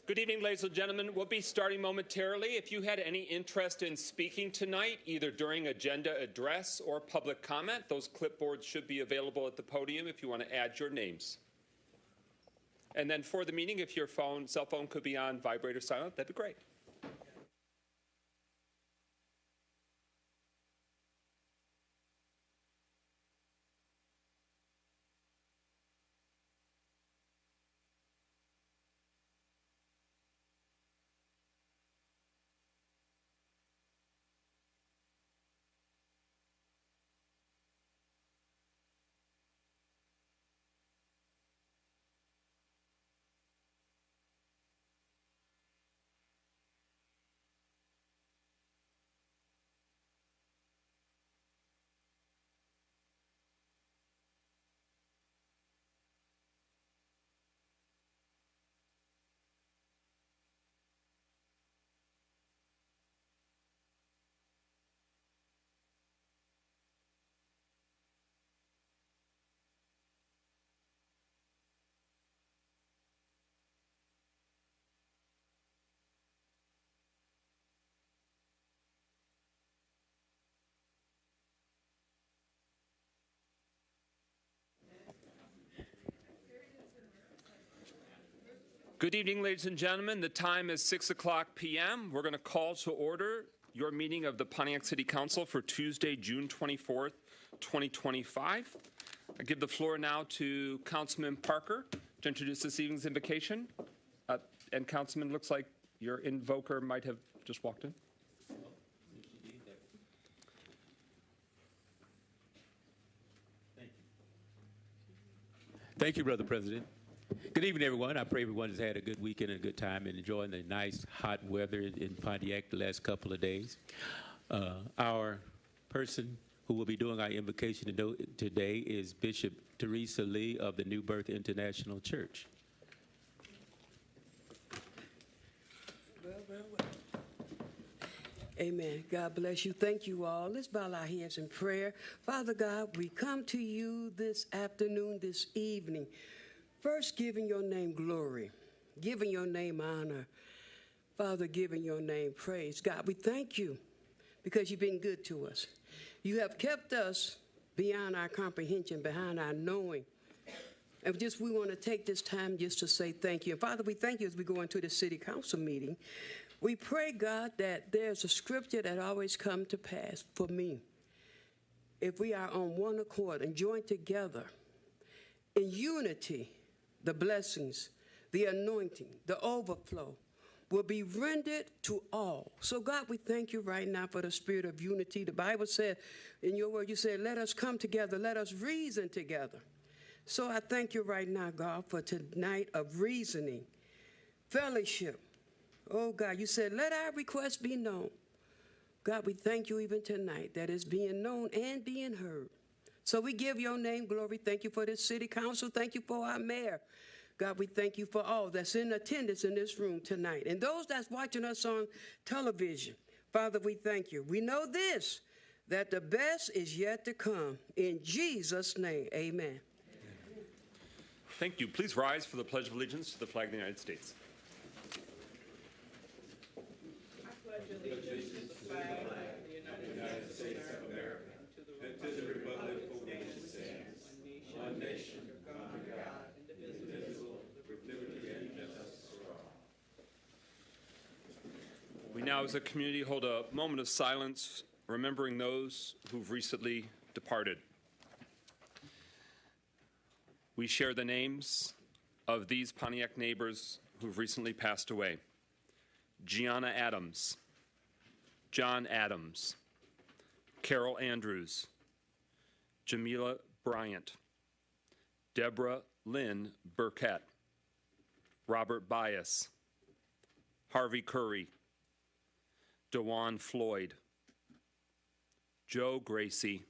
Good evening, ladies and gentlemen. We'll be starting momentarily. If you had any interest in speaking tonight, either during agenda address or public comment, those clipboards should be available at the podium if you want to add your names. And then for the meeting, if your cell phone could be on vibrate or silent, that'd be great. Good evening, ladies and gentlemen. The time is 6:00 p.m. We're going to call to order your meeting of the Pontiac City Council for Tuesday, June 24th, 2025. I give the floor now to Councilman Parker to introduce this evening's invocation. And Councilman, looks like your invoker might have just walked in. Thank you, Brother President. Good evening, everyone. I pray everyone has had a good weekend and a good time and enjoying the nice hot weather in Pontiac the last couple of days. Our person who will be doing our invocation today is Bishop Teresa Lee of the New Birth International Church. Well. Amen. God bless you. Thank you all. Let's bow our heads in prayer. Father God, we come to you this afternoon, this evening. First, giving your name glory, giving your name honor. Father, giving your name praise. God, we thank you because you've been good to us. You have kept us beyond our comprehension, behind our knowing. And we want to take this time just to say thank you. And Father, we thank you as we go into the city council meeting. We pray, God, that there's a scripture that always comes to pass for me. If we are on one accord and joined together in unity, the blessings, the anointing, the overflow will be rendered to all. So, God, we thank you right now for the spirit of unity. The Bible said, in your word, you said, let us come together, let us reason together. So I thank you right now, God, for tonight of reasoning, fellowship. Oh, God, you said, let our requests be known. God, we thank you even tonight that it's being known and being heard. So we give your name glory. Thank you for this city council. Thank you for our mayor. God, we thank you for all that's in attendance in this room tonight. And those that's watching us on television, Father, we thank you. We know this, that the best is yet to come. In Jesus' name, amen. Thank you. Please rise for the Pledge of Allegiance to the flag of the United States. I pledge allegiance to the flag of the United States of America and to the republic for which it stands, one nation, under God, indivisible, with liberty and justice for all. We now, as a community, hold a moment of silence, remembering those who've recently departed. We share the names of these Pontiac neighbors who've recently passed away. Gianna Adams, John Adams, Carol Andrews, Jamila Bryant, Deborah Lynn Burkett, Robert Bias, Harvey Curry, DeJuan Floyd, Joe Gracie,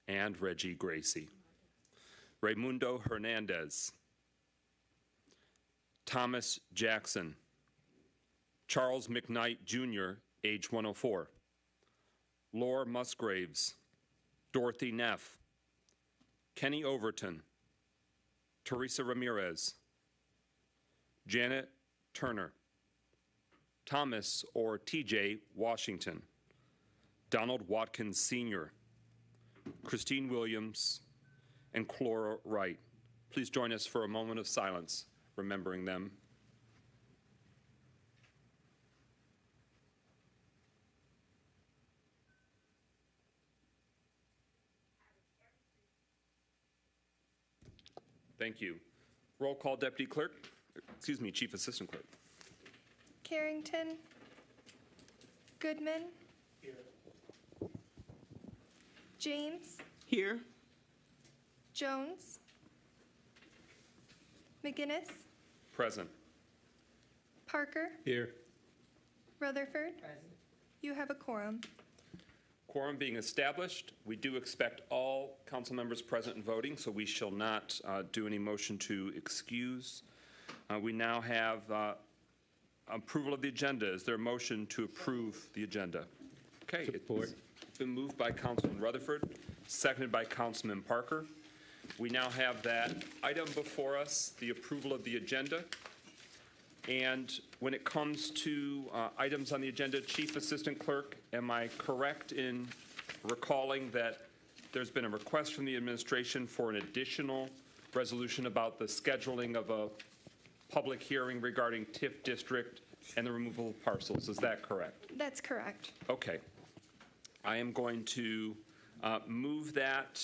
and Reggie Gracie. Raimundo Hernandez, Thomas Jackson, Charles McKnight Jr., age 104, Laura Musgraves, Dorothy Neff, Kenny Overton, Teresa Ramirez, Janet Turner, Thomas or TJ Washington, Donald Watkins Sr., Christine Williams, and Clora Wright. Please join us for a moment of silence, remembering them. Thank you. Roll call, Deputy Clerk. Excuse me, Chief Assistant Clerk. Carrington. Goodman. Here. James. Here. Jones. McGinnis. Present. Parker. Here. Rutherford. Present. You have a quorum. Quorum being established, we do expect all council members present and voting, so we shall not do any motion to excuse. We now have approval of the agenda. Is there a motion to approve the agenda? Okay. Support. It's been moved by Councilman Rutherford, seconded by Councilman Parker. We now have that item before us, the approval of the agenda. And when it comes to items on the agenda, Chief Assistant Clerk, am I correct in recalling that there's been a request from the administration for an additional resolution about the scheduling of a public hearing regarding TIF district and the removal of parcels? Is that correct? That's correct. Okay. I am going to move that.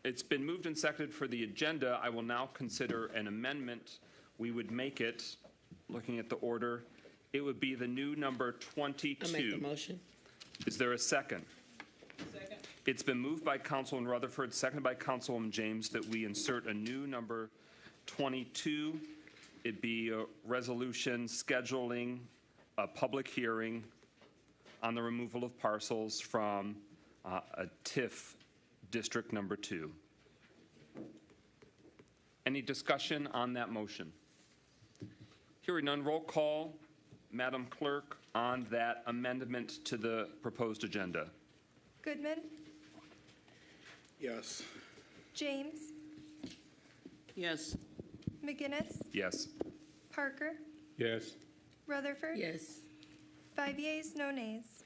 It's been moved and seconded for the agenda. I will now consider an amendment. We would make it, looking at the order, it would be the new number 22. I make the motion. Is there a second? Second. It's been moved by Councilman Rutherford, seconded by Councilwoman James, that we insert a new number 22. It'd be a resolution scheduling a public hearing on the removal of parcels from a TIF District Number 2. Any discussion on that motion? Hearing none, roll call, Madam Clerk, on that amendment to the proposed agenda. Goodman. Yes. James. Yes. McGinnis. Yes. Parker. Yes. Rutherford. Yes. 5 yeas, no nays.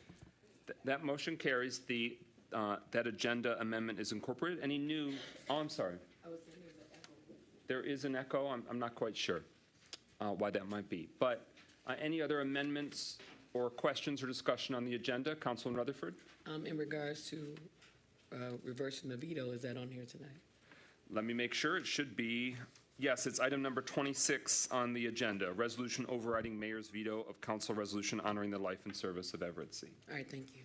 That motion carries. The that agenda amendment is incorporated. Any new? Oh, I'm sorry. There is an echo. I'm not quite sure why that might be. But any other amendments or questions or discussion on the agenda, Councilman Rutherford? In regards to reversing the veto, is that on here tonight? Let me make sure. It should be. Yes, it's item number 26 on the agenda, resolution overriding mayor's veto of council resolution honoring the life and service of Everett C. All right, thank you.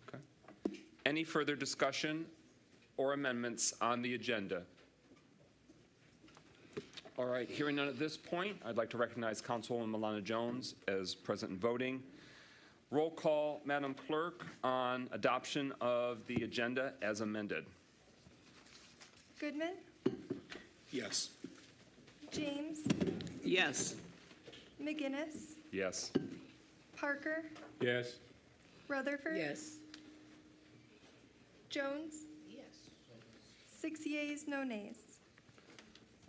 Okay. Any further discussion or amendments on the agenda? All right, hearing none at this point, I'd like to recognize Councilwoman Milana Jones as present and voting. Roll call, Madam Clerk, on adoption of the agenda as amended. Goodman. Yes. James. Yes. McGinnis. Yes. Parker. Yes. Rutherford. Yes. Jones. Yes. 6 yeas, no nays.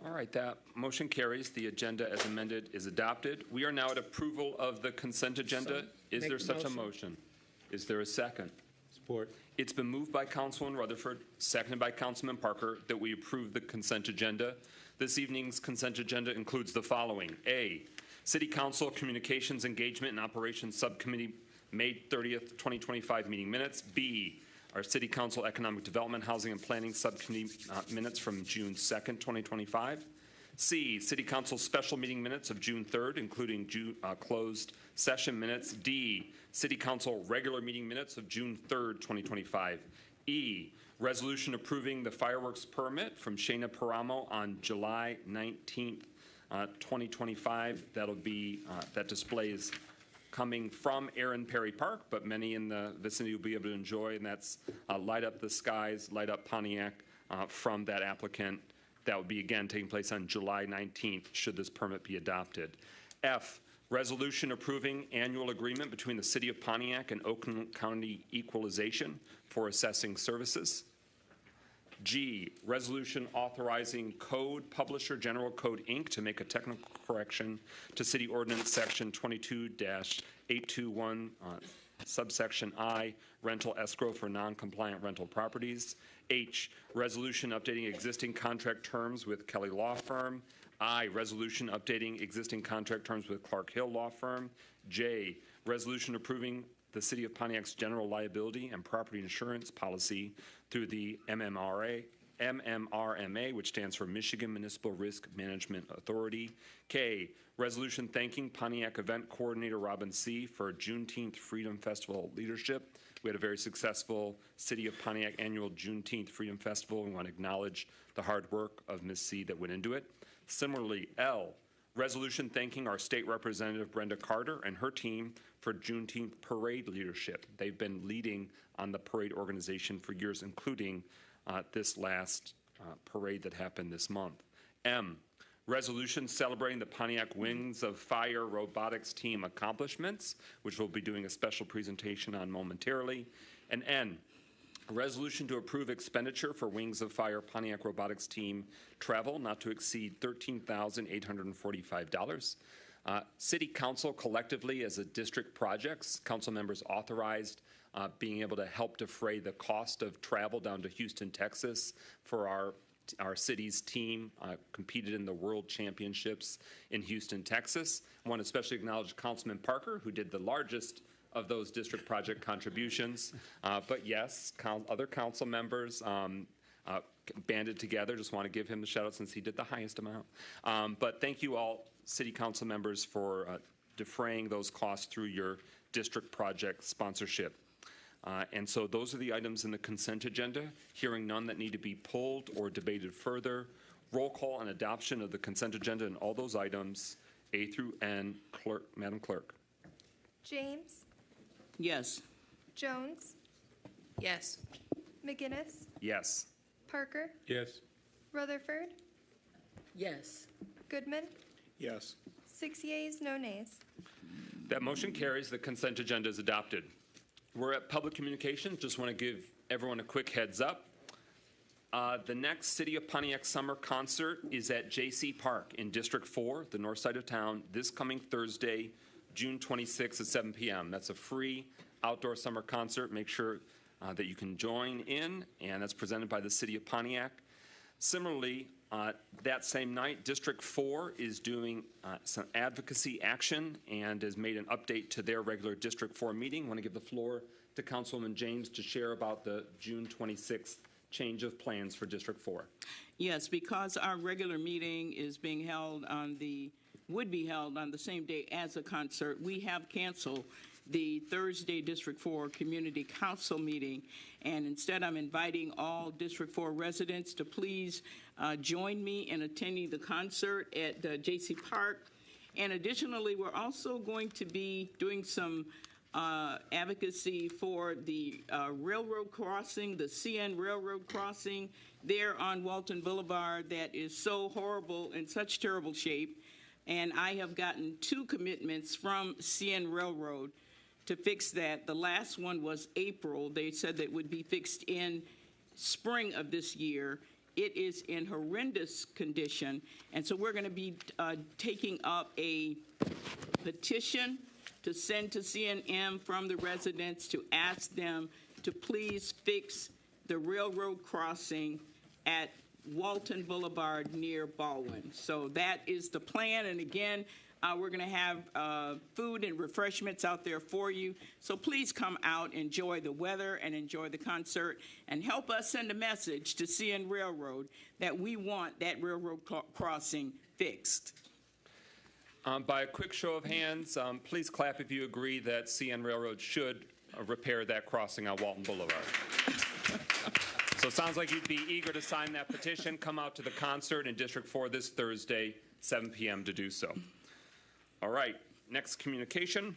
All right, that motion carries. The agenda as amended is adopted. We are now at approval of the consent agenda. Is make there the such a motion. motion? Is there a second? Support. It's been moved by Councilman Rutherford, seconded by Councilman Parker, that we approve the consent agenda. This evening's consent agenda includes the following. A, City Council Communications Engagement and Operations Subcommittee, May 30th, 2025 meeting minutes. B, our City Council Economic Development, Housing and Planning Subcommittee minutes from June 2nd, 2025. C, City Council special meeting minutes of June 3rd, including closed session minutes. D, City Council regular meeting minutes of June 3rd, 2025. E, resolution approving the fireworks permit from Shana Paramo on July 19th, 2025. That'll be, that display is coming from Aaron Perry Park, but many in the vicinity will be able to enjoy, and that's Light Up the Skies, Light Up Pontiac from that applicant. That would be, again, taking place on July 19th, should this permit be adopted. F, resolution approving annual agreement between the City of Pontiac and Oakland County Equalization for assessing services. G, resolution authorizing Code Publisher General Code, Inc. to make a technical correction to City Ordinance Section 22-821, subsection I, rental escrow for non-compliant rental properties. H, resolution updating existing contract terms with Kelly Law Firm. I, resolution updating existing contract terms with Clark Hill Law Firm. J, resolution approving the City of Pontiac's general liability and property insurance policy through the MMRMA, which stands for Michigan Municipal Risk Management Authority. K, resolution thanking Pontiac Event Coordinator Robin C. for Juneteenth Freedom Festival leadership. We had a very successful City of Pontiac annual Juneteenth Freedom Festival. We want to acknowledge the hard work of Ms. C. that went into it. Similarly, L, resolution thanking our state representative Brenda Carter and her team for Juneteenth parade leadership. They've been leading on the parade organization for years, including this last parade that happened this month. M, resolution celebrating the Pontiac Wings of Fire Robotics team accomplishments, which we'll be doing a special presentation on momentarily. And N, resolution to approve expenditure for Wings of Fire Pontiac Robotics team travel not to exceed $13,845. City Council collectively as a district projects, council members authorized being able to help defray the cost of travel down to Houston, Texas for our city's team competed in the World Championships in Houston, Texas. I want to especially acknowledge Councilman Parker, who did the largest of those district project contributions. But yes, other council members banded together. Just want to give him the shout out since he did the highest amount. But thank you all, city council members, for defraying those costs through your district project sponsorship. And so those are the items in the consent agenda. Hearing none that need to be pulled or debated further. Roll call and adoption of the consent agenda and all those items, A through N. Madam Clerk. James, Yes. Jones, Yes. McGinnis, Yes. Parker, Yes. Rutherford, Yes. Goodman, Yes. 6 yeas, no nays. That motion carries. The consent agenda is adopted. We're at public communications. Just want to give everyone a quick heads up. The next City of Pontiac summer concert is at J.C. Park in District 4, the north side of town, this coming Thursday, June 26th at 7 p.m. That's a free outdoor summer concert. Make sure that you can join in, and that's presented by the City of Pontiac. Similarly, that same night, District 4 is doing some advocacy action and has made an update to their regular District 4 meeting. I want to give the floor to Councilwoman James to share about the June 26th change of plans for District 4. Yes, because our regular meeting is being held would be held on the same day as a concert, we have canceled the Thursday District 4 Community Council meeting. And instead, I'm inviting all District 4 residents to please join me in attending the concert at J.C. Park. And additionally, we're also going to be doing some advocacy for the railroad crossing, the CN Railroad crossing there on Walton Boulevard that is so horrible, in such terrible shape. And I have gotten 2 commitments from CN Railroad to fix that. The last one was April. They said that it would be fixed in spring of this year. It is in horrendous condition. And so we're going to be taking up a petition to send to CNM from the residents to ask them to please fix the railroad crossing at Walton Boulevard near Baldwin. So that is the plan. And again, we're going to have food and refreshments out there for you. So please come out, enjoy the weather, and enjoy the concert, and help us send a message to CN Railroad that we want that railroad crossing fixed. By a quick show of hands, please clap if you agree that CN Railroad should repair that crossing on Walton Boulevard. So it sounds like you'd be eager to sign that petition. Come out to the concert in District 4 this Thursday, 7 p.m. to do so. All right, next communication.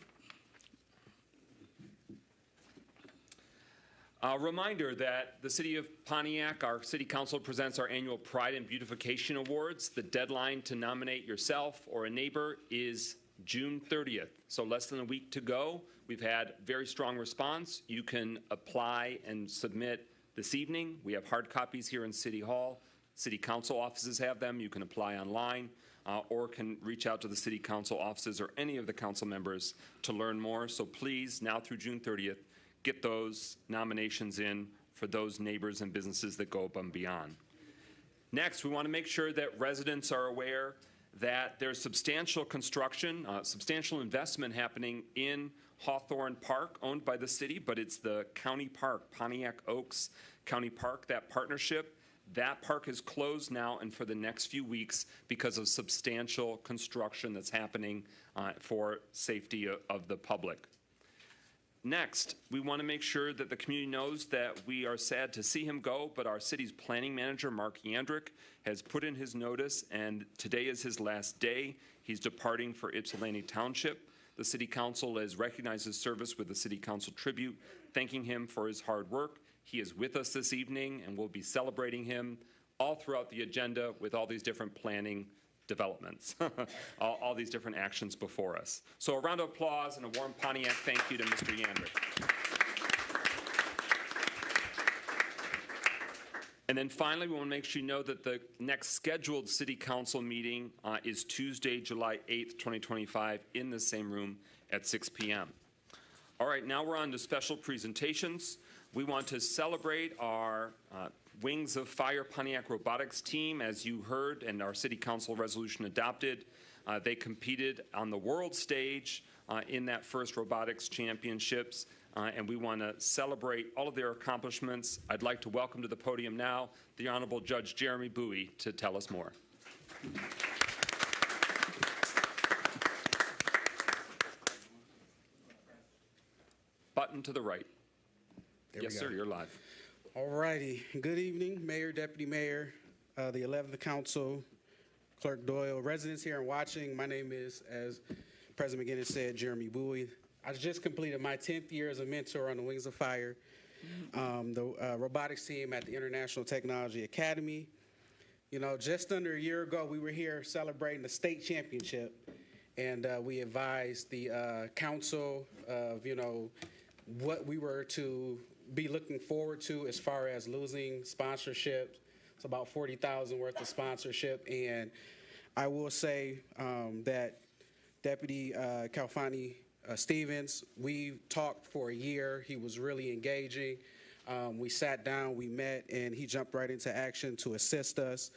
A reminder that the City of Pontiac, our City Council, presents our annual Pride and Beautification Awards. The deadline to nominate yourself or a neighbor is June 30th, so less than a week to go. We've had very strong response. You can apply and submit this evening. We have hard copies here in City Hall. City Council offices have them. You can apply online or can reach out to the City Council offices or any of the council members to learn more. So please, now through June 30th, get those nominations in for those neighbors and businesses that go above and beyond. Next, we want to make sure that residents are aware that there's substantial construction, substantial investment happening in Hawthorne Park, owned by the city, but it's the county park, Pontiac Oaks County Park, that partnership. That park is closed now and for the next few weeks because of substantial construction that's happening for safety of the public. Next, we want to make sure that the community knows that we are sad to see him go, but our city's planning manager, Mark Yandrick, has put in his notice, and today is his last day. He's departing for Ypsilanti Township. The City Council has recognized his service with the City Council tribute, thanking him for his hard work. He is with us this evening, and we'll be celebrating him all throughout the agenda with all these different planning developments, all these different actions before us. So a round of applause and a warm Pontiac thank you to Mr. Yandrick. And then finally, we want to make sure you know that the next scheduled City Council meeting is Tuesday, July 8th, 2025, in the same room at 6 p.m. All right, now we're on to special presentations. We want to celebrate our Wings of Fire Pontiac Robotics team. As you heard and our City Council resolution adopted, they competed on the world stage in that first robotics championships, and we want to celebrate all of their accomplishments. I'd like to welcome to the podium now the Honorable Judge Jeremy Bowie to tell us more. Button to the right. Yes, sir, you're live. All righty. Good evening, Mayor, Deputy Mayor, the 11th Council, Clerk Doyle, residents here and watching. My name is, as President McGinnis said, Jeremy Bowie. I just completed my 10th year as a mentor on the Wings of Fire, the robotics team at the International Technology Academy. You know, just under a year ago, we were here celebrating the state championship, and we advised the council of, you know, what we were to be looking forward to as far as losing sponsorship. It's about 40,000 worth of sponsorship, and I will say that Deputy Calfani Stevens, we talked for a year. He was really engaging. We sat down, we met, and he jumped right into action to assist us.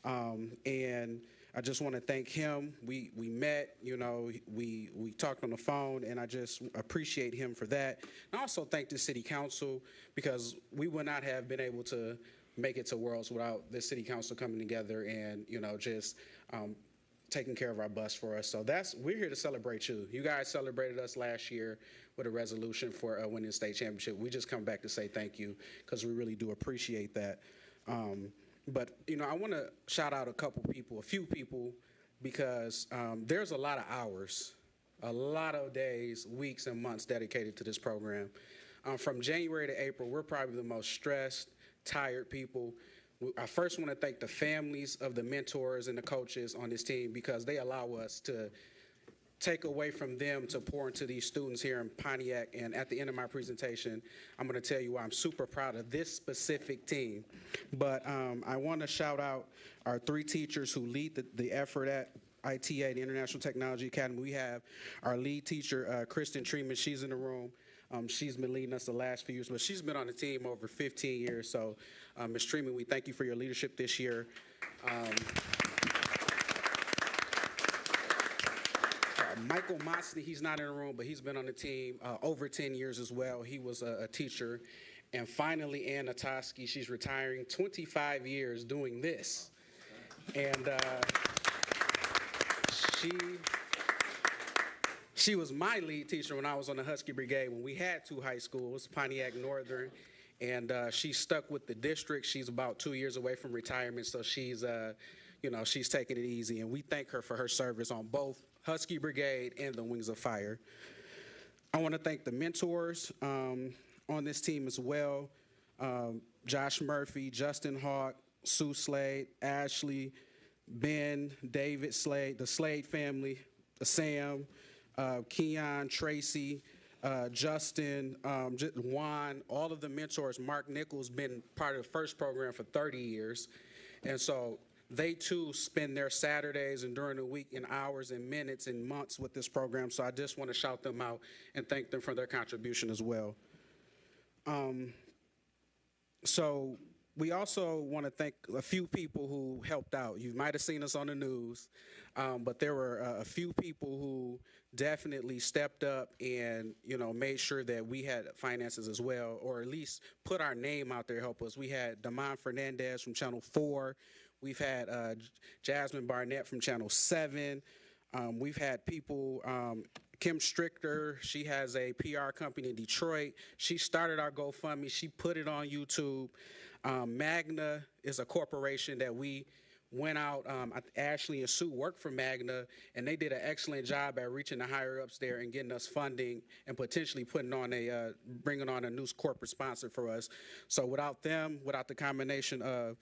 And I just want to thank him. We met, you know, we talked on the phone, and I just appreciate him for that. And I also thank the City Council, because we would not have been able to make it to Worlds without the City Council coming together and, you know, just taking care of our bus for us. So we're here to celebrate you. You guys celebrated us last year with a resolution for winning the state championship. We just come back to say thank you, because we really do appreciate that. But, you know, I want to shout out a few people, because there's a lot of hours, a lot of days, weeks, and months dedicated to this program. From January to April, we're probably the most stressed, tired people. I first want to thank the families of the mentors and the coaches on this team, because they allow us to take away from them to pour into these students here in Pontiac. And at the end of my presentation, I'm going to tell you why I'm super proud of this specific team. But I want to shout out our 3 teachers who lead the effort at ITA, the International Technology Academy. We have our lead teacher, Kristen Treeman. She's in the room. She's been leading us the last few years, but she's been on the team over 15 years. So, Ms. Treeman, we thank you for your leadership this year. Michael Mosley, he's not in the room, but he's been on the team over 10 years as well. He was a teacher. And finally, Ann Natoski, she's retiring, 25 years doing this. And she was my lead teacher when I was on the Husky Brigade, when we had 2 high schools, Pontiac Northern, and she stuck with the district. She's about 2 years away from retirement, so she's, you know, she's taking it easy, and we thank her for her service on both Husky Brigade and the Wings of Fire. I want to thank the mentors on this team as well. Josh Murphy, Justin Hawk, Sue Slade, Ashley, Ben, David Slade, the Slade family, Sam, Keon, Tracy, Justin, Juan, all of the mentors. Mark Nichols been part of the first program for 30 years. And so they too spend their Saturdays and during the week in hours and minutes and months with this program. So I just want to shout them out and thank them for their contribution as well. So we also want to thank a few people who helped out. You might have seen us on the news, but there were a few people who definitely stepped up and, you know, made sure that we had finances as well, or at least put our name out there to help us. We had Damon Fernandez from Channel 4. We've had Jasmine Barnett from Channel 7. We've had people, Kim Strichter, she has a PR company in Detroit. She started our GoFundMe. She put it on YouTube. Magna is a corporation that we went out. Ashley and Sue worked for Magna, and they did an excellent job at reaching the higher ups there and getting us funding and potentially putting on bringing on a new corporate sponsor for us. So without them, without the combination of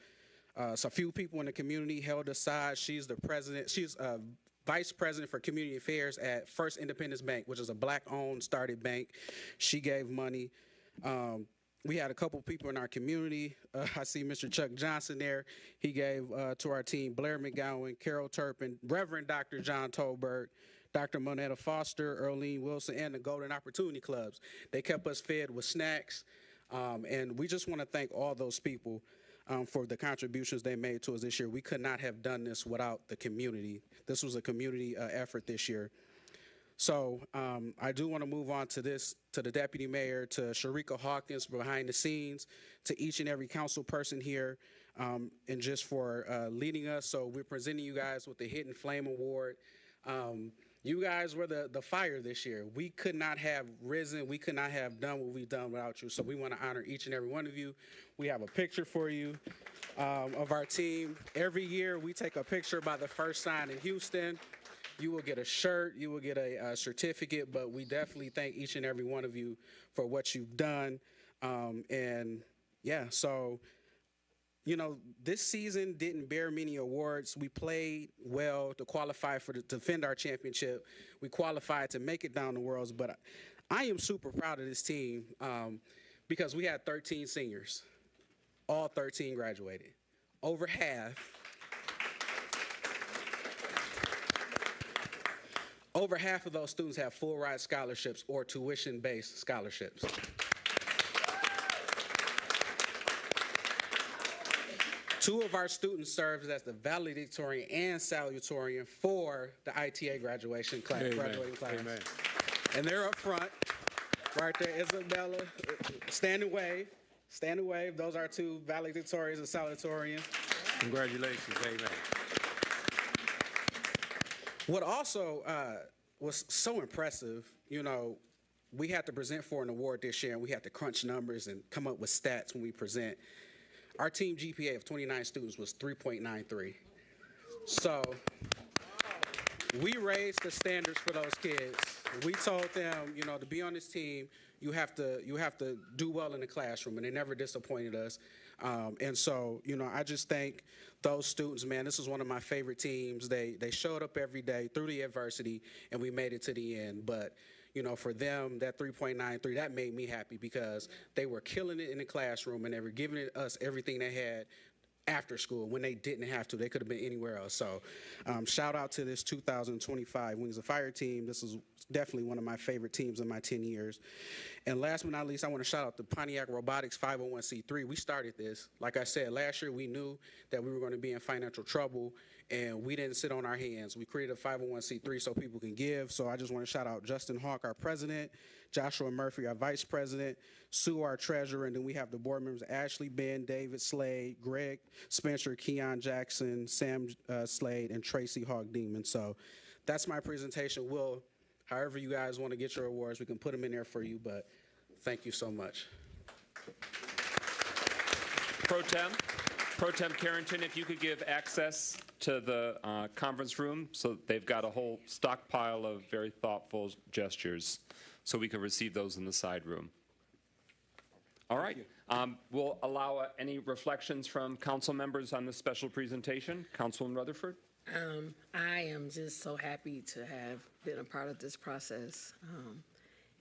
so a few people in the community held aside. She's the president. She's vice president for community affairs at First Independence Bank, which is a black-owned started bank. She gave money. We had a couple people in our community. I see Mr. Chuck Johnson there. He gave to our team Blair McGowan, Carol Turpin, Reverend Dr. John Tolbert, Dr. Monetta Foster, Earlene Wilson, and the Golden Opportunity Clubs. They kept us fed with snacks, and we just want to thank all those people for the contributions they made to us this year. We could not have done this without the community. This was a community effort this year. So I do want to move on to the deputy mayor, to Sharika Hawkins behind the scenes, to each and every council person here, and just for leading us. So we're presenting you guys with the Hidden Flame Award. You guys were the fire this year. We could not have risen. We could not have done what we've done without you. So we want to honor each and every one of you. We have a picture for you of our team. Every year we take a picture by the first sign in Houston. You will get a shirt, you will get a certificate, but we definitely thank each and every one of you for what you've done. And yeah, so, you know, this season didn't bear many awards. We played well to qualify to defend our championship. We qualified to make it down the Worlds, but I am super proud of this team because we had 13 seniors. All 13 graduated. Over half. Over half of those students have full ride scholarships or tuition-based scholarships. Two of our students served as the valedictorian and salutatorian for the ITA graduating class. Amen. And they're up front, right there. Isabella, stand and wave. Stand and wave. Those are two valedictorians and salutatorians. Congratulations. Amen. What also was so impressive, you know, we had to present for an award this year, and we had to crunch numbers and come up with stats when we present. Our team GPA of 29 students was 3.93. So we raised the standards for those kids. We told them, you know, to be on this team, you have to do well in the classroom, and they never disappointed us. And so, you know, I just thank those students, man. This is one of my favorite teams. They showed up every day through the adversity, and we made it to the end. But, you know, for them, that 3.93, that made me happy because they were killing it in the classroom, and they were giving us everything they had after school when they didn't have to. They could have been anywhere else. So shout out to this 2025 Wings of Fire team. This is definitely one of my favorite teams in my 10 years. And last but not least, I want to shout out the Pontiac Robotics 501c3. We started this. Like I said, last year we knew that we were going to be in financial trouble, and we didn't sit on our hands. We created a 501c3 so people can give. So I just want to shout out Justin Hawk, our president, Joshua Murphy, our vice president, Sue, our treasurer, and then we have the board members, Ashley Ben, David Slade, Greg Spencer, Keon Jackson, Sam Slade, and Tracy Hawk Demon. So that's my presentation. We'll, however you guys want to get your awards, we can put them in there for you, but thank you so much. Pro Tem Carrington, if you could give access to the conference room, so they've got a whole stockpile of very thoughtful gestures, so we can receive those in the side room. All right. We'll allow any reflections from council members on this special presentation. Councilman Rutherford. I am just so happy to have been a part of this process.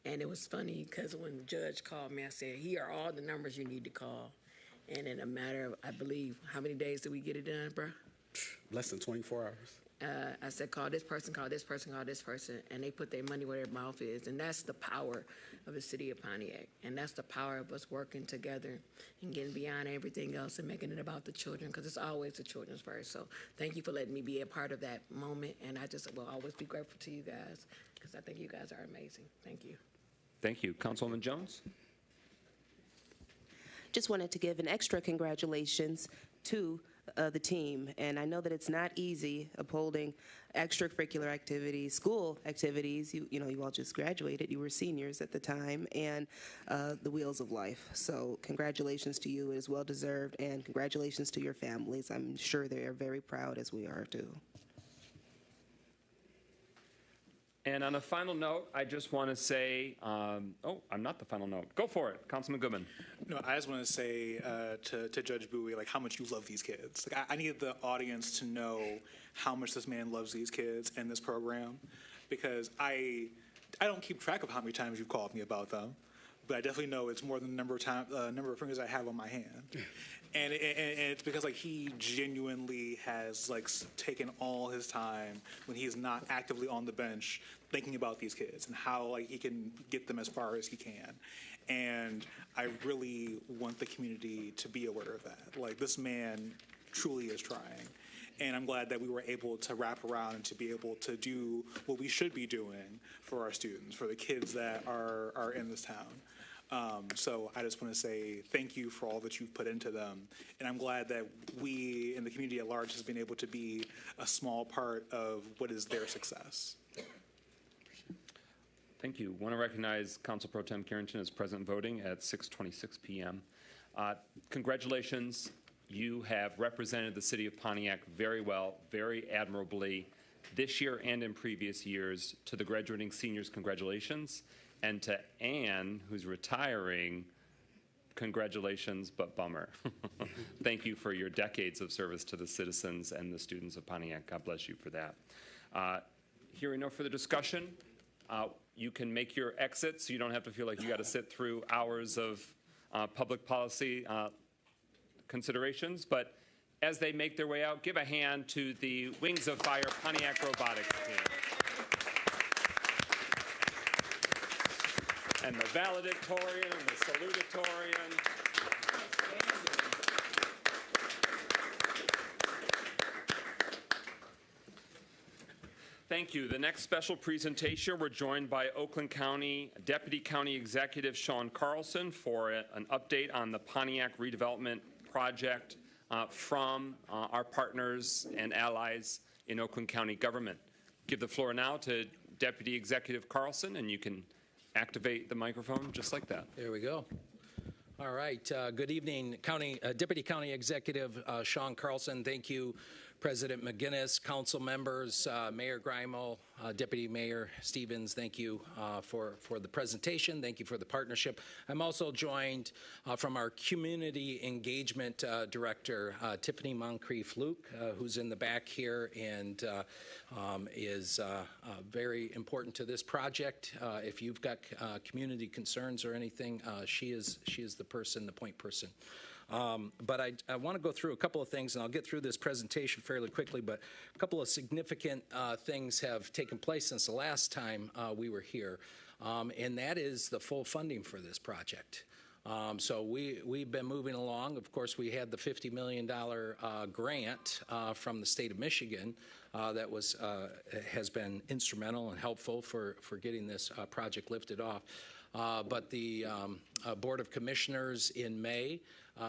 And it was funny because when the judge called me, I said, here are all the numbers you need to call. And in a matter of, I believe, how many days did we get it done, bro? Less than 24 hours. I said, call this person, call this person, call this person, and they put their money where their mouth is. And that's the power of the city of Pontiac. And that's the power of us working together and getting beyond everything else and making it about the children, because it's always the children's first. So thank you for letting me be a part of that moment. And I just will always be grateful to you guys, because I think you guys are amazing. Thank you. Thank you. Councilwoman Jones? Just wanted to give an extra congratulations to the team. And I know that it's not easy upholding extracurricular activities, school activities. You know, you all just graduated. You were seniors at the time, and the wheels of life. So congratulations to you. It is well deserved, and congratulations to your families. I'm sure they are very proud, as we are too. And on a final note, I just want to say, oh, I'm not the final note. Go for it, Councilman Goodman. No, I just want to say to Judge Bowie, like, how much you love these kids. Like, I need the audience to know how much this man loves these kids and this program, because I don't keep track of how many times you've called me about them, but I definitely know it's more than the number of fingers I have on my hand. And it's because, like, he genuinely has, like, taken all his time when he's not actively on the bench thinking about these kids and how, like, he can get them as far as he can. And I really want the community to be aware of that. Like, this man truly is trying. And I'm glad that we were able to wrap around and to be able to do what we should be doing for our students, for the kids that are in this town. So I just want to say thank you for all that you've put into them. And I'm glad that we in the community at large has been able to be a small part of what is their success. Thank you. Want to recognize Council Pro Tem Carrington as present voting at 6:26 p.m. Congratulations. You have represented the city of Pontiac very well, very admirably this year and in previous years. To the graduating seniors, congratulations. And to Anne, who's retiring, congratulations, but bummer. Thank you for your decades of service to the citizens and the students of Pontiac. God bless you for that. Hearing no further discussion, you can make your exit so you don't have to feel like you got to sit through hours of public policy considerations. But as they make their way out, give a hand to the Wings of Fire Pontiac Robotics team. And the valedictorian and the salutatorian. Thank you. The next special presentation, we're joined by Oakland County Deputy County Executive Sean Carlson for an update on the Pontiac redevelopment project from our partners and allies in Oakland County government. Give the floor now to Deputy Executive Carlson, and you can activate the microphone just like that. There we go. All right. Good evening, Deputy County Executive Sean Carlson. Thank you, President McGinnis, council members, Mayor Greimel, Deputy Mayor Stevens. Thank you for the presentation. Thank you for the partnership. I'm also joined from our Community Engagement Director, Tiffany Moncrief-Luke, who's in the back here and is very important to this project. If you've got community concerns or anything, she is the person, the point person. But I want to go through a couple of things, and I'll get through this presentation fairly quickly, but a couple of significant things have taken place since the last time we were here, and that is the full funding for this project. So we've been moving along. Of course, we had the $50 million grant from the state of Michigan that has been instrumental and helpful for getting this project lifted off. But the Board of Commissioners in May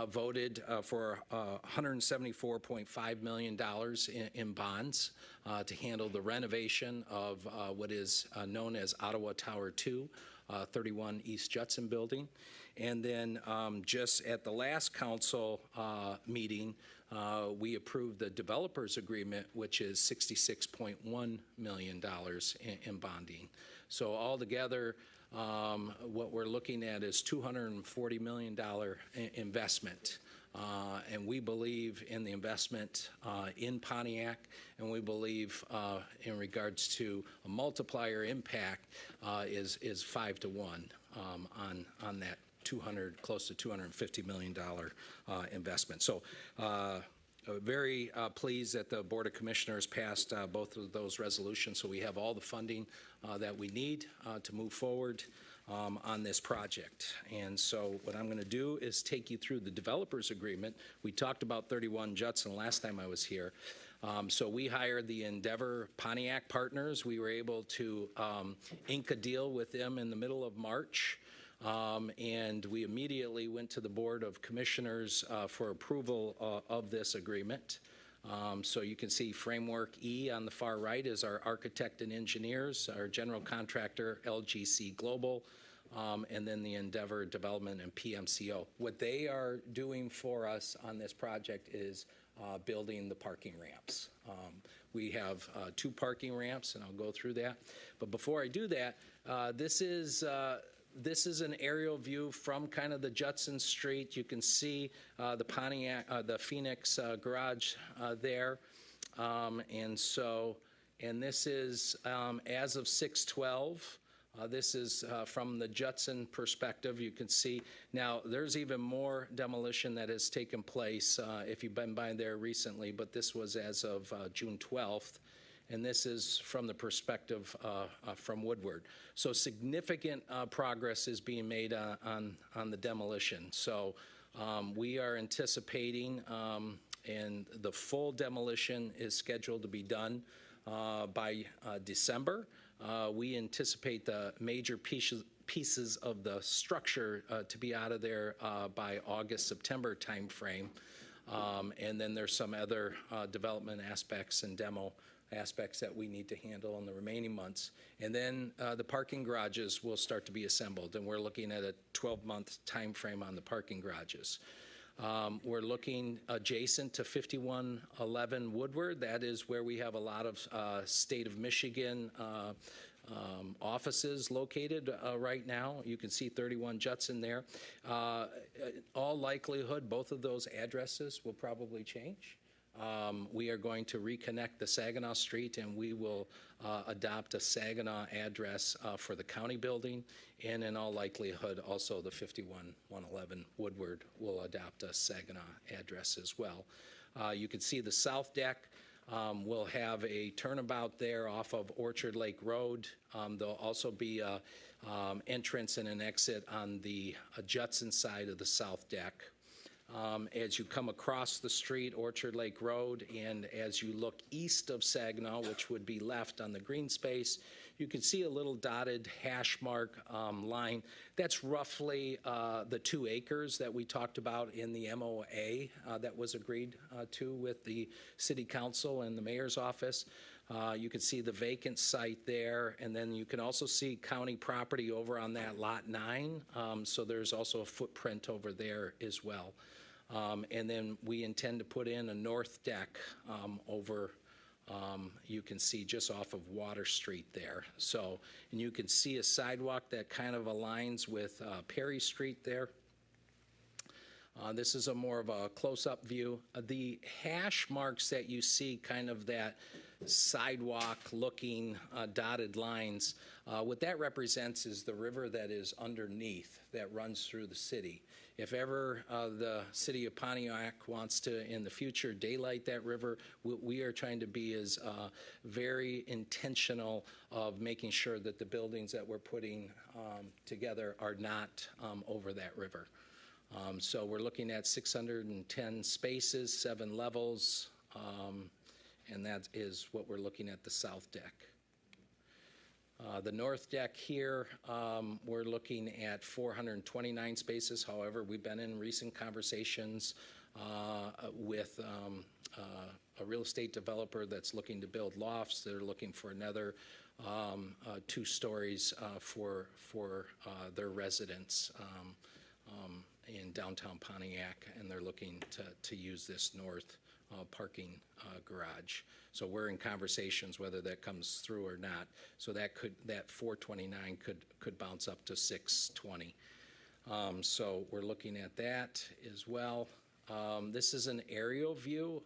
voted for $174.5 million in bonds to handle the renovation of what is known as Ottawa Tower 2, 31 East Judson Building. And then just at the last council meeting, we approved the developers agreement, which is $66.1 million in bonding. So altogether, what we're looking at is $240 million investment And we believe in the investment in Pontiac, and we believe in regards to a multiplier impact is 5 to 1 on that close to $250 million investment. So very pleased that the Board of Commissioners passed both of those resolutions, so we have all the funding that we need to move forward on this project. And so what I'm going to do is take you through the developers agreement. We talked about 31 Judson last time I was here. So we hired the Endeavor Pontiac partners. We were able to ink a deal with them in the middle of March. And we immediately went to the Board of Commissioners for approval of this agreement. So you can see Framework E on the far right is our architect and engineers, our general contractor, LGC Global, and then the Endeavor Development and PMCO. What they are doing for us on this project is building the parking ramps. We have 2 parking ramps, and I'll go through that. But before I do that, this is an aerial view from kind of the Judson Street. You can see the Pontiac, the Phoenix garage there. And this is as of 6/12. This is from the Judson perspective. You can see now there's even more demolition that has taken place if you've been by there recently, but this was as of June 12th. And this is from the perspective from Woodward. So significant progress is being made on the demolition. So we are anticipating, and the full demolition is scheduled to be done by December. We anticipate the major pieces of the structure to be out of there by August, September timeframe. And then there's some other development aspects and demo aspects that we need to handle in the remaining months. And then the parking garages will start to be assembled, and we're looking at a 12-month time frame on the parking garages. We're looking adjacent to 5111 Woodward. That is where we have a lot of state of Michigan offices located right now. You can see 31 Judson there. All likelihood, both of those addresses will probably change. We are going to reconnect the Saginaw Street, and we will adopt a Saginaw address for the county building, and in all likelihood also the 5111 Woodward will adopt a Saginaw address as well. You can see the south deck will have a turnabout there off of Orchard Lake Road. There'll also be an entrance and an exit on the Judson side of the south deck. As you come across the street, Orchard Lake Road, and as you look east of Saginaw, which would be left on the green space, you can see a little dotted hash mark line. That's roughly the 2 acres that we talked about in the MOA that was agreed to with the City Council and the Mayor's office. You can see the vacant site there, and then you can also see county property over on that Lot 9, so there's also a footprint over there as well. And then we intend to put in a north deck over, you can see just off of Water Street there. So, and you can see a sidewalk that kind of aligns with Perry Street there. This is a more of a close-up view. The hash marks that you see, kind of that sidewalk-looking dotted lines, what that represents is the river that is underneath that runs through the city. If ever the city of Pontiac wants to, in the future, daylight that river, we are trying to be as very intentional of making sure that the buildings that we're putting together are not over that river. So we're looking at 610 spaces, 7 levels, and that is what we're looking at the south deck. The north deck here, we're looking at 429 spaces. However, we've been in recent conversations with a real estate developer that's looking to build lofts. They're looking for another 2 stories for their residents in downtown Pontiac, and they're looking to use this north parking garage. So we're in conversations whether that comes through or not. So that 429 could bounce up to 620. So we're looking at that as well. This is an aerial view,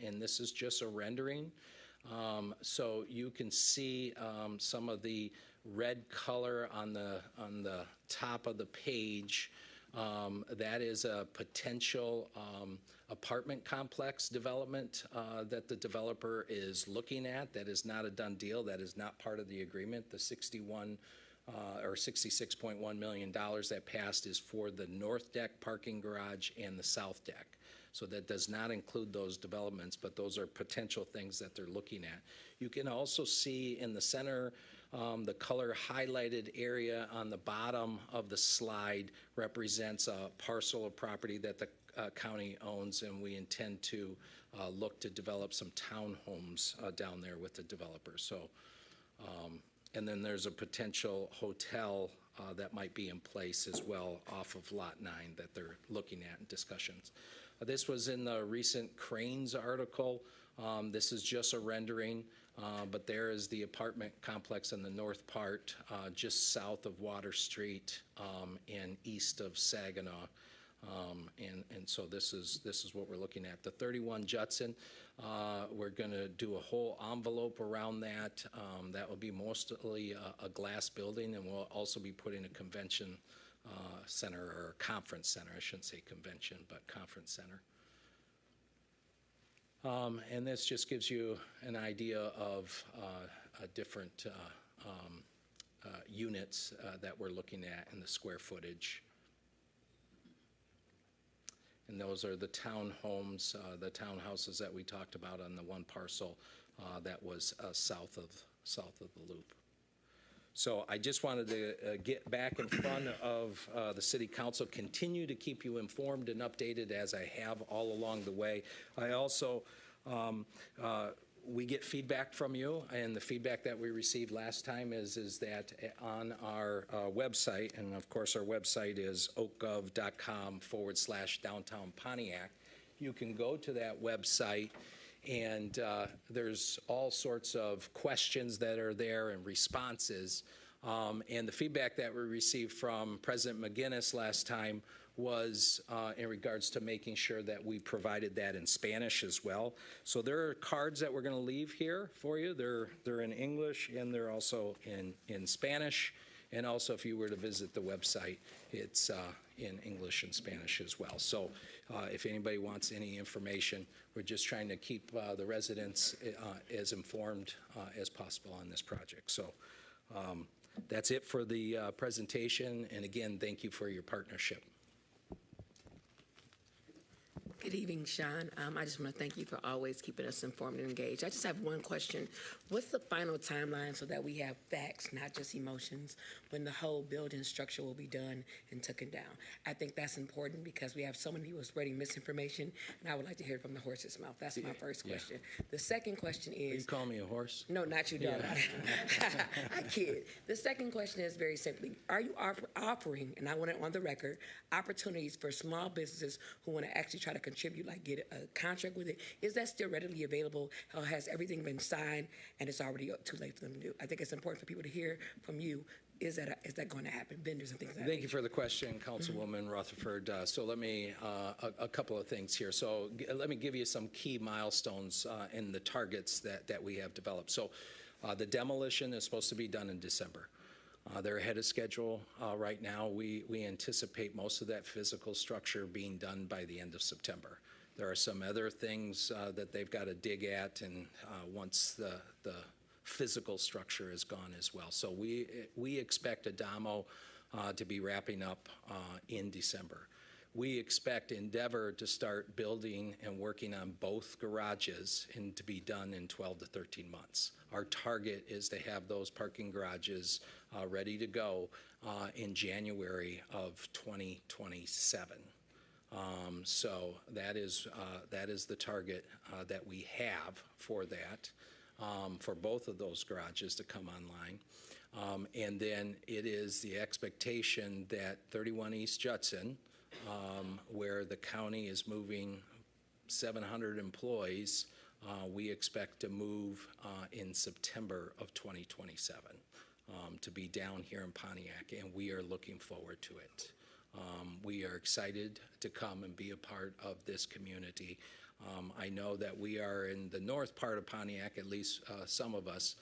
and this is just a rendering. So you can see some of the red color on the top of the page. That is a potential apartment complex development that the developer is looking at. That is not a done deal. That is not part of the agreement. The $66.1 million that passed is for the north deck parking garage and the south deck. So that does not include those developments, but those are potential things that they're looking at. You can also see in the center, the color highlighted area on the bottom of the slide represents a parcel of property that the county owns, and we intend to look to develop some townhomes down there with the developer. So, and then there's a potential hotel that might be in place as well off of Lot 9 that they're looking at in discussions. This was in the recent Cranes article. This is just a rendering, but there is the apartment complex in the north part, just south of Water Street and east of Saginaw. And so this is what we're looking at. The 31 Judson, we're going to do a whole envelope around that. That will be mostly a glass building, and we'll also be putting a convention center, or conference center. I shouldn't say convention, but conference center. And this just gives you an idea of different units that we're looking at and the square footage. And those are the townhomes, the townhouses that we talked about on the one parcel that was south of the loop. So I just wanted to get back in front of the City Council, continue to keep you informed and updated as I have all along the way. I also, we get feedback from you, and the feedback that we received last time is that on our website, and of course our website is oakgov.com/downtown Pontiac, you can go to that website, and there's all sorts of questions that are there and responses. And the feedback that we received from President McGinnis last time was in regards to making sure that we provided that in Spanish as well. So there are cards that we're going to leave here for you. They're in English, and they're also in Spanish. And also, if you were to visit the website, it's in English and Spanish as well. So if anybody wants any information, we're just trying to keep the residents as informed as possible on this project. So that's it for the presentation. And again, thank you for your partnership. Good evening, Sean. I just want to thank you for always keeping us informed and engaged. I just have one question. What's the final timeline so that we have facts, not just emotions, when the whole building structure will be done and taken down? I think that's important because we have so many people spreading misinformation, and I would like to hear it from the horse's mouth. That's my first question. Yeah. The second question is... Are you calling me a horse? No, not you, Doug. Yeah. I kid. The second question is very simply, are you offering, and I want it on the record, opportunities for small businesses who want to actually try to contribute, like get a contract with it? Is that still readily available? Or has everything been signed and it's already too late for them to do? I think it's important for people to hear from you. Is that going to happen? Vendors and things like that. Thank you for the question, Councilwoman Rutherford. So let me, a couple of things here. So let me give you some key milestones in the targets that we have developed. So the demolition is supposed to be done in December. They're ahead of schedule right now. We anticipate most of that physical structure being done by the end of September. There are some other things that they've got to dig at, and once the physical structure is gone as well. So we expect Adamo to be wrapping up in December. We expect Endeavor to start building and working on both garages and to be done in 12 to 13 months. Our target is to have those parking garages ready to go in January of 2027. So that is the target that we have for that, for both of those garages to come online. And then it is the expectation that 31 East Judson, where the county is moving 700 employees, we expect to move in September of 2027 to be down here in Pontiac, and we are looking forward to it. We are excited to come and be a part of this community. I know that we are in the north part of Pontiac, at least some of us.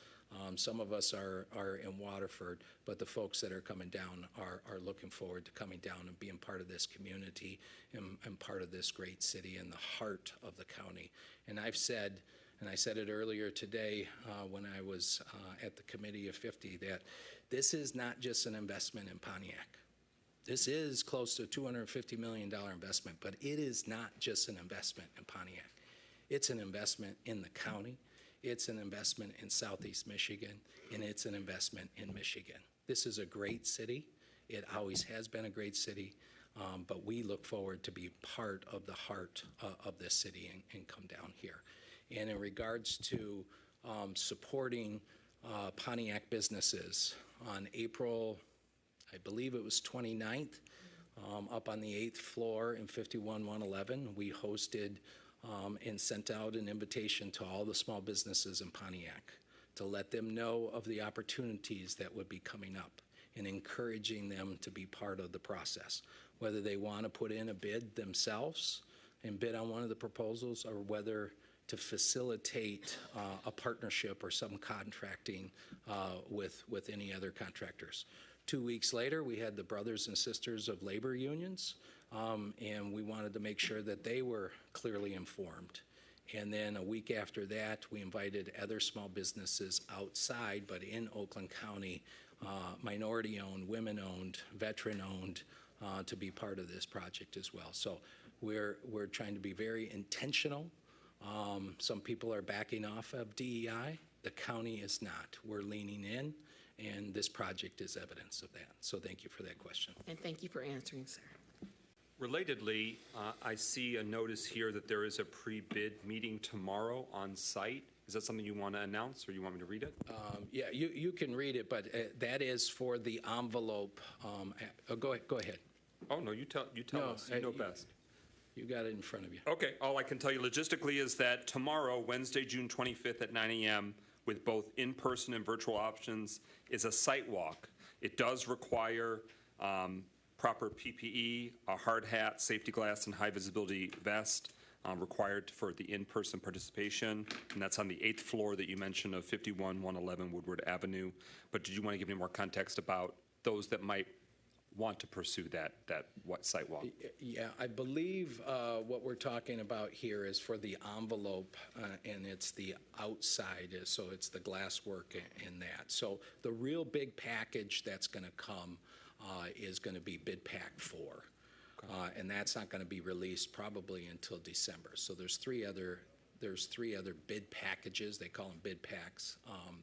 Some of us are in Waterford, but the folks that are coming down are looking forward to coming down and being part of this community and part of this great city in the heart of the county. And I've said, and I said it earlier today when I was at the Committee of 50, that this is not just an investment in Pontiac. This is close to a $250 million investment, but it is not just an investment in Pontiac. It's an investment in the county. It's an investment in Southeast Michigan, and it's an investment in Michigan. This is a great city. It always has been a great city, but we look forward to be part of the heart of this city and come down here. And in regards to supporting Pontiac businesses, on April, I believe it was 29th, up on the 8th floor in 51111, we hosted and sent out an invitation to all the small businesses in Pontiac to let them know of the opportunities that would be coming up and encouraging them to be part of the process, whether they want to put in a bid themselves and bid on one of the proposals, or whether to facilitate a partnership or some contracting with any other contractors. 2 weeks later, we had the Brothers and Sisters of Labor Unions, and we wanted to make sure that they were clearly informed. And then a week after that, we invited other small businesses outside, but in Oakland County, minority-owned, women-owned, veteran-owned, to be part of this project as well. So we're trying to be very intentional. Some people are backing off of DEI. The county is not. We're leaning in, and this project is evidence of that. So thank you for that question. And thank you for answering, sir. Relatedly, I see a notice here that there is a pre-bid meeting tomorrow on site. Is that something you want to announce, or you want me to read it? Yeah, you can read it, but that is for the envelope. Go ahead. Oh, no, you tell us. You know best. You got it in front of you. Okay, all I can tell you logistically is that tomorrow, Wednesday, June 25th at 9 a.m., with both in-person and virtual options, is a site walk. It does require proper PPE, a hard hat, safety glass, and high visibility vest required for the in-person participation, and that's on the 8th floor that you mentioned of 51111 Woodward Avenue. But did you want to give me more context about those that might want to pursue that site walk? Yeah, I believe what we're talking about here is for the envelope, and it's the outside, so it's the glass work in that. So the real big package that's going to come is going to be bid pack 4. Okay. And that's not going to be released probably until December. So there's three other bid packages, they call them bid packs,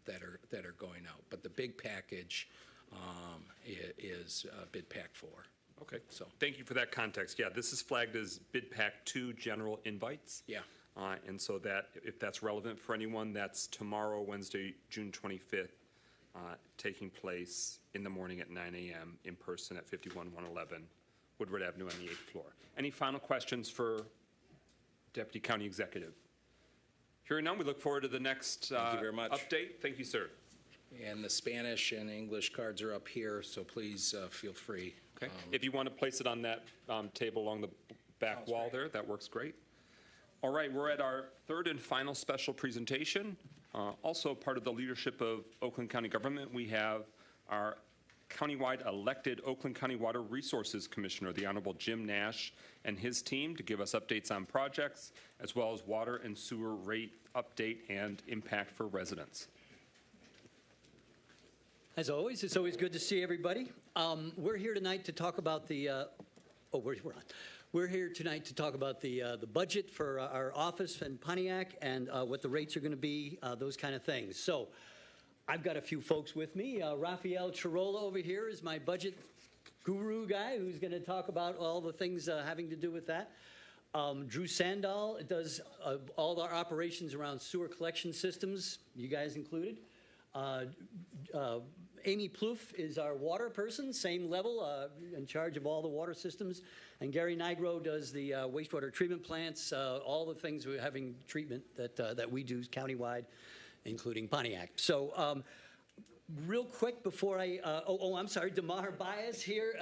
that are going out. But the big package is bid pack 4. Okay, so thank you for that context. Yeah, this is flagged as bid pack 2 general invites. Yeah. And so that, if that's relevant for anyone, that's tomorrow, Wednesday, June 25th, taking place in the morning at 9 a.m. in person at 51111 Woodward Avenue on the 8th floor. Any final questions for Deputy County Executive? Hearing none, we look forward to the next Thank you very much. update. Thank you, sir. And the Spanish and English cards are up here, so please feel free. Okay. If you want to place it on that table along the back wall there, that works great. All right, we're at our third and final special presentation. Also part of the leadership of Oakland County government, we have our countywide elected Oakland County Water Resources Commissioner, the Honorable Jim Nash, and his team to give us updates on projects, as well as water and sewer rate update and impact for residents. As always, it's always good to see everybody. We're here tonight to talk about the, We're here tonight to talk about the budget for our office in Pontiac and what the rates are going to be, those kind of things. So I've got a few folks with me. Rafael Chirola over here is my budget guru guy who's going to talk about all the things having to do with that. Drew Sandal does all our operations around sewer collection systems, you guys included. Amy Plouffe is our water person, same level, in charge of all the water systems. And Gary Nigro does the wastewater treatment plants, all the things we're having treatment that we do countywide, including Pontiac. So Real quick before I'm sorry, Damar Baez here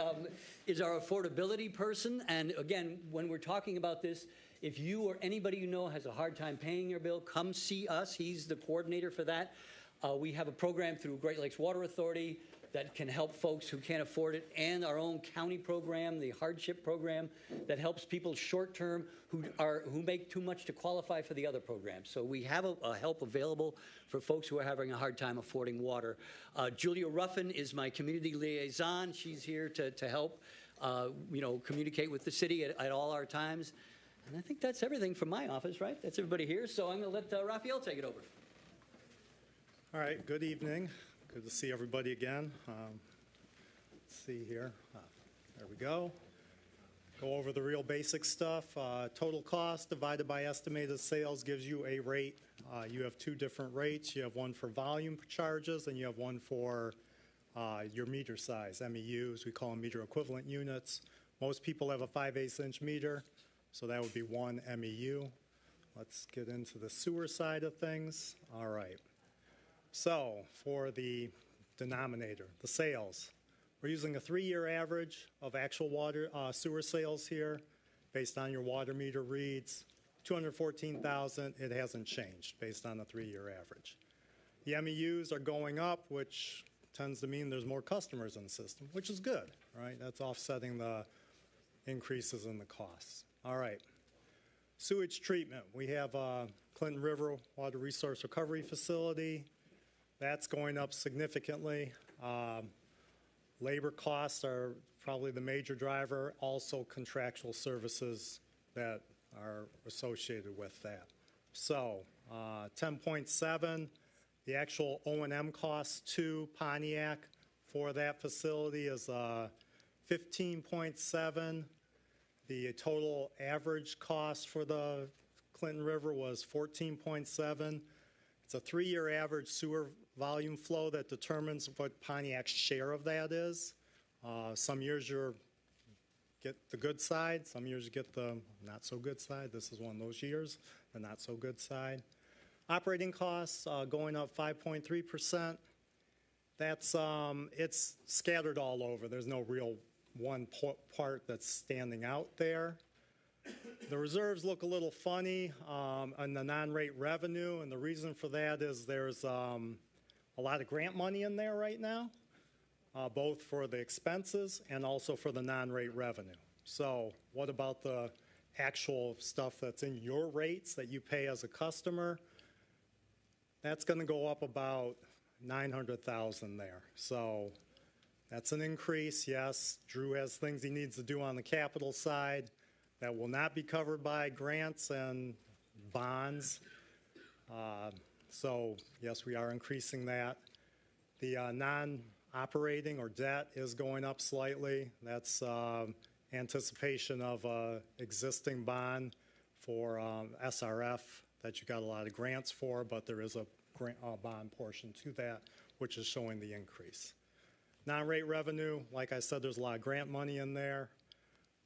is our affordability person. And again, when we're talking about this, if you or anybody you know has a hard time paying your bill, come see us. He's the coordinator for that. We have a program through Great Lakes Water Authority that can help folks who can't afford it, and our own county program, the hardship program, that helps people short-term who make too much to qualify for the other programs. So we have a help available for folks who are having a hard time affording water. Julia Ruffin is my community liaison. She's here to help, communicate with the city at all our times. And I think that's everything from my office, right? That's everybody here. So I'm going to let Raphael take it over. All right, good evening. Good to see everybody again. Let's see here. There we go. Go over the real basic stuff. Total cost divided by estimated sales gives you a rate. You have two different rates. You have one for volume charges, and you have one for your meter size, MEUs. We call them meter equivalent units. Most people have a 5/8 inch meter, so that would be 1 MEU. Let's get into the sewer side of things. All right. So for the denominator, the sales, we're using a 3-year average of actual water sewer sales here based on your water meter reads. 214,000, it hasn't changed based on a 3-year average. The MEUs are going up, which tends to mean there's more customers in the system, which is good, right? That's offsetting the increases in the costs. All right. Sewage treatment. We have Clinton River Water Resource Recovery Facility. That's going up significantly. Labor costs are probably the major driver, also contractual services that are associated with that. So 10.7, the actual O&M costs to Pontiac for that facility is 15.7. The total average cost for the Clinton River was 14.7. It's a 3-year average sewer volume flow that determines what Pontiac's share of that is. Some years you get the good side, some years you get the not so good side. This is one of those years, the not so good side. Operating costs going up 5.3%. That's it's scattered all over. There's no real one part that's standing out there. The reserves look a little funny on the non-rate revenue, and the reason for that is there's a lot of grant money in there right now, both for the expenses and also for the non-rate revenue. So what about the actual stuff that's in your rates that you pay as a customer? That's going to go up about $900,000 there. So that's an increase, yes. Drew has things he needs to do on the capital side that will not be covered by grants and bonds. So yes, we are increasing that. The non-operating or debt is going up slightly. That's anticipation of existing bond for SRF that you got a lot of grants for, but there is a bond portion to that, which is showing the increase. Non-rate revenue, like I said, there's a lot of grant money in there.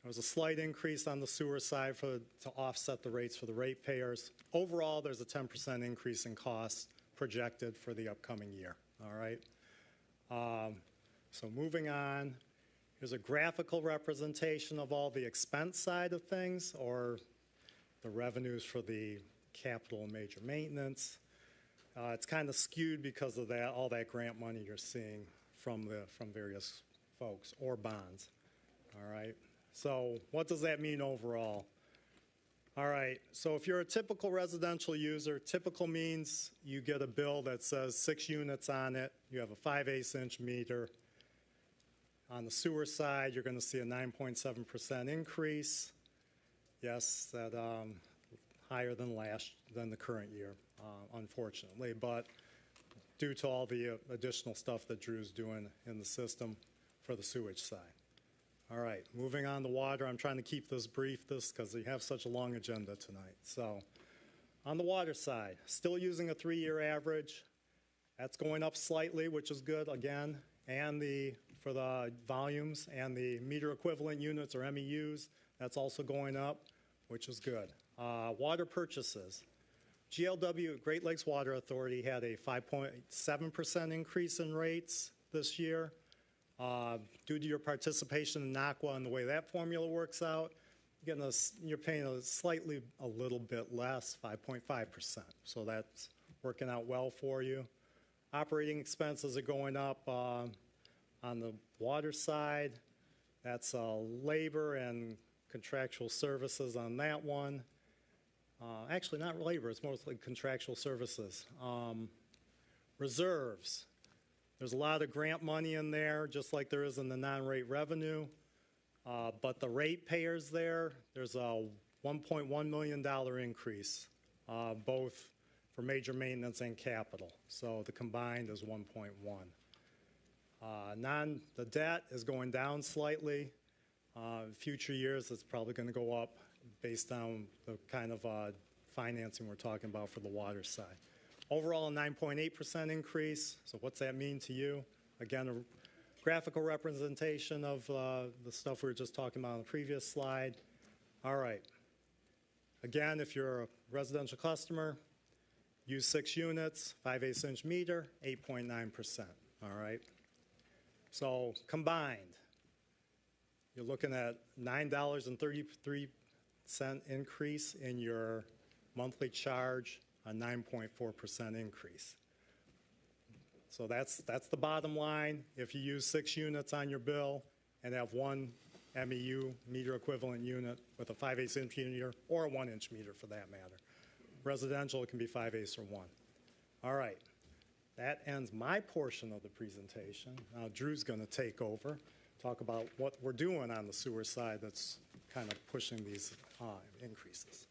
There was a slight increase on the sewer side to offset the rates for the ratepayers. Overall, there's a 10% increase in costs projected for the upcoming year. All right. So moving on, here's a graphical representation of all the expense side of things, or the revenues for the capital and major maintenance. It's kind of skewed because of that, all that grant money you're seeing from various folks or bonds. All right. So what does that mean overall? All right, so if you're a typical residential user, typical means you get a bill that says 6 units on it, you have a 5/8 inch meter. On the sewer side, you're going to see a 9.7% increase. Yes, that higher than the current year, unfortunately, but due to all the additional stuff that Drew's doing in the system for the sewage side. All right, moving on to water. I'm trying to keep this brief because we have such a long agenda tonight. So on the water side, still using a 3-year average. That's going up slightly, which is good again. And for the volumes and the meter equivalent units or MEUs, that's also going up, which is good. Water purchases. GLW, Great Lakes Water Authority, had a 5.7% increase in rates this year. Due to your participation in NACWA and the way that formula works out, you're paying a little bit less, 5.5%. So that's working out well for you. Operating expenses are going up on the water side. That's labor and contractual services on that one. Actually, not labor, it's mostly contractual services. Reserves. There's a lot of grant money in there, just like there is in the non-rate revenue. But the ratepayers there's a $1.1 million increase, both for major maintenance and capital. So the combined is 1.1. The debt is going down slightly. Future years, it's probably going to go up based on the kind of financing we're talking about for the water side. Overall, a 9.8% increase. So what's that mean to you? Again, a graphical representation of the stuff we were just talking about on the previous slide. All right. Again, if you're a residential customer, use 6 units, 5/8 inch meter, 8.9%. All right. So combined, you're looking at $9.33 increase in your monthly charge, a 9.4% increase. So that's the bottom line. If you use 6 units on your bill and have 1 MEU, meter equivalent unit, with a 5/8 inch meter or a 1 inch meter for that matter. Residential, it can be 5/8 or 1. All right. That ends my portion of the presentation. Now Drew's going to take over, talk about what we're doing on the sewer side that's kind of pushing these increases.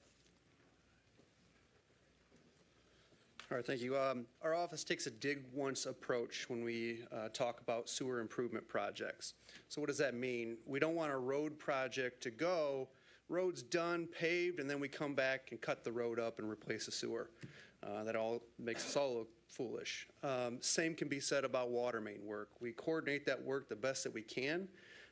All right, thank you. Our office takes a dig once approach when we talk about sewer improvement projects. So what does that mean? We don't want a road project to go, road's done, paved, and then we come back and cut the road up and replace the sewer. That all makes us all look foolish. Same can be said about water main work. We coordinate that work the best that we can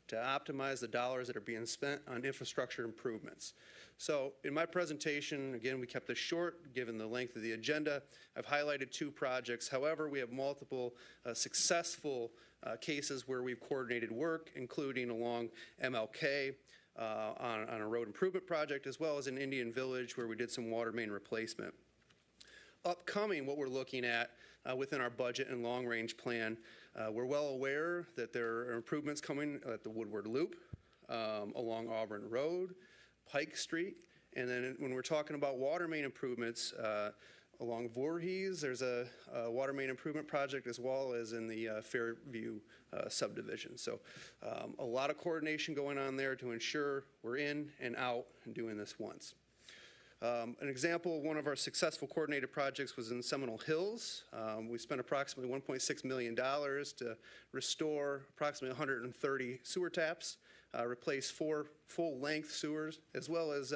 to optimize the dollars that are being spent on infrastructure improvements. So in my presentation, again, we kept this short given the length of the agenda. I've highlighted 2 projects. However, we have multiple successful cases where we've coordinated work, including along MLK on a road improvement project, as well as in Indian Village where we did some water main replacement. Upcoming, what we're looking at within our budget and long-range plan, we're well aware that there are improvements coming at the Woodward Loop, along Auburn Road, Pike Street, and then when we're talking about water main improvements along Voorhees, there's a water main improvement project, as well as in the Fairview subdivision. So a lot of coordination going on there to ensure we're in and out and doing this once. An example of one of our successful coordinated projects was in Seminole Hills. We spent approximately $1.6 million to restore approximately 130 sewer taps, replace 4 full-length sewers, as well as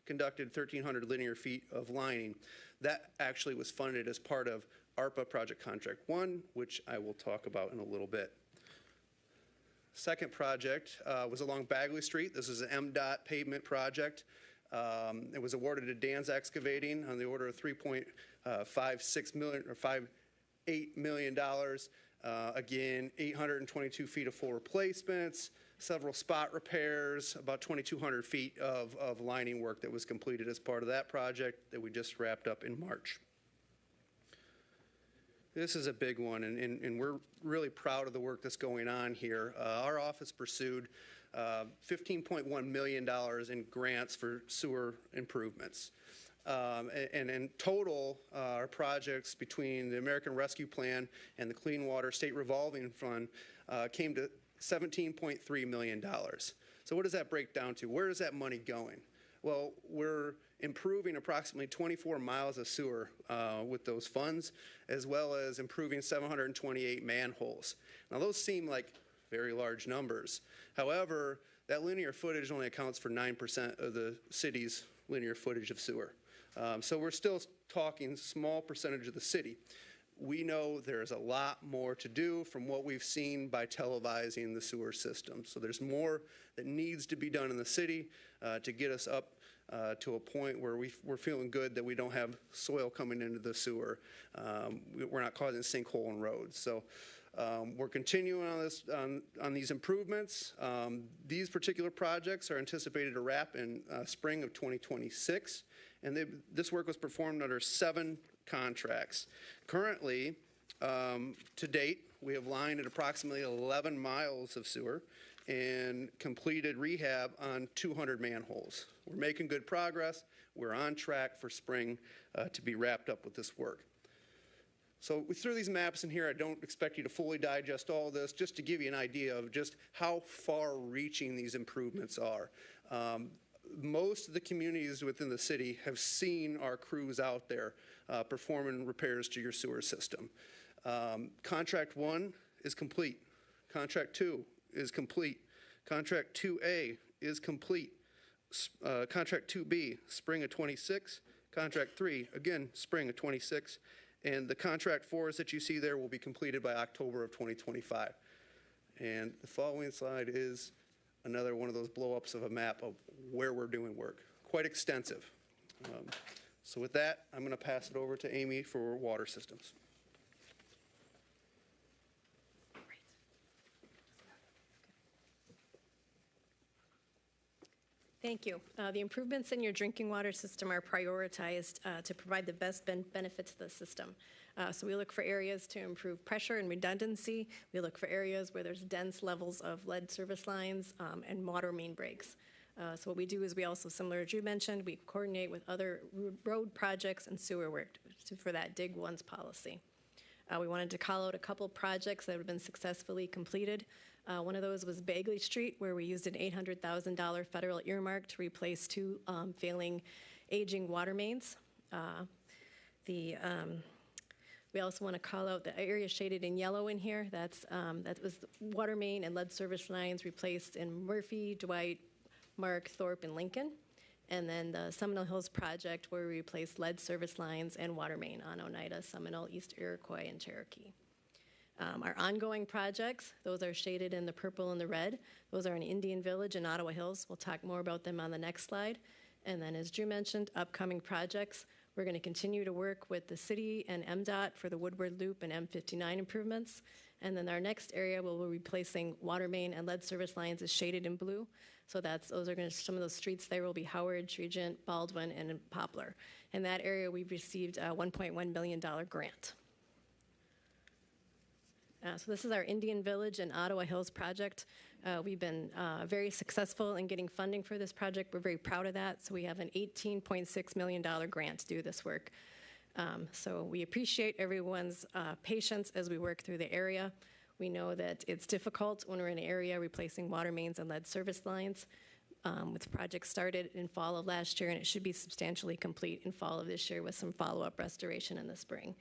conducted 1,300 linear feet of lining. That actually was funded as part of ARPA Project Contract 1, which I will talk about in a little bit. Second project was along Bagley Street. This is an MDOT pavement project. It was awarded to Dan's Excavating on the order of $3.56 million or $5.8 million. Again, 822 feet of full replacements, several spot repairs, about 2,200 feet of lining work that was completed as part of that project that we just wrapped up in March. This is a big one, and we're really proud of the work that's going on here. Our office pursued $15.1 million in grants for sewer improvements. And in total, our projects between the American Rescue Plan and the Clean Water State Revolving Fund came to $17.3 million. So what does that break down to? Where is that money going? Well, we're improving approximately 24 miles of sewer with those funds, as well as improving 728 manholes. Now, those seem like very large numbers. However, that linear footage only accounts for 9% of the city's linear footage of sewer. So we're still talking small percentage of the city. we know there's a lot more to do from what we've seen by televising the sewer system. So there's more that needs to be done in the city to get us up to a point where we're feeling good that we don't have soil coming into the sewer. We're not causing sinkhole in roads. So we're continuing on this on these improvements. These particular projects are anticipated to wrap in spring of 2026, and this work was performed under 7 contracts. Currently, to date, we have lined at approximately 11 miles of sewer and completed rehab on 200 manholes. We're making good progress. We're on track for spring to be wrapped up with this work. So we threw these maps in here. I don't expect you to fully digest all of this, just to give you an idea of just how far-reaching these improvements are. Most of the communities within the city have seen our crews out there performing repairs to your sewer system. Contract 1 is complete. Contract 2 is complete. Contract 2A is complete. Contract 2B, spring of 26. Contract 3, again, spring of 26. And the contract 4s that you see there will be completed by October of 2025. And the following slide is another one of those blow-ups of a map of where we're doing work. Quite extensive. So with that, I'm going to pass it over to Amy for water systems. Thank you. The improvements in your drinking water system are prioritized to provide the best benefit to the system. So we look for areas to improve pressure and redundancy. We look for areas where there's dense levels of lead service lines and water main breaks. So what we do is we also, similar to Drew mentioned, we coordinate with other road projects and sewer work for that Dig Once policy. We wanted to call out a couple projects that have been successfully completed. One of those was Bagley Street, where we used an $800,000 federal earmark to replace 2 failing, aging water mains. We also want to call out the area shaded in yellow in here. That was the water main and lead service lines replaced in Murphy, Dwight, Mark, Thorpe, and Lincoln. And then the Seminole Hills project, where we replaced lead service lines and water main on Oneida, Seminole, East Iroquois, and Cherokee. Our ongoing projects, those are shaded in the purple and the red. Those are in Indian Village and Ottawa Hills. We'll talk more about them on the next slide. And then, as Drew mentioned, upcoming projects. We're going to continue to work with the city and MDOT for the Woodward Loop and M59 improvements. And then our next area where we're replacing water main and lead service lines is shaded in blue. So those are going to, some of those streets there will be Howard, Regent, Baldwin, and Poplar. In that area, we've received a $1.1 million grant. So this is our Indian Village and Ottawa Hills project. We've been very successful in getting funding for this project. We're very proud of that. So we have an $18.6 million grant to do this work. So we appreciate everyone's patience as we work through the area. We know that it's difficult when we're in an area replacing water mains and lead service lines. With the project started in fall of last year, and it should be substantially complete in fall of this year with some follow-up restoration in the spring.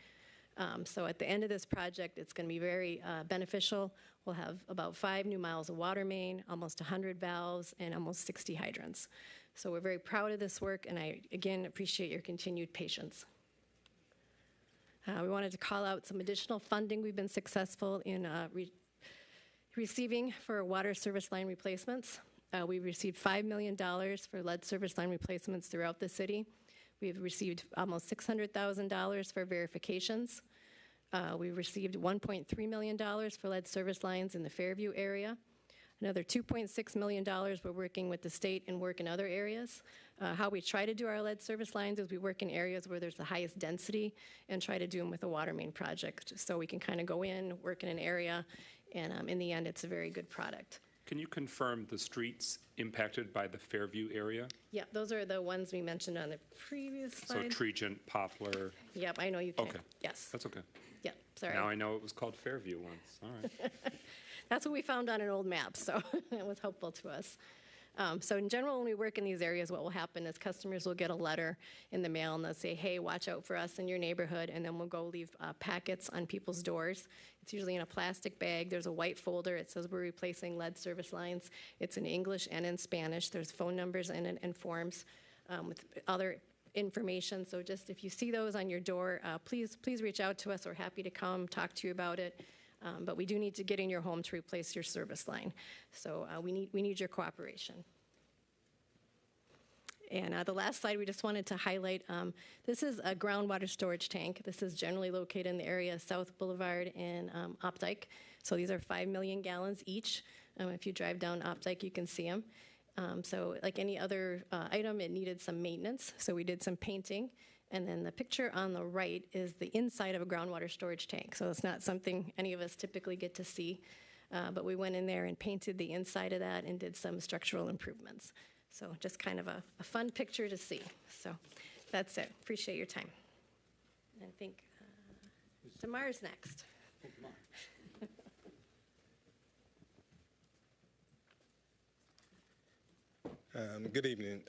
So at the end of this project, it's going to be very beneficial. We'll have about 5 new miles of water main, almost 100 valves, and almost 60 hydrants. So we're very proud of this work, and I, again, appreciate your continued patience. We wanted to call out some additional funding we've been successful in receiving for water service line replacements. We received $5 million for lead service line replacements throughout the city. We've received almost $600,000 for verifications. We received $1.3 million for lead service lines in the Fairview area. Another $2.6 million we're working with the state and work in other areas. How we try to do our lead service lines is we work in areas where there's the highest density and try to do them with a water main project. So we can kind of go in, work in an area, and in the end, it's a very good product. Can you confirm the streets impacted by the Fairview area? Yeah, those are the ones we mentioned on the previous slide. So Regent, Poplar. Yep, I know you can. Okay. Yes. That's okay. Yep, sorry. Now I know it was called Fairview once. All right. That's what we found on an old map, so it was helpful to us. So in general, when we work in these areas, what will happen is customers will get a letter in the mail and they'll say, hey, watch out for us in your neighborhood, and then we'll go leave packets on people's doors. It's usually in a plastic bag. There's a white folder. It says we're replacing lead service lines. It's in English and in Spanish. There's phone numbers in it and forms with other information. So just if you see those on your door, please reach out to us. We're happy to come talk to you about it. But we do need to get in your home to replace your service line. So we need your cooperation. And the last slide, we just wanted to highlight, this is a groundwater storage tank. This is generally located in the area of South Boulevard and Opdyke. So these are 5 million gallons each. If you drive down Opdyke, you can see them. So like any other item, it needed some maintenance. So we did some painting. And then the picture on the right is the inside of a groundwater storage tank. So it's not something any of us typically get to see. But we went in there and painted the inside of that and did some structural improvements. So just kind of a fun picture to see. So that's it. Appreciate your time. And I think Tamar's next. Good evening.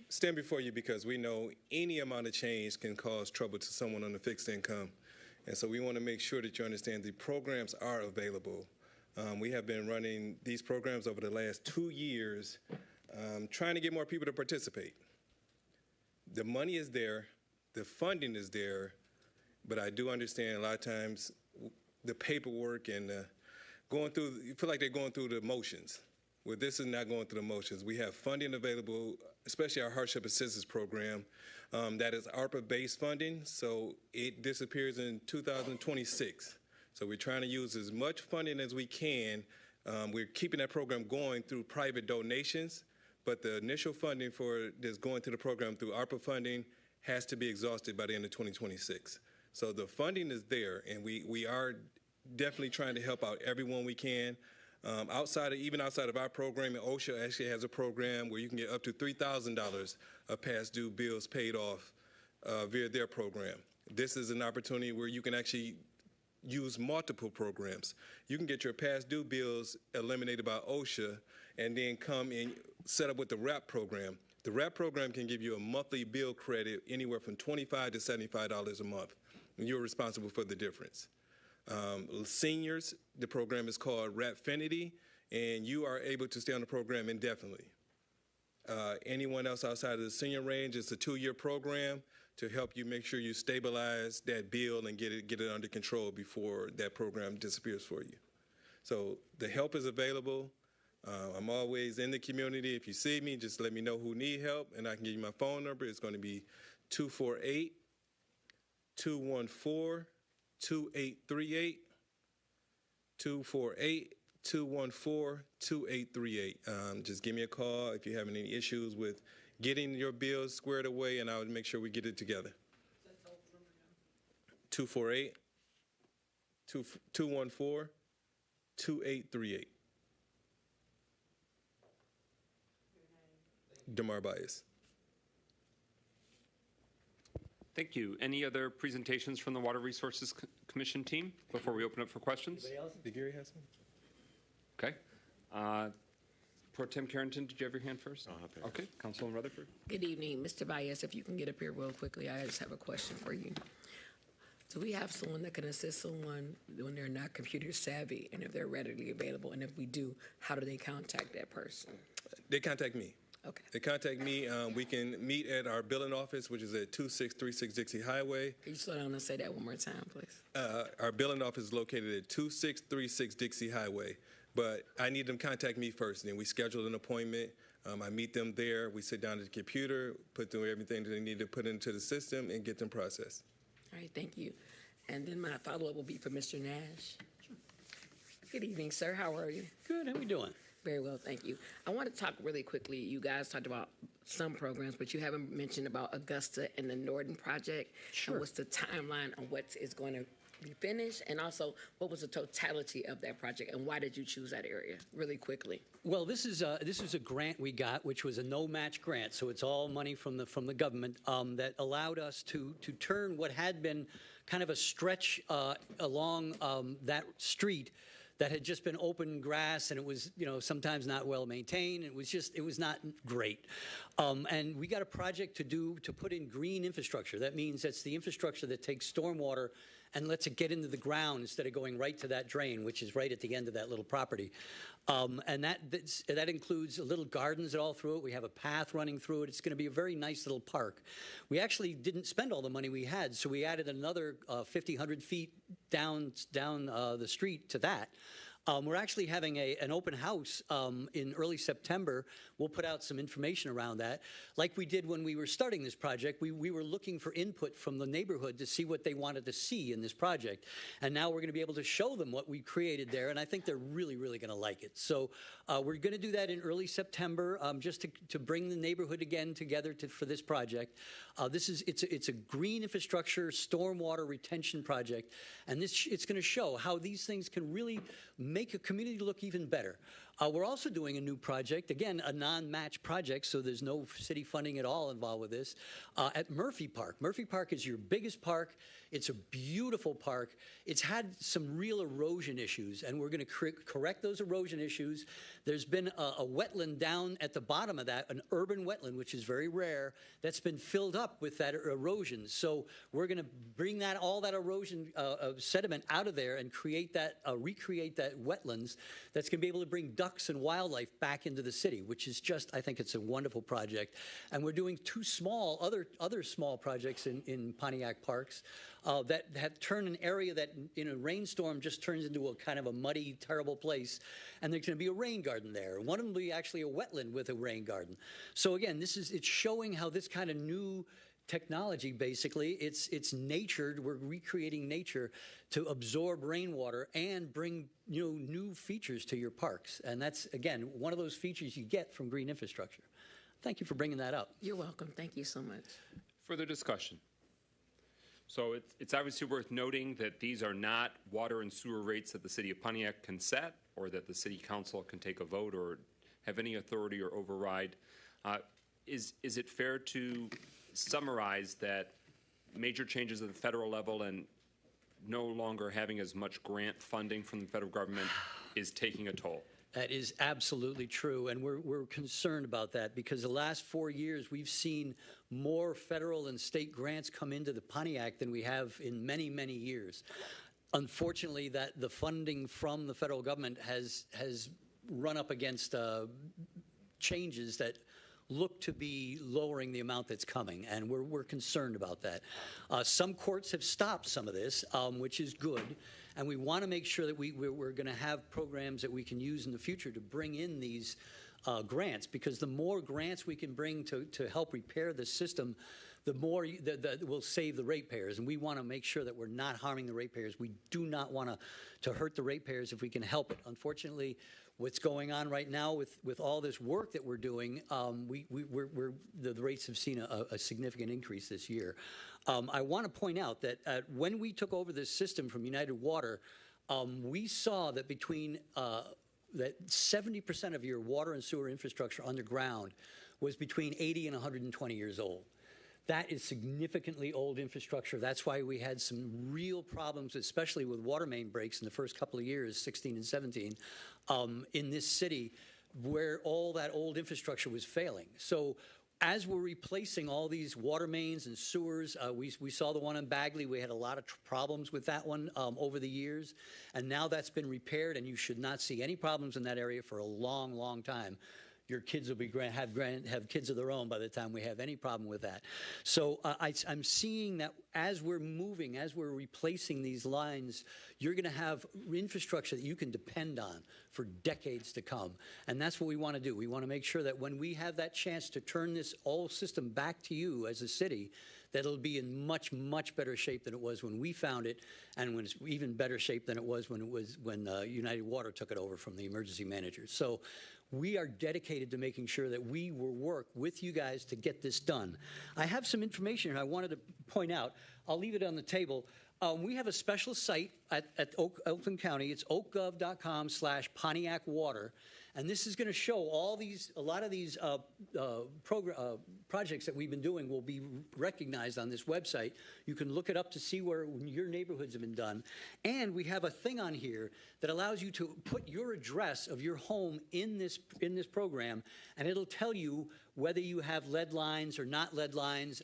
Stand before you because we know any amount of change can cause trouble to someone on a fixed income. And so we want to make sure that you understand the programs are available. We have been running these programs over the last 2 years, trying to get more people to participate. The money is there, the funding is there, but I do understand a lot of times the paperwork and you feel like they're going through the motions. Well, this is not going through the motions. We have funding available, especially our hardship assistance program. That is ARPA-based funding, so it disappears in 2026. So we're trying to use as much funding as we can. We're keeping that program going through private donations, but the initial funding for this going to the program through ARPA funding has to be exhausted by the end of 2026. So the funding is there, and we are definitely trying to help out everyone we can. Even outside of our program, and OSHA actually has a program where you can get up to $3,000 of past due bills paid off via their program. This is an opportunity where you can actually use multiple programs. You can get your past due bills eliminated by OSHA and then come and set up with the RAP program. The RAP program can give you a monthly bill credit anywhere from $25 to $75 a month, and you're responsible for the difference. Seniors, the program is called Rapfinity, and you are able to stay on the program indefinitely. Anyone else outside of the senior range, it's a 2-year program to help you make sure you stabilize that bill and get it under control before that program disappears for you. So the help is available. I'm always in the community. If you see me, just let me know who need help, and I can give you my phone number. It's going to be 248-214-2838, 248-214-2838. Just give me a call if you're having any issues with getting your bills squared away, and I would make sure we get it together. 248-214-2838. Damar Bias. Thank you. Any other presentations from the Water Resources Commission team before we open up for questions? Did Gary have some? Okay. Pro Tem Carrington, did you have your hand first? Okay. Councilman Rutherford. Good evening, Mr. Baez. If you can get up here real quickly, I just have a question for you. Do we have someone that can assist someone when they're not computer savvy, and if they're readily available? And if we do, how do they contact that person? They contact me. Okay. They contact me. We can meet at our billing office, which is at 2636 Dixie Highway. Can you slow down and say that one more time, please? Our billing office is located at 2636 Dixie Highway. But I need them to contact me first, and then we schedule an appointment. I meet them there. We sit down at the computer, put through everything that they need to put into the system, and get them processed. All right, thank you. And then my follow-up will be for Mr. Nash. Sure. Good evening, sir. How are you? Good. How are we doing? Very well, thank you. I want to talk really quickly. You guys talked about some programs, but you haven't mentioned about Augusta and the Norton project. Sure. And what's the timeline on what is going to be finished? And also, what was the totality of that project, and why did you choose that area? Really quickly. Well, this is a grant we got, which was a no-match grant, so it's all money from the government that allowed us to turn what had been kind of a stretch along that street that had just been open grass, and it was, sometimes not well maintained. It was not great. And we got a project to put in green infrastructure. That means that's the infrastructure that takes stormwater and lets it get into the ground instead of going right to that drain, which is right at the end of that little property. And that includes little gardens all through it. We have a path running through it. It's going to be a very nice little park. We actually didn't spend all the money we had, so we added another 50, 100 feet down the street to that. We're actually having an open house in early September. We'll put out some information around that. Like we did when we were starting this project, we were looking for input from the neighborhood to see what they wanted to see in this project. And now we're going to be able to show them what we created there, and I think they're really, really going to like it. So we're going to do that in early September just to bring the neighborhood again together for this project. It's a green infrastructure stormwater retention project, and it's going to show how these things can really make a community look even better. We're also doing a new project, again, a non-match project, so there's no city funding at all involved with this, at Murphy Park. Murphy Park is your biggest park. It's a beautiful park. It's had some real erosion issues, and we're going to correct those erosion issues. There's been a wetland down at the bottom of that, an urban wetland, which is very rare, that's been filled up with that erosion. So we're going to bring all that erosion sediment out of there and recreate that wetlands that's going to be able to bring ducks and wildlife back into the city, which is just, I think it's a wonderful project. And we're doing two other small projects in Pontiac parks that have turned an area that in a rainstorm just turns into a kind of a muddy, terrible place. And there's going to be a rain garden there. One of them will be actually a wetland with a rain garden. So again, it's showing how this kind of new technology, basically, it's natured. We're recreating nature to absorb rainwater and bring new features to your parks. And that's, again, one of those features you get from green infrastructure. Thank you for bringing that up. You're welcome. Thank you so much. Further discussion? So it's obviously worth noting that these are not water and sewer rates that the city of Pontiac can set or that the city council can take a vote or have any authority or override. Is it fair to summarize that major changes at the federal level and no longer having as much grant funding from the federal government is taking a toll? That is absolutely true, and we're concerned about that because the last 4 years we've seen more federal and state grants come into the Pontiac than we have in many, many years. Unfortunately, that the funding from the federal government has run up against changes that look to be lowering the amount that's coming, and we're concerned about that. Some courts have stopped some of this, which is good, and we want to make sure that we're going to have programs that we can use in the future to bring in these grants, because the more grants we can bring to help repair the system, the more that will save the ratepayers, and we want to make sure that we're not harming the ratepayers. We do not want to hurt the ratepayers if we can help it. Unfortunately, what's going on right now with all this work that we're doing, the rates have seen a significant increase this year. I want to point out that when we took over this system from United Water, we saw that that 70% of your water and sewer infrastructure underground was between 80 and 120 years old. That is significantly old infrastructure. That's why we had some real problems, especially with water main breaks in the first couple of years, 16 and 17, in this city, where all that old infrastructure was failing. So as we're replacing all these water mains and sewers, we saw the one in Bagley. We had a lot of problems with that one over the years, and now that's been repaired, and you should not see any problems in that area for a long, long time. Your kids will have kids of their own by the time we have any problem with that. So I'm seeing that as we're replacing these lines, you're going to have infrastructure that you can depend on for decades to come. And that's what we want to do. We want to make sure that when we have that chance to turn this whole system back to you as a city, that it'll be in much, much better shape than it was when we found it, and when it's even better shape than it was when United Water took it over from the emergency managers. So we are dedicated to making sure that we will work with you guys to get this done. I have some information I wanted to point out. I'll leave it on the table. We have a special site at Oakland County. It's oakgov.com/Pontiac Water. And this is going to show a lot of these projects that we've been doing will be recognized on this website. You can look it up to see where your neighborhoods have been done. And we have a thing on here that allows you to put your address of your home in this program, and it'll tell you whether you have lead lines or not lead lines,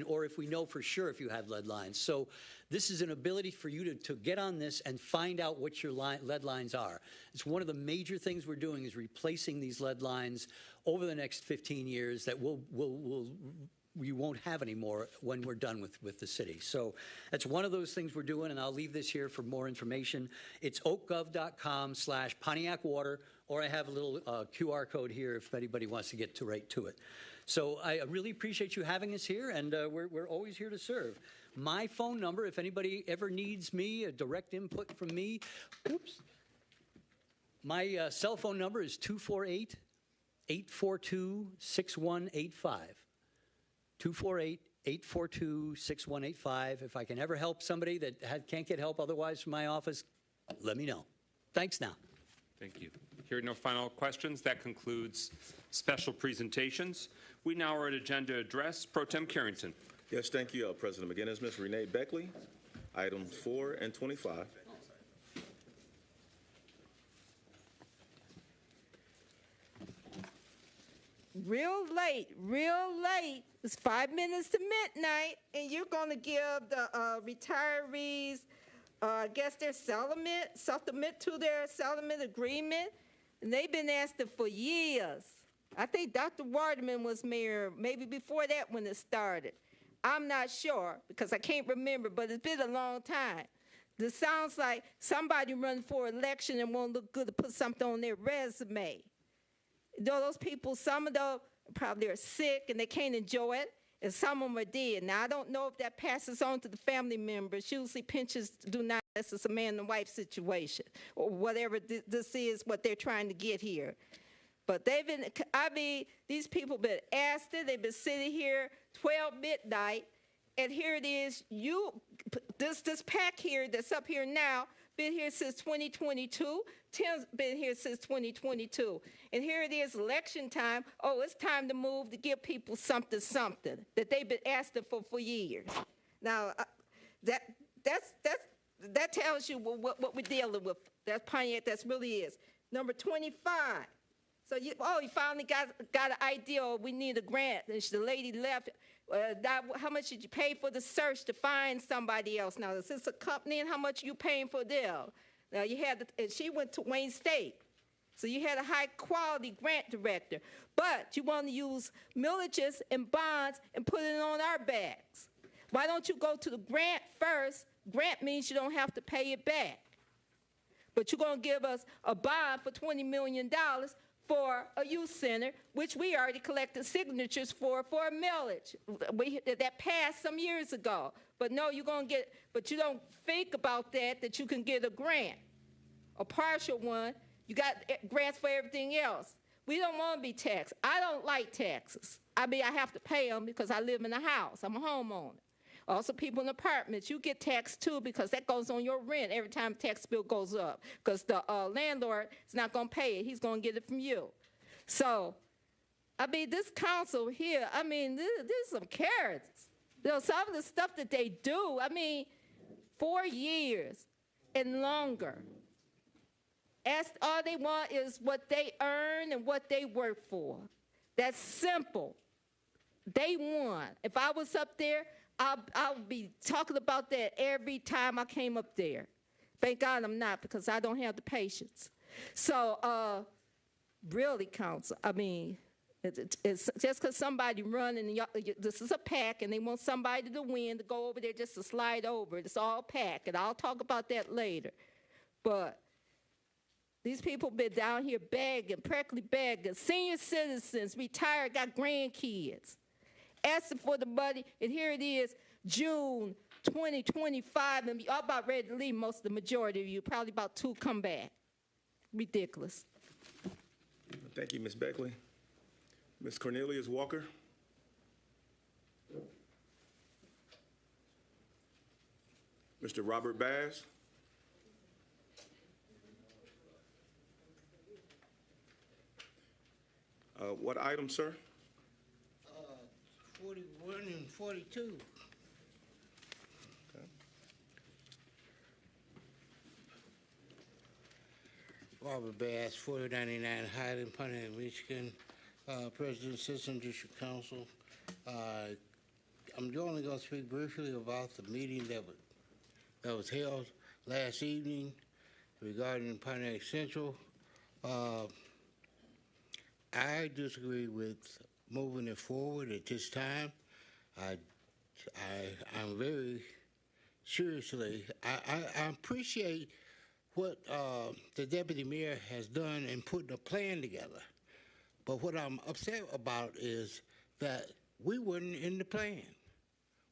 or if we know for sure if you have lead lines. So this is an ability for you to get on this and find out what your lead lines are. It's one of the major things we're doing is replacing these lead lines over the next 15 years that we won't have anymore when we're done with the city. So that's one of those things we're doing, and I'll leave this here for more information. It's oakgov.com/Pontiac Water, or I have a little QR code here if anybody wants to get right to it. So I really appreciate you having us here, and we're always here to serve. My phone number, if anybody ever needs me, a direct input from me, my cell phone number is 248-842-6185. 248-842-6185. If I can ever help somebody that can't get help otherwise from my office, let me know. Thanks now. Thank you. Hearing no final questions, that concludes special presentations. We now are at agenda address. Pro Tem Carrington. Yes, thank you, President McGinnis. Ms. Renee Beckley, items 4 and 25. Real late. It's 5 minutes to midnight, and you're going to give the retirees, I guess, their supplement to their settlement agreement, and they've been asking for years. I think Dr. Waterman was mayor, maybe before that when it started. I'm not sure because I can't remember, but it's been a long time. This sounds like somebody running for election and won't look good to put something on their resume. Those people, some of them probably are sick and they can't enjoy it, and some of them are dead. Now, I don't know if that passes on to the family members. Usually pensions do not, unless it's a man and wife situation, or whatever this is, what they're trying to get here. But these people have been asked it. They've been sitting here 12 midnight, and here it is. This pack here that's up here now, been here since 2022. Tim's been here since 2022. And here it is, election time. Oh, it's time to move to give people something that they've been asking for years. Now, that tells you what we're dealing with. That's Pontiac, that really is. Number 25. So you finally got an idea. We need a grant. And the lady left. How much did you pay for the search to find somebody else? Now, is this a company, and how much are you paying for them? Now, and she went to Wayne State. So you had a high-quality grant director. But you want to use millages and bonds and put it on our backs. Why don't you go to the grant first? Grant means you don't have to pay it back. But you're going to give us a bond for $20 million for a youth center, which we already collected signatures for a millage. That passed some years ago. But no, but you don't think about that you can get a grant, a partial one. You got grants for everything else. We don't want to be taxed. I don't like taxes. I have to pay them because I live in a house. I'm a homeowner. Also, people in apartments, you get taxed too because that goes on your rent every time the tax bill goes up because the landlord is not going to pay it. He's going to get it from you. So, this council here, there's some characters. Some of the stuff that they do, 4 years and longer. All they want is what they earn and what they work for. That's simple. They won. If I was up there, I'll be talking about that every time I came up there. Thank God I'm not, because I don't have the patience. So, really, council, it's just because somebody running, this is a pack, and they want somebody to win to go over there just to slide over. It's all pack, and I'll talk about that later. But these people been down here begging, practically begging. Senior citizens, retired, got grandkids, asking for the money, and here it is, June 2025, and y'all about ready to leave, the majority of you, probably about 2 come back. Ridiculous. Thank you, Ms. Beckley. Ms. Cornelius Walker. Mr. Robert Bass. What item, sir? 41 and 42. Robert Bass, 4099 Highland, Pontiac, Michigan, President, Assistant District Council. I'm only going to speak briefly about the meeting that was held last evening regarding Pontiac Central. I disagree with moving it forward at this time. I'm very seriously, I appreciate what the deputy mayor has done in putting a plan together. But what I'm upset about is that we weren't in the plan.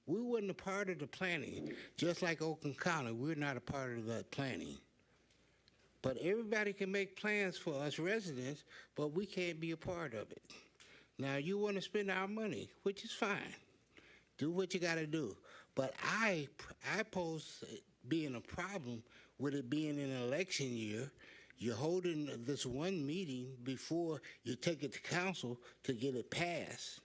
We weren't a part of the planning. Just like Oakland County, we're not a part of that planning. But everybody can make plans for us residents, but we can't be a part of it. Now, you want to spend our money, which is fine. Do what you got to do. But I pose being a problem with it being an election year. You're holding this one meeting before you take it to council to get it passed.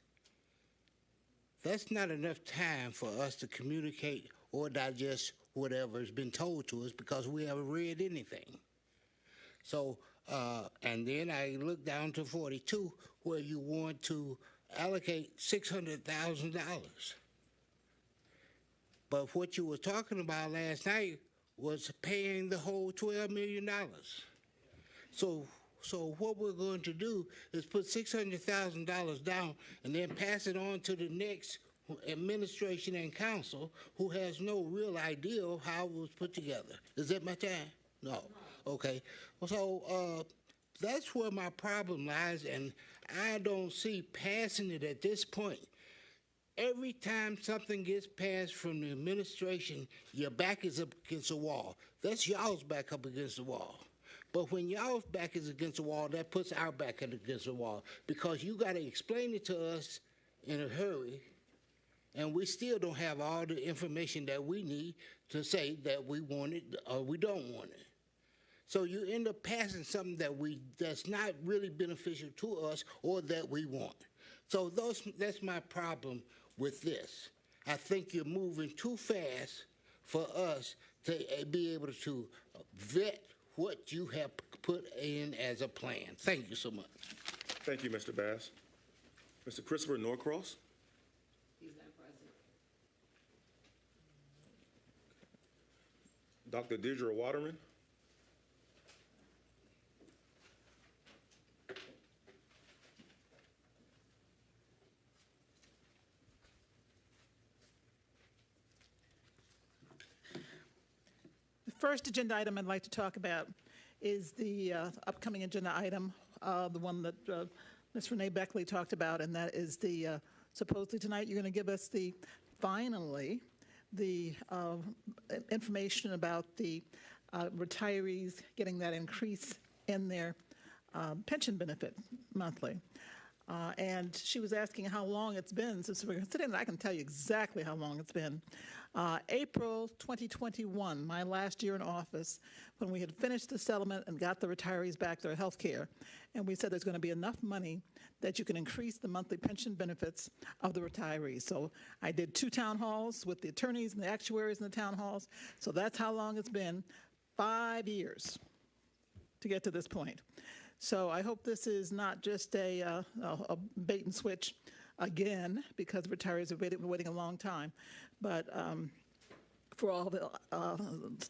That's not enough time for us to communicate or digest whatever has been told to us because we haven't read anything. So, and then I look down to 42 where you want to allocate $600,000. But what you were talking about last night was paying the whole $12 million. So what we're going to do is put $600,000 down and then pass it on to the next administration and council who has no real idea of how it was put together. Is that my time? No. Okay. So that's where my problem lies, and I don't see passing it at this point. Every time something gets passed from the administration, your back is up against the wall. That's y'all's back up against the wall. But when y'all's back is against the wall, that puts our back against the wall because you got to explain it to us in a hurry, and we still don't have all the information that we need to say that we want it or we don't want it. So you end up passing something that's not really beneficial to us or that we want. So that's my problem with this. I think you're moving too fast for us to be able to vet what you have put in as a plan. Thank you so much. Thank you, Mr. Bass. Mr. Christopher Norcross. He's not present. Dr. Deidre Waterman. First agenda item I'd like to talk about is the upcoming agenda item, the one that Ms. Renee Beckley talked about, and that is the, supposedly tonight you're going to give us finally, the information about the retirees getting that increase in their pension benefit monthly. And she was asking how long it's been since we're sitting there. I can tell you exactly how long it's been. April 2021, my last year in office, when we had finished the settlement and got the retirees back their health care, and we said there's going to be enough money that you can increase the monthly pension benefits of the retirees. So I did 2 town halls with the attorneys and the actuaries in the town halls. So that's how long it's been, 5 years to get to this point. So I hope this is not just a bait and switch again, because retirees have been waiting a long time. But for all the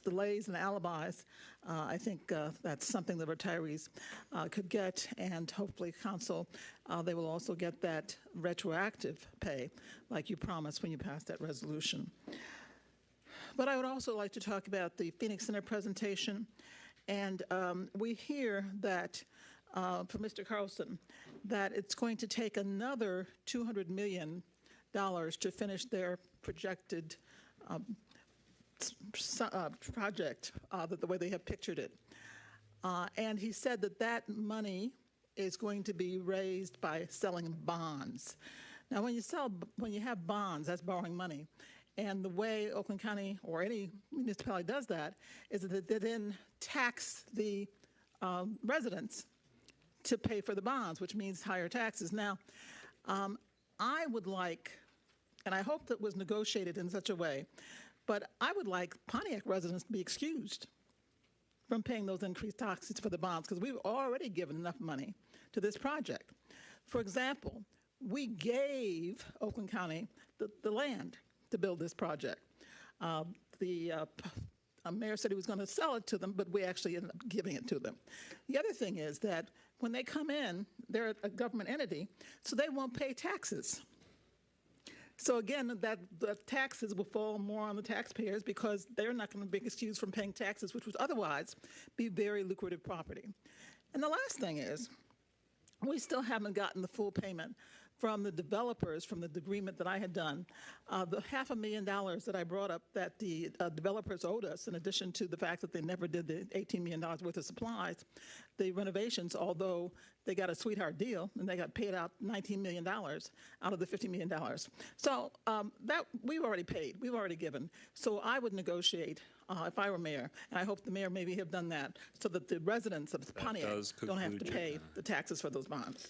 delays and alibis, I think that's something the retirees could get, and hopefully council, they will also get that retroactive pay like you promised when you passed that resolution. But I would also like to talk about the Phoenix Center presentation. And we hear that from Mr. Carlson that it's going to take another $200 million to finish their projected project, the way they have pictured it. And he said that that money is going to be raised by selling bonds. Now, when you have bonds, that's borrowing money. And the way Oakland County or any municipality does that is that they then tax the residents to pay for the bonds, which means higher taxes. Now, I would like, and I hope that was negotiated in such a way, but I would like Pontiac residents to be excused from paying those increased taxes for the bonds, because we've already given enough money to this project. For example, we gave Oakland County the land to build this project. The mayor said he was going to sell it to them, but we actually ended up giving it to them. The other thing is that when they come in, they're a government entity, so they won't pay taxes. So again, the taxes will fall more on the taxpayers because they're not going to be excused from paying taxes, which would otherwise be very lucrative property. And the last thing is, we still haven't gotten the full payment from the developers from the agreement that I had done. The $500,000 that I brought up that the developers owed us, in addition to the fact that they never did the $18 million worth of supplies, the renovations, although they got a sweetheart deal and they got paid out $19 million out of the $50 million. So that we've already paid, we've already given. So I would negotiate if I were mayor, and I hope the mayor maybe have done that, so that the residents of Pontiac don't have to pay the taxes for those bonds.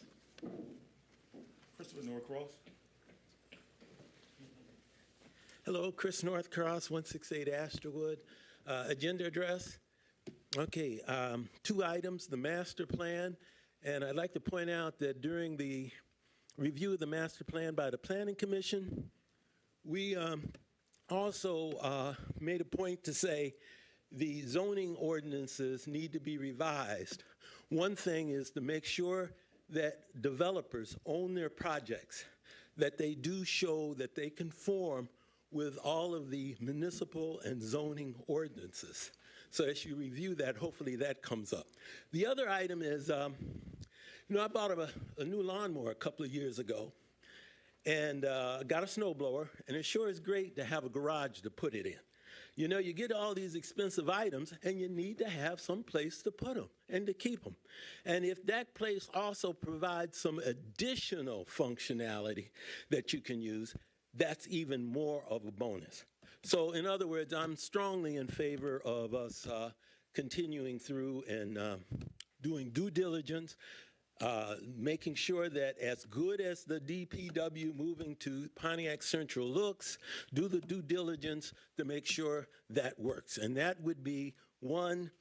Christopher Norcross. Hello, Chris Northcross, 168 Astorwood. Agenda address. Okay, 2 items, the master plan, and I'd like to point out that during the review of the master plan by the Planning Commission, we also made a point to say the zoning ordinances need to be revised. One thing is to make sure that developers own their projects, that they do show that they conform with all of the municipal and zoning ordinances. So as you review that, hopefully that comes up. The other item is, I bought a new lawnmower a couple of years ago, and got a snowblower, and it sure is great to have a garage to put it in. You know, you get all these expensive items, and you need to have some place to put them and to keep them. And if that place also provides some additional functionality that you can use, that's even more of a bonus. So in other words, I'm strongly in favor of us continuing through and doing due diligence, making sure that as good as the DPW moving to Pontiac Central looks, do the due diligence to make sure that works. And that would be, one,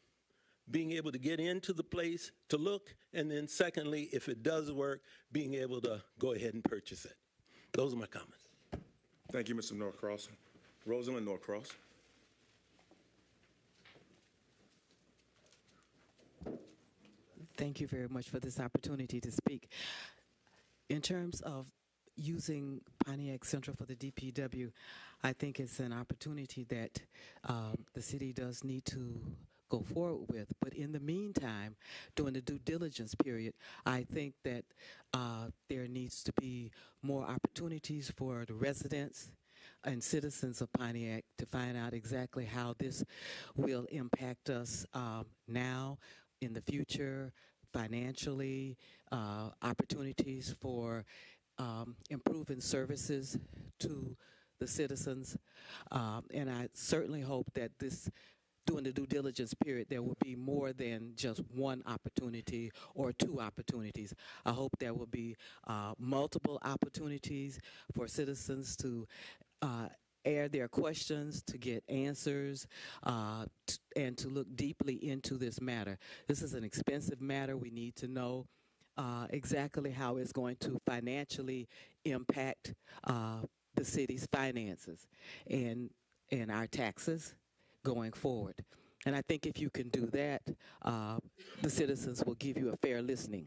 being able to get into the place to look, and then secondly, if it does work, being able to go ahead and purchase it. Those are my comments. Thank you, Mr. Norcross. Rosalind Norcross. Thank you very much for this opportunity to speak. In terms of using Pontiac Central for the DPW, I think it's an opportunity that the city does need to go forward with. But in the meantime, during the due diligence period, I think that there needs to be more opportunities for the residents and citizens of Pontiac to find out exactly how this will impact us now, in the future, financially, opportunities for improving services to the citizens. And I certainly hope that during the due diligence period, there will be more than just one opportunity or 2 opportunities. I hope there will be multiple opportunities for citizens to air their questions, to get answers, and to look deeply into this matter. This is an expensive matter. We need to know exactly how it's going to financially impact the city's finances and our taxes going forward. And I think if you can do that, the citizens will give you a fair listening.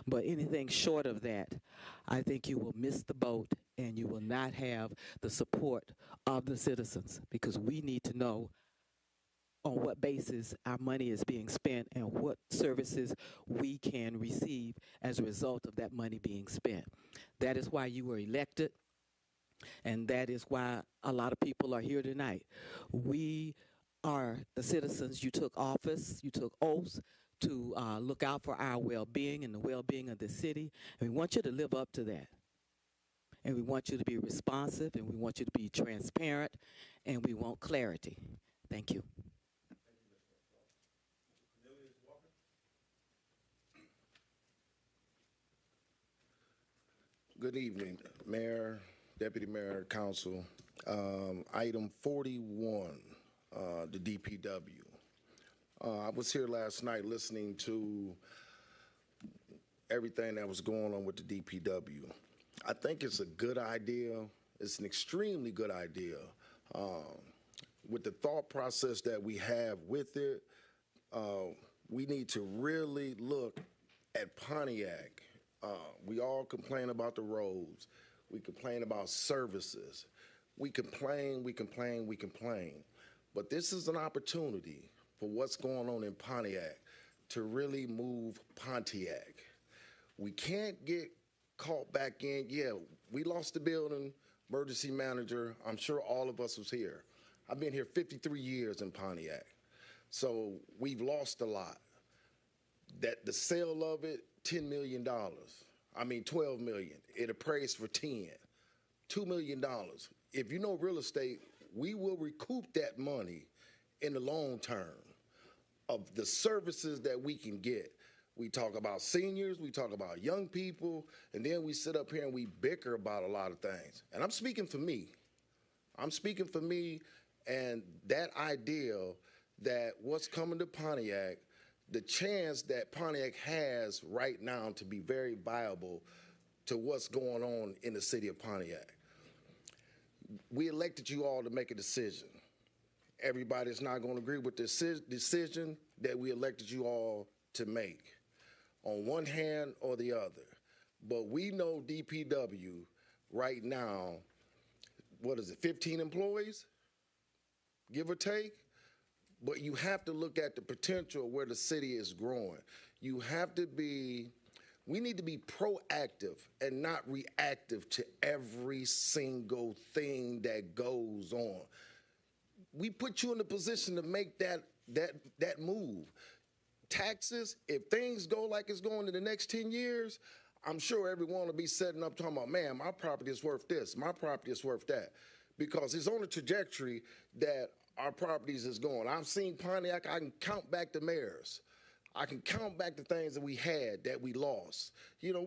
But anything short of that, I think you will miss the boat and you will not have the support of the citizens, because we need to know on what basis our money is being spent and what services we can receive as a result of that money being spent. That is why you were elected, and that is why a lot of people are here tonight. We are the citizens. You took office, you took oaths to look out for our well-being and the well-being of the city, and we want you to live up to that. And we want you to be responsive, and we want you to be transparent, and we want clarity. Thank you. Good evening, Mayor, Deputy Mayor, Council. Item 41, the DPW. I was here last night listening to everything that was going on with the DPW. I think it's a good idea. It's an extremely good idea. With the thought process that we have with it, we need to really look at Pontiac. We all complain about the roads. We complain about services. We complain. But this is an opportunity for what's going on in Pontiac to really move Pontiac. We can't get caught back in, yeah, we lost the building, emergency manager. I'm sure all of us was here. I've been here 53 years in Pontiac. So we've lost a lot. That the sale of it, $10 million. I mean, $12 million. It appraised for 10. $2 million. If you know real estate, we will recoup that money in the long term of the services that we can get. We talk about seniors, we talk about young people, and then we sit up here and we bicker about a lot of things. And I'm speaking for me. And that idea that what's coming to Pontiac, the chance that Pontiac has right now to be very viable to what's going on in the city of Pontiac. We elected you all to make a decision. Everybody's not going to agree with this decision that we elected you all to make on one hand or the other. But we know DPW right now, 15 employees, give or take? But you have to look at the potential where the city is growing. We need to be proactive and not reactive to every single thing that goes on. We put you in a position to make that move. Taxes, if things go like it's going in the next 10 years, I'm sure everyone will be setting up talking about, man, my property is worth this, my property is worth that. Because it's on a trajectory that our properties is going. I've seen Pontiac, I can count back the mayors. I can count back the things that we had that we lost. You know,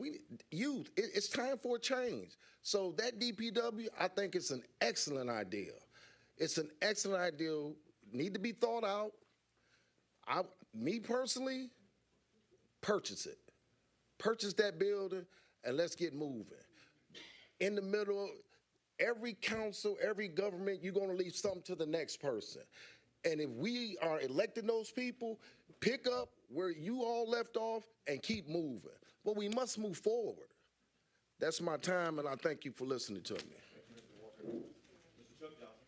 it's time for a change. So that DPW, I think it's an excellent idea. It's an excellent idea, need to be thought out. Me personally, purchase it. Purchase that building and let's get moving. In the middle, every council, every government, you're going to leave something to the next person. And if we are electing those people, pick up where you all left off and keep moving. But we must move forward. That's my time, and I thank you for listening to me. Mr. Chuck Johnson,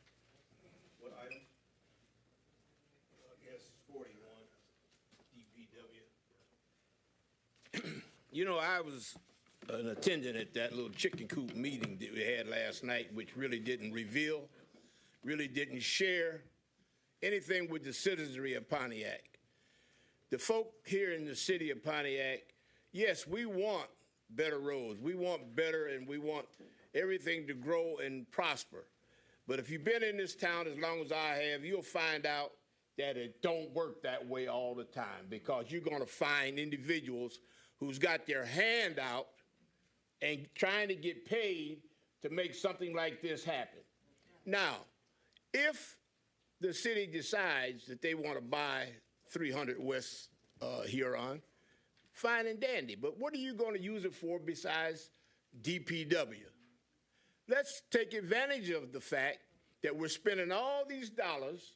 what item? Yes, 41, DPW. You know, I was an attendant at that little chicken coop meeting that we had last night, which really didn't reveal, really didn't share anything with the citizenry of Pontiac. The folk here in the city of Pontiac, yes, we want better roads. We want better, and we want everything to grow and prosper. But if you've been in this town as long as I have, you'll find out that it don't work that way all the time, because you're going to find individuals who's got their hand out and trying to get paid to make something like this happen. Now, if the city decides that they want to buy 300 West Huron, fine and dandy, but what are you going to use it for besides DPW? Let's take advantage of the fact that we're spending all these dollars.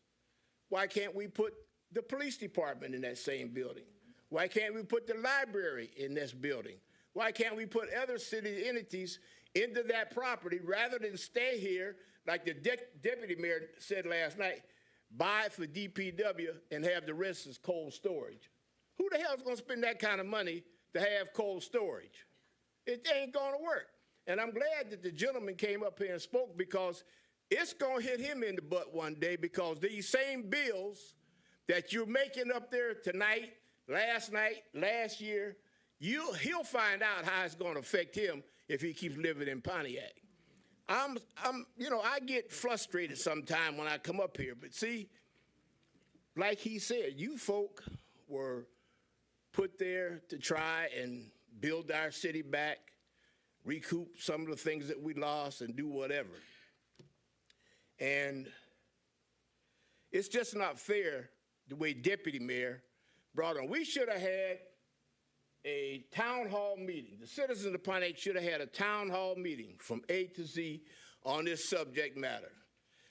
Why can't we put the police department in that same building? Why can't we put the library in this building? Why can't we put other city entities into that property rather than stay here, like the deputy mayor said last night, buy for DPW and have the rest as cold storage? Who the hell is going to spend that kind of money to have cold storage? It ain't going to work. And I'm glad that the gentleman came up here and spoke, because it's going to hit him in the butt one day, because these same bills that you're making up there tonight, last night, last year, he'll find out how it's going to affect him if he keeps living in Pontiac. I get frustrated sometimes when I come up here, but see, like he said, you folk were put there to try and build our city back. recoup some of the things that we lost and do whatever. And it's just not fair the way Deputy Mayor brought on. We should have had a town hall meeting. The citizens of Pontiac should have had a town hall meeting from A to Z on this subject matter.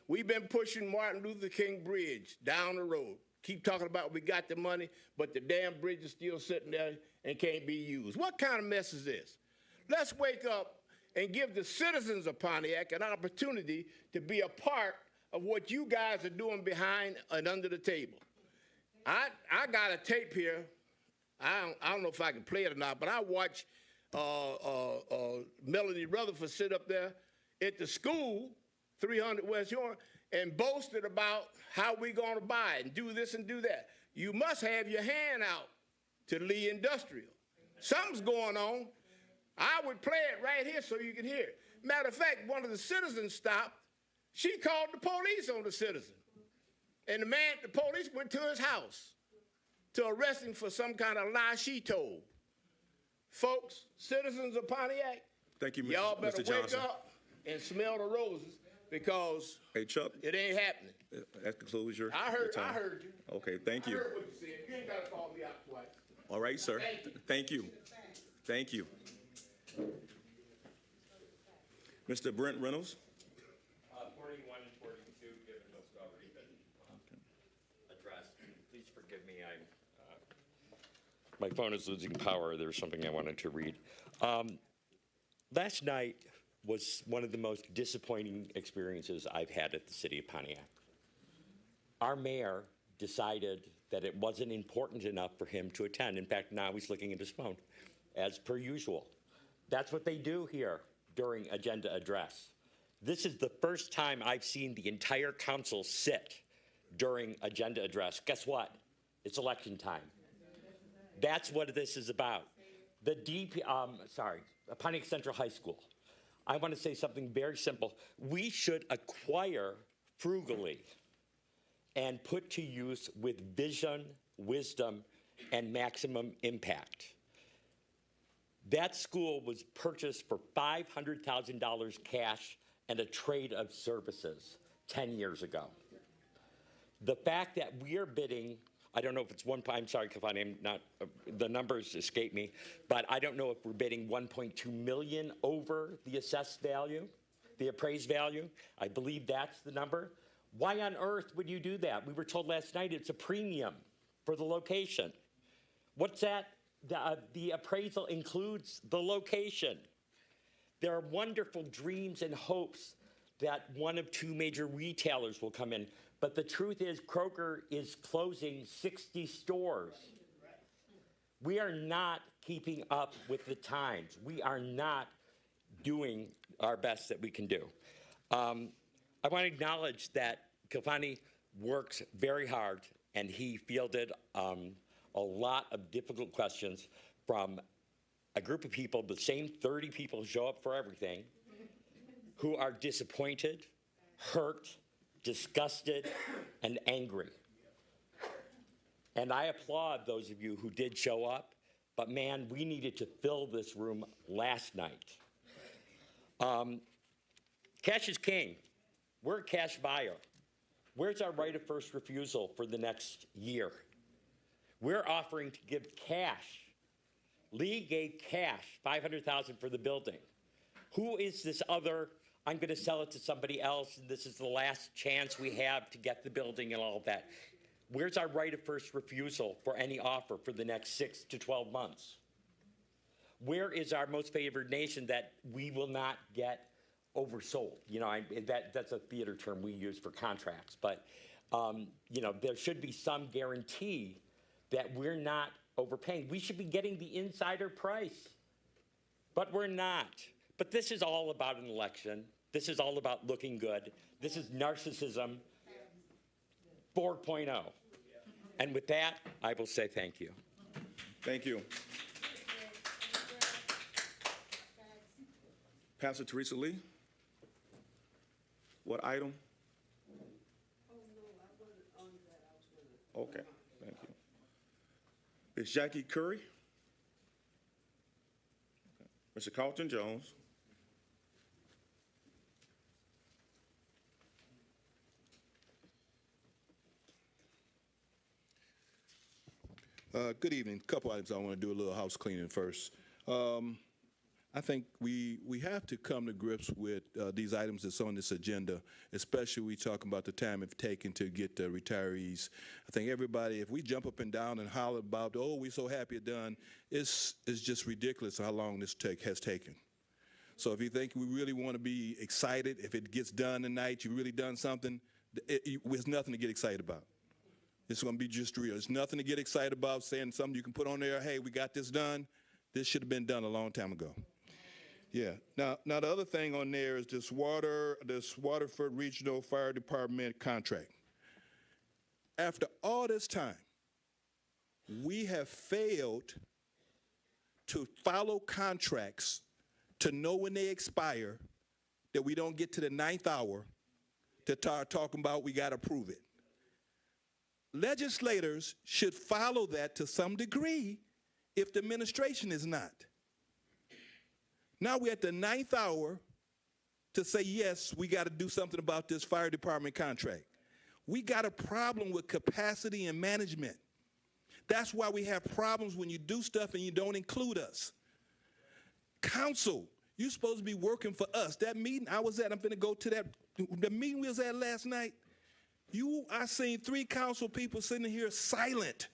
We've been pushing Martin Luther King Bridge down the road. Keep talking about we got the money, but the damn bridge is still sitting there and can't be used. What kind of mess is this? Let's wake up and give the citizens of Pontiac an opportunity to be a part of what you guys are doing behind and under the table. I got a tape here. I don't know if I can play it or not, but I watched Melanie Rutherford sit up there at the school, 300 West York, and boasted about how we going to buy it and do this and do that. You must have your hand out to Lee Industrial. Something's going on. I would play it right here so you can hear it. Matter of fact, one of the citizens stopped. She called the police on the citizen. And the police went to his house to arrest him for some kind of lie she told. Folks, citizens of Pontiac, thank you, y'all better Mr. Johnson. wake up and smell the roses because hey, Chuck, it ain't happening. That concludes your I heard you. Okay, thank you. I heard what you said. You ain't got to call me out twice. All right, sir. Thank you. Thank you. Mr. Brent Reynolds. 41 and 42, given what's already been addressed. Please forgive me, my phone is losing power. There's something I wanted to read. Last night was one of the most disappointing experiences I've had at the city of Pontiac. Our mayor decided that it wasn't important enough for him to attend. In fact, now he's looking at his phone, as per usual. That's what they do here during agenda address. This is the first time I've seen the entire council sit during agenda address. Guess what? It's election time. That's what this is about. The Pontiac Central High School. I want to say something very simple. We should acquire frugally and put to use with vision, wisdom, and maximum impact. That school was purchased for $500,000 cash and a trade of services 10 years ago. The fact that we are bidding, I don't know if it's I'm sorry, Kafani, I'm not, the numbers escape me, but I don't know if we're bidding $1.2 million over the assessed value, the appraised value. I believe that's the number. Why on earth would you do that? We were told last night it's a premium for the location. What's that? The appraisal includes the location. There are wonderful dreams and hopes that one of two major retailers will come in. But the truth is Kroger is closing 60 stores. We are not keeping up with the times. We are not doing our best that we can do. I want to acknowledge that Kafani works very hard, and he fielded a lot of difficult questions from a group of people, the same 30 people who show up for everything, who are disappointed, hurt, disgusted, and angry. And I applaud those of you who did show up, but man, we needed to fill this room last night. Cash is king. We're a cash buyer. Where's our right of first refusal for the next year? We're offering to give cash. Lee gave cash, $500,000 for the building. Who is this other, I'm going to sell it to somebody else, and this is the last chance we have to get the building and all of that? Where's our right of first refusal for any offer for the next 6 to 12 months? Where is our most favored nation that we will not get oversold? You know, that's a theater term we use for contracts, but you know, there should be some guarantee that we're not overpaying. We should be getting the insider price, but we're not. But this is all about an election. This is all about looking good. This is narcissism 4.0. And with that, I will say thank you. Thank you. Pastor Teresa Lee. What item? Okay, thank you. Ms. Jackie Curry. Okay. Mr. Carlton Jones. Good evening. A couple items I want to do a little house cleaning first. I think we have to come to grips with these items that's on this agenda, especially we talking about the time it's taken to get the retirees. I think everybody, if we jump up and down and holler about, oh, we're so happy it's done, it's just ridiculous how long this has taken. So if you think we really want to be excited, if it gets done tonight, you really done something, there's nothing to get excited about. It's going to be just real. There's nothing to get excited about saying something you can put on there, hey, we got this done. This should have been done a long time ago. Yeah. Now the other thing on there is this Waterford Regional Fire Department contract. After all this time, we have failed to follow contracts to know when they expire, that we don't get to the 9th hour to start talking about we got to prove it. Legislators should follow that to some degree if the administration is not. Now we're at the 9th hour to say, yes, we got to do something about this fire department contract. We got a problem with capacity and management. That's why we have problems when you do stuff and you don't include us. Council, you're supposed to be working for us. That meeting I was at, I'm going to go to that, the meeting we was at last night, I seen 3 council people sitting here silent,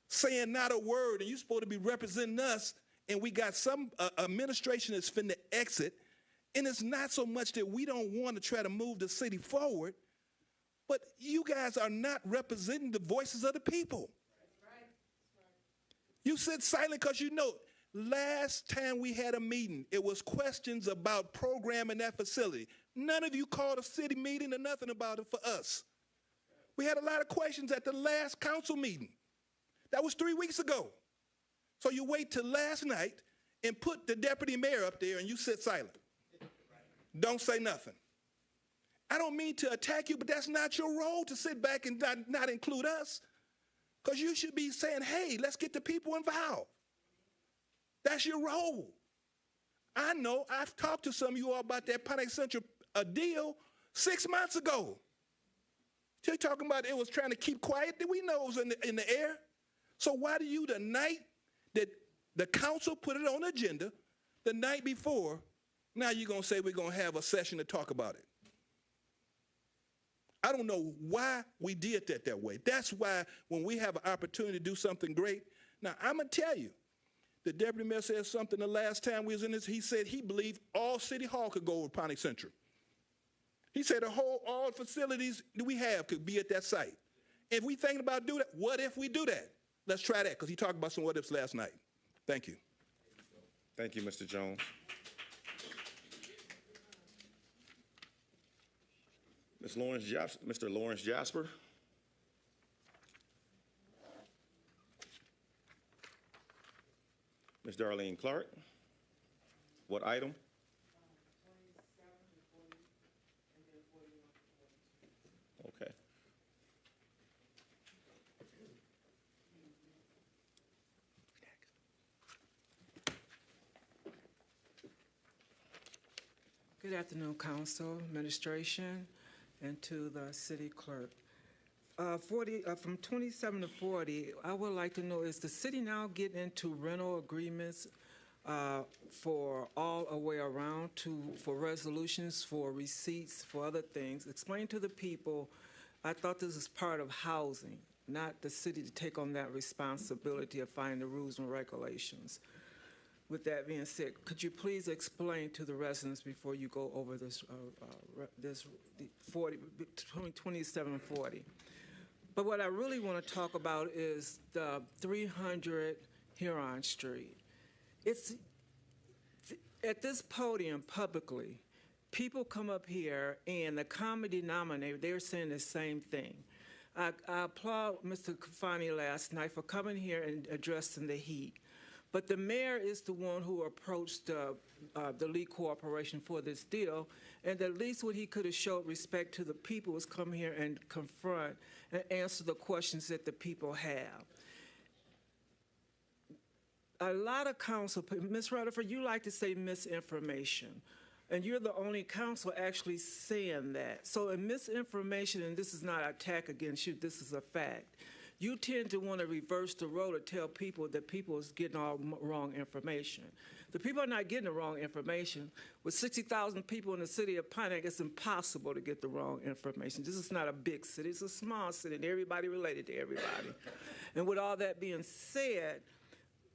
saying not a word, and you're supposed to be representing us, and we got some administration that's finna exit, and it's not so much that we don't want to try to move the city forward, but you guys are not representing the voices of the people. You sit silent because you know, last time we had a meeting, it was questions about programming that facility. None of you called a city meeting or nothing about it for us. We had a lot of questions at the last council meeting. That was 3 weeks ago. So you wait till last night and put the deputy mayor up there and you sit silent. Don't say nothing. I don't mean to attack you, but that's not your role to sit back and not include us. Because you should be saying, hey, let's get the people involved. That's your role. I know I've talked to some of you all about that Pontiac Central deal 6 months ago. You're talking about it was trying to keep quiet. Did we know it was in the air? So why do you, the night that the council put it on the agenda, the night before, now you're going to say we're going to have a session to talk about it? I don't know why we did that way. That's why when we have an opportunity to do something great, now I'm going to tell you, the deputy mayor said something the last time we was in this. He said he believed all City Hall could go over Pontiac Central. He said all facilities that we have could be at that site. If we thinking about doing that, what if we do that? Let's try that, because he talked about some what ifs last night. Thank you. Thank you, Mr. Jones. Mr. Lawrence Jasper. Ms. Darlene Clark. What item? Okay. Good afternoon, Council, Administration, and to the City Clerk. From 27 to 40, I would like to know, is the city now getting into rental agreements for all the way around for resolutions, for receipts, for other things? Explain to the people, I thought this was part of housing, not the city to take on that responsibility of finding the rules and regulations. With that being said, could you please explain to the residents before you go over this 27 and 40? But what I really want to talk about is the 300 Huron Street. It's at this podium publicly, people come up here and the common denominator, they're saying the same thing. I applaud Mr. Kafani last night for coming here and addressing the heat. But the mayor is the one who approached the Lee Corporation for this deal, and at least what he could have showed respect to the people was come here and confront and answer the questions that the people have. a lot of council, Ms. Rutherford, you like to say misinformation. And you're the only council actually saying that. So in misinformation, and this is not an attack against you, this is a fact, you tend to want to reverse the role to tell people that people is getting all wrong information. The people are not getting the wrong information. With 60,000 people in the city of Pontiac, it's impossible to get the wrong information. This is not a big city, it's a small city, and everybody related to everybody. And with all that being said,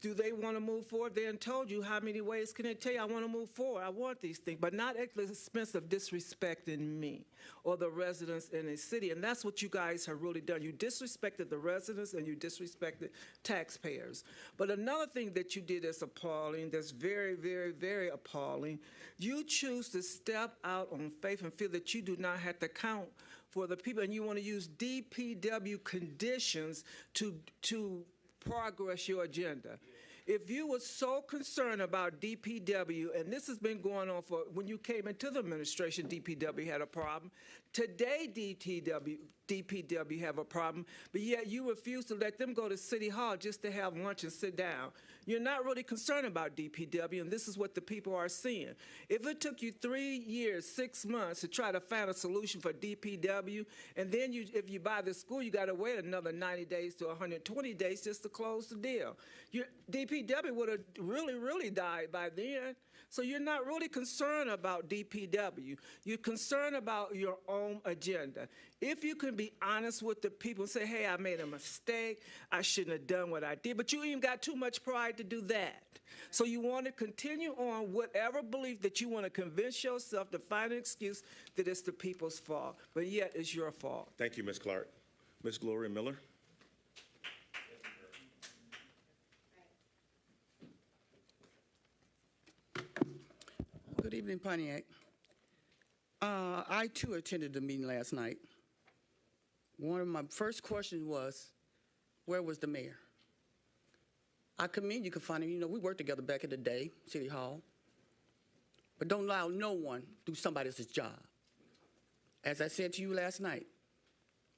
do they want to move forward? They done told you how many ways can they tell you, I want to move forward, I want these things, but not at the expense of disrespecting me or the residents in the city. And that's what you guys have really done. You disrespected the residents and you disrespected taxpayers. But another thing that you did that's appalling, that's very, very, very appalling, you choose to step out on faith and feel that you do not have to count for the people, and you want to use DPW conditions to progress your agenda. If you were so concerned about DPW, and this has been going on for when you came into the administration, DPW had a problem. Today, DPW have a problem, but yet you refuse to let them go to City Hall just to have lunch and sit down. You're not really concerned about DPW, and this is what the people are seeing. If it took you 3 years, 6 months to try to find a solution for DPW, and then if you buy the school, you got to wait another 90 days to 120 days just to close the deal. DPW would have really died by then. So you're not really concerned about DPW. You're concerned about your own agenda. If you can be honest with the people and say, hey, I made a mistake, I shouldn't have done what I did, but you even got too much pride to do that. So you want to continue on whatever belief that you want to convince yourself to find an excuse that it's the people's fault, but yet it's your fault. Thank you, Ms. Clark. Ms. Gloria Miller. Good evening, Pontiac. I, too, attended the meeting last night. One of my first questions was, where was the mayor? I commend you, Kafani. You know, we worked together back in the day, City Hall. But don't allow no one to do somebody else's job. As I said to you last night,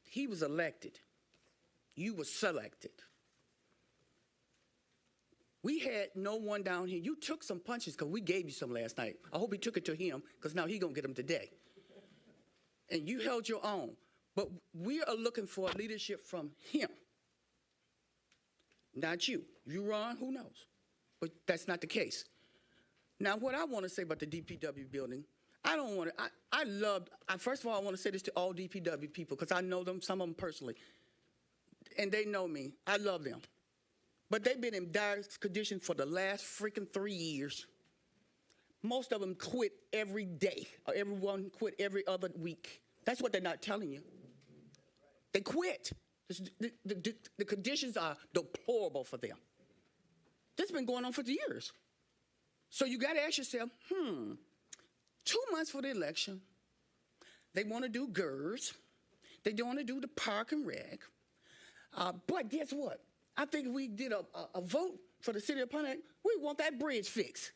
he was elected. You were selected. We had no one down here. You took some punches because we gave you some last night. I hope he took it to him because now he's going to get them today. And you held your own. But we are looking for leadership from him, not you. You run, who knows? But that's not the case. Now, what I want to say about the DPW building, I don't want to, first of all, I want to say this to all DPW people because I know them, some of them personally. And they know me. I love them. But they've been in dire condition for the last freaking 3 years. Most of them quit every day, or everyone quit every other week. That's what they're not telling you. They quit. The conditions are deplorable for them. This has been going on for years. So you got to ask yourself, 2 months for the election, they want to do GERS, they don't want to do the park and rec, but guess what? I think if we did a vote for the city of Pontiac, we want that bridge fixed.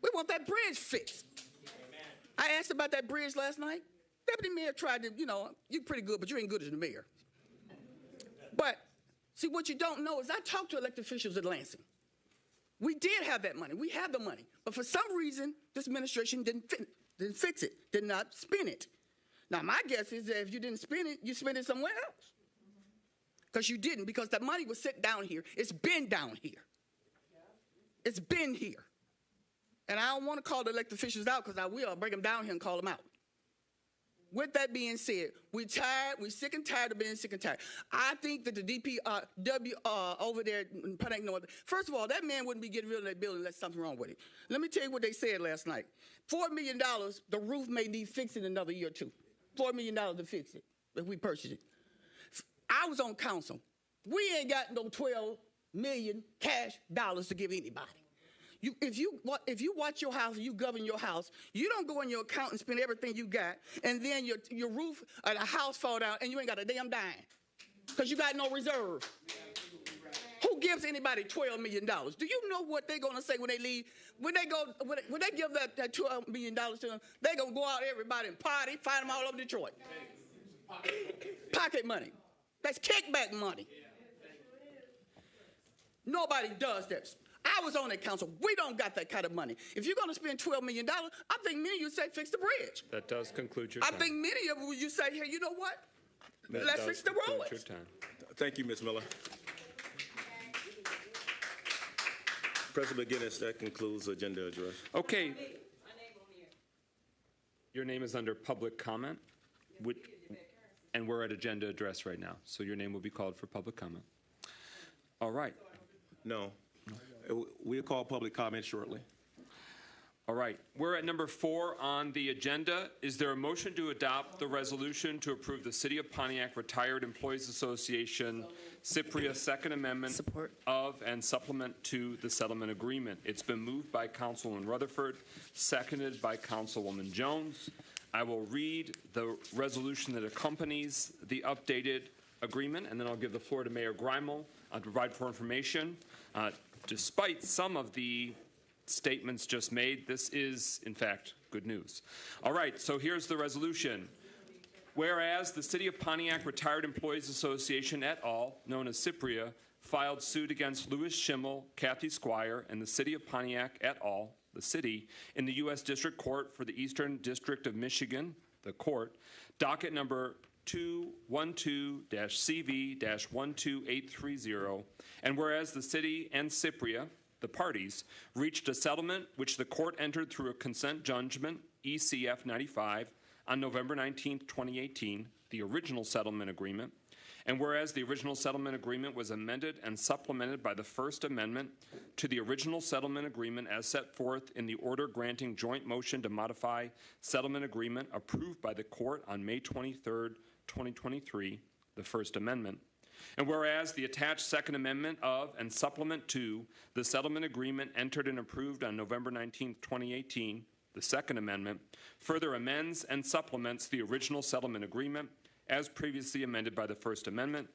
We want that bridge fixed. I asked about that bridge last night. Deputy mayor tried to, you're pretty good, but you ain't good as the mayor. But, see, what you don't know is I talked to elected officials at Lansing. We did have that money. We have the money. But for some reason, this administration didn't fix it, did not spend it. Now, my guess is that if you didn't spend it, you spent it somewhere else. Because you didn't, because that money was sitting down here. It's been down here. It's been here. And I don't want to call the elected officials out because I will. I'll bring them down here and call them out. With that being said, we're tired. We're sick and tired of being sick and tired. I think that the DPW over there in Pontiac North, first of all, that man wouldn't be getting rid of that building unless something wrong with it. Let me tell you what they said last night. $4 million, the roof may need fixing another year or two. $4 million to fix it if we purchase it. I was on council. We ain't got no 12 million cash dollars to give anybody. If you watch your house and you govern your house, you don't go in your account and spend everything you got, and then your roof or the house fall down and you ain't got a damn dime because you got no reserve. Who gives anybody $12 million? Do you know what they're gonna say when they leave? When they give that $12 million to them, they're gonna go out everybody and party, find them all over Detroit. Pocket money. That's kickback money. Nobody does this. I was on that council. We don't got that kind of money. If you're going to spend $12 million, I think many of you say fix the bridge. That does conclude your I time. think many of you say, hey, you know what? That Let's does fix the conclude roads. your time. Thank you, Ms. Miller. President McGinnis, that concludes the agenda address. Okay. Your name is under public comment, and we're at agenda address right now, so your name will be called for public comment. All right. No. We'll call public comment shortly. All right. We're at number 4 on the agenda. Is there a motion to adopt the resolution to approve the City of Pontiac Retired Employees Association Cypria Second Amendment of and supplement to the settlement agreement? It's been moved by Councilwoman Rutherford, seconded by Councilwoman Jones. I will read the resolution that accompanies the updated agreement, and then I'll give the floor to Mayor Greimel to provide for information. Despite some of the statements just made, this is, in fact, good news. All right, so here's the resolution. Whereas the City of Pontiac Retired Employees Association et al., known as Cypria, filed suit against Louis Schimmel, Kathy Squire, and the City of Pontiac et al., the city, in the U.S. District Court for the Eastern District of Michigan, the court, docket number 212-CV-12830, and whereas the city and Cypria, the parties, reached a settlement which the court entered through a consent judgment, ECF 95, on November 19, 2018, the original settlement agreement, and whereas the original settlement agreement was amended and supplemented by the First Amendment to the original settlement agreement as set forth in the order granting joint motion to modify settlement agreement approved by the court on May 23, 2023, the First Amendment. And whereas the attached Second Amendment of and supplement to the settlement agreement entered and approved on November 19, 2018, the Second Amendment, further amends and supplements the original settlement agreement as previously amended by the First Amendment.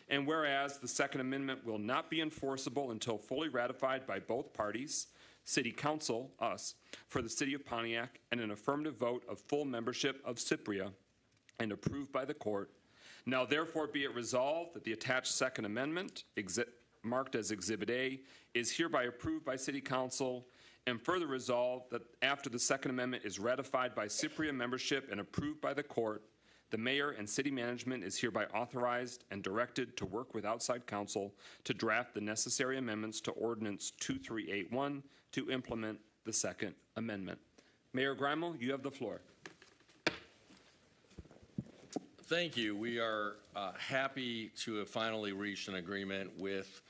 And whereas the Second Amendment will not be enforceable until fully ratified by both parties, City Council, us, for the City of Pontiac, and an affirmative vote of full membership of Cypria, and approved by the court. Now therefore be it resolved that the attached Second Amendment, marked as Exhibit A, is hereby approved by City Council, and further resolved that after the Second Amendment is ratified by Cypria membership and approved by the court, the mayor and city management is hereby authorized and directed to work with outside counsel to draft the necessary amendments to Ordinance 2381 to implement the Second Amendment. Mayor Greimel, you have the floor. Thank you. We are happy to have finally reached an agreement with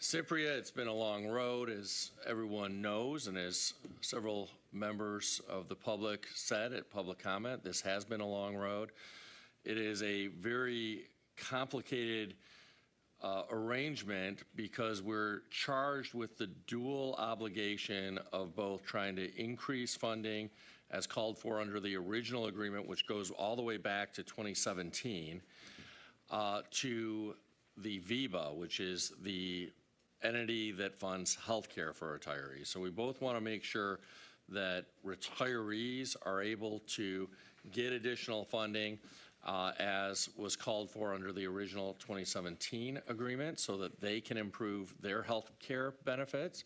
Cypria. It's been a long road, as everyone knows, and as several members of the public said at public comment, this has been a long road. It is a very complicated arrangement because we're charged with the dual obligation of both trying to increase funding as called for under the original agreement, which goes all the way back to 2017, to the VEBA, which is the entity that funds health care for retirees. So we both want to make sure that retirees are able to get additional funding as was called for under the original 2017 agreement so that they can improve their health care benefits.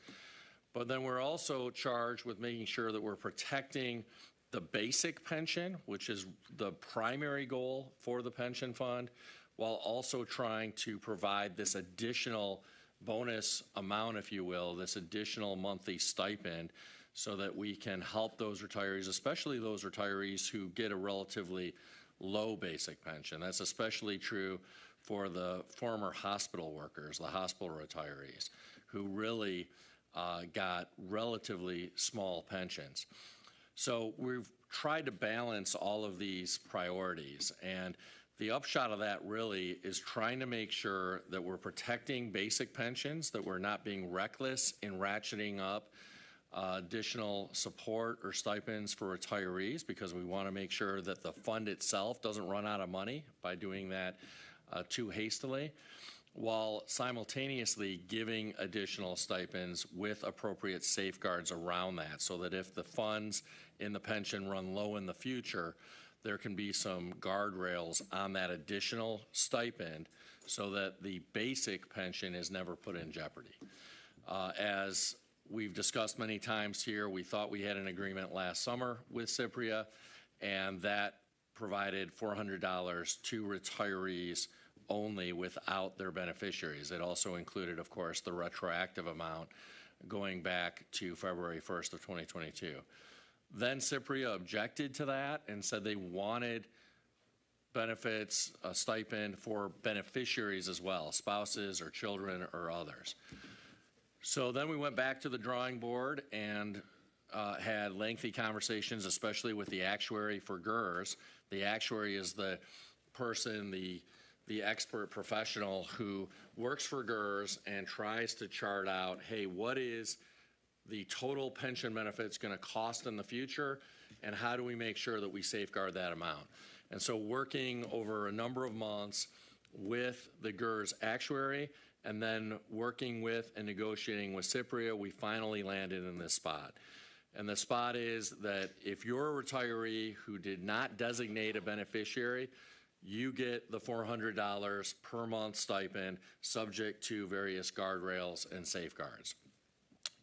But then we're also charged with making sure that we're protecting the basic pension, which is the primary goal for the pension fund, while also trying to provide this additional bonus amount, if you will, this additional monthly stipend so that we can help those retirees, especially those retirees who get a relatively low basic pension. That's especially true for the former hospital workers, the hospital retirees, who really got relatively small pensions. So we've tried to balance all of these priorities, and the upshot of that really is trying to make sure that we're protecting basic pensions, that we're not being reckless in ratcheting up additional support or stipends for retirees, because we want to make sure that the fund itself doesn't run out of money by doing that too hastily, while simultaneously giving additional stipends with appropriate safeguards around that, so that if the funds in the pension run low in the future, there can be some guardrails on that additional stipend so that the basic pension is never put in jeopardy. As we've discussed many times here, we thought we had an agreement last summer with Cypria, and that provided $400 to retirees only without their beneficiaries. It also included, of course, the retroactive amount going back to February 1st of 2022. Then Cypria objected to that and said they wanted benefits, a stipend for beneficiaries as well, spouses or children or others. So then we went back to the drawing board and had lengthy conversations, especially with the actuary for GERS. The actuary is the person, the expert professional who works for GERS and tries to chart out, hey, what is the total pension benefits going to cost in the future, and how do we make sure that we safeguard that amount? And so working over a number of months with the GERS actuary and then working with and negotiating with Cypria, we finally landed in this spot. And the spot is that if you're a retiree who did not designate a beneficiary, you get the $400 per month stipend subject to various guardrails and safeguards.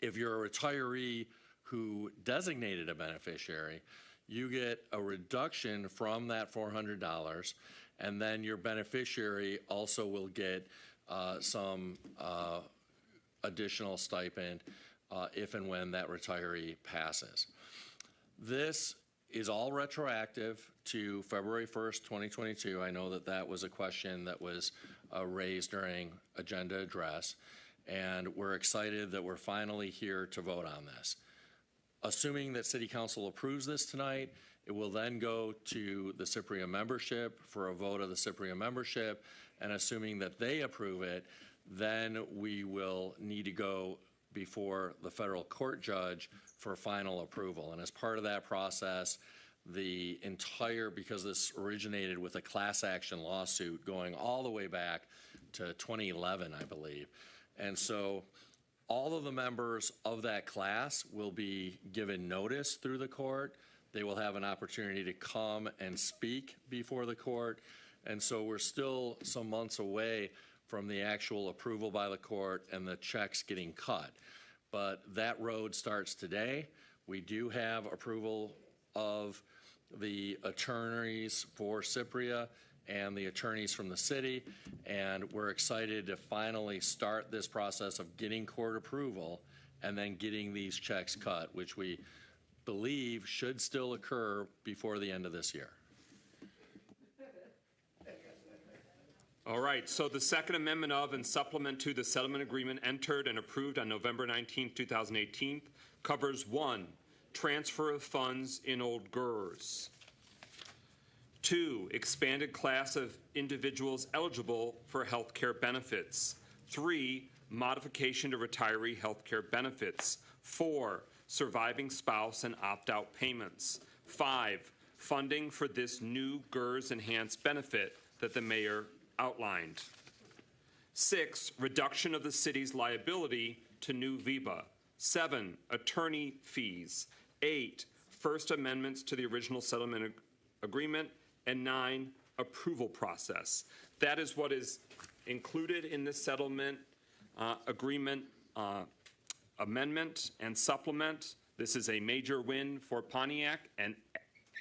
If you're a retiree who designated a beneficiary, you get a reduction from that $400, and then your beneficiary also will get some additional stipend if and when that retiree passes. This is all retroactive to February 1st, 2022. I know that that was a question that was raised during agenda address, and we're excited that we're finally here to vote on this. Assuming that City Council approves this tonight, it will then go to the Cypria membership for a vote of the Cypria membership, and assuming that they approve it, then we will need to go before the federal court judge for final approval. And as part of that process, the entire, because this originated with a class action lawsuit going all the way back to 2011, I believe. And so all of the members of that class will be given notice through the court. They will have an opportunity to come and speak before the court. And so we're still some months away from the actual approval by the court and the checks getting cut. But that road starts today. We do have approval of the attorneys for Cypria and the attorneys from the city, and we're excited to finally start this process of getting court approval and then getting these checks cut, which we believe should still occur before the end of this year. All right, so the Second Amendment of and supplement to the settlement agreement entered and approved on November 19, 2018 covers 1, transfer of funds in old GERS. 2, expanded class of individuals eligible for health care benefits. 3, modification to retiree health care benefits. 4, surviving spouse and opt-out payments. 5, funding for this new GERS enhanced benefit that the mayor outlined. 6, reduction of the city's liability to new VEBA. 7, attorney fees. 8, first amendments to the original settlement agreement. And 9, approval process. That is what is included in this settlement agreement amendment and supplement. This is a major win for Pontiac, and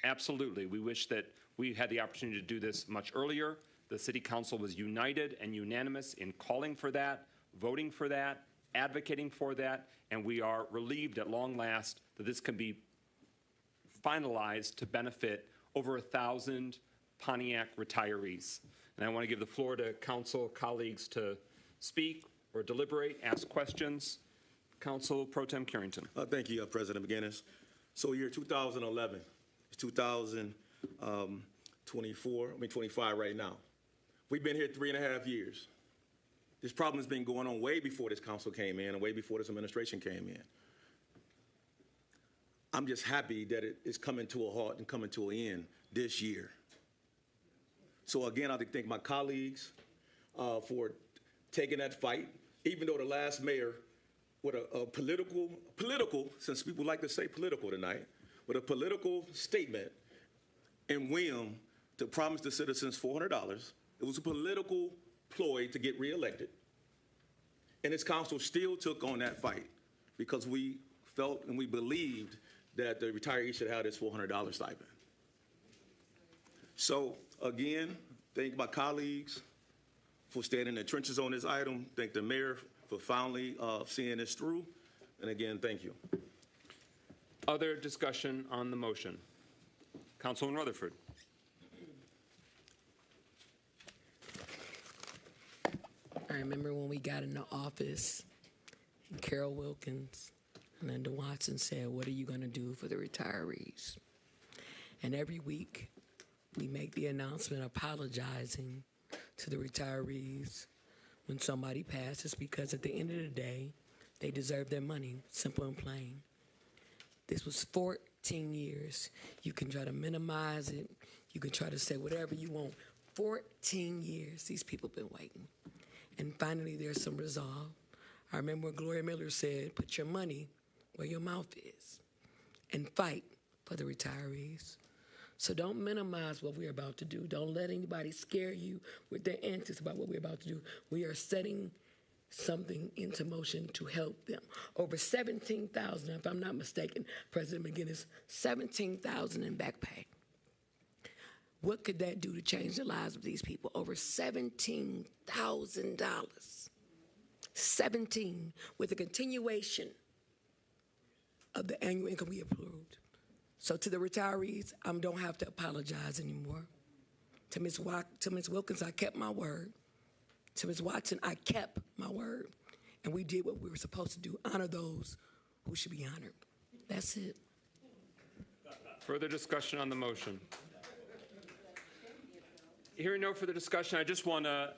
absolutely, we wish that we had the opportunity to do this much earlier. The City Council was united and unanimous in calling for that, voting for that, advocating for that, and we are relieved at long last that this can be finalized to benefit over 1,000 Pontiac retirees. And I want to give the floor to council colleagues to speak or deliberate, ask questions. Council Pro Tem Carrington. Thank you, President McGinnis. So year 2011, it's 25 right now. We've been here 3.5 years. This problem has been going on way before this council came in and way before this administration came in. I'm just happy that it is coming to a halt and coming to an end this year. So again, I'd like to thank my colleagues for taking that fight, even though the last mayor, with a political, since people like to say political tonight, with a political statement, and whim to promise the citizens $400. It was a political ploy to get reelected. And his council still took on that fight because we felt and we believed that the retirees should have this $400 stipend. So again, thank my colleagues for staying in the trenches on this item. Thank the mayor for finally seeing this through. And again, thank you. Other discussion on the motion? Councilwoman Rutherford. I remember when we got into office, and Carol Wilkins and Linda Watson said, "What are you going to do for the retirees?" And every week, we make the announcement apologizing to the retirees when somebody passes, because at the end of the day, they deserve their money, simple and plain. This was 14 years. You can try to minimize it. You can try to say whatever you want. 14 years, these people have been waiting. And finally, there's some resolve. I remember when Gloria Miller said, "Put your money where your mouth is and fight for the retirees." So don't minimize what we're about to do. Don't let anybody scare you with their antics about what we're about to do. We are setting something into motion to help them. Over 17,000, if I'm not mistaken, President McGinnis, 17,000 in back pay. What could that do to change the lives of these people? Over $17,000. 17, with a continuation of the annual income we approved. So to the retirees, I don't have to apologize anymore. To Ms. Wilkins, I kept my word. To Ms. Watson, I kept my word. And we did what we were supposed to do, honor those who should be honored. That's it. Further discussion on the motion? Hearing no further discussion, I just want to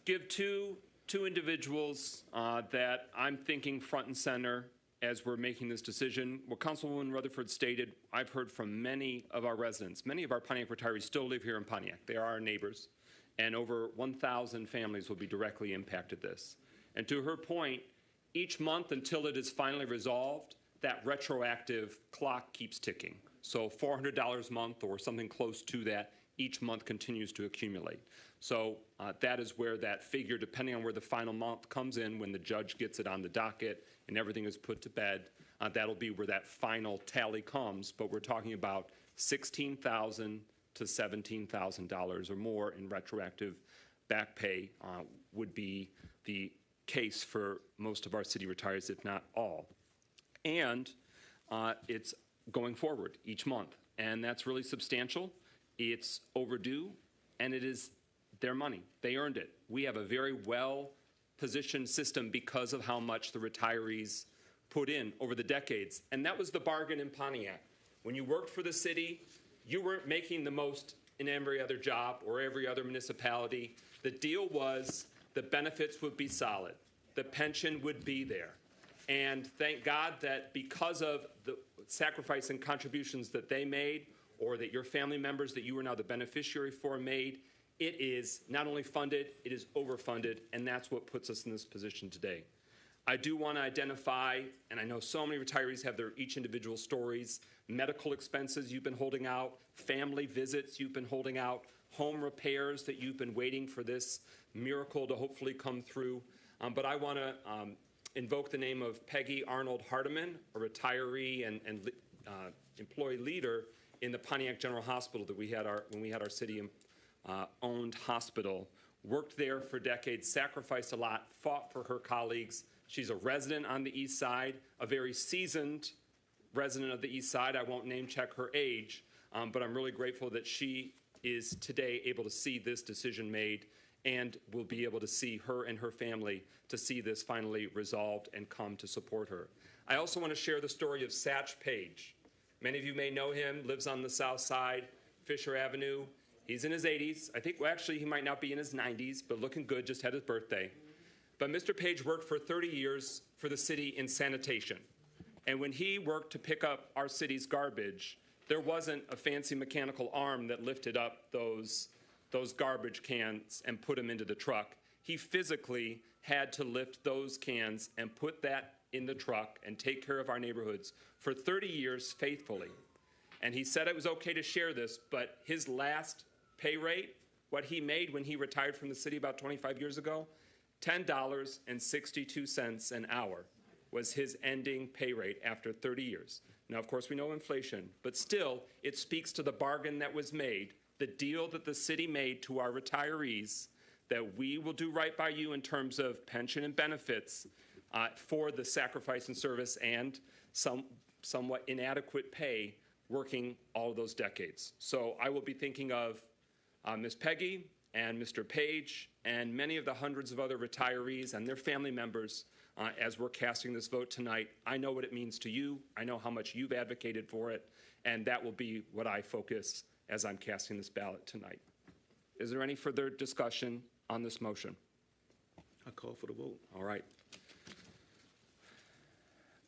give two individuals that I'm thinking front and center as we're making this decision. What Councilwoman Rutherford stated, I've heard from many of our residents. Many of our Pontiac retirees still live here in Pontiac. They are our neighbors, and over 1,000 families will be directly impacted this. And to her point, each month until it is finally resolved, that retroactive clock keeps ticking. So $400 a month or something close to that each month continues to accumulate. So that is where that figure, depending on where the final month comes in, when the judge gets it on the docket and everything is put to bed, that'll be where that final tally comes. But we're talking about $16,000 to $17,000 or more in retroactive back pay would be the case for most of our city retirees, if not all. And it's going forward each month. And that's really substantial. It's overdue, and it is their money. They earned it. We have a very well-positioned system because of how much the retirees put in over the decades. And that was the bargain in Pontiac. When you worked for the city, you weren't making the most in every other job or every other municipality. The deal was the benefits would be solid. The pension would be there. And thank God that because of the sacrifice and contributions that they made, or that your family members that you are now the beneficiary for made, it is not only funded, it is overfunded, and that's what puts us in this position today. I do want to identify, and I know so many retirees have their each individual stories, medical expenses you've been holding out, family visits you've been holding out, home repairs that you've been waiting for this miracle to hopefully come through. But I want to invoke the name of Peggy Arnold Hardiman, a retiree and employee leader in the Pontiac General Hospital that when we had our city-owned hospital. Worked there for decades, sacrificed a lot, fought for her colleagues. She's a resident on the East Side, a very seasoned resident of the East Side. I won't name check her age, but I'm really grateful that she is today able to see this decision made and will be able to see her and her family to see this finally resolved and come to support her. I also want to share the story of Satch Page. Many of you may know him, lives on the South Side, Fisher Avenue. He's in his 80s. I think, well, actually, he might not be in his 90s, but looking good, just had his birthday. But Mr. Page worked for 30 years for the city in sanitation. And when he worked to pick up our city's garbage, there wasn't a fancy mechanical arm that lifted up those garbage cans and put them into the truck. He physically had to lift those cans and put that in the truck and take care of our neighborhoods for 30 years faithfully. And he said it was okay to share this, but his last pay rate, what he made when he retired from the city about 25 years ago, $10.62 an hour was his ending pay rate after 30 years. Now, of course, we know inflation, but still, it speaks to the bargain that was made, the deal that the city made to our retirees, that we will do right by you in terms of pension and benefits for the sacrifice and service and somewhat inadequate pay working all of those decades. So I will be thinking of Ms. Peggy and Mr. Page and many of the hundreds of other retirees and their family members as we're casting this vote tonight. I know what it means to you. I know how much you've advocated for it, and that will be what I focus as I'm casting this ballot tonight. Is there any further discussion on this motion? I call for the vote. All right.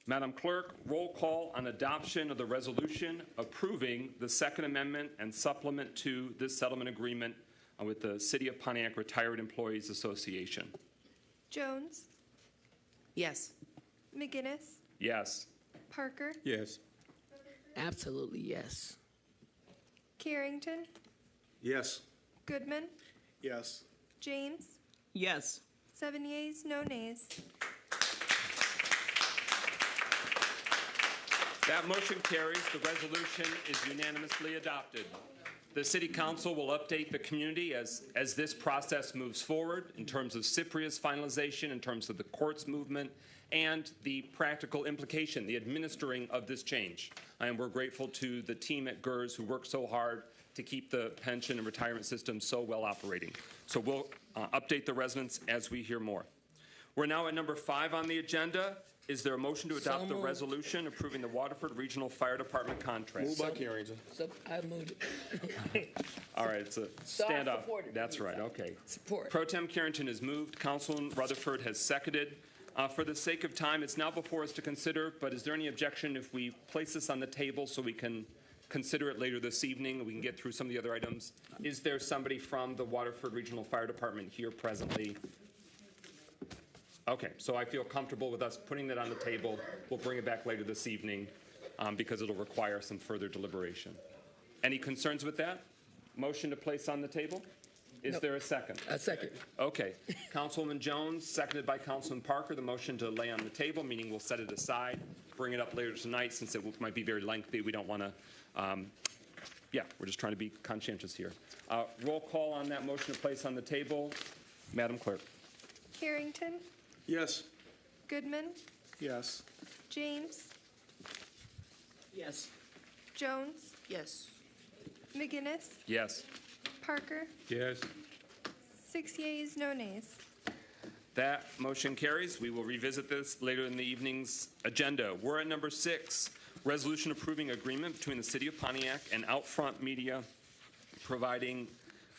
Madam Clerk, roll call on adoption of the resolution approving the Second Amendment and supplement to this settlement agreement with the City of Pontiac Retired Employees Association. Jones? Yes. McGinnis? Yes. Parker? Yes. Absolutely yes. Carrington? Yes. Goodman? Yes. James? Yes. 7 yeas, no nays. That motion carries. The resolution is unanimously adopted. The City Council will update the community as this process moves forward in terms of Cypria's finalization, in terms of the court's movement, and the practical implication, the administering of this change. And we're grateful to the team at GERS who worked so hard to keep the pension and retirement system so well operating. So we'll update the residents as we hear more. We're now at number 5 on the agenda. Is there a motion to adopt the resolution approving the Waterford Regional Fire Department contract? Moved by Carrington. I moved it. All right, it's a standoff. That's right, okay. Support. Pro Tem Carrington has moved. Councilman Rutherford has seconded. For the sake of time, it's now before us to consider, but is there any objection if we place this on the table so we can consider it later this evening and we can get through some of the other items? Is there somebody from the Waterford Regional Fire Department here presently? Okay, so I feel comfortable with us putting that on the table. We'll bring it back later this evening because it'll require some further deliberation. Any concerns with that? Motion to place on the table? Is there a second? A second. Okay. Councilwoman Jones, seconded by Councilman Parker. The motion to lay on the table, meaning we'll set it aside, bring it up later tonight since it might be very lengthy. We don't want to, we're just trying to be conscientious here. Roll call on that motion to place on the table. Madam Clerk. Carrington? Yes. Goodman? Yes. James? Yes. Jones? Yes. McGinnis? Yes. Parker? Yes. 6 yeas, no nays. That motion carries. We will revisit this later in the evening's agenda. We're at number 6, resolution approving agreement between the City of Pontiac and Outfront Media providing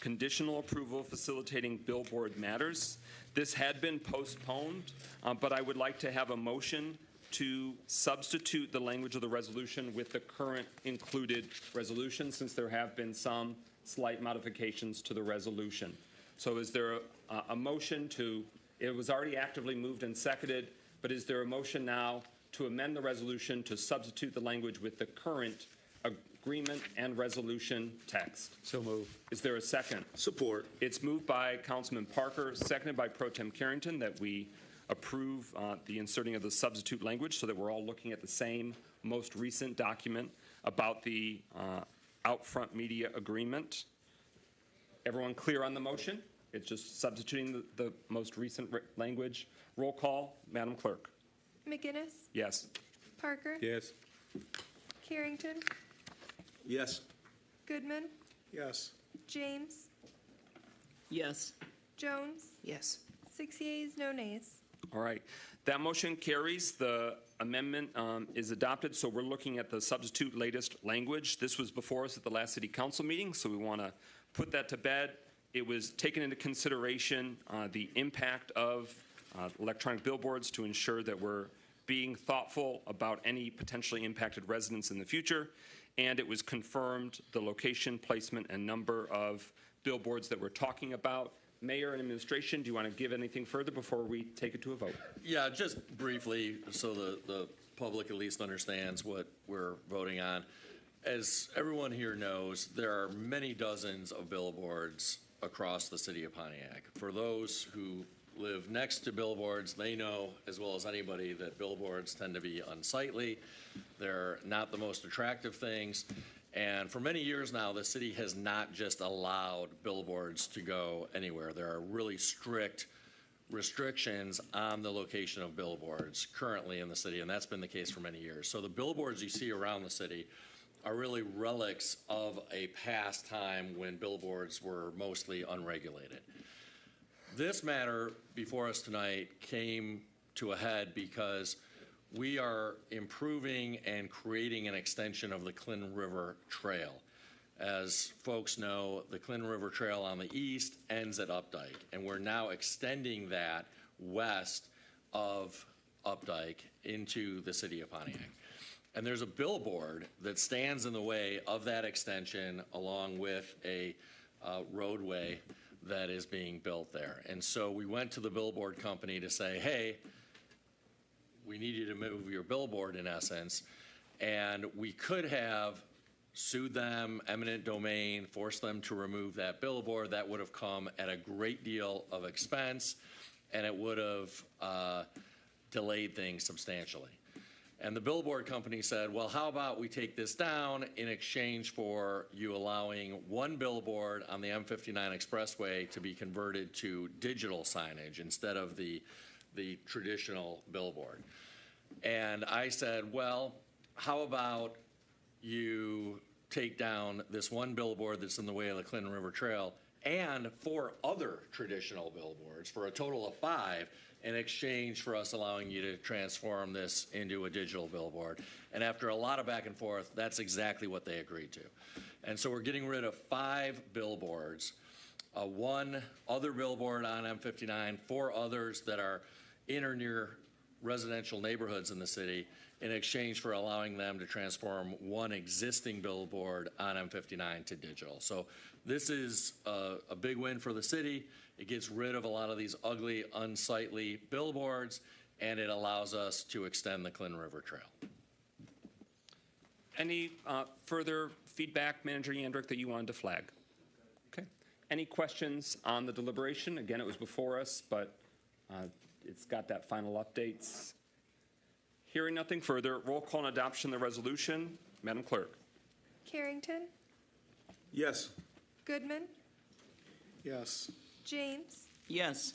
conditional approval facilitating billboard matters. This had been postponed, but I would like to have a motion to substitute the language of the resolution with the current included resolution, since there have been some slight modifications to the resolution. So is there a motion to, it was already actively moved and seconded, but is there a motion now to amend the resolution to substitute the language with the current agreement and resolution text? So moved. Is there a second? Support. It's moved by Councilman Parker, seconded by Pro Tem Carrington, that we approve the inserting of the substitute language so that we're all looking at the same most recent document about the Outfront Media agreement. Everyone clear on the motion? It's just substituting the most recent language. Roll call, Madam Clerk. McGinnis? Yes. Parker? Yes. Carrington? Yes. Goodman? Yes. James? Yes. Jones? Yes. 6 yeas, no nays. All right. That motion carries. The amendment is adopted, so we're looking at the substitute latest language. This was before us at the last City Council meeting, so we want to put that to bed. It was taken into consideration the impact of electronic billboards to ensure that we're being thoughtful about any potentially impacted residents in the future, and it was confirmed the location, placement, and number of billboards that we're talking about. Mayor and administration, do you want to give anything further before we take it to a vote? Yeah, just briefly, so the public at least understands what we're voting on. as everyone here knows, there are many dozens of billboards across the city of Pontiac. For those who live next to billboards, they know as well as anybody that billboards tend to be unsightly. They're not the most attractive things. And for many years now, the city has not just allowed billboards to go anywhere. There are really strict restrictions on the location of billboards currently in the city, and that's been the case for many years. So the billboards you see around the city are really relics of a past time when billboards were mostly unregulated. This matter before us tonight came to a head because we are improving and creating an extension of the Clinton River Trail. As folks know, the Clinton River Trail on the east ends at Updike, and we're now extending that west of Updike into the city of Pontiac. And there's a billboard that stands in the way of that extension along with a roadway that is being built there. And so we went to the billboard company to say, hey, we need you to move your billboard in essence. And we could have sued them, eminent domain, forced them to remove that billboard. That would have come at a great deal of expense, and it would have delayed things substantially. And the billboard company said, well, how about we take this down in exchange for you allowing one billboard on the M59 Expressway to be converted to digital signage instead of the traditional billboard. And I said, well, how about you take down this one billboard that's in the way of the Clinton River Trail and 4 other traditional billboards for a total of 5 in exchange for us allowing you to transform this into a digital billboard. And after a lot of back and forth, that's exactly what they agreed to. And so we're getting rid of 5 billboards, 1 other billboard on M59, 4 others that are in or near residential neighborhoods in the city in exchange for allowing them to transform 1 existing billboard on M59 to digital. So this is a big win for the city. It gets rid of a lot of these ugly, unsightly billboards, and it allows us to extend the Clinton River Trail. Any further feedback, Manager Yandrick, that you wanted to flag? Okay. Any questions on the deliberation? Again, it was before us, but it's got that final updates. Hearing nothing further, roll call and adoption of the resolution. Madam Clerk. Carrington, Yes. Goodman, Yes. James, Yes.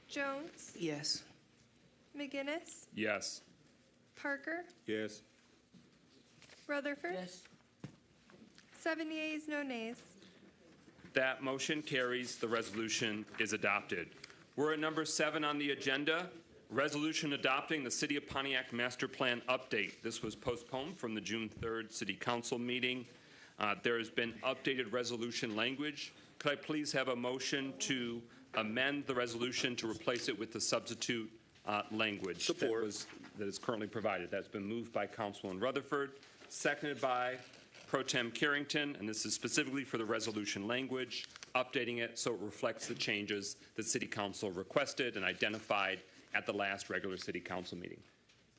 Jones, Yes. McGinnis, Yes. Parker, Yes. Rutherford. Yes. 7 yeas, no nays. That motion carries. The resolution is adopted. We're at number 7 on the agenda. Resolution adopting the City of Pontiac Master Plan update. This was postponed from the June 3rd City Council meeting. There has been updated resolution language. Could I please have a motion to amend the resolution to replace it with the substitute language that is currently provided? That's been moved by Councilman Rutherford, seconded by Pro Tem Carrington, and this is specifically for the resolution language, updating it so it reflects the changes that City Council requested and identified at the last regular City Council meeting.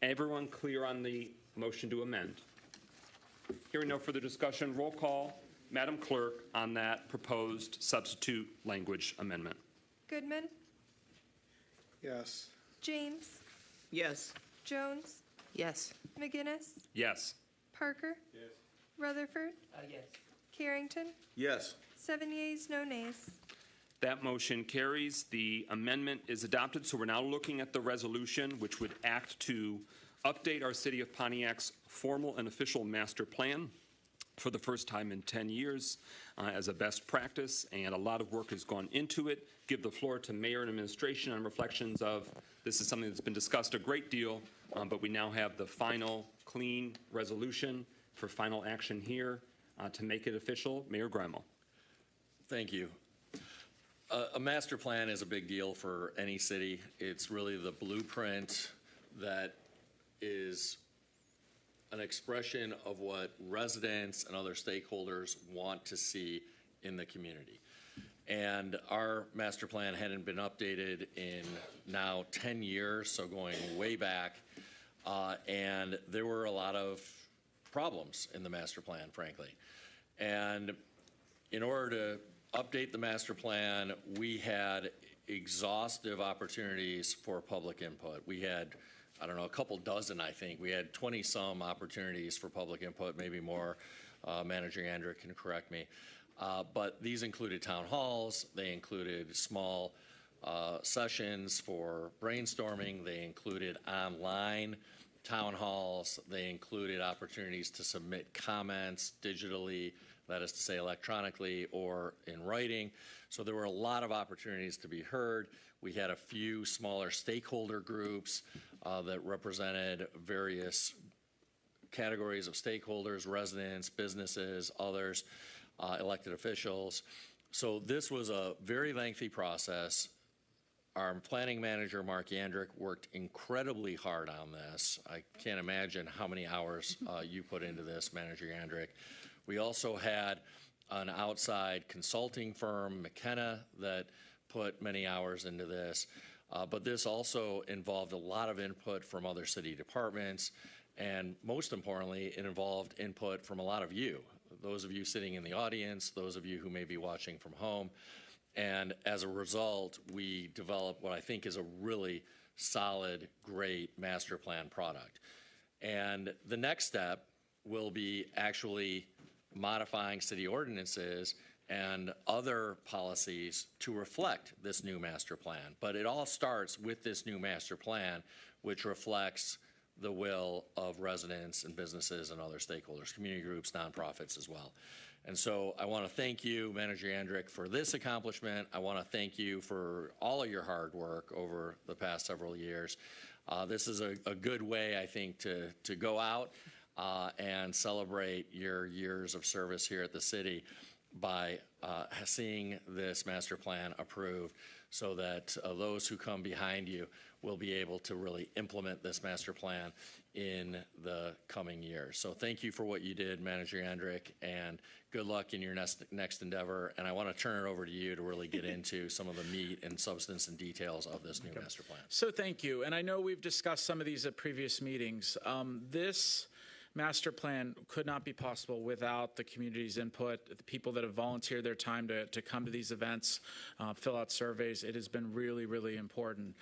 Everyone clear on the motion to amend? Hearing no further discussion, roll call. Madam Clerk, on that proposed substitute language amendment. Goodman, Yes. James, Yes. Jones, Yes. McGinnis, Yes. Parker. Yes. Rutherford. Yes. Carrington. Yes. 7 yeas, no nays. That motion carries. The amendment is adopted, so we're now looking at the resolution, which would act to update our City of Pontiac's formal and official master plan for the first time in 10 years as a best practice, and a lot of work has gone into it. Give the floor to Mayor and Administration on reflections of this is something that's been discussed a great deal, but we now have the final clean resolution for final action here to make it official. Mayor Grimal. Thank you. A master plan is a big deal for any city. It's really the blueprint that is an expression of what residents and other stakeholders want to see in the community. And our master plan hadn't been updated in now 10 years, so going way back. And there were a lot of problems in the master plan, frankly. And in order to update the master plan, we had exhaustive opportunities for public input. We had, I don't know, a couple dozen, I think. We had 20-some opportunities for public input, maybe more. Manager Andrew can correct me. But these included town halls. They included small sessions for brainstorming. They included online town halls. They included opportunities to submit comments digitally, that is to say electronically or in writing. So there were a lot of opportunities to be heard. We had a few smaller stakeholder groups that represented various categories of stakeholders, residents, businesses, others, elected officials. So this was a very lengthy process. Our planning manager, Mark Yandrick, worked incredibly hard on this. I can't imagine how many hours you put into this, Manager Yandrick. We also had an outside consulting firm, McKenna, that put many hours into this. But this also involved a lot of input from other city departments. And most importantly, it involved input from a lot of you, those of you sitting in the audience, those of you who may be watching from home. And as a result, we developed what I think is a really solid, great master plan product. And the next step will be actually modifying city ordinances and other policies to reflect this new master plan. But it all starts with this new master plan, which reflects the will of residents and businesses and other stakeholders, community groups, nonprofits as well. And so I want to thank you, Manager Yandrick, for this accomplishment. I want to thank you for all of your hard work over the past several years. This is a good way, I think, to go out and celebrate your years of service here at the city by seeing this master plan approved, so that those who come behind you will be able to really implement this master plan in the coming years. So thank you for what you did, Manager Yandrick, and good luck in your next endeavor. And I want to turn it over to you to really get into some of the meat and substance and details of this new master plan. So thank you. And I know we've discussed some of these at previous meetings. This master plan could not be possible without the community's input, the people that have volunteered their time to come to these events, fill out surveys. It has been really, really important.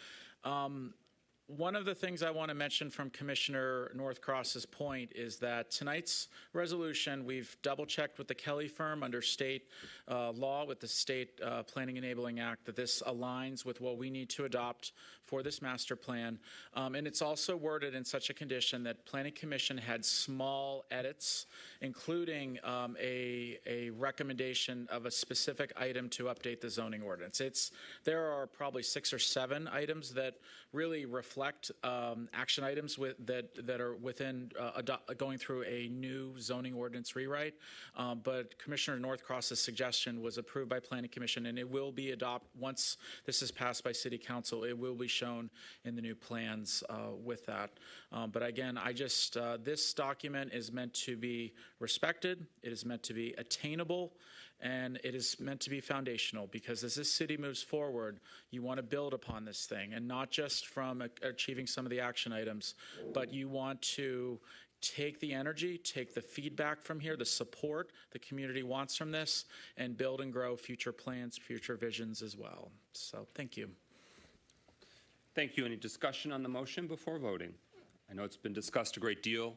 One of the things I want to mention from Commissioner Northcross's point is that tonight's resolution, we've double-checked with the Kelly firm under state law, with the State Planning Enabling Act, that this aligns with what we need to adopt for this master plan. And it's also worded in such a condition that Planning Commission had small edits, including a recommendation of a specific item to update the zoning ordinance. There are probably 6 or 7 items that really reflect action items that are within going through a new zoning ordinance rewrite. But Commissioner Northcross's suggestion was approved by Planning Commission, and it will be adopted once this is passed by City Council. It will be shown in the new plans with that. But again, this document is meant to be respected. It is meant to be attainable. And it is meant to be foundational, because as this city moves forward, you want to build upon this thing, and not just from achieving some of the action items, but you want to take the energy, take the feedback from here, the support the community wants from this, and build and grow future plans, future visions as well. So thank you. Thank you. Any discussion on the motion before voting? I know it's been discussed a great deal.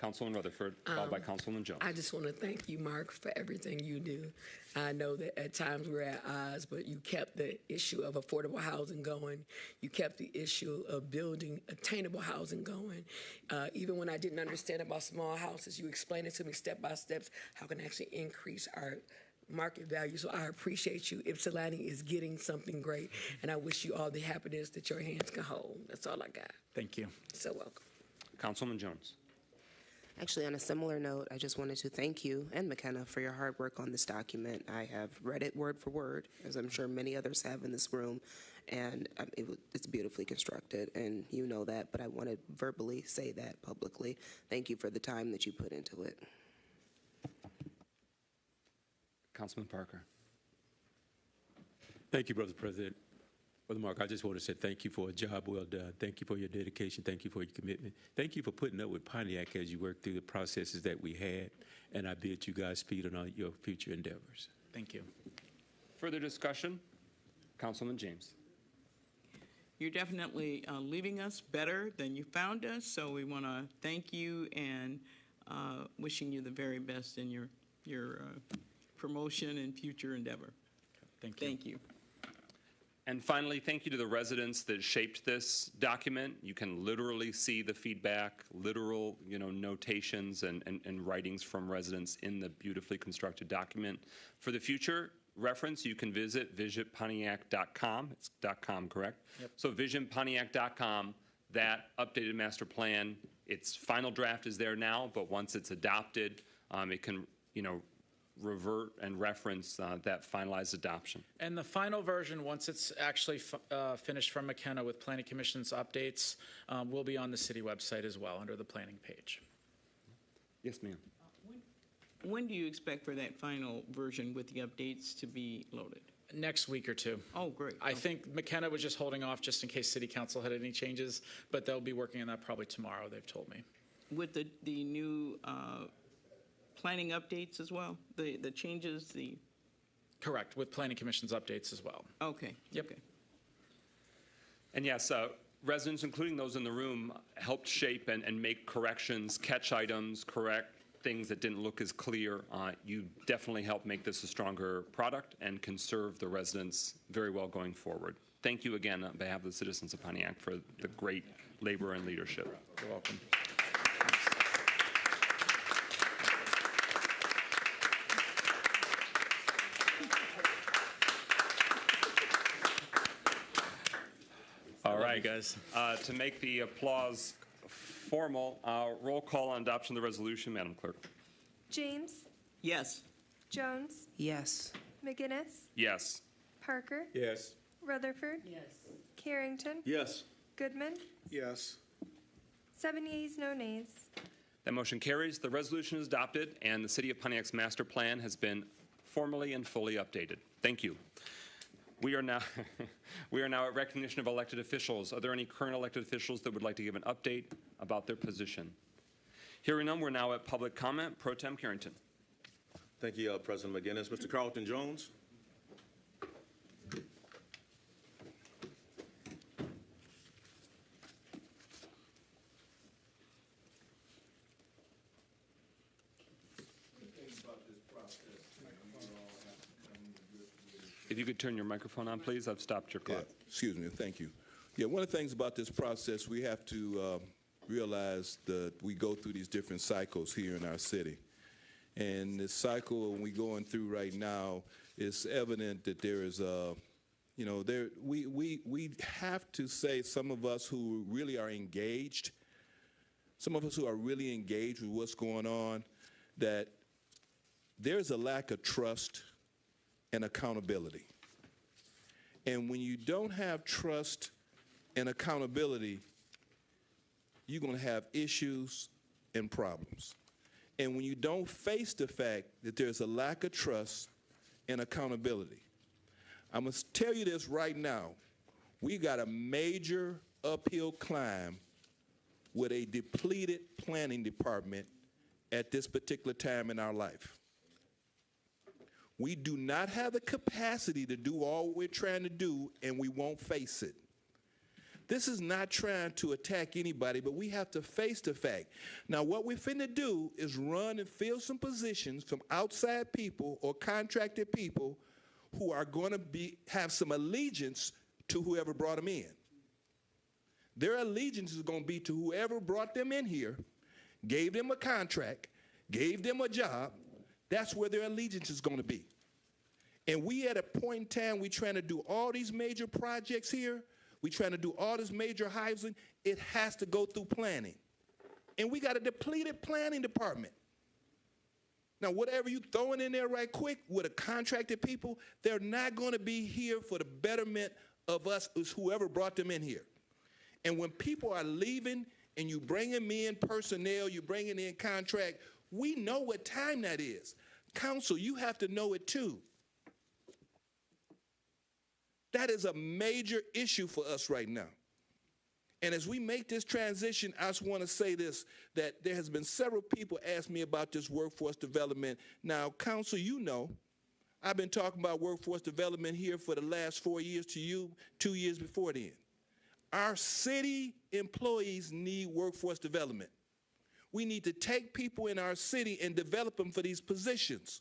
Councilman Rutherford, followed by Councilman Jones. I just want to thank you, Mark, for everything you do. I know that at times we're at odds, but you kept the issue of affordable housing going. You kept the issue of building attainable housing going. Even when I didn't understand about small houses, you explained it to me step by step how can actually increase our market value. So I appreciate you. Ypsilanti is getting something great, and I wish you all the happiness that your hands can hold. That's all I got. Thank you. So welcome. Councilman Jones. Actually, on a similar note, I just wanted to thank you and McKenna for your hard work on this document. I have read it word for word, as I'm sure many others have in this room, and it's beautifully constructed, and you know that, but I want to verbally say that publicly. Thank you for the time that you put into it. Councilman Parker. Thank you, Brother President. Brother Mark, I just want to say thank you for a job well done. Thank you for your dedication. Thank you for your commitment. Thank you for putting up with Pontiac as you work through the processes that we had. And I bid you guys speed on all your future endeavors. Thank you. Further discussion? Councilman James. You're definitely leaving us better than you found us, so we want to thank you and wishing you the very best in your promotion and future endeavor. Thank you. Thank you. And finally, thank you to the residents that shaped this document. You can literally see the feedback, literal, notations and writings from residents in the beautifully constructed document. For the future reference, you can visit visionpontiac.com. It's .com, correct? Yep. So visionpontiac.com, that updated master plan, its final draft is there now, but once it's adopted, it can, revert and reference that finalized adoption. And the final version, once it's actually finished from McKenna with Planning Commission's updates, will be on the city website as well under the planning page. Yes, ma'am. When do you expect for that final version with the updates to be loaded? Next week or two. Oh, great. I think McKenna was just holding off just in case City Council had any changes, but they'll be working on that probably tomorrow, they've told me. With the new planning updates as well? The changes, Correct, with Planning Commission's updates as well. Okay. Yep. Okay. And yes, residents, including those in the room, helped shape and make corrections, catch items, correct things that didn't look as clear. You definitely helped make this a stronger product and can serve the residents very well going forward. Thank you again on behalf of the citizens of Pontiac for the great labor and leadership. You're welcome. All right, guys. To make the applause formal, roll call on adoption of the resolution, Madam Clerk. James, Yes. Jones, Yes. McGinnis, Yes. Parker, Yes. Rutherford, Yes. Carrington, Yes. Goodman, Yes. 7 yeas, no nays. That motion carries. The resolution is adopted, and the City of Pontiac's master plan has been formally and fully updated. Thank you. We are now at recognition of elected officials. Are there any current elected officials that would like to give an update about their position? Hearing none, we're now at public comment. Pro Tem Carrington. Thank you, President McGinnis. Mr. Carlton Jones. If you could turn your microphone on, please. I've stopped your clock. Yeah, excuse me. Thank you. Yeah, one of the things about this process, we have to realize that we go through these different cycles here in our city. And this cycle we're going through right now, it's evident that there is we have to say some of us who really are engaged, with what's going on, that there's a lack of trust and accountability. And when you don't have trust and accountability, you're going to have issues and problems. And when you don't face the fact that there's a lack of trust and accountability, I must tell you this right now, we got a major uphill climb with a depleted planning department at this particular time in our life. We do not have the capacity to do all we're trying to do, and we won't face it. This is not trying to attack anybody, but we have to face the fact. Now, what we're finna do is run and fill some positions from outside people or contracted people who are going to have some allegiance to whoever brought them in. Their allegiance is going to be to whoever brought them in here, gave them a contract, gave them a job. That's where their allegiance is going to be. And we at a point in time, we're trying to do all these major projects here. We're trying to do all this major housing. It has to go through planning. And we got a depleted planning department. Now, whatever you throwing in there right quick with a contracted people, they're not going to be here for the betterment of us as whoever brought them in here. And when people are leaving and you bring them in personnel, you bringing in contract, we know what time that is. Council, you have to know it too. That is a major issue for us right now. And as we make this transition, I just want to say this, that there has been several people ask me about this workforce development. Now, Council, you know, I've been talking about workforce development here for the last 4 years to you, 2 years before then. Our city employees need workforce development. We need to take people in our city and develop them for these positions.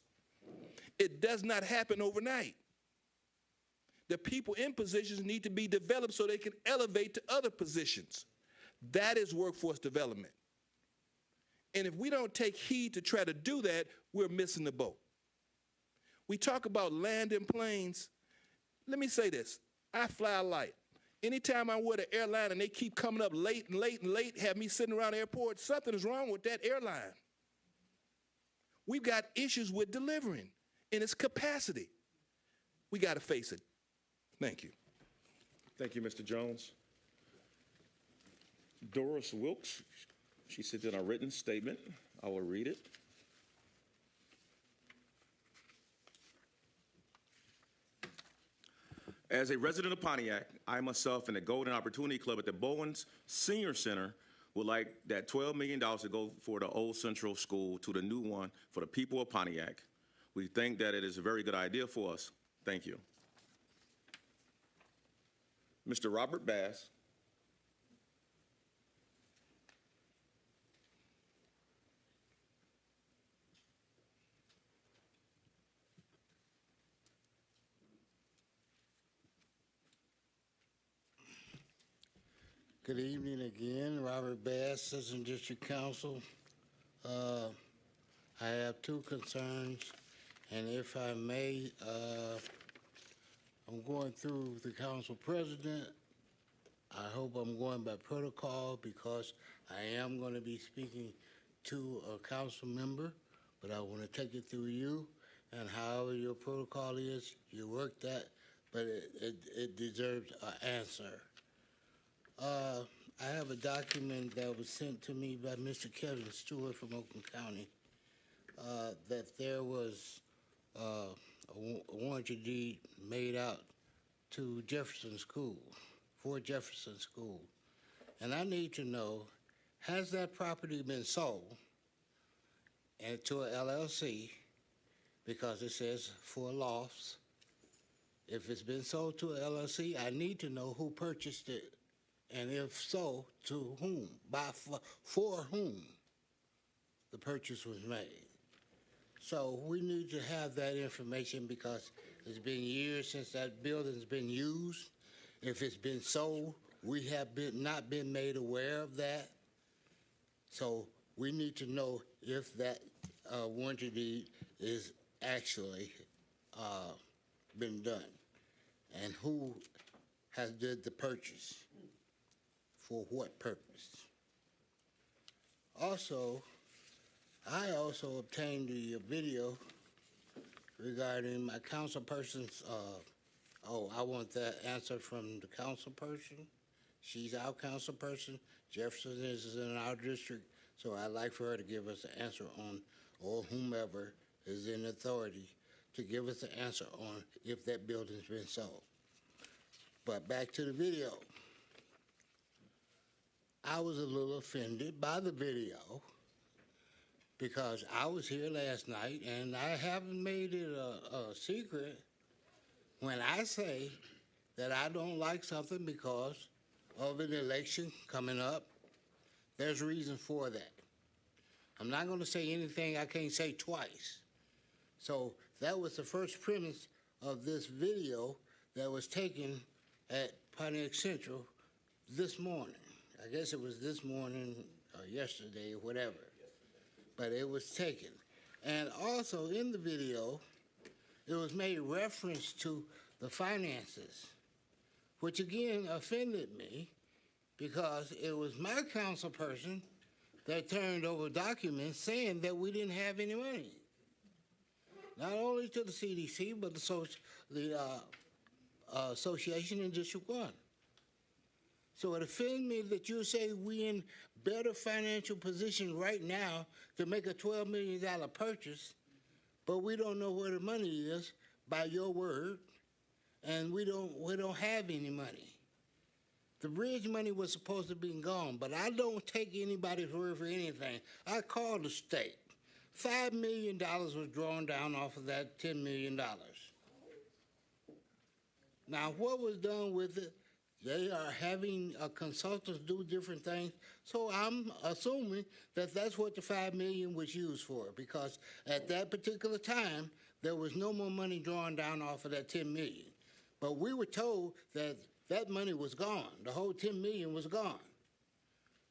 It does not happen overnight. The people in positions need to be developed so they can elevate to other positions. That is workforce development. And if we don't take heed to try to do that, we're missing the boat. We talk about land and planes. Let me say this. I fly light. Anytime I'm with an airline and they keep coming up late and late and late, have me sitting around the airport, something is wrong with that airline. We've got issues with delivering in its capacity. We got to face it. Thank you. Thank you, Mr. Jones. Doris Wilkes, she sent in a written statement. I will read it. As a resident of Pontiac, I myself and the Golden Opportunity Club at the Bowens Senior Center would like that $12 million to go for the old Central School to the new one for the people of Pontiac. We think that it is a very good idea for us. Thank you. Mr. Robert Bass. Good evening again. Robert Bass, Assistant District Counsel. I have two concerns, and if I may, I'm going through the council president. I hope I'm going by protocol because I am going to be speaking to a council member, but I want to take it through you, and however your protocol is, you work that, but it deserves an answer. I have a document that was sent to me by Mr. Kevin Stewart from Oakland County that there was a warranty deed made out to Jefferson School, for Jefferson School. And I need to know, has that property been sold and to a LLC, because it says 4 lofts? If it's been sold to a LLC, I need to know who purchased it, and if so, to whom, for whom the purchase was made. So we need to have that information because it's been years since that building's been used. If it's been sold, we have not been made aware of that. So we need to know if that warranty deed is actually been done and who has did the purchase, for what purpose. Also, I also obtained the video regarding my council person's, I want that answer from the council person. She's our council person. Jefferson is in our district, so I'd like for her to give us an answer on, or whomever is in authority, to give us an answer on if that building's been sold. But back to the video. I was a little offended by the video because I was here last night, and I haven't made it a secret when I say that I don't like something because of an election coming up. There's a reason for that. I'm not going to say anything I can't say twice. So that was the first premise of this video that was taken at Pontiac Central this morning. I guess it was this morning or yesterday or whatever, but it was taken. And also in the video, it was made reference to the finances, which again offended me because it was my council person that turned over documents saying that we didn't have any money. Not only to the CDC, but the association in District 1. So it offends me that you say we in better financial position right now to make a $12 million purchase, but we don't know where the money is by your word, and we don't have any money. The bridge money was supposed to be gone, but I don't take anybody's word for anything. I called the state. $5 million was drawn down off of that $10 million. Now, what was done with it? They are having consultants do different things, so I'm assuming that that's what the $5 million was used for, because at that particular time, there was no more money drawn down off of that $10 million. But we were told that that money was gone. The whole $10 million was gone.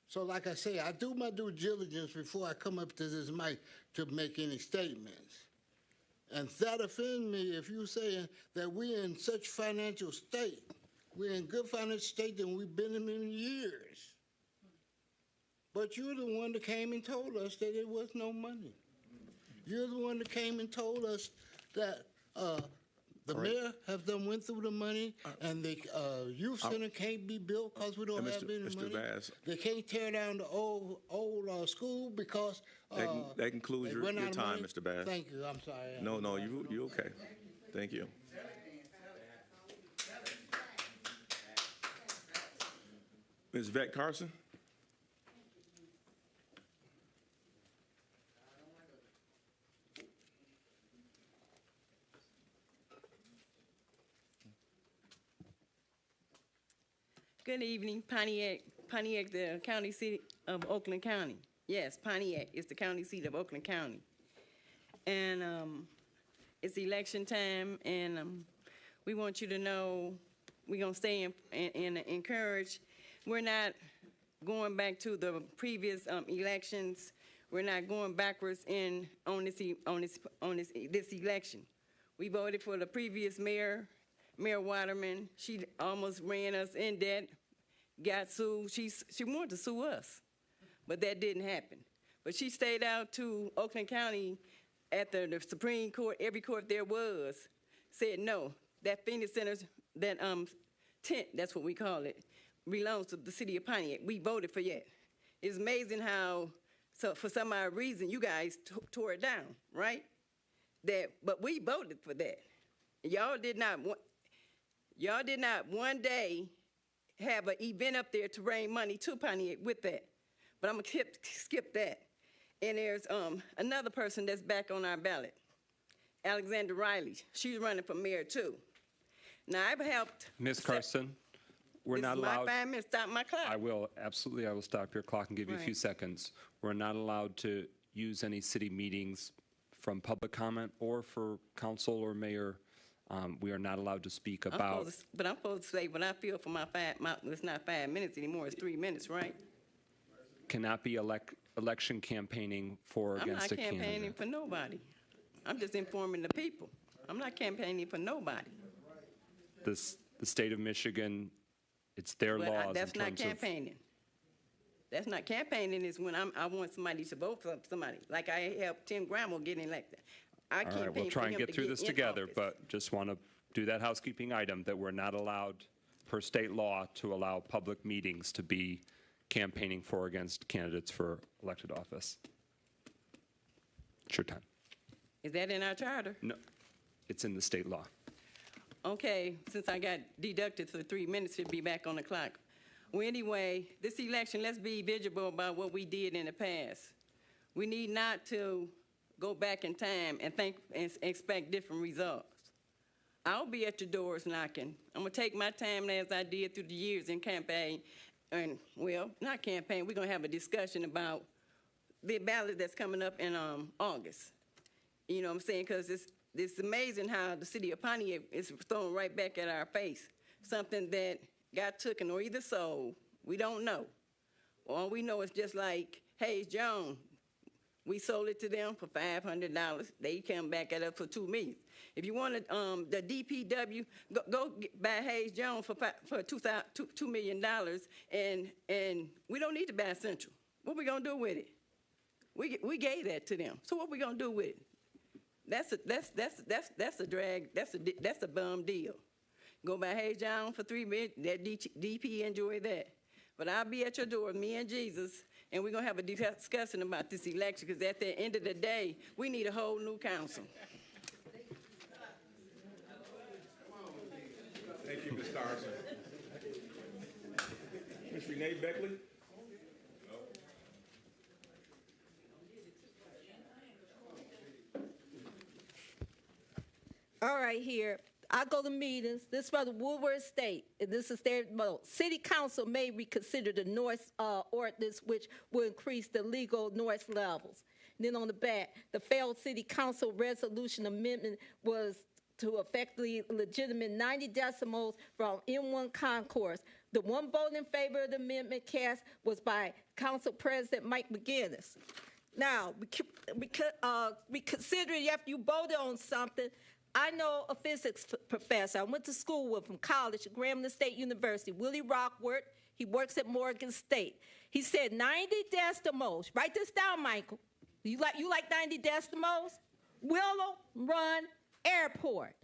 So like I say, I do my due diligence before I come up to this mic to make any statements. And that offends me if you're saying that we're in such financial state. We're in good financial state than we've been in years. But you're the one that came and told us that there was no money. You're the one that came and told us that the mayor have done went through the money, and the youth center can't be built because we don't have any money. Bass. They can't tear down the old school because that concludes your time, Mr. Bass. Thank you. I'm sorry. No, you okay. Thank you. Ms. Vette Carson. Good evening, Pontiac, the county seat of Oakland County. Yes, Pontiac is the county seat of Oakland County. And it's election time, and we want you to know we're going to stay and encourage. We're not going back to the previous elections. We're not going backwards on this election. We voted for the previous mayor, Mayor Waterman. She almost ran us in debt, got sued. She wanted to sue us, but that didn't happen. But she stayed out to Oakland County at the Supreme Court. Every court there was said no. That Phoenix Center, that tent, that's what we call it, belongs to the city of Pontiac. We voted for that. It's amazing how, so for some odd reason, you guys tore it down, right? But we voted for that. Y'all did not one day have an event up there to raise money to Pontiac with that. But I'm gonna skip that. And there's another person that's back on our ballot, Alexander Riley. She's running for mayor too. Now I've helped. Ms. Carson, we're not allowed. My 5 minutes. Stop my clock. I will, absolutely. I will stop your clock and give you a few seconds. We're not allowed to use any city meetings from public comment or for council or mayor. We are not allowed to speak about. But I'm supposed to say what I feel for it's not 5 minutes anymore, it's 3 minutes, right? Cannot be election campaigning for or against a candidate. I'm not campaigning for nobody. I'm just informing the people. I'm not campaigning for nobody. The state of Michigan, it's their laws. That's not campaigning. That's not campaigning. Is when I want somebody to vote for somebody. Like I helped Tim Grammel get elected. All right, we'll try and get through this together, but just want to do that housekeeping item that we're not allowed, per state law, to allow public meetings to be campaigning for or against candidates for elected office. It's your time. Is that in our charter? No, it's in the state law. Okay, since I got deducted for 3 minutes, it'll be back on the clock. Well, anyway, this election, let's be vigilant about what we did in the past. We need not to go back in time and think and expect different results. I'll be at your doors knocking. I'm gonna take my time as I did through the years in campaign, and well, not campaign, we're gonna have a discussion about the ballot that's coming up in August. You know what I'm saying? Because it's amazing how the city of Pontiac is thrown right back at our face. Something that got taken or either sold, we don't know. All we know is just like Hayes Jones. We sold it to them for $500. They come back at us for $2 million. If you wanted the DPW, go buy Hayes Jones for $2 million, and we don't need to buy Central. What we gonna do with it? We gave that to them. So what we gonna do with it? That's a drag. That's a bum deal. Go buy Hayes Jones for $3 million. That DP enjoy that. But I'll be at your door, me and Jesus, and we're going to have a discussion about this election, because at the end of the day, we need a whole new council. Thank you, Ms. Carson. Ms. Renee Beckley? All right, here. I go to meetings. This is for the Woodward Estate. And this is their vote. City Council may reconsider the noise ordinance, which will increase the legal noise levels. And then on the back, the failed City Council resolution amendment was to effectively legitimate 90 decimals from M1 concourse. The one vote in favor of the amendment cast was by Council President Mike McGinnis. Now, we consider it after you voted on something. I know a physics professor. I went to school with him, college at Grambling State University, Willie Rockworth. He works at Morgan State. He said 90 decimals. Write this down, Michael. You like 90 decimals? Willow Run Airport.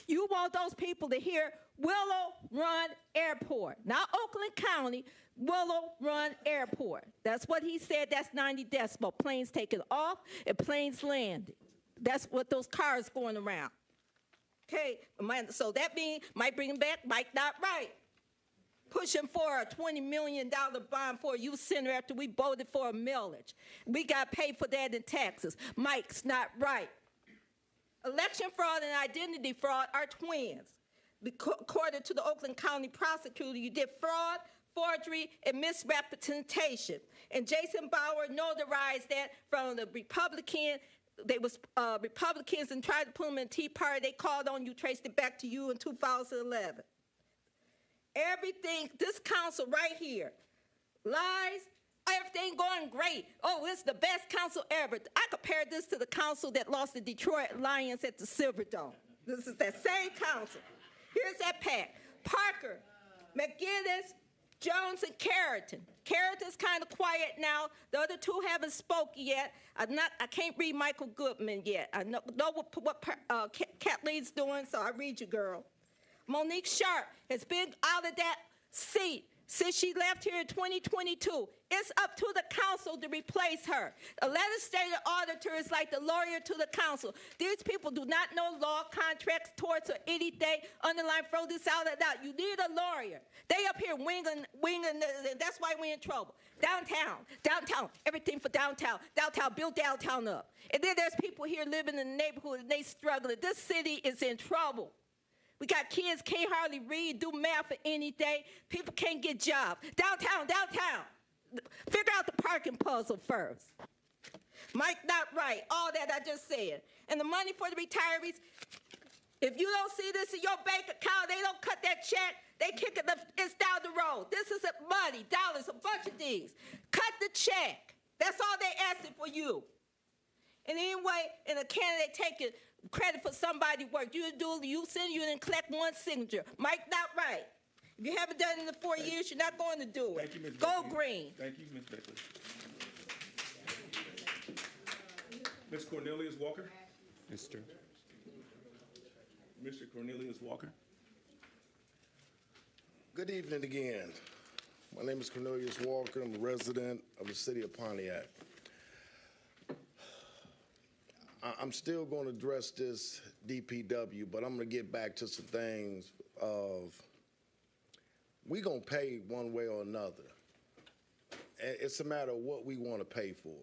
You want those people to hear Willow Run Airport, not Oakland County, Willow Run Airport. That's what he said. That's 90 decibel. Planes taking off and planes landing. That's what those cars going around. Okay, so that means might bring him back, Mike not right. Pushing for a $20 million bond for a youth center after we voted for a millage. We got paid for that in taxes. Mike's not right. Election fraud and identity fraud are twins. According to the Oakland County prosecutor, you did fraud, forgery, and misrepresentation. And Jason Bauer notarized that from the Republican. They was Republicans and tried to put them in Tea Party. They called on you, traced it back to you in 2011. Everything, this council right here, lies, everything going great. Oh, it's the best council ever. I compared this to the council that lost the Detroit Lions at the Silverdome. This is that same council. Here's that pack. Parker, McGinnis, Jones, and Carrington. Carrington's kind of quiet now. The other two haven't spoken yet. I can't read Michael Goodman yet. I know what Kathleen's doing, so I read you, girl. Monique Sharp has been out of that seat since she left here in 2022. It's up to the council to replace her. A legislative auditor is like the lawyer to the council. These people do not know law, contracts, torts, or anything. Underline, throw this out and out. You need a lawyer. They up here winging, that's why we're in trouble. Downtown, everything for downtown. Build downtown up. And then there's people here living in the neighborhood and they struggling. This city is in trouble. We got kids can't hardly read, do math for anything. People can't get jobs. Downtown. Figure out the parking puzzle first. Mike not right, all that I just said. And the money for the retirees, if you don't see this in your bank account, they don't cut that check, they kick it, it's down the road. This is money, dollars, a bunch of things. Cut the check. That's all they asking for you. And anyway, and a candidate taking credit for somebody's work. You didn't collect one signature. Mike not right. If you haven't done it in the 4 years, you're not going to do it. Thank you, Ms. Go Beckley. green. Thank you, Ms. Beckley. Ms. Cornelius Walker? Mr. Cornelius Walker? Good evening again. My name is Cornelius Walker. I'm a resident of the city of Pontiac. I'm still going to address this DPW, but I'm going to get back to some things of we're going to pay one way or another. It's a matter of what we want to pay for.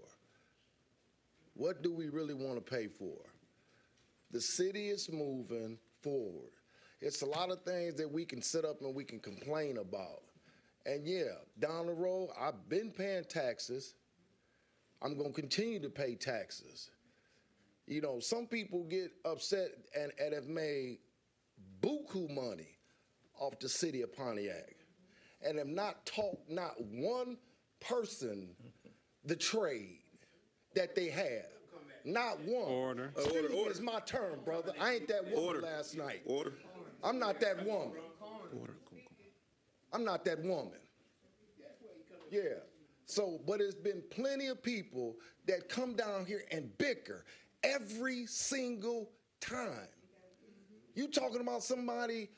What do we really want to pay for? The city is moving forward. It's a lot of things that we can sit up and we can complain about. And yeah, down the road, I've been paying taxes. I'm going to continue to pay taxes. You know, some people get upset and have made buku money off the city of Pontiac and have not taught not one person the trade that they have. Not one. Order. Order. It's my turn, brother. I ain't that woman last night. Order. I'm not that woman. I'm not that woman. Yeah. So, but there's been plenty of people that come down here and bicker every single time. You talking about somebody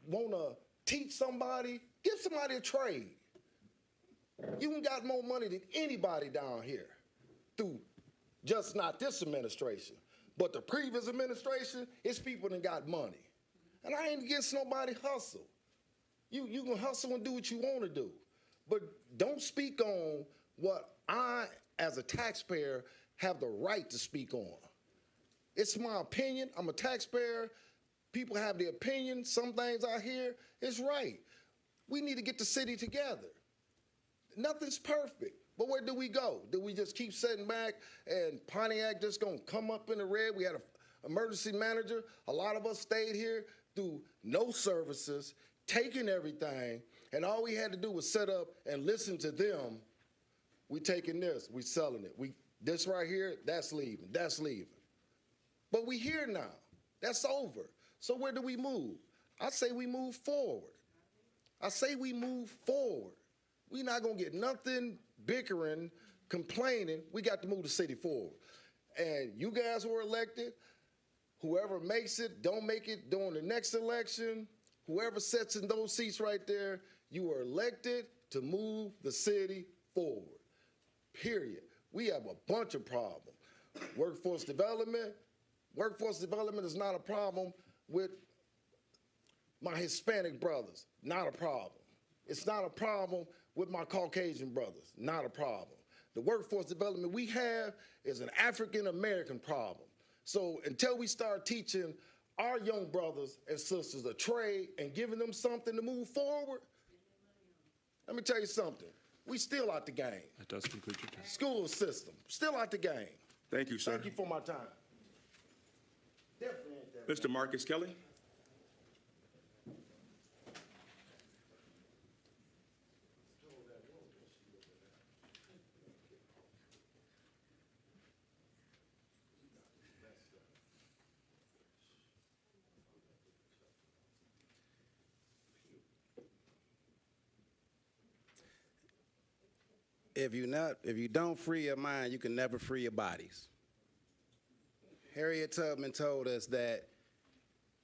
want to teach somebody? Give somebody a trade. You got more money than anybody down here through just not this administration, but the previous administration, it's people that got money. And I ain't against nobody hustle. You can hustle and do what you want to do. But don't speak on what I, as a taxpayer, have the right to speak on. It's my opinion. I'm a taxpayer. People have their opinion. Some things I hear is right. We need to get the city together. Nothing's perfect. But where do we go? Do we just keep sitting back and Pontiac just gonna come up in the red? We had an emergency manager. A lot of us stayed here through no services, taking everything, and all we had to do was sit up and listen to them. We taking this, we selling it. This right here, that's leaving, that's leaving. But we here now. That's over. So where do we move? I say we move forward. I say we move forward. We're not going to get nothing bickering, complaining. We got to move the city forward. And you guys were elected. Whoever makes it, don't make it during the next election, whoever sits in those seats right there, you were elected to move the city forward. Period. We have a bunch of problems. Workforce development is not a problem with my Hispanic brothers. Not a problem. It's not a problem with my Caucasian brothers. Not a problem. The workforce development we have is an African-American problem. So until we start teaching our young brothers and sisters a trade and giving them something to move forward, let me tell you something. We still out the game. That does conclude your time. School system, still out the game. Thank you, sir. Thank you for my time. Definitely ain't that Mr. Marcus Kelly. If you don't free your mind, you can never free your bodies. Harriet Tubman told us that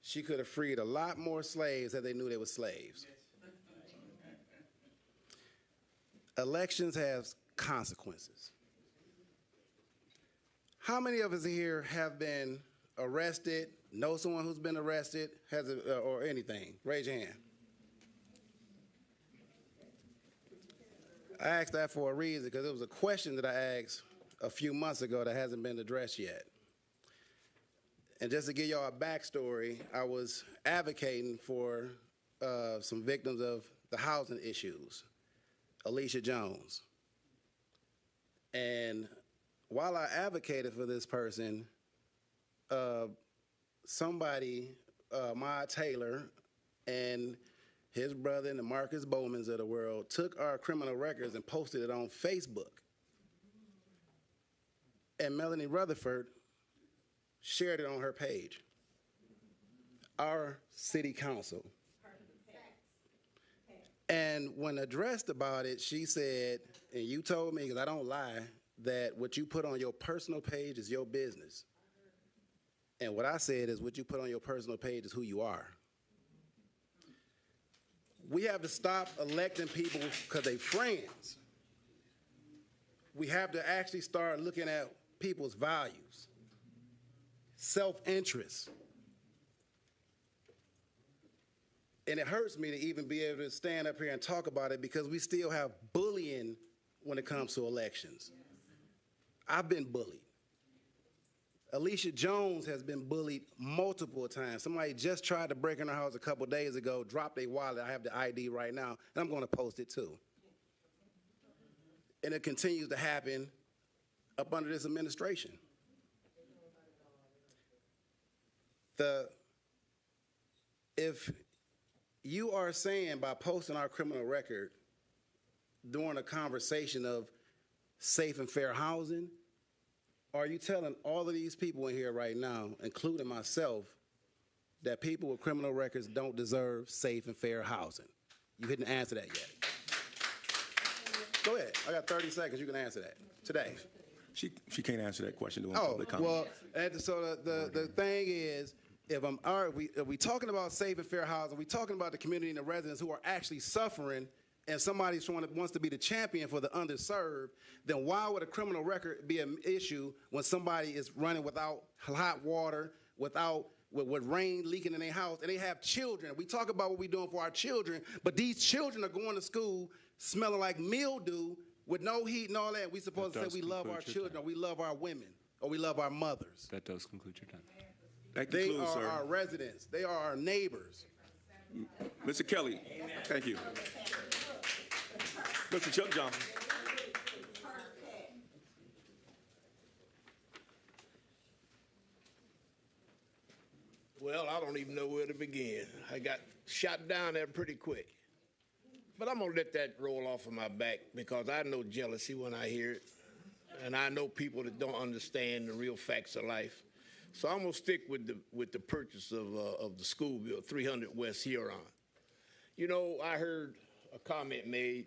she could have freed a lot more slaves if they knew they were slaves. Elections have consequences. How many of us here have been arrested, know someone who's been arrested, or anything? Raise your hand. I asked that for a reason because it was a question that I asked a few months ago that hasn't been addressed yet. And just to give y'all a backstory, I was advocating for some victims of the housing issues, Alicia Jones. And while I advocated for this person, somebody, Ma Taylor, and his brother and the Marcus Bowmans of the world took our criminal records and posted it on Facebook. And Melanie Rutherford shared it on her page. Our city council. And when addressed about it, she said, and you told me, because I don't lie, that what you put on your personal page is your business. And what I said is what you put on your personal page is who you are. We have to stop electing people because they're friends. We have to actually start looking at people's values, self-interest. And it hurts me to even be able to stand up here and talk about it because we still have bullying when it comes to elections. I've been bullied. Alicia Jones has been bullied multiple times. Somebody just tried to break in her house a couple days ago, dropped a wallet. I have the ID right now, and I'm going to post it too. And it continues to happen up under this administration. If you are saying by posting our criminal record during a conversation of safe and fair housing, are you telling all of these people in here right now, including myself, that people with criminal records don't deserve safe and fair housing? You didn't answer that yet. Go ahead. I got 30 seconds. You can answer that today. She can't answer that question during public comment. Well, so the thing is, if we talking about safe and fair housing, we talking about the community and the residents who are actually suffering and somebody wants to be the champion for the underserved, then why would a criminal record be an issue when somebody is running without hot water, with rain leaking in their house, and they have children? We talk about what we're doing for our children, but these children are going to school smelling like mildew with no heat and all that. We're supposed to say we love our children, or we love our women, or we love our mothers. That does conclude your time. That They concludes, are sir. our residents. They are our neighbors. Mr. Kelly, thank you. Mr. Chuck Johnson. Well, I don't even know where to begin. I got shot down there pretty quick. But I'm going to let that roll off of my back because I know jealousy when I hear it. And I know people that don't understand the real facts of life. So I'm going to stick with the purchase of the school bill, 300 West Huron. You know, I heard a comment made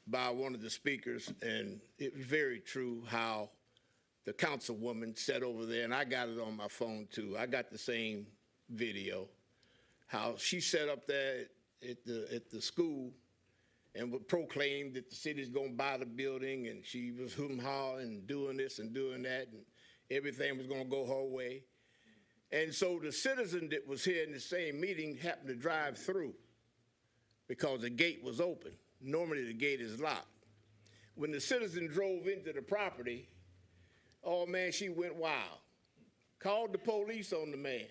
by one of the speakers, and it was very true how the councilwoman sat over there, and I got it on my phone too. I got the same video, how she sat up there at the school and would proclaim that the city's going to buy the building, and she was hoo-ha and doing this and doing that, and everything was going to go her way. And so the citizen that was here in the same meeting happened to drive through because the gate was open. Normally the gate is locked. When the citizen drove into the property, oh man, she went wild. Called the police on the man.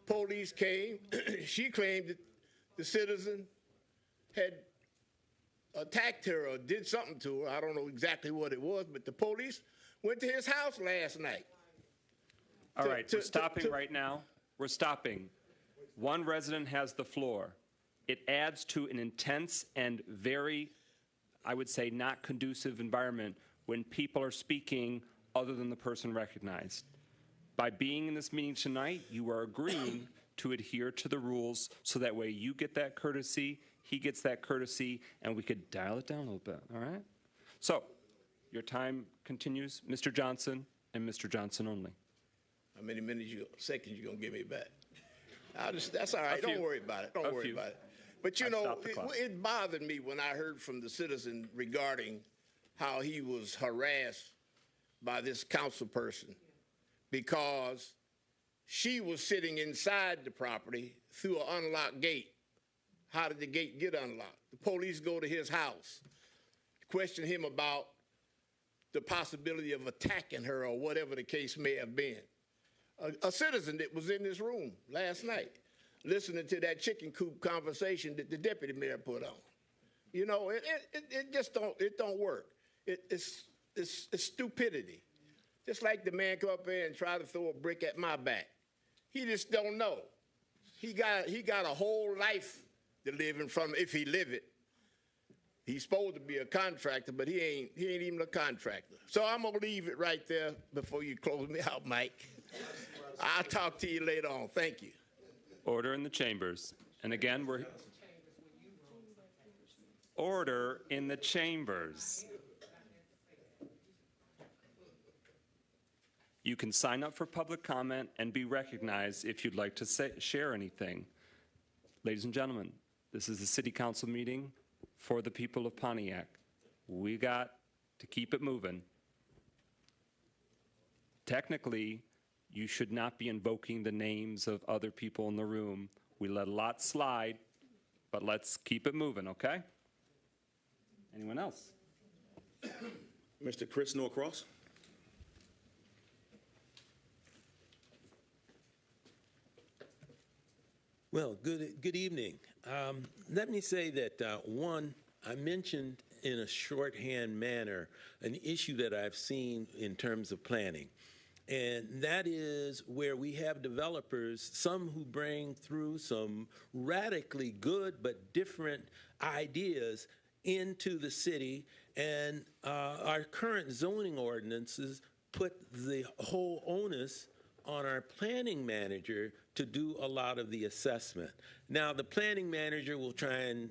Police came. She claimed that the citizen had attacked her or did something to her. I don't know exactly what it was, but the police went to his house last night. All right, we're stopping right now. We're stopping. One resident has the floor. It adds to an intense and very, I would say, not conducive environment when people are speaking other than the person recognized. By being in this meeting tonight, you are agreeing to adhere to the rules so that way you get that courtesy, he gets that courtesy, and we could dial it down a little bit, all right? So, your time continues. Mr. Johnson and Mr. Johnson only. How many seconds you gonna give me back? That's all right. Don't worry about it. Don't worry about it. But you know, it bothered me when I heard from the citizen regarding how he was harassed by this council person because she was sitting inside the property through an unlocked gate. How did the gate get unlocked? The police go to his house, question him about the possibility of attacking her or whatever the case may have been. A citizen that was in this room last night listening to that chicken coop conversation that the deputy mayor put on. You know, it just don't work. It's stupidity. Just like the man come up here and try to throw a brick at my back. He just don't know. He got a whole life to live in front of him if he live it. He's supposed to be a contractor, but he ain't even a contractor. So I'm gonna leave it right there before you close me out, Mike. I'll talk to you later on. Thank you. Order in the chambers. And again, we're... Order in the chambers. You can sign up for public comment and be recognized if you'd like to share anything. Ladies and gentlemen, this is the City Council meeting for the people of Pontiac. We got to keep it moving. Technically, you should not be invoking the names of other people in the room. We let a lot slide, but let's keep it moving, okay? Anyone else? Mr. Chris Norcross. Well, good evening. Let me say that, one, I mentioned in a shorthand manner an issue that I've seen in terms of planning. And that is where we have developers, some who bring through some radically good but different ideas into the city, and our current zoning ordinances put the whole onus on our planning manager to do a lot of the assessment. Now, the planning manager will try and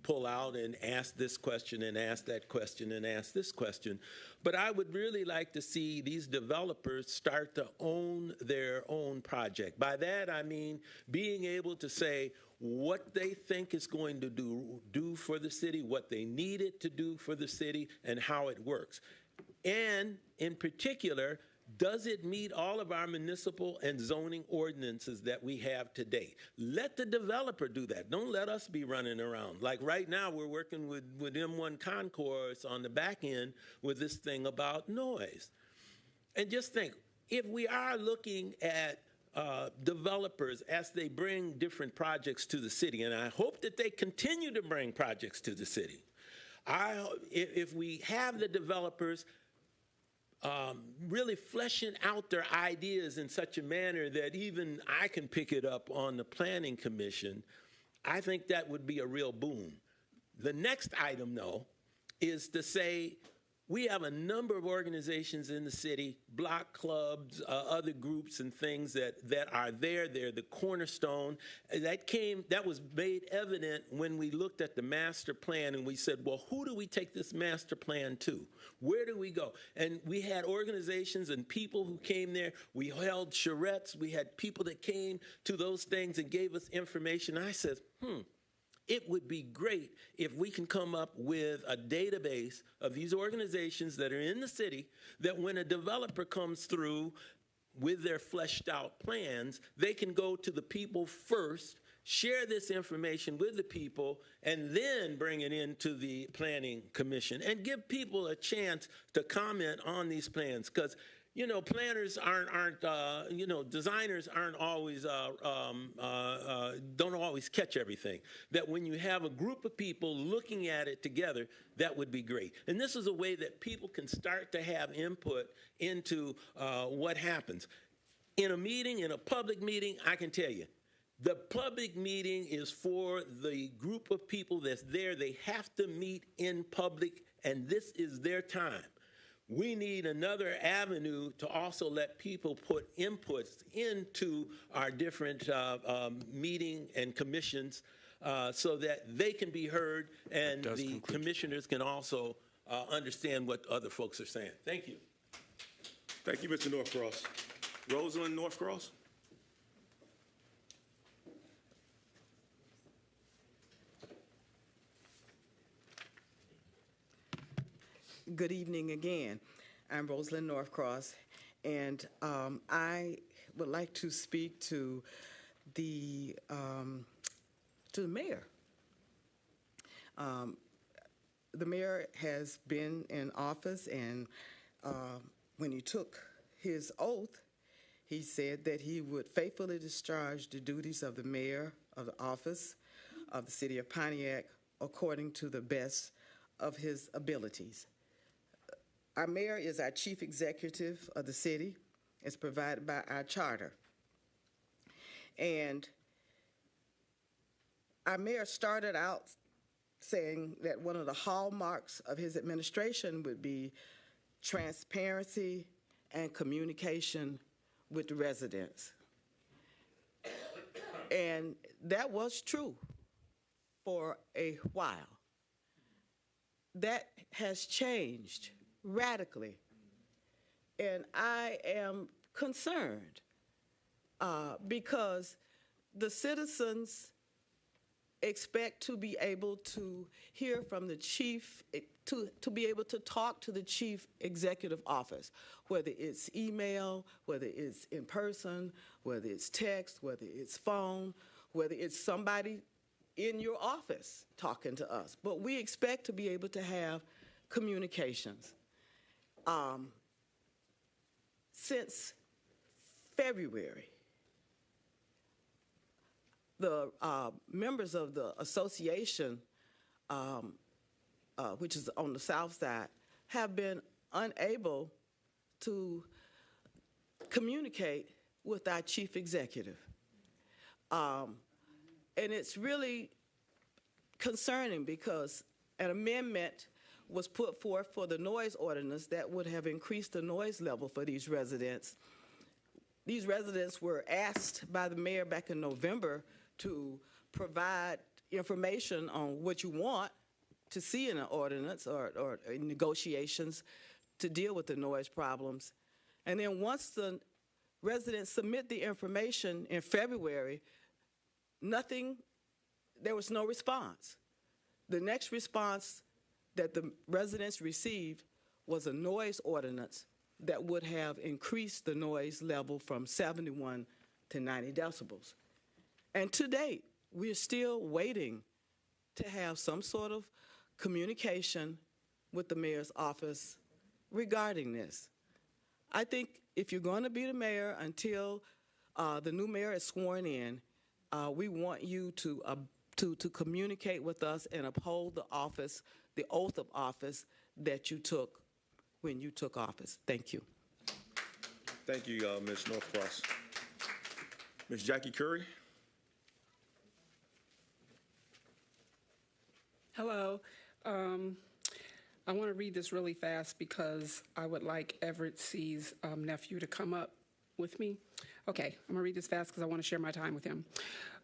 pull out and ask this question and ask that question and ask this question. But I would really like to see these developers start to own their own project. By that, I mean being able to say what they think is going to do for the city, what they need it to do for the city, and how it works. And in particular, does it meet all of our municipal and zoning ordinances that we have to date? Let the developer do that. Don't let us be running around. Like right now, we're working with M1 Concourse on the back end with this thing about noise. And just think, if we are looking at developers as they bring different projects to the city, and I hope that they continue to bring projects to the city, if we have the developers really fleshing out their ideas in such a manner that even I can pick it up on the Planning Commission, I think that would be a real boon. The next item, though, is to say we have a number of organizations in the city, block clubs, other groups and things that are there. They're the cornerstone. That was made evident when we looked at the master plan and we said, well, who do we take this master plan to? Where do we go? And we had organizations and people who came there. We held charrettes. We had people that came to those things and gave us information. I said, it would be great if we can come up with a database of these organizations that are in the city, that when a developer comes through with their fleshed out plans, they can go to the people first, share this information with the people, and then bring it into the Planning Commission and give people a chance to comment on these plans. Because planners designers aren't always, don't always catch everything. That when you have a group of people looking at it together, that would be great. And this is a way that people can start to have input into what happens. In a meeting, in a public meeting, I can tell you, the public meeting is for the group of people that's there. They have to meet in public, and this is their time. We need another avenue to also let people put inputs into our different meeting and commissions so that they can be heard and the commissioners can also understand what other folks are saying. Thank you. Thank you, Mr. Northcross. Rosalind Northcross. Good evening again. I'm Rosalind Northcross, and I would like to speak to the mayor. The mayor has been in office, and when he took his oath, he said that he would faithfully discharge the duties of the mayor of the office of the city of Pontiac according to the best of his abilities. Our mayor is our chief executive of the city. It's provided by our charter. And our mayor started out saying that one of the hallmarks of his administration would be transparency and communication with the residents. And that was true for a while. That has changed radically, and I am concerned because the citizens expect to be able to hear from the chief, to be able to talk to the chief executive office, whether it's email, whether it's in person, whether it's text, whether it's phone, whether it's somebody in your office talking to us. But we expect to be able to have communications. Since February, the members of the association, which is on the south side, have been unable to communicate with our chief executive. And it's really concerning because an amendment was put forth for the noise ordinance that would have increased the noise level for these residents. These residents were asked by the mayor back in November to provide information on what you want to see in an ordinance or in negotiations to deal with the noise problems. And then once the residents submit the information in February, there was no response. The next response that the residents received was a noise ordinance that would have increased the noise level from 71 to 90 decibels. And to date, we're still waiting to have some sort of communication with the mayor's office regarding this. I think if you're going to be the mayor until the new mayor is sworn in, we want you to communicate with us and uphold the office, the oath of office that you took when you took office. Thank you. Thank you, Ms. Northcross. Ms. Jackie Curry. Hello. I want to read this really fast because I would like Everett C's nephew to come up with me. Okay, I'm going to read this fast because I want to share my time with him.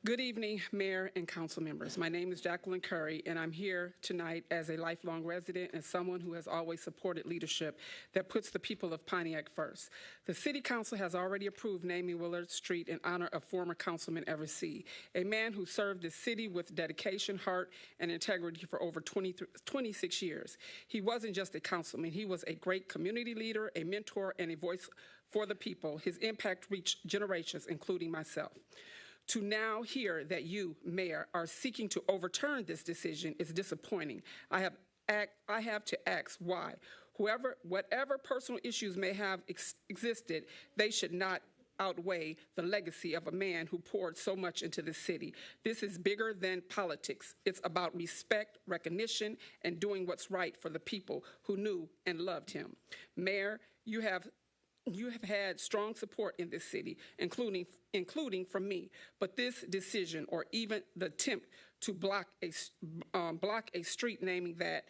Good evening, Mayor and council members. My name is Jacqueline Curry, and I'm here tonight as a lifelong resident and someone who has always supported leadership that puts the people of Pontiac first. The City Council has already approved naming Willard Street in honor of former Councilman Everett C., a man who served the city with dedication, heart, and integrity for over 26 years. He wasn't just a councilman. He was a great community leader, a mentor, and a voice for the people. His impact reached generations, including myself. To now hear that you, Mayor, are seeking to overturn this decision is disappointing. I have to ask why. Whatever personal issues may have existed, they should not outweigh the legacy of a man who poured so much into the city. This is bigger than politics. It's about respect, recognition, and doing what's right for the people who knew and loved him. Mayor, you have had strong support in this city, including from me. But this decision, or even the attempt to block a street naming that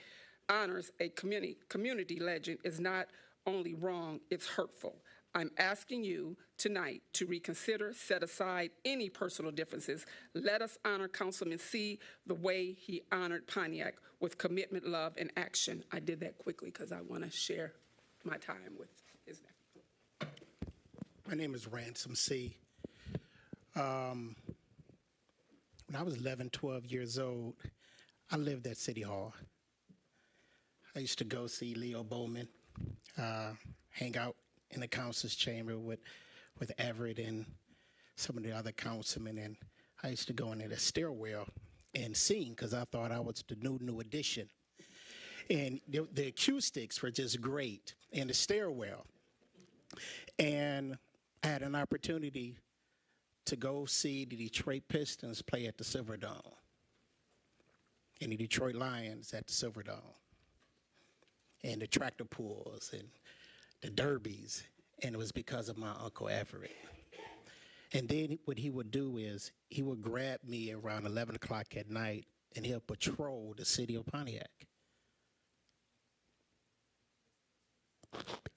honors a community legend, is not only wrong, it's hurtful. I'm asking you tonight to reconsider, set aside any personal differences. Let us honor Councilman C. the way he honored Pontiac, with commitment, love, and action. I did that quickly because I want to share my time with his nephew. My name is Ransom C. When I was 11, 12 years old, I lived at City Hall. I used to go see Leo Bowman, hang out in the council's chamber with Everett and some of the other councilmen, and I used to go into the stairwell and sing because I thought I was the new addition. And the acoustics were just great in the stairwell. And I had an opportunity to go see the Detroit Pistons play at the Silverdome and the Detroit Lions at the Silverdome and the tractor pulls and the derbies, and it was because of my Uncle Everett. And then what he would do is he would grab me around 11 o'clock at night and he'll patrol the city of Pontiac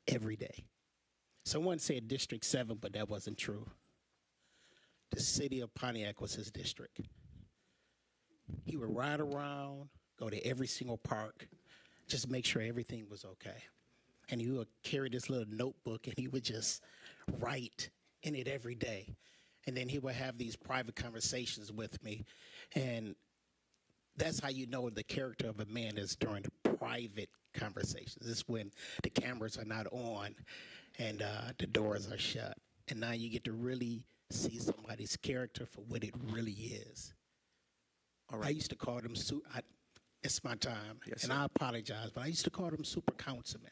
every day. Someone said District 7, but that wasn't true. The city of Pontiac was his district. He would ride around, go to every single park, just make sure everything was okay. And he would carry this little notebook and he would just write in it every day. And then he would have these private conversations with me. And that's how you know the character of a man is during the private conversations. This is when the cameras are not on and the doors are shut. And now you get to really see somebody's character for what it really is. All right. I used to call them, it's my time, yes, and sir. I apologize, but I used to call them super councilmen.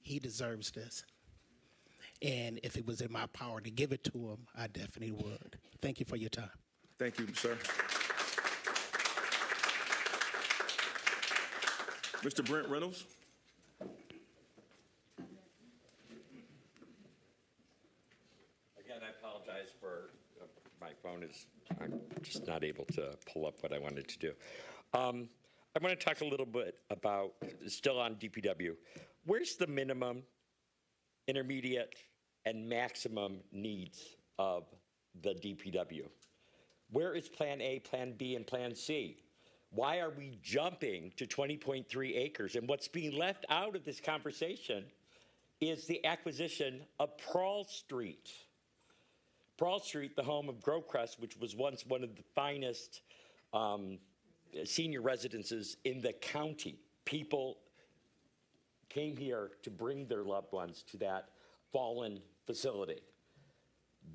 He deserves this. And if it was in my power to give it to him, I definitely would. Thank you for your time. Thank you, sir. Mr. Brent Reynolds. Again, I apologize for my phone is, I'm just not able to pull up what I wanted to do. I want to talk a little bit about, still on DPW, where's the minimum, intermediate, and maximum needs of the DPW? Where is Plan A, Plan B, and Plan C? Why are we jumping to 20.3 acres? And what's being left out of this conversation is the acquisition of Pearl Street. Pearl Street, the home of Grovecrest, which was once one of the finest senior residences in the county. People came here to bring their loved ones to that fallen facility.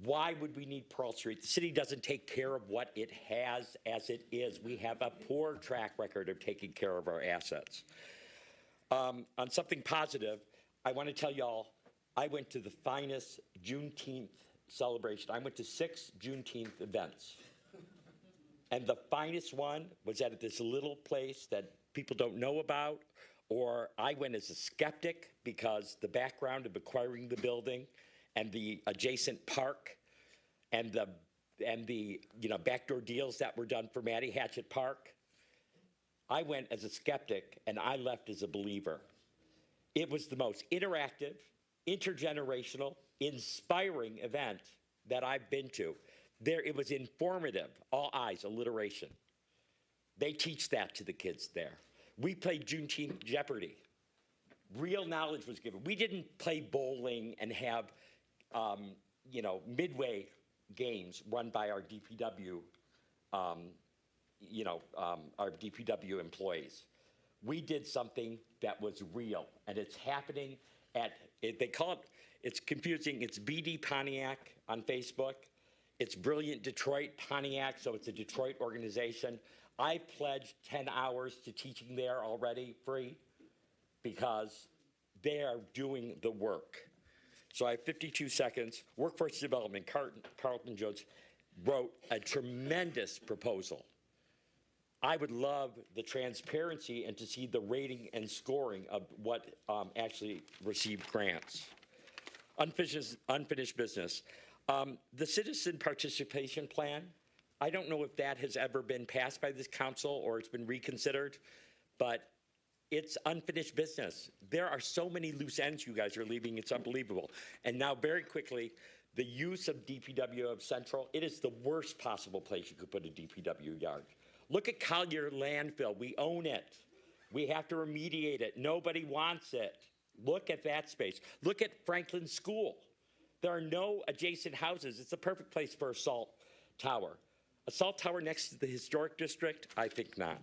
Why would we need Pearl Street? The city doesn't take care of what it has as it is. We have a poor track record of taking care of our assets. On something positive, I want to tell y'all, I went to the finest Juneteenth celebration. I went to 6 Juneteenth events. And the finest one was at this little place that people don't know about, or I went as a skeptic because the background of acquiring the building and the adjacent park and the backdoor deals that were done for Matty Hatchett Park. I went as a skeptic and I left as a believer. It was the most interactive, intergenerational, inspiring event that I've been to. It was informative, all eyes, alliteration. They teach that to the kids there. We played Juneteenth Jeopardy. Real knowledge was given. We didn't play bowling and have, midway games run by our DPW, our DPW employees. We did something that was real, and it's happening they call it, it's confusing, it's BD Pontiac on Facebook. It's Brilliant Detroit Pontiac, so it's a Detroit organization. I pledged 10 hours to teaching there already, free, because they are doing the work. So I have 52 seconds. Workforce Development, Carlton Jones wrote a tremendous proposal. I would love the transparency and to see the rating and scoring of what actually received grants. Unfinished business. The citizen participation plan, I don't know if that has ever been passed by this council or it's been reconsidered, but it's unfinished business. There are so many loose ends you guys are leaving, it's unbelievable. And now very quickly, the use of DPW of Central, it is the worst possible place you could put a DPW yard. Look at Collier landfill, we own it. We have to remediate it, nobody wants it. Look at that space. Look at Franklin School. There are no adjacent houses. It's the perfect place for a salt tower. A salt tower next to the historic district? I think not.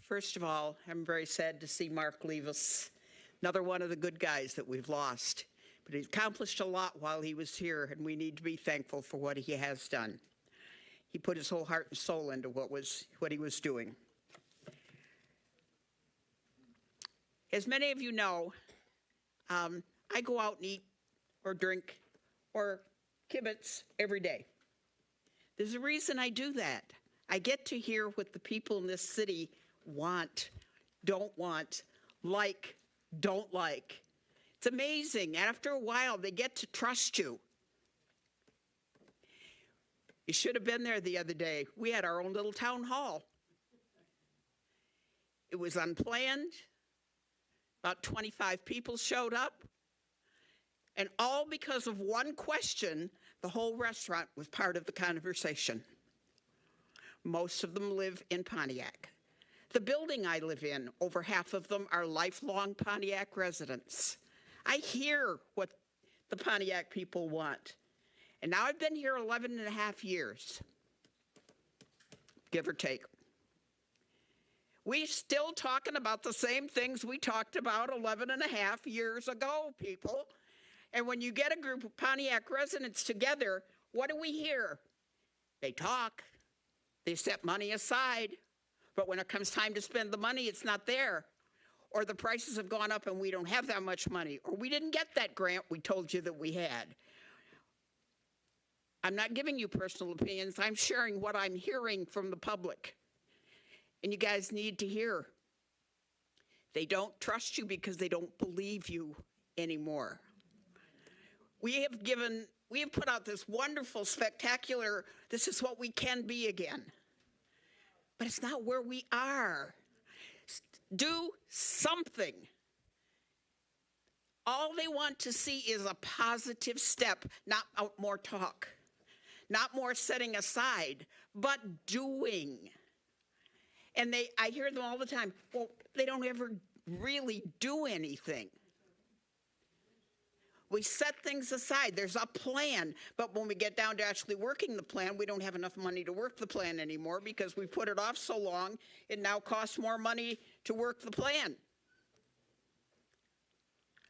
First of all, I'm very sad to see Mark leave us. Another one of the good guys that we've lost. But he accomplished a lot while he was here, and we need to be thankful for what he has done. He put his whole heart and soul into what he was doing. As many of you know, I go out and eat or drink or kibitz every day. There's a reason I do that. I get to hear what the people in this city want, don't want, like, don't like. It's amazing. After a while, they get to trust you. You should have been there the other day. We had our own little town hall. It was unplanned. About 25 people showed up. And all because of one question, the whole restaurant was part of the conversation. Most of them live in Pontiac. The building I live in, over half of them are lifelong Pontiac residents. I hear what the Pontiac people want. And now I've been here 11 and a half years, give or take. We're still talking about the same things we talked about 11 and a half years ago, people. And when you get a group of Pontiac residents together, what do we hear? They talk, they set money aside, but when it comes time to spend the money, it's not there. Or the prices have gone up and we don't have that much money, or we didn't get that grant we told you that we had. I'm not giving you personal opinions, I'm sharing what I'm hearing from the public. And you guys need to hear. They don't trust you because they don't believe you anymore. We we have put out this wonderful, spectacular, this is what we can be again. But it's not where we are. Do something. All they want to see is a positive step, not more talk, not more setting aside, but doing. And I hear them all the time, well, they don't ever really do anything. We set things aside. There's a plan. But when we get down to actually working the plan, we don't have enough money to work the plan anymore because we put it off so long, it now costs more money to work the plan.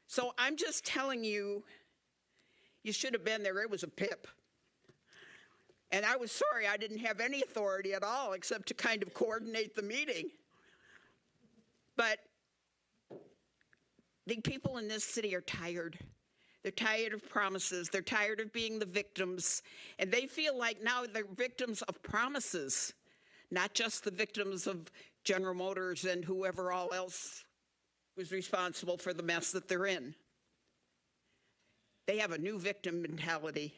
So I'm just telling you, you should have been there. It was a pip. And I was sorry I didn't have any authority at all except to kind of coordinate the meeting. But the people in this city are tired. They're tired of promises. They're tired of being the victims. And they feel like now they're victims of promises, not just the victims of General Motors and whoever all else was responsible for the mess that they're in. They have a new victim mentality.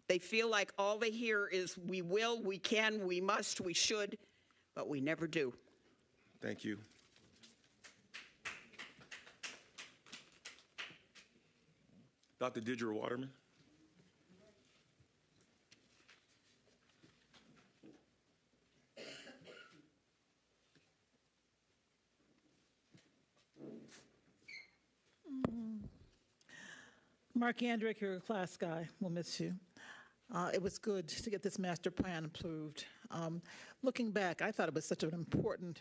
They feel like all they hear is we will, we can, we must, we should, but we never do. Thank you. Dr. Didra Waterman. Mark Andrick, you're a class guy. We'll miss you. It was good to get this master plan approved. Looking back, I thought it was such an important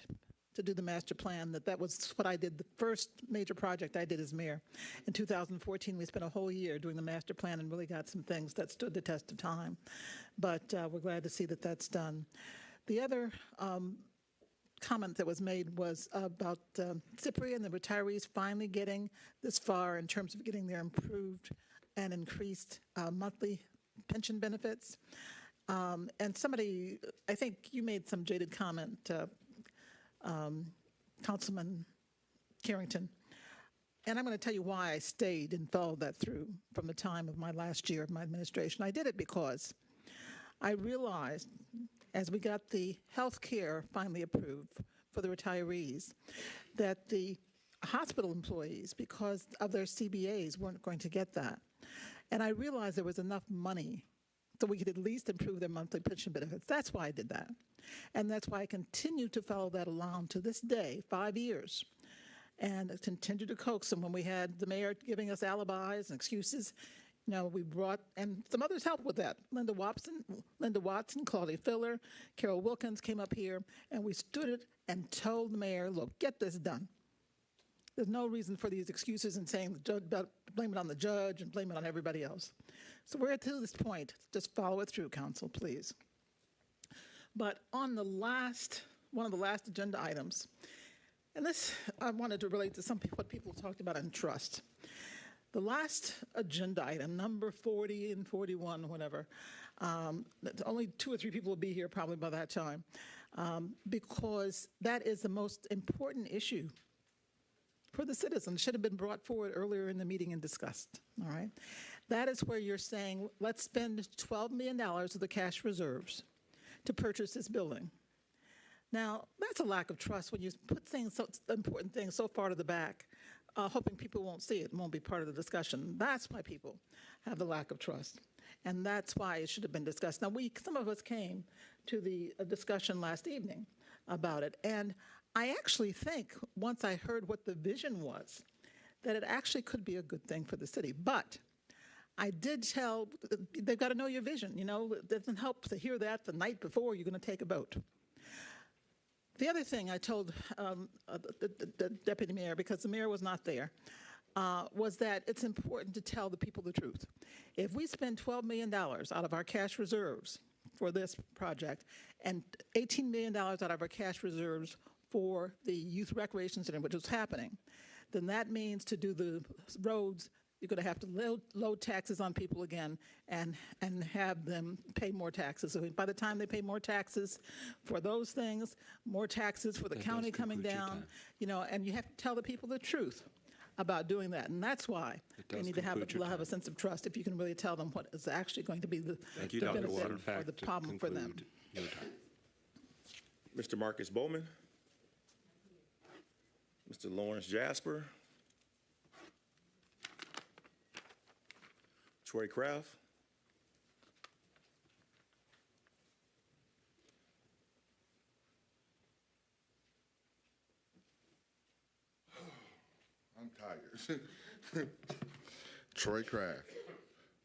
to do the master plan that was what I did. The first major project I did as mayor. In 2014, we spent a whole year doing the master plan and really got some things that stood the test of time. But we're glad to see that that's done. The other comment that was made was about Cypri and the retirees finally getting this far in terms of getting their improved and increased monthly pension benefits. And somebody, I think you made some jaded comment, Councilman Carrington, and I'm going to tell you why I stayed and followed that through from the time of my last year of my administration. I did it because I realized as we got the health care finally approved for the retirees that the hospital employees, because of their CBAs, weren't going to get that. And I realized there was enough money so we could at least improve their monthly pension benefits. That's why I did that. And that's why I continue to follow that along to this day, 5 years, and continue to coax them. When we had the mayor giving us alibis and excuses, you know, we brought, and some others helped with that. Linda Watson, Claudia Filler, Carol Wilkins came up here, and we stood it and told the mayor, look, get this done. There's no reason for these excuses and saying, blame it on the judge and blame it on everybody else. So we're to this point. Just follow it through, council, please. But on the last, one of the last agenda items, and this I wanted to relate to what people talked about in trust. The last agenda item, number 40 and 41, whatever, only 2 or 3 people will be here probably by that time, because that is the most important issue for the citizens. Should have been brought forward earlier in the meeting and discussed, all right? That is where you're saying, let's spend $12 million of the cash reserves to purchase this building. Now, that's a lack of trust when you put things, so important things so far to the back, hoping people won't see it and won't be part of the discussion. That's why people have the lack of trust. And that's why it should have been discussed. Now, some of us came to the discussion last evening about it. And I actually think, once I heard what the vision was, that it actually could be a good thing for the city. But I did tell, they've got to know your vision. You know, it doesn't help to hear that the night before you're going to take a vote. The other thing I told the deputy mayor, because the mayor was not there, was that it's important to tell the people the truth. If we spend $12 million out of our cash reserves for this project and $18 million out of our cash reserves for the youth recreation center, which is happening, then that means to do the roads, you're going to have to load taxes on people again and have them pay more taxes. So by the time they pay more taxes for those things, more taxes for the county coming down, you know, and you have to tell the people the truth about doing that. And that's why they does need to have conclude your have a sense of trust if you can really tell them what is actually going to be the, Thank you, the Dr. benefit Water. or the problem for them. Your time. Mr. Marcus Bowman, Mr. Lawrence Jasper, Troy Kraft, I'm tired. Troy Kraft,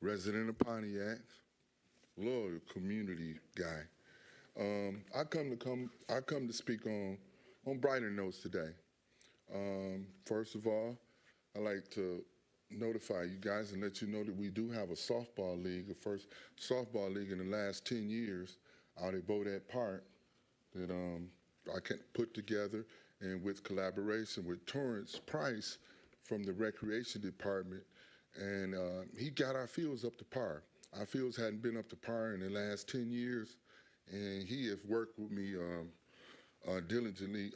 resident of Pontiac, loyal community guy. I come to speak on brighter notes today. First of all, I'd like to notify you guys and let you know that we do have a softball league, the first softball league in the last 10 years out at Bodette Park that I can put together, and with collaboration with Torrance Price from the Recreation Department, and he got our fields up to par. Our fields hadn't been up to par in the last 10 years, and he has worked with me diligently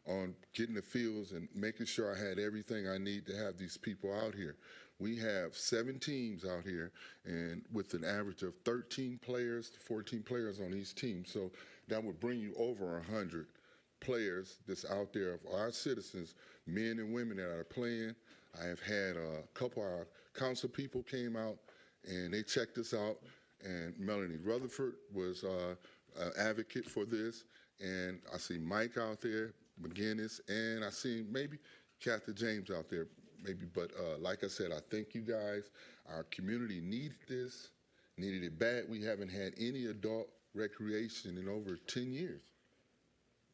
on getting the fields and making sure I had everything I need to have these people out here. We have 7 teams out here, and with an average of 13 players to 14 players on each team. So that would bring you over 100 players that's out there of our citizens, men and women that are playing. I have had a couple of our council people came out and they checked us out, and Melanie Rutherford was an advocate for this, and I see Mike out there, McGinnis, and I see maybe Kathy James out there, maybe. But like I said, I thank you guys. Our community needed this, needed it bad. We haven't had any adult recreation in over 10 years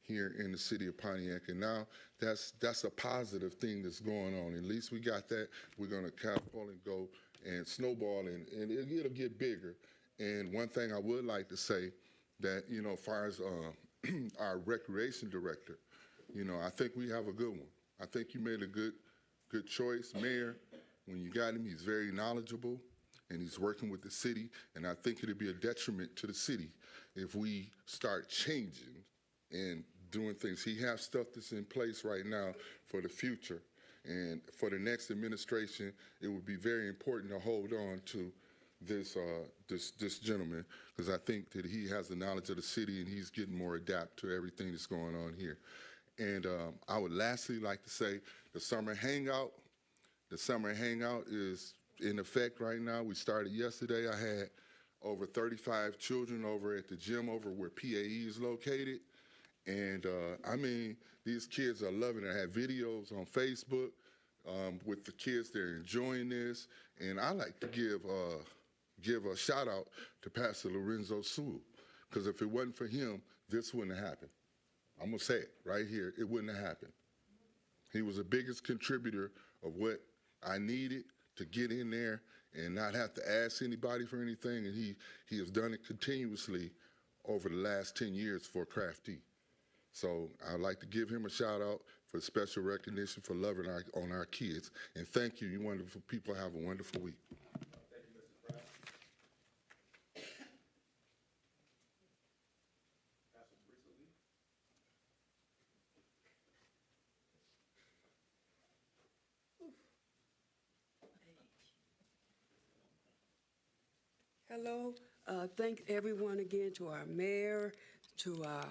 here in the city of Pontiac, and now that's a positive thing that's going on. At least we got that. We're going to catapult and go and snowball, and it'll get bigger. And one thing I would like to say that, you know, as far as our recreation director, you know, I think we have a good one. I think you made a good choice, Mayor. When you got him, he's very knowledgeable, and he's working with the city, and I think it'd be a detriment to the city if we start changing and doing things. He has stuff that's in place right now for the future, and for the next administration, it would be very important to hold on to this gentleman, because I think that he has the knowledge of the city and he's getting more adapt to everything that's going on here. And I would lastly like to say the summer hangout is in effect right now. We started yesterday. I had over 35 children over at the gym over where PAE is located. And I mean, these kids are loving it. I have videos on Facebook with the kids. They're enjoying this. And I like to give a shout out to Pastor Lorenzo Sewell, because if it wasn't for him, this wouldn't have happened. I'm going to say it right here. It wouldn't have happened. He was the biggest contributor of what I needed to get in there and not have to ask anybody for anything. And he has done it continuously over the last 10 years for Crafty. So I'd like to give him a shout out for special recognition for loving on our kids. And thank you. You wonderful people. Have a wonderful week. Hello. Thank everyone again, to our mayor, to our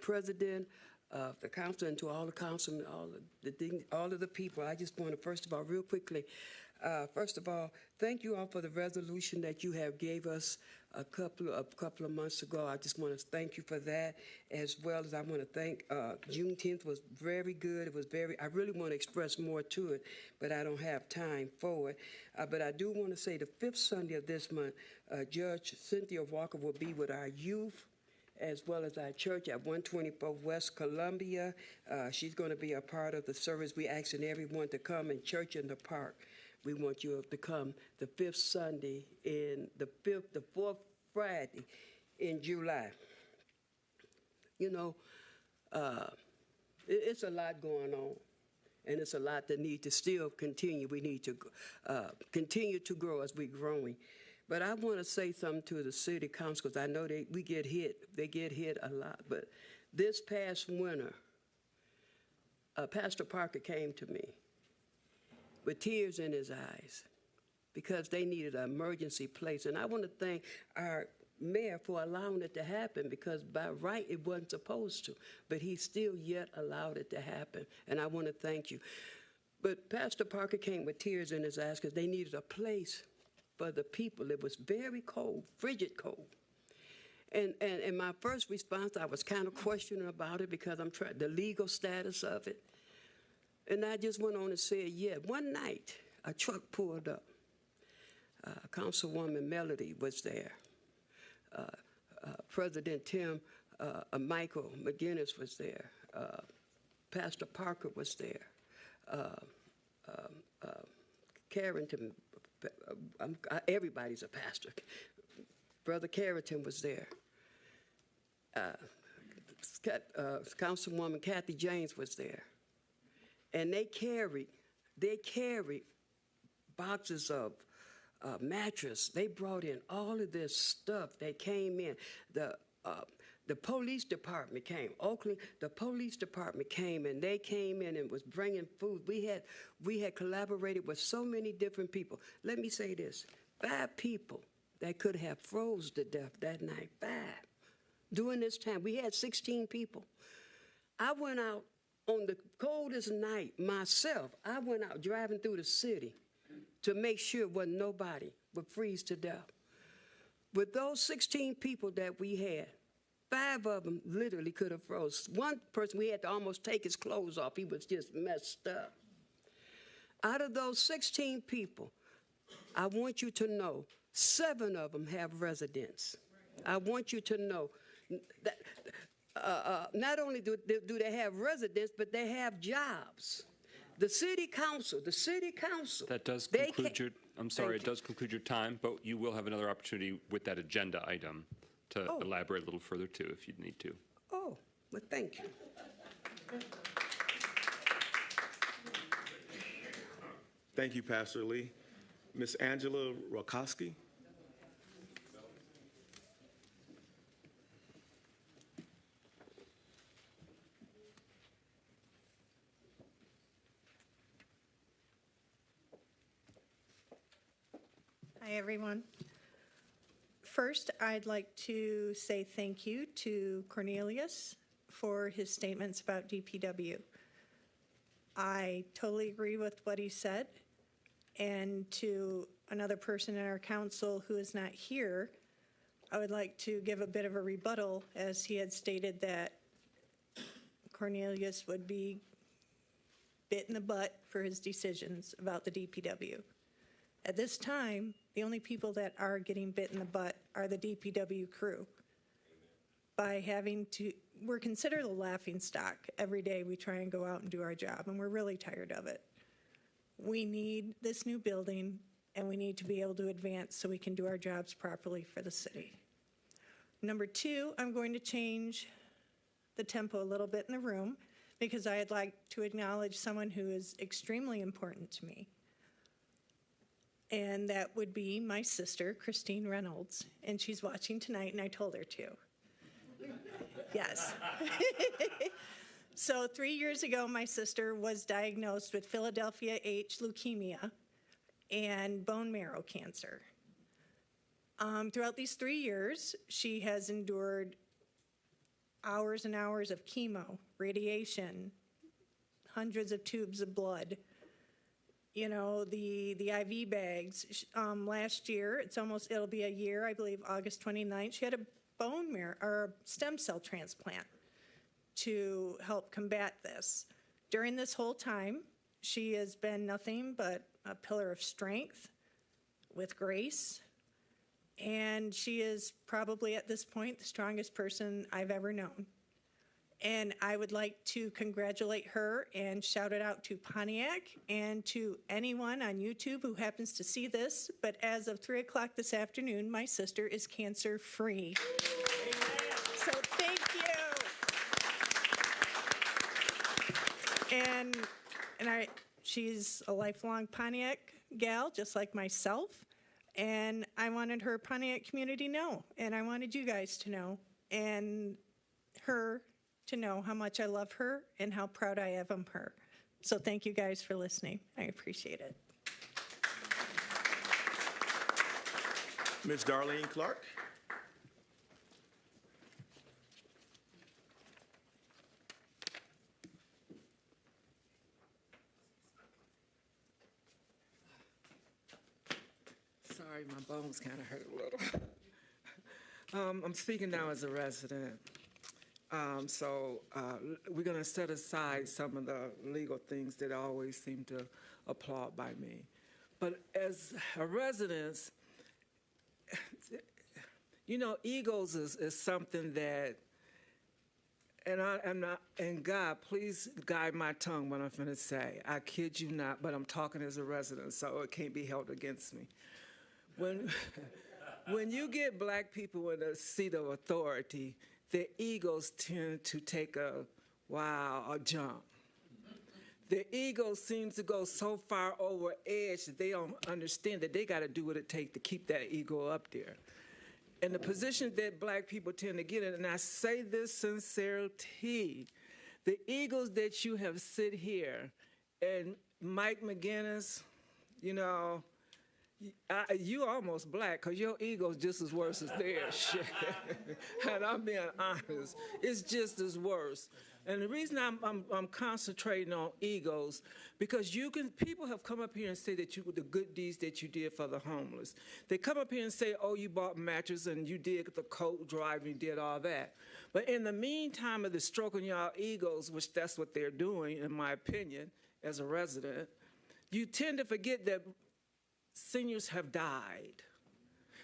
president of the council, and to all the councilmen, all of the people. I just want to, first of all, real quickly, thank you all for the resolution that you have gave us a couple of months ago. I just want to thank you for that, as well as I want to thank Juneteenth was very good. It was I really want to express more to it, but I don't have time for it. But I do want to say the 5th Sunday of this month, Judge Cynthia Walker will be with our youth as well as our church at 124 West Columbia. She's going to be a part of the service. We're asking everyone to come in church in the park. We want you to come the 5th Sunday in the 4th Friday in July. You know, it's a lot going on, and it's a lot that need to still continue. We need to continue to grow as we're growing. But I want to say something to the city council, because I know they get hit a lot, but This past winter, Pastor Parker came to me with tears in his eyes because they needed an emergency place. And I want to thank our mayor for allowing it to happen, because by right it wasn't supposed to, but he still yet allowed it to happen, and I want to thank you. But Pastor Parker came with tears in his eyes because they needed a place for the people. It was very cold, frigid cold. And my first response, I was kind of questioning about it because I'm trying the legal status of it. And I just went on and said, yeah. One night, a truck pulled up. Councilwoman Melody was there. President Tim Michael McGinnis was there. Pastor Parker was there. Carrington, everybody's a pastor. Brother Carrington was there. Councilwoman Kathy James was there. And they carried boxes of mattress. They brought in all of this stuff. They came in. The police department came. Oakland, the police department came, and they came in and was bringing food. We had collaborated with so many different people. Let me say this: 5 people that could have froze to death that night. 5. During this time, we had 16 people. I went out on the coldest night myself. I went out driving through the city to make sure wasn't nobody would freeze to death. With those 16 people that we had, 5 of them literally could have froze. One person, we had to almost take his clothes off. He was just messed up. Out of those 16 people, I want you to know 7 of them have residence. I want you to know that not only do they have residence, but they have jobs. The city council. That does conclude your, I'm sorry, it does conclude your time, but you will have another opportunity with that agenda item to elaborate a little further too, if you need to. Oh, well, thank you. Thank you, Pastor Lee. Ms. Angela Rokoski. Hi, everyone. First, I'd like to say thank you to Cornelius for his statements about DPW. I totally agree with what he said. And to another person in our council who is not here, I would like to give a bit of a rebuttal, as he had stated that Cornelius would be bit in the butt for his decisions about the DPW. At this time, the only people that are getting bit in the butt are the DPW crew. By having to, we're considered a laughing stock. Every day we try and go out and do our job, and we're really tired of it. We need this new building, and we need to be able to advance so we can do our jobs properly for the city. Number 2, I'm going to change the tempo a little bit in the room, because I'd like to acknowledge someone who is extremely important to me. And that would be my sister, Christine Reynolds. And she's watching tonight, and I told her to. Yes. So 3 years ago, my sister was diagnosed with Philadelphia H leukemia and bone marrow cancer. Throughout these 3 years, she has endured hours and hours of chemo, radiation, hundreds of tubes of blood, you know, the IV bags. Last year, it'll be a year, I believe, August 29th, she had a bone marrow or stem cell transplant to help combat this. During this whole time, she has been nothing but a pillar of strength with grace, and she is probably at this point the strongest person I've ever known. And I would like to congratulate her and shout it out to Pontiac and to anyone on YouTube who happens to see this. But as of 3 o'clock this afternoon, my sister is cancer-free. So thank you. And she's a lifelong Pontiac gal, just like myself. And I wanted her Pontiac community to know, and I wanted you guys to know, and her to know how much I love her and how proud I am of her. So thank you guys for listening. I appreciate it. Ms. Darlene Clark. Sorry, my bones kind of hurt a little. I'm speaking now as a resident. We're going to set aside some of the legal things that always seem to applaud by me. But as a resident, you know, egos is something that, and God, please guide my tongue what I'm going to say. I kid you not, but I'm talking as a resident, so it can't be held against me. When you get black people in a seat of authority, their egos tend to take a jump. Their ego seems to go so far over edge that they don't understand that they got to do what it takes to keep that ego up there. And the position that black people tend to get in, and I say this sincerely, the egos that you have sit here, and Mike McGinnis, you know, you almost black because your ego's just as worse as theirs. And I'm being honest, it's just as worse. And the reason I'm concentrating on egos, because people have come up here and say that the good deeds that you did for the homeless. They come up here and say, oh, you bought mattress and you did the coat drive and you did all that. But in the meantime of the stroking y'all egos, which that's what they're doing, in my opinion, as a resident, you tend to forget that seniors have died.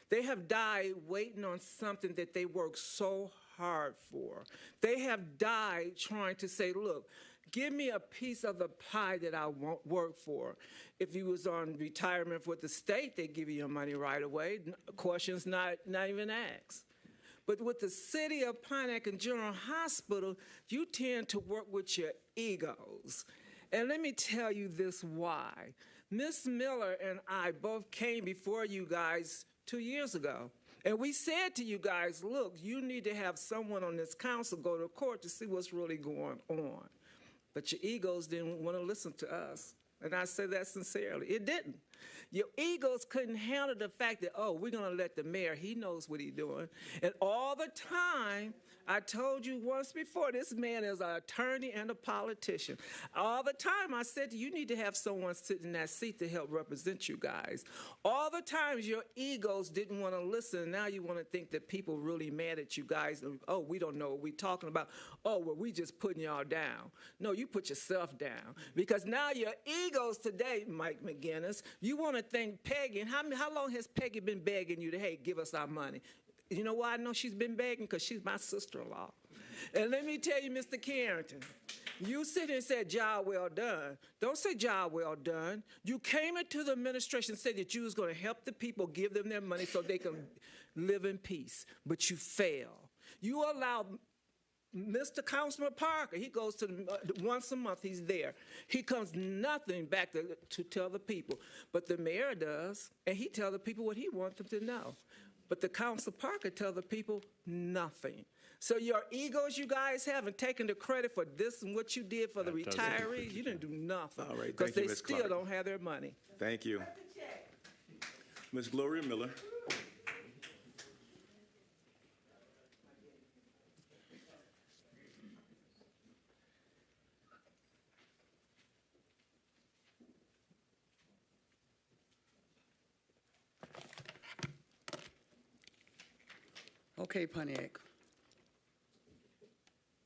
They have died waiting on something that they worked so hard for. They have died trying to say, look, give me a piece of the pie that I won't work for. If you was on retirement with the state, they give you your money right away. Questions not even asked. But with the city of Pontiac and General Hospital, you tend to work with your egos. And let me tell you this why. Miss Miller and I both came before you guys 2 years ago. And we said to you guys, look, you need to have someone on this council go to court to see what's really going on. But your egos didn't want to listen to us. And I say that sincerely. It didn't. Your egos couldn't handle the fact that, oh, we're going to let the mayor, he knows what he's doing. And all the time, I told you once before, this man is an attorney and a politician. All the time I said you need to have someone sit in that seat to help represent you guys. All the times your egos didn't want to listen, and now you want to think that people really mad at you guys. Oh, we don't know what we're talking about. Oh, well, we just putting y'all down. No, you put yourself down. Because now your egos today, Mike McGinnis, you want to thank Peggy. And how long has Peggy been begging you to, hey, give us our money? You know why I know she's been begging? Because she's my sister-in-law. And let me tell you, Mr. Carrington, you sit here and said, job well done. Don't say job well done. You came into the administration and said that you was going to help the people, give them their money so they can live in peace. But you failed. You allowed Mr. Councilman Parker, he goes to once a month, he's there. He comes nothing back to tell the people. But the mayor does, and he tells the people what he wants them to know. But the Council Parker tell the people nothing. So your egos you guys haven't taken the credit for this and what you did for the retirees. You didn't do nothing. All right, because thank you, they Ms. still Clark. don't have their money. Thank you. Ms. Gloria Miller. Okay, Pontiac.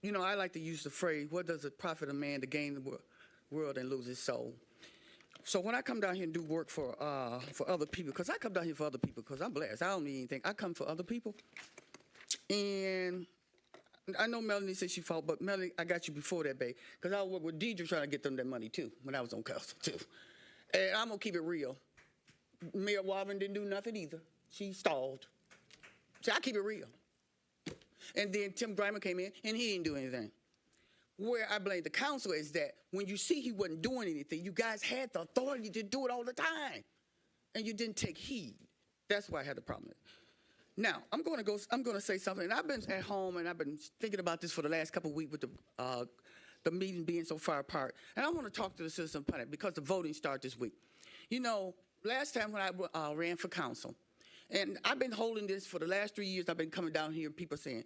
You know, I like to use the phrase, what does it profit a man to gain the world and lose his soul? So when I come down here and do work for other people, because I come down here for other people, because I'm blessed. I don't need anything. I come for other people. And I know Melanie said she fought, but Melanie, I got you before that, babe. Because I worked with Deidre trying to get them that money, too, when I was on council, too. And I'm going to keep it real. Mayor Warren didn't do nothing either. She stalled. So I keep it real. And then Tim Grimer came in, and he didn't do anything. Where I blame the council is that when you see he wasn't doing anything, you guys had the authority to do it all the time, and you didn't take heed. That's why I had the problem. Now, I'm going to say something. And I've been at home and I've been thinking about this for the last couple of weeks with the meeting being so far apart. And I want to talk to the citizens of Pontiac because the voting starts this week. You know, last time when I ran for council, and I've been holding this for the last 3 years, I've been coming down here, people saying,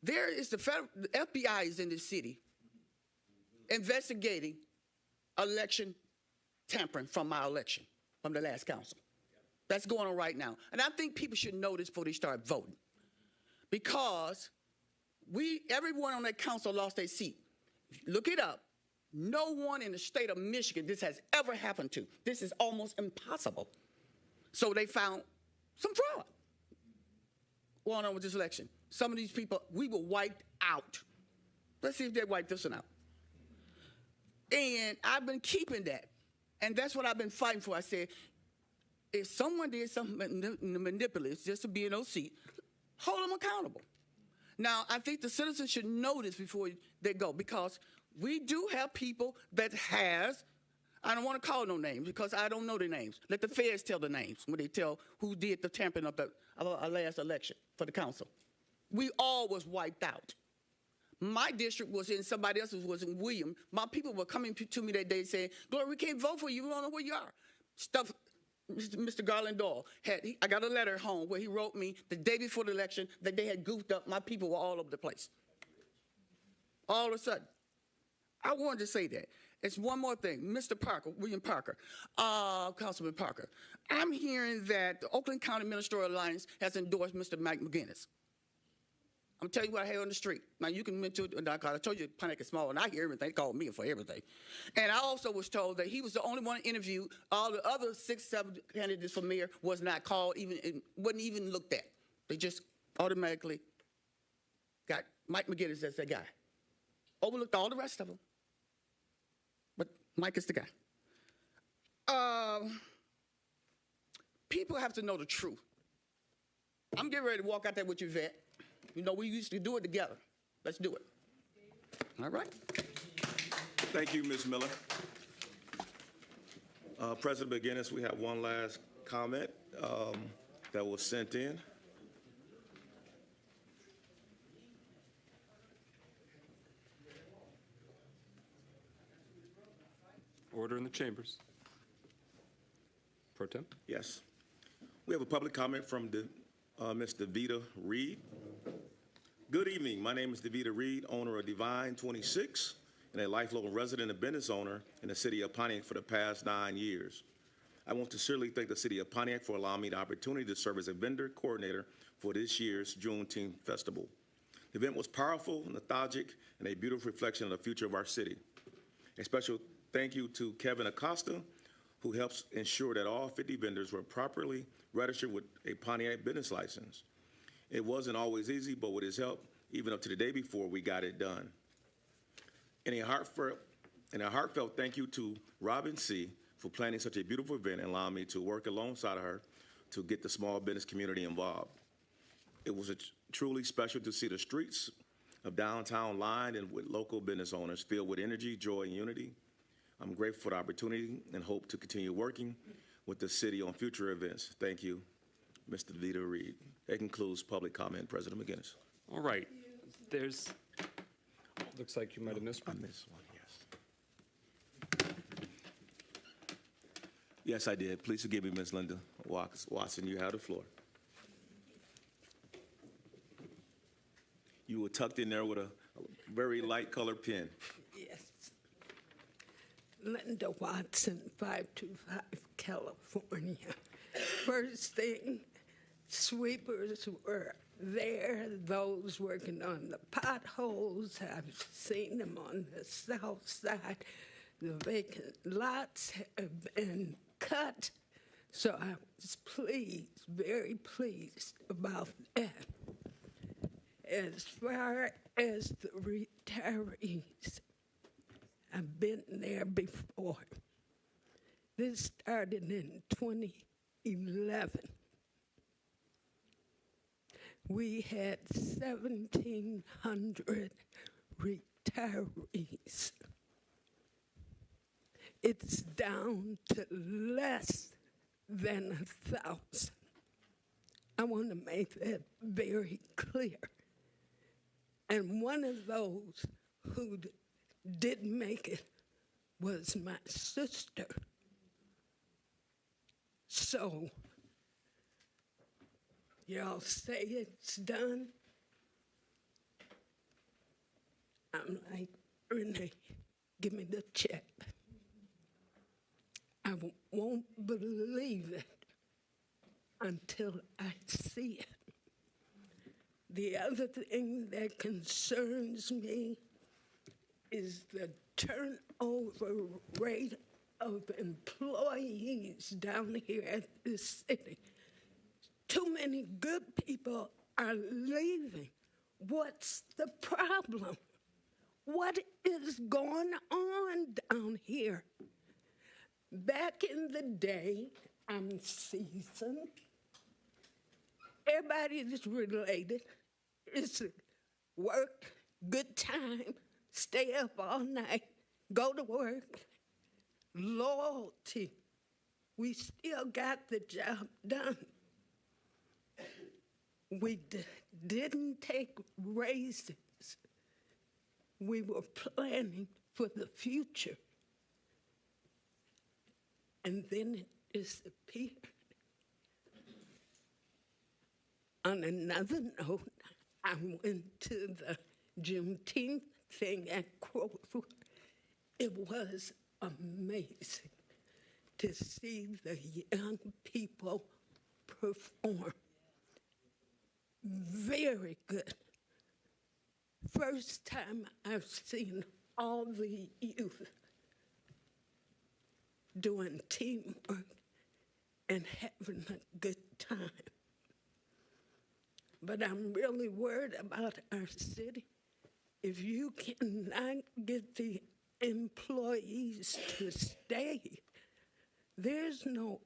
the FBI is in this city investigating election tampering from my election, from the last council. That's going on right now. And I think people should know this before they start voting. Because everyone on that council lost their seat. Look it up. No one in the state of Michigan this has ever happened to. This is almost impossible. So they found some fraud going on with this election. Some of these people, we were wiped out. Let's see if they wipe this one out. And I've been keeping that. And that's what I've been fighting for. I said, if someone did something manipulative just to be in those seats, hold them accountable. Now, I think the citizens should know this before they go, because we do have people that I don't want to call no names because I don't know their names. Let the feds tell the names when they tell who did the tampering of our last election for the council. We all was wiped out. My district was in, somebody else's was in William. My people were coming to me that day saying, Gloria, we can't vote for you. We don't know where you are. Stuff, Mr. Garland Dahl, I got a letter home where he wrote me the day before the election that they had goofed up. My people were all over the place. All of a sudden. I wanted to say that. It's one more thing. Mr. Parker, William Parker, Councilman Parker, I'm hearing that the Oakland County Ministerial Alliance has endorsed Mr. Mike McGinnis. I'm telling you what I hear on the street. Now, you can mention it. I told you Pontiac is small, and I hear everything. They call me for everything. And I also was told that he was the only one interviewed. All the other 6, 7 candidates for mayor was not called, wasn't even looked at. They just automatically got Mike McGinnis as that guy. Overlooked all the rest of them. But Mike is the guy. People have to know the truth. I'm getting ready to walk out there with you, Vet. You know, we used to do it together. Let's do it. All right? Thank you, Ms. Miller. President McGinnis, we have one last comment that was sent in. Order in the chambers. Pro Tem? Yes. We have a public comment from Ms. Davita Reed. Good evening. My name is Davita Reed, owner of Divine 26, and a lifelong resident and business owner in the city of Pontiac for the past 9 years. I want to sincerely thank the city of Pontiac for allowing me the opportunity to serve as a vendor coordinator for this year's Juneteenth Festival. The event was powerful, nostalgic, and a beautiful reflection of the future of our city. A special thank you to Kevin Acosta, who helps ensure that all 50 vendors were properly registered with a Pontiac business license. It wasn't always easy, but with his help, even up to the day before, we got it done. And a heartfelt thank you to Robin C. for planning such a beautiful event and allowing me to work alongside her to get the small business community involved. It was truly special to see the streets of downtown lined and with local business owners filled with energy, joy, and unity. I'm grateful for the opportunity and hope to continue working with the city on future events. Thank you, Mr. Davita Reed. That concludes public comment, President McGinnis. All right. Looks like you might have missed one. I missed one, yes. Yes, I did. Please forgive me, Ms. Linda Watson. You have the floor. You were tucked in there with a very light colored pen. Yes. Linda Watson, 525 California. First thing, sweepers were there, those working on the potholes. I've seen them on the south side. The vacant lots have been cut. So I was pleased, very pleased about that. As far as the retirees, I've been there before. This started in 2011. We had 1,700 retirees. It's down to less than 1,000. I want to make that very clear. And one of those who didn't make it was my sister. So, y'all say it's done? I'm like, Renee, give me the check. I won't believe it until I see it. The other thing that concerns me is the turnover rate of employees down here at this city. Too many good people are leaving. What's the problem? What is going on down here? Back in the day, I'm seasoned. Everybody is related. It's work, good time, stay up all night, go to work. Loyalty. We still got the job done. We didn't take raises. We were planning for the future. And then it disappeared. On another note, I went to the Juneteenth thing at Crowfoot. It was amazing to see the young people perform. Very good. First time I've seen all the youth doing teamwork and having a good time. But I'm really worried about our city. If you cannot get the employees to stay, there's no,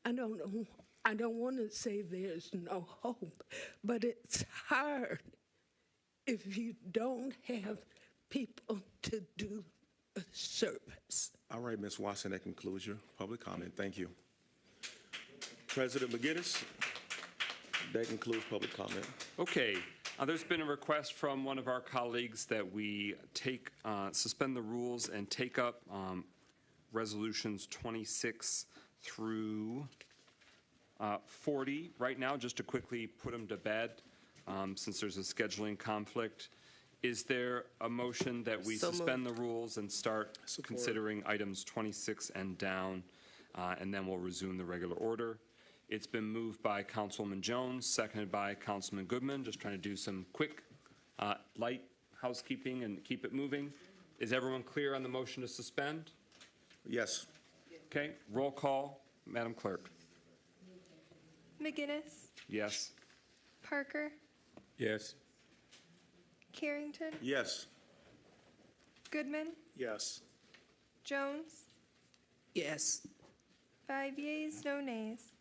I don't want to say there's no hope, but it's hard if you don't have people to do a service. All right, Ms. Watson, that concludes your public comment. Thank you. President McGinnis, that concludes public comment. Okay. There's been a request from one of our colleagues that we suspend the rules and take up resolutions 26 through 40 right now, just to quickly put them to bed, since there's a scheduling conflict. Is there a motion that we suspend the rules and start considering items 26 and down, and then we'll resume the regular order? It's been moved by Councilwoman Jones, seconded by Councilman Goodman. Just trying to do some quick, light housekeeping and keep it moving. Is everyone clear on the motion to suspend? Yes. Okay, roll call, Madam Clerk. McGinnis, Yes. Parker, Yes. Carrington, Yes. Goodman, Yes. Jones, Yes. 5 yeas, no nays.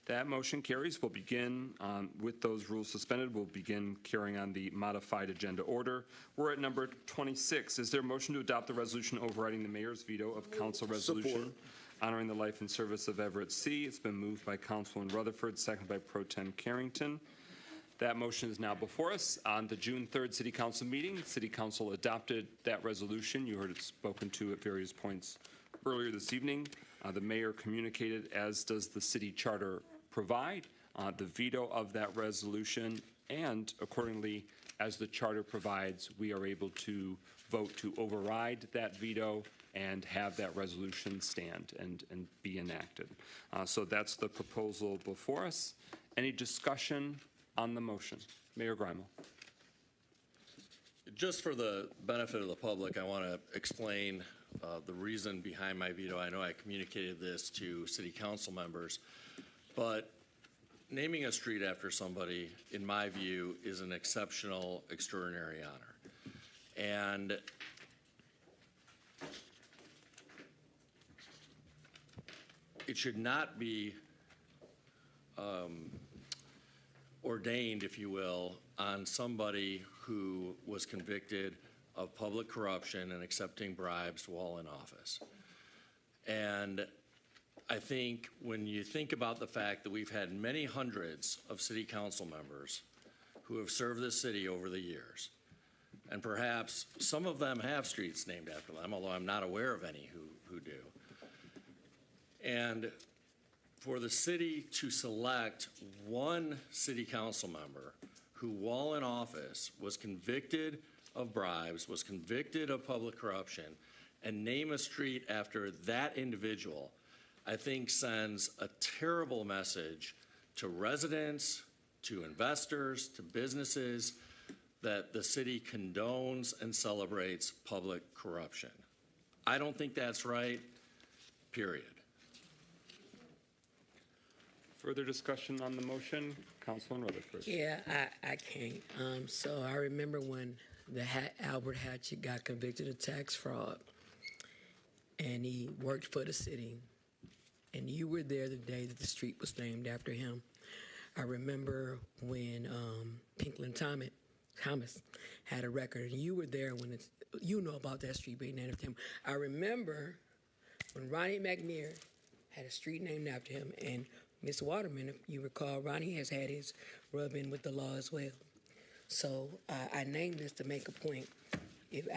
That motion carries. We'll begin with those rules suspended. We'll begin carrying on the modified agenda order. We're at number 26. Is there a motion to adopt the resolution overriding the mayor's veto of council resolution honoring the life and service of Everett C.? It's been moved by Councilman Rutherford, seconded by Pro Tem Carrington. That motion is now before us. On the June 3rd City Council meeting, City Council adopted that resolution. You heard it spoken to at various points earlier this evening. The mayor communicated, as does the city charter provide, the veto of that resolution, and accordingly, as the charter provides, we are able to vote to override that veto and have that resolution stand and be enacted. So that's the proposal before us. Any discussion on the motion? Mayor Grimal. Just for the benefit of the public, I want to explain the reason behind my veto. I know I communicated this to city council members, but naming a street after somebody, in my view, is an exceptional, extraordinary honor. And it should not be ordained, if you will, on somebody who was convicted of public corruption and accepting bribes while in office. And I think when you think about the fact that we've had many hundreds of city council members who have served this city over the years, and perhaps some of them have streets named after them, although I'm not aware of any who do. And for the city to select one city council member who, while in office, was convicted of bribes, was convicted of public corruption, and name a street after that individual, I think sends a terrible message to residents, to investors, to businesses, that the city condones and celebrates public corruption. I don't think that's right, period. Further discussion on the motion? Councilman Rutherford. Yeah, I can't. So I remember when Albert Hatchett got convicted of tax fraud, and he worked for the city, and you were there the day that the street was named after him. I remember when Pinklin Thomas had a record, and you were there when you know about that street being named after him. I remember when Ronnie McNair had a street named after him, and Miss Waterman, if you recall, Ronnie has had his rub-in with the law as well. So I named this to make a point. If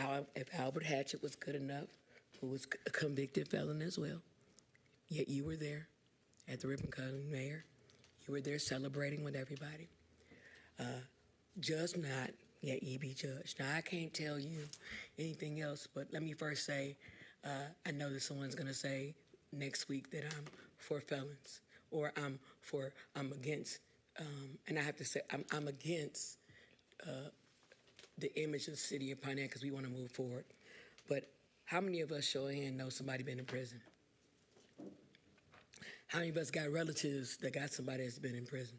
Albert Hatchett was good enough, who was a convicted felon as well, yet you were there at the ribbon-cutting, Mayor. You were there celebrating with everybody. Judge not, yet ye be judged. Now, I can't tell you anything else, but let me first say, I know that someone's going to say next week that I'm for felons, or I'm against, and I have to say, I'm against the image of the city of Pontiac because we want to move forward. But how many of us, show of hand, know somebody been in prison? How many of us got relatives that got somebody that's been in prison?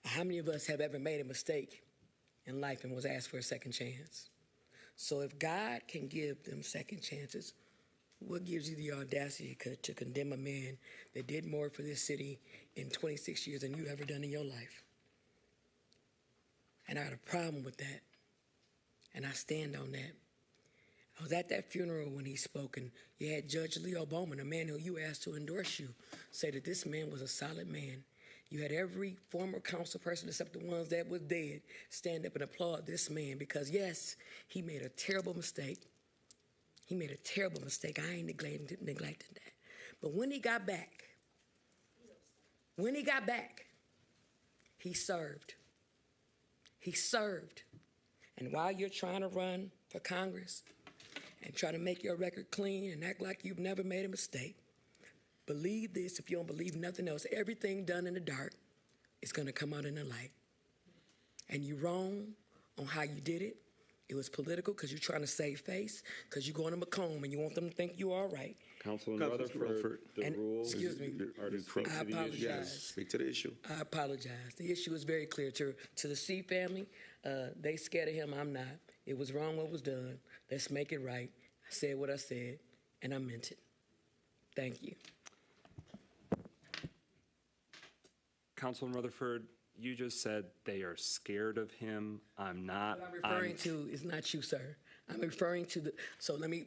How many of us have ever made a mistake in life and was asked for a second chance? So if God can give them second chances, what gives you the audacity to condemn a man that did more for this city in 26 years than you ever done in your life? And I had a problem with that, and I stand on that. I was at that funeral when he spoke, and you had Judge Leo Bowman, a man who you asked to endorse you, say that this man was a solid man. You had every former council person, except the ones that was dead, stand up and applaud this man because, yes, he made a terrible mistake. He made a terrible mistake. I ain't neglected that. But when he got back, he served. He served. And while you're trying to run for Congress and try to make your record clean and act like you've never made a mistake, believe this, if you don't believe nothing else, everything done in the dark is going to come out in the light. And you're wrong on how you did it. It was political because you're trying to save face, because you're going to Macomb and you want them to think you're all right. Councilman Rutherford, the rules. Excuse me. I apologize. Yes, speak to the issue. I apologize. The issue is very clear. To the C family, they scared of him. I'm not. It was wrong what was done. Let's make it right. I said what I said, and I meant it. Thank you. Councilman Rutherford, you just said they are scared of him. I'm not. What I'm referring to is not you, sir. I'm referring to the. So let me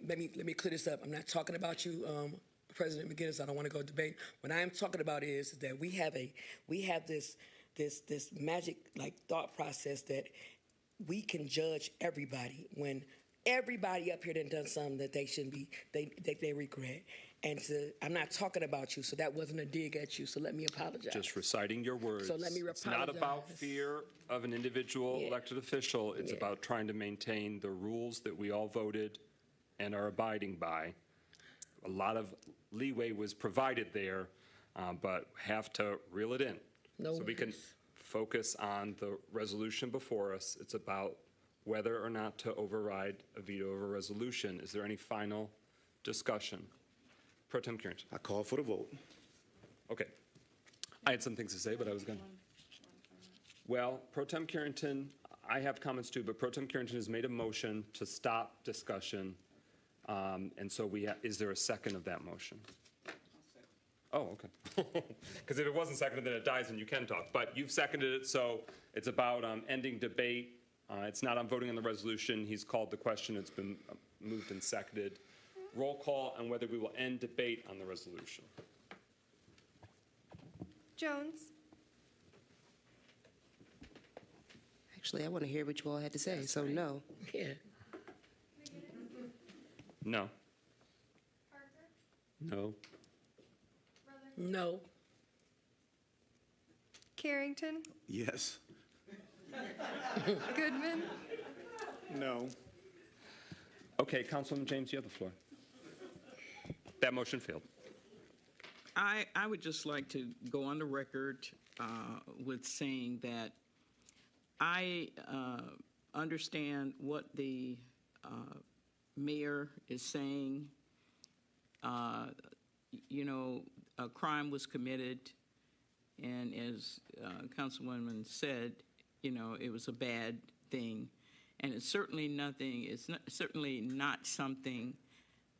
clear this up. I'm not talking about you, President McGinnis. I don't want to go debate. What I am talking about is that we have this magic like thought process that we can judge everybody when everybody up here done something that they shouldn't be. They regret. And I'm not talking about you, so that wasn't a dig at you, so let me apologize. Just reciting your words. So let me apologize. It's not about fear of an individual elected official. It's about trying to maintain the rules that we all voted and are abiding by. A lot of leeway was provided there, but have to reel it in. So we can focus on the resolution before us. It's about whether or not to override a veto of a resolution. Is there any final discussion? Pro Tem Carrington. I call for the vote. Okay. I had some things to say, but I was going to. Well, Pro Tem Carrington, I have comments too, but Pro Tem Carrington has made a motion to stop discussion. And so is there a second of that motion? Oh, okay. Because if it wasn't seconded, then it dies and you can talk. But you've seconded it, so it's about ending debate. It's not on voting on the resolution. He's called the question. It's been moved and seconded. roll call on whether we will end debate on the resolution. Jones, Actually, I want to hear what you all had to say, so no. Yeah. No. No. No. Carrington, Yes. Goodman, No. Okay, Councilman James, you have the floor. That motion failed. I would just like to go on the record with saying that I understand what the mayor is saying. You know, a crime was committed, and as Councilwoman said, you know, it was a bad thing, and it's certainly nothing. It's certainly not something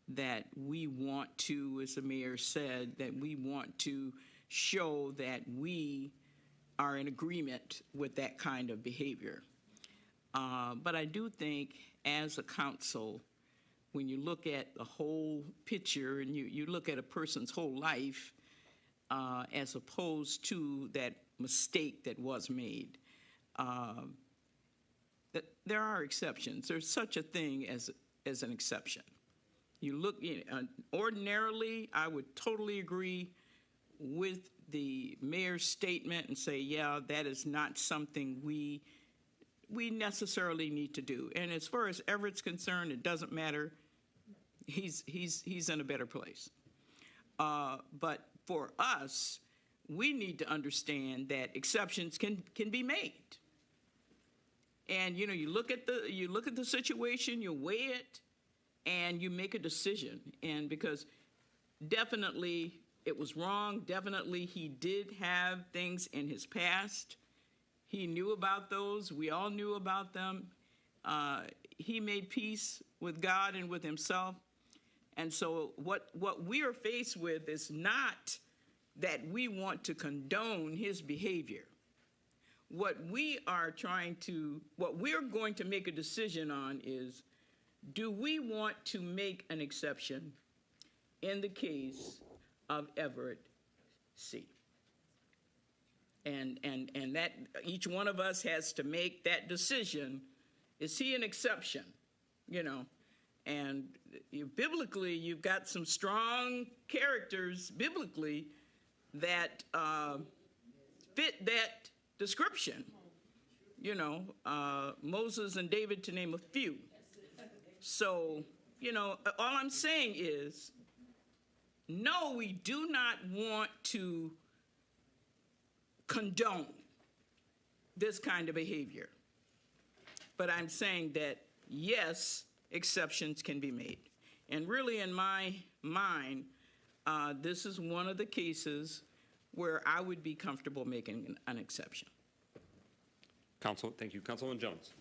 that we want to, as the mayor said, that we want to show that we are in agreement with that kind of behavior. But I do think as a council, when you look at the whole picture and you look at a person's whole life, as opposed to that mistake that was made, that there are exceptions. There's such a thing as an exception. You look, ordinarily, I would totally agree with the mayor's statement and say, yeah, that is not something we necessarily need to do. And as far as Everett's concerned, it doesn't matter. He's in a better place. But for us, we need to understand that exceptions can be made. And you know, you look at the situation, you weigh it, and you make a decision. And because definitely it was wrong, definitely he did have things in his past. He knew about those. We all knew about them. He made peace with God and with himself. And so what we are faced with is not that we want to condone his behavior. What we're going to make a decision on is, do we want to make an exception in the case of Everett C? And that each one of us has to make that decision. Is he an exception? You know, and biblically, you've got some strong characters biblically that fit that description. You know, Moses and David, to name a few. So, you know, all I'm saying is, no, we do not want to condone this kind of behavior. But I'm saying that, yes, exceptions can be made. And really, in my mind, this is one of the cases where I would be comfortable making an exception. Thank you. Councilwoman Jones.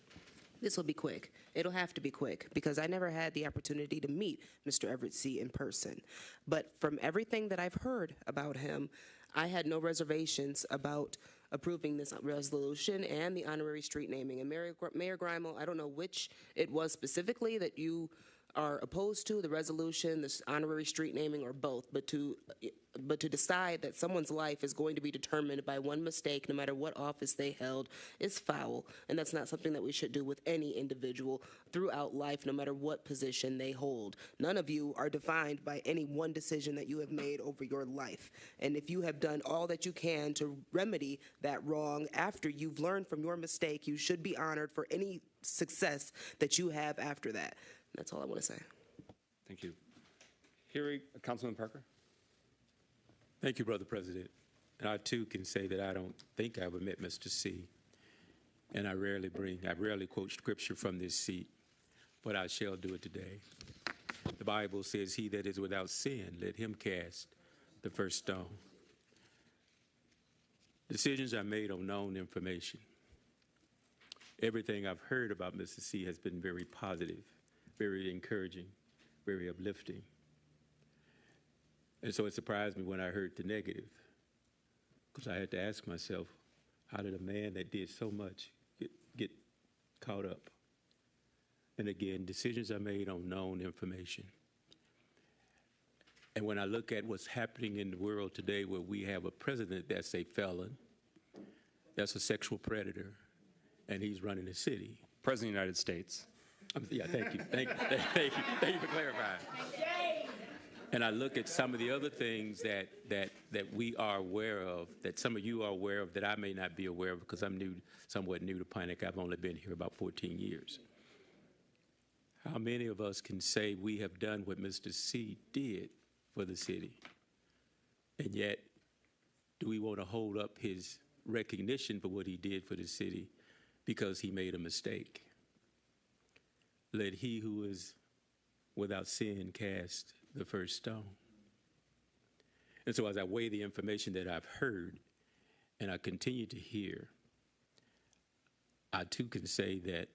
This will be quick. It'll have to be quick because I never had the opportunity to meet Mr. Everett C. in person. But from everything that I've heard about him, I had no reservations about approving this resolution and the honorary street naming. And Mayor Grimel, I don't know which it was specifically that you are opposed to, the resolution, this honorary street naming, or both, but to decide that someone's life is going to be determined by one mistake, no matter what office they held, is foul. And that's not something that we should do with any individual throughout life, no matter what position they hold. None of you are defined by any one decision that you have made over your life. And if you have done all that you can to remedy that wrong after you've learned from your mistake, you should be honored for any success that you have after that. That's all I want to say. Thank you. Hearing Councilman Parker. Thank you, Brother President. And I, too, can say that I don't think I would met Mr. C. And I rarely quote scripture from this seat, but I shall do it today. The Bible says, he that is without sin, let him cast the first stone. Decisions are made on known information. Everything I've heard about Mr. C has been very positive, very encouraging, very uplifting. And so it surprised me when I heard the negative, because I had to ask myself, how did a man that did so much get caught up? And again, decisions are made on known information. And when I look at what's happening in the world today, where we have a president that's a felon, that's a sexual predator, and he's running the city. President of the United States. Yeah, thank you. Thank you for clarifying. And I look at some of the other things that we are aware of, that some of you are aware of, that I may not be aware of because I'm somewhat new to Pontiac. I've only been here about 14 years. How many of us can say we have done what Mr. C did for the city? And yet, do we want to hold up his recognition for what he did for the city because he made a mistake? Let he who is without sin cast the first stone. And so as I weigh the information that I've heard and I continue to hear, I too can say that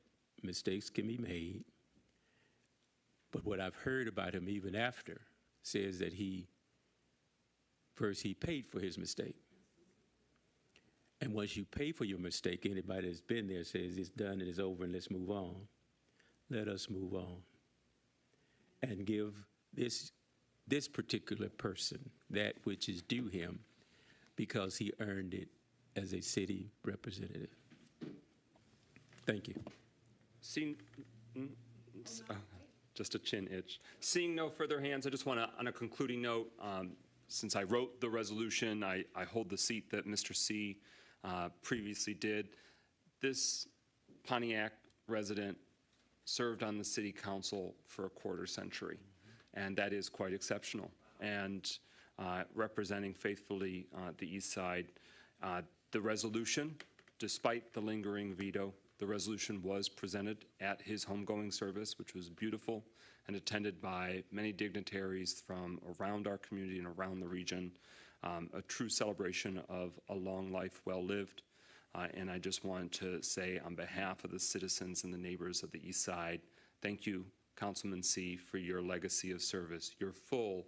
mistakes can be made. But what I've heard about him even after says that he paid for his mistake. And once you pay for your mistake, anybody that's been there says it's done and it's over and let's move on. Let us move on and give this particular person that which is due him because he earned it as a city representative. Thank you. Just a chin itch. Seeing no further hands, I just want to, on a concluding note, since I wrote the resolution, I hold the seat that Mr. C previously did. This Pontiac resident served on the city council for a quarter century, and that is quite exceptional. And representing faithfully the East Side, the resolution, despite the lingering veto, the resolution was presented at his homegoing service, which was beautiful and attended by many dignitaries from around our community and around the region, a true celebration of a long life well lived. And I just want to say on behalf of the citizens and the neighbors of the East Side, thank you, Councilman C, for your legacy of service. The full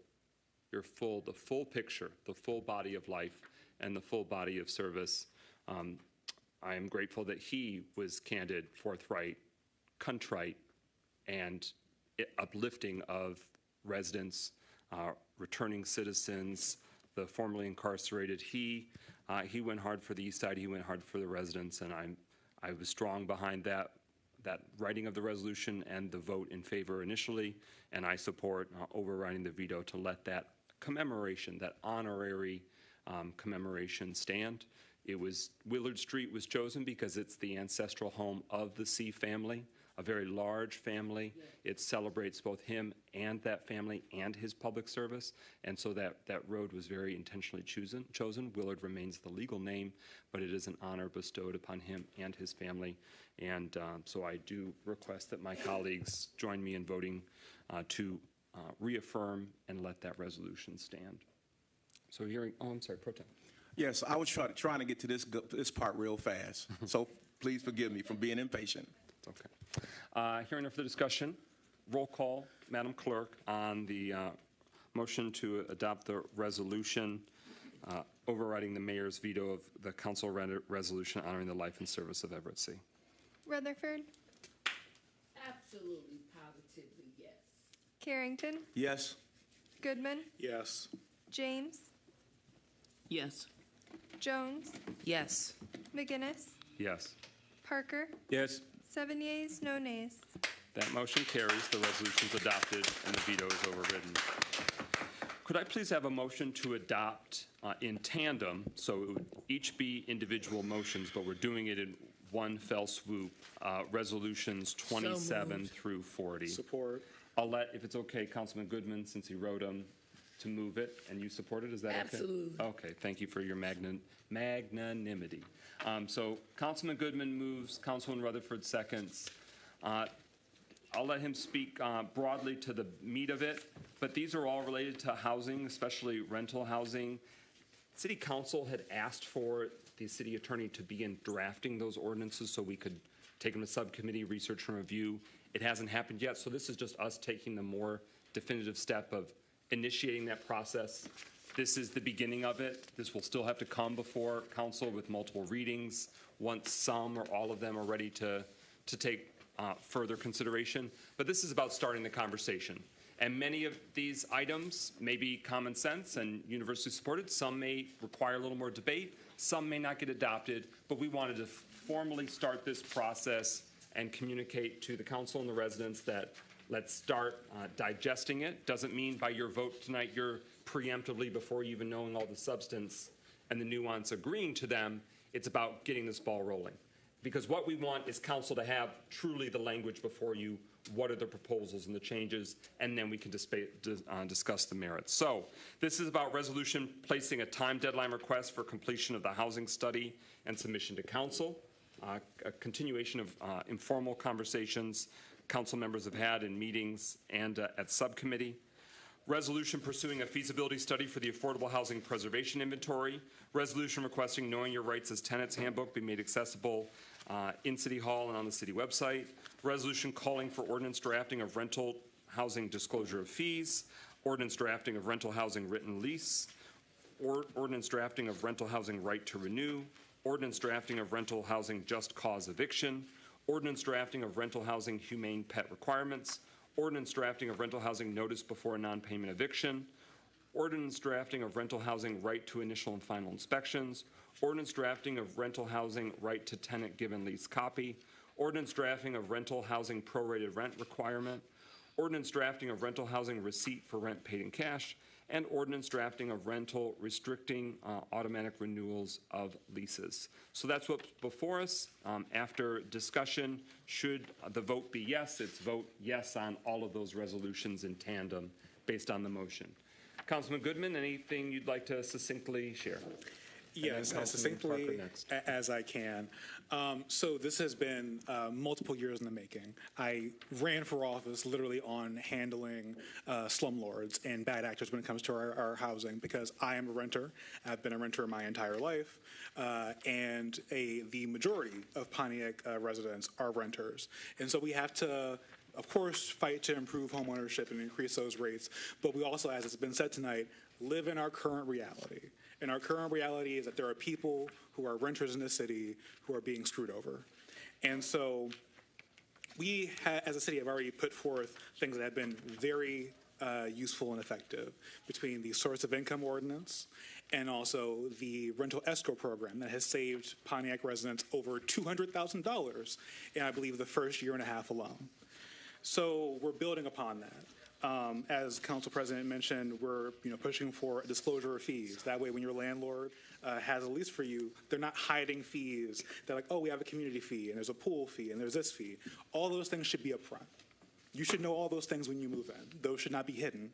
picture, the full body of life, and the full body of service. I am grateful that he was candid, forthright, contrite, and uplifting of residents, returning citizens, the formerly incarcerated. He went hard for the East Side. He went hard for the residents, and I was strong behind that writing of the resolution and the vote in favor initially, and I support overriding the veto to let that commemoration, that honorary commemoration stand. Willard Street was chosen because it's the ancestral home of the C family, a very large family. It celebrates both him and that family and his public service, and so that road was very intentionally chosen. Willard remains the legal name, but it is an honor bestowed upon him and his family, and so I do request that my colleagues join me in voting to reaffirm and let that resolution stand. So I'm sorry, Pro Tem. Yes, I was trying to get to this part real fast, so please forgive me for being impatient. It's okay. Hearing no further discussion, roll call, Madam Clerk, on the motion to adopt the resolution overriding the mayor's veto of the council resolution honoring the life and service of Everett C. Rutherford. Absolutely, positively, yes. Carrington. Yes. Goodman. Yes. James. Yes. Jones. Yes. McGinnis. Yes. Parker. Yes. 7 yeas, no nays. That motion carries. The resolution is adopted and the veto is overridden. Could I please have a motion to adopt in tandem, so it would each be individual motions, but we're doing it in one fell swoop, resolutions 27 through 40. Support. I'll let, if it's okay, Councilman Goodman, since he wrote them, to move it, and you support it, is that okay? Absolutely. Okay, thank you for your magnanimity. So Councilman Goodman moves, Councilman Rutherford seconds. I'll let him speak broadly to the meat of it, but these are all related to housing, especially rental housing. City Council had asked for the city attorney to begin drafting those ordinances so we could take them to subcommittee, research and review. It hasn't happened yet, so this is just us taking the more definitive step of initiating that process. This is the beginning of it. This will still have to come before council with multiple readings once some or all of them are ready to take further consideration. But this is about starting the conversation. And many of these items may be common sense and universally supported. Some may require a little more debate. Some may not get adopted, but we wanted to formally start this process and communicate to the council and the residents that let's start digesting it. Doesn't mean by your vote tonight you're preemptively, before you even knowing all the substance and the nuance, agreeing to them. It's about getting this ball rolling. Because what we want is council to have truly the language before you. What are the proposals and the changes, and then we can discuss the merits. So this is about resolution placing a time deadline request for completion of the housing study and submission to council, a continuation of informal conversations council members have had in meetings and at subcommittee. Resolution pursuing a feasibility study for the Affordable Housing Preservation Inventory. Resolution requesting Knowing Your Rights as Tenants Handbook be made accessible in City Hall and on the city website. Resolution calling for ordinance drafting of rental housing disclosure of fees. Ordinance drafting of rental housing written lease. Ordinance drafting of rental housing right to renew. Ordinance drafting of rental housing just cause eviction. Ordinance drafting of rental housing humane pet requirements. Ordinance drafting of rental housing notice before a non-payment eviction. Ordinance drafting of rental housing right to initial and final inspections. Ordinance drafting of rental housing right to tenant given lease copy. Ordinance drafting of rental housing prorated rent requirement. Ordinance drafting of rental housing receipt for rent paid in cash. And ordinance drafting of rental restricting automatic renewals of leases. So that's what's before us. After discussion, should the vote be yes, it's vote yes on all of those resolutions in tandem based on the motion. Councilman Goodman, anything you'd like to succinctly share? Yes, as succinctly as I can. So this has been multiple years in the making. I ran for office literally on handling slumlords and bad actors when it comes to our housing, because I am a renter. I've been a renter my entire life, and the majority of Pontiac residents are renters. And so we have to, of course, fight to improve homeownership and increase those rates, but we also, as it's been said tonight, live in our current reality. And our current reality is that there are people who are renters in the city who are being screwed over. And so we, as a city, have already put forth things that have been very useful and effective, between the source of income ordinance and also the rental escrow program that has saved Pontiac residents over $200,000 in, I believe, the first year and a half alone. So we're building upon that. As Council President mentioned, we're pushing for a disclosure of fees. That way, when your landlord has a lease for you, they're not hiding fees. They're like, oh, we have a community fee, and there's a pool fee, and there's this fee. All those things should be upfront. You should know all those things when you move in. Those should not be hidden.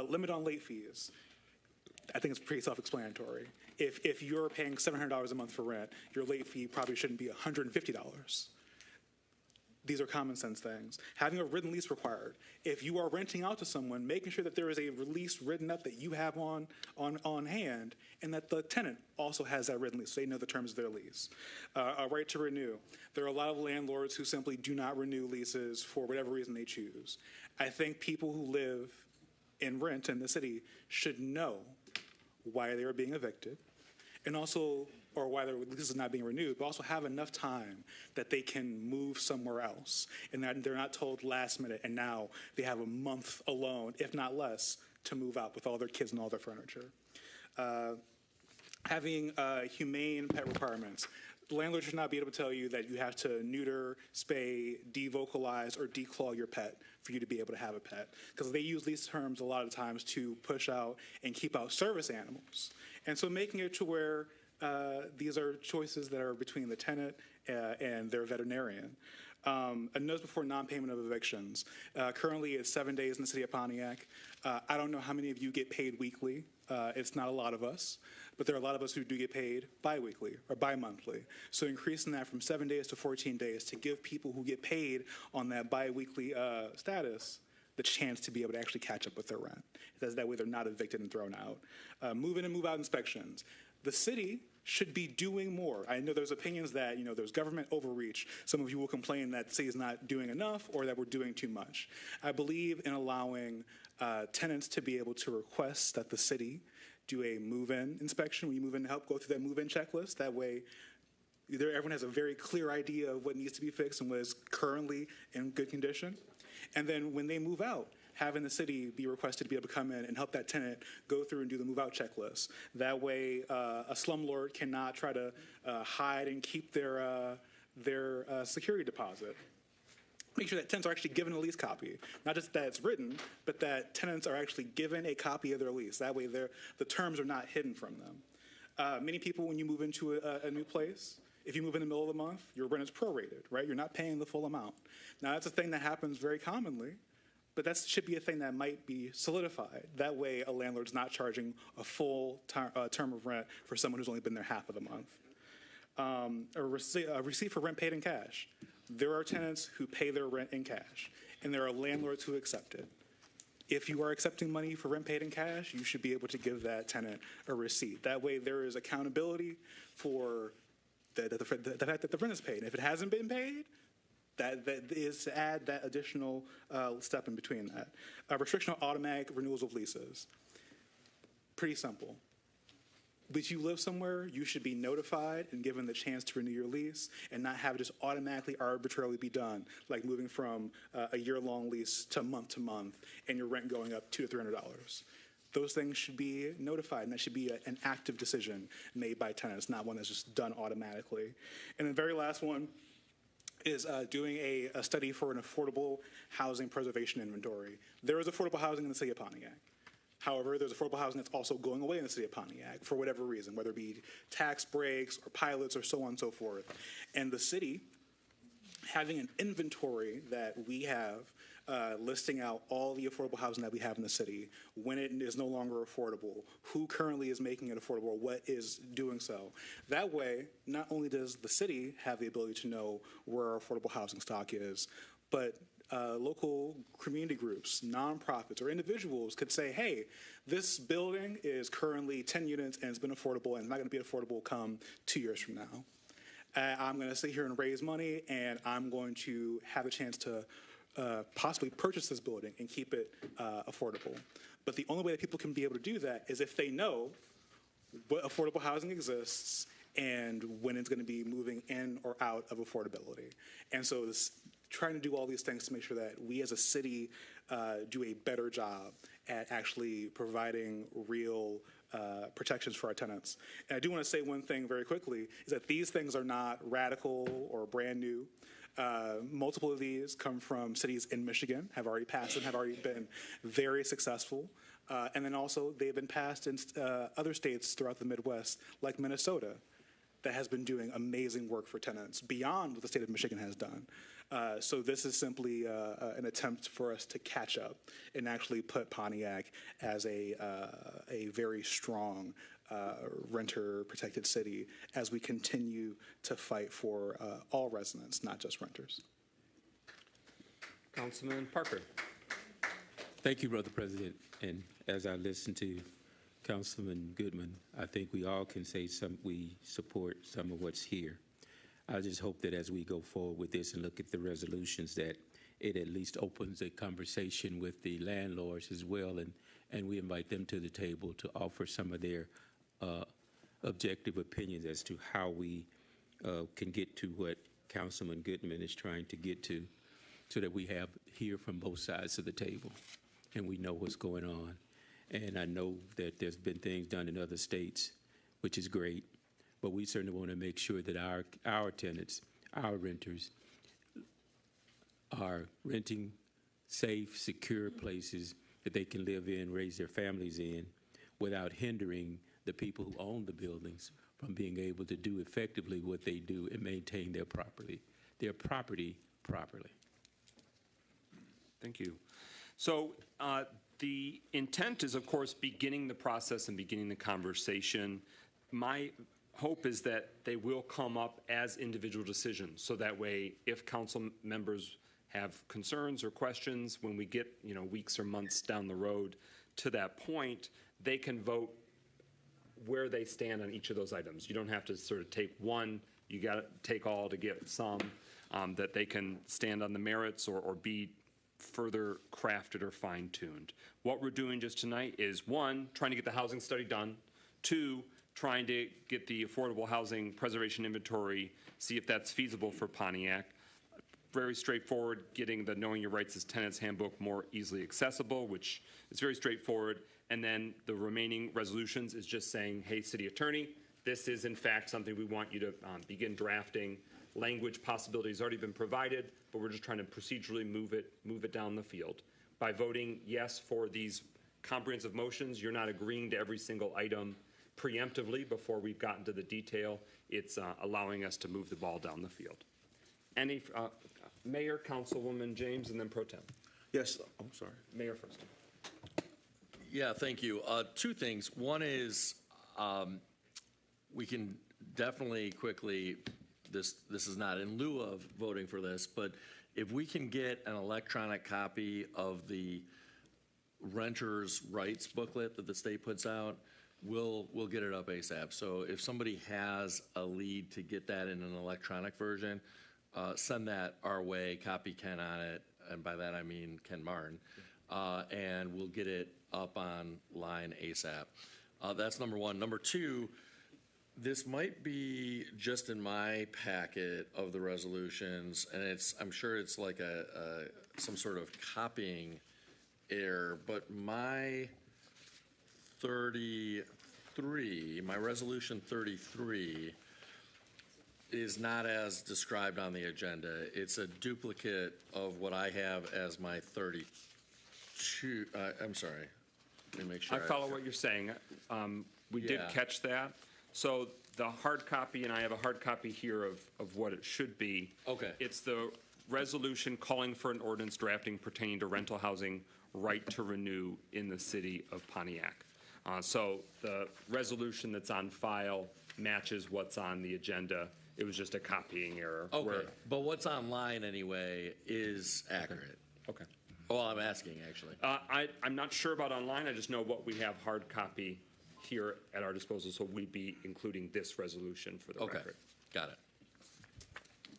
Limit on late fees. I think it's pretty self-explanatory. If you're paying $700 a month for rent, your late fee probably shouldn't be $150. These are common sense things. Having a written lease required. If you are renting out to someone, making sure that there is a release written up that you have on hand, and that the tenant also has that written lease, so they know the terms of their lease. A right to renew. There are a lot of landlords who simply do not renew leases for whatever reason they choose. I think people who live in rent in the city should know why they are being evicted, and also, or why their lease is not being renewed, but also have enough time that they can move somewhere else, and that they're not told last minute, and now they have a month alone, if not less, to move out with all their kids and all their furniture. Having humane pet requirements. The landlord should not be able to tell you that you have to neuter, spay, devocalize, or declaw your pet for you to be able to have a pet, because they use these terms a lot of times to push out and keep out service animals. And so making it to where these are choices that are between the tenant and their veterinarian. A notice before non-payment of evictions. Currently, it's 7 days in the city of Pontiac. I don't know how many of you get paid weekly. It's not a lot of us, but there are a lot of us who do get paid bi-weekly or bi-monthly. So increasing that from 7 days to 14 days to give people who get paid on that bi-weekly status the chance to be able to actually catch up with their rent. That way they're not evicted and thrown out. Move-in and move-out inspections. The city should be doing more. I know there's opinions that, there's government overreach. Some of you will complain that the city is not doing enough or that we're doing too much. I believe in allowing tenants to be able to request that the city do a move-in inspection when you move in to help go through that move-in checklist. That way, everyone has a very clear idea of what needs to be fixed and what is currently in good condition. And then when they move out, having the city be requested to be able to come in and help that tenant go through and do the move-out checklist. That way, a slumlord cannot try to hide and keep their security deposit. Make sure that tenants are actually given a lease copy. Not just that it's written, but that tenants are actually given a copy of their lease. That way, the terms are not hidden from them. Many people, when you move into a new place, if you move in the middle of the month, your rent is prorated, right? You're not paying the full amount. Now, that's a thing that happens very commonly, but that should be a thing that might be solidified. That way, a landlord's not charging a full term of rent for someone who's only been there half of the month. A receipt for rent paid in cash. There are tenants who pay their rent in cash, and there are landlords who accept it. If you are accepting money for rent paid in cash, you should be able to give that tenant a receipt. That way, there is accountability for the fact that the rent is paid. If it hasn't been paid, that is to add that additional step in between that. Restriction on automatic renewals of leases. Pretty simple. But you live somewhere, you should be notified and given the chance to renew your lease and not have it just automatically, arbitrarily be done, like moving from a year-long lease to month and your rent going up $200 to $300. Those things should be notified, and that should be an active decision made by tenants, not one that's just done automatically. And the very last one is doing a study for an affordable housing preservation inventory. There is affordable housing in the city of Pontiac. However, there's affordable housing that's also going away in the city of Pontiac for whatever reason, whether it be tax breaks or pilots or so on and so forth. And the city, having an inventory that we have listing out all the affordable housing that we have in the city, when it is no longer affordable, who currently is making it affordable, what is doing so. That way, not only does the city have the ability to know where our affordable housing stock is, but local community groups, nonprofits, or individuals could say, hey, this building is currently 10 units and it's been affordable and it's not going to be affordable come 2 years from now. I'm going to sit here and raise money, and I'm going to have a chance to possibly purchase this building and keep it affordable. But the only way that people can be able to do that is if they know what affordable housing exists and when it's going to be moving in or out of affordability. And so trying to do all these things to make sure that we as a city do a better job at actually providing real protections for our tenants. And I do want to say one thing very quickly, is that these things are not radical or brand new. Multiple of these come from cities in Michigan, have already passed and have already been very successful. And then also they've been passed in other states throughout the Midwest, like Minnesota, that has been doing amazing work for tenants beyond what the state of Michigan has done. So this is simply an attempt for us to catch up and actually put Pontiac as a very strong renter-protected city as we continue to fight for all residents, not just renters. Councilman Parker. Thank you, Brother President. And as I listen to Councilman Goodman, I think we all can say we support some of what's here. I just hope that as we go forward with this and look at the resolutions, that it at least opens a conversation with the landlords as well, and we invite them to the table to offer some of their objective opinions as to how we can get to what Councilman Goodman is trying to get to, so that we hear from both sides of the table and we know what's going on. And I know that there's been things done in other states, which is great, but we certainly want to make sure that our tenants, our renters, are renting safe, secure places that they can live in, raise their families in, without hindering the people who own the buildings from being able to do effectively what they do and maintain their property properly. Thank you. So the intent is, of course, beginning the process and beginning the conversation. My hope is that they will come up as individual decisions, so that way if council members have concerns or questions, when we get weeks or months down the road to that point, they can vote where they stand on each of those items. You don't have to sort of take one, you got to take all to get some, that they can stand on the merits or be further crafted or fine-tuned. What we're doing just tonight is, one, trying to get the housing study done, two, trying to get the affordable housing preservation inventory, see if that's feasible for Pontiac. very straightforward, getting the Knowing Your Rights as Tenants handbook more easily accessible, which is very straightforward. And then the remaining resolutions is just saying, hey, city attorney, this is in fact something we want you to begin drafting. Language possibility has already been provided, but we're just trying to procedurally move it down the field. By voting yes for these comprehensive motions, you're not agreeing to every single item preemptively before we've gotten to the detail. It's allowing us to move the ball down the field. Any, Mayor, Councilwoman James, and then Pro Tem. Yes, I'm sorry. Mayor first. Yeah, thank you. Two things. One is we can definitely quickly, this is not in lieu of voting for this, but if we can get an electronic copy of the renter's rights booklet that the state puts out, we'll get it up ASAP. So if somebody has a lead to get that in an electronic version, send that our way, copy Ken on it, and by that I mean Ken Martin, and we'll get it up online ASAP. That's number one. Number two, this might be just in my packet of the resolutions, and I'm sure it's like some sort of copying error, but my resolution 33 is not as described on the agenda. It's a duplicate of what I have as my 32. I'm sorry. Let me make sure. I follow what you're saying. We did catch that. So the hard copy, and I have a hard copy here of what it should be. Okay. It's the resolution calling for an ordinance drafting pertaining to rental housing right to renew in the city of Pontiac. So the resolution that's on file matches what's on the agenda. It was just a copying error. Okay, but what's online anyway is accurate. Okay. Well, I'm asking, actually. I'm not sure about online. I just know what we have hard copy here at our disposal, so we'd be including this resolution for the record. Got it.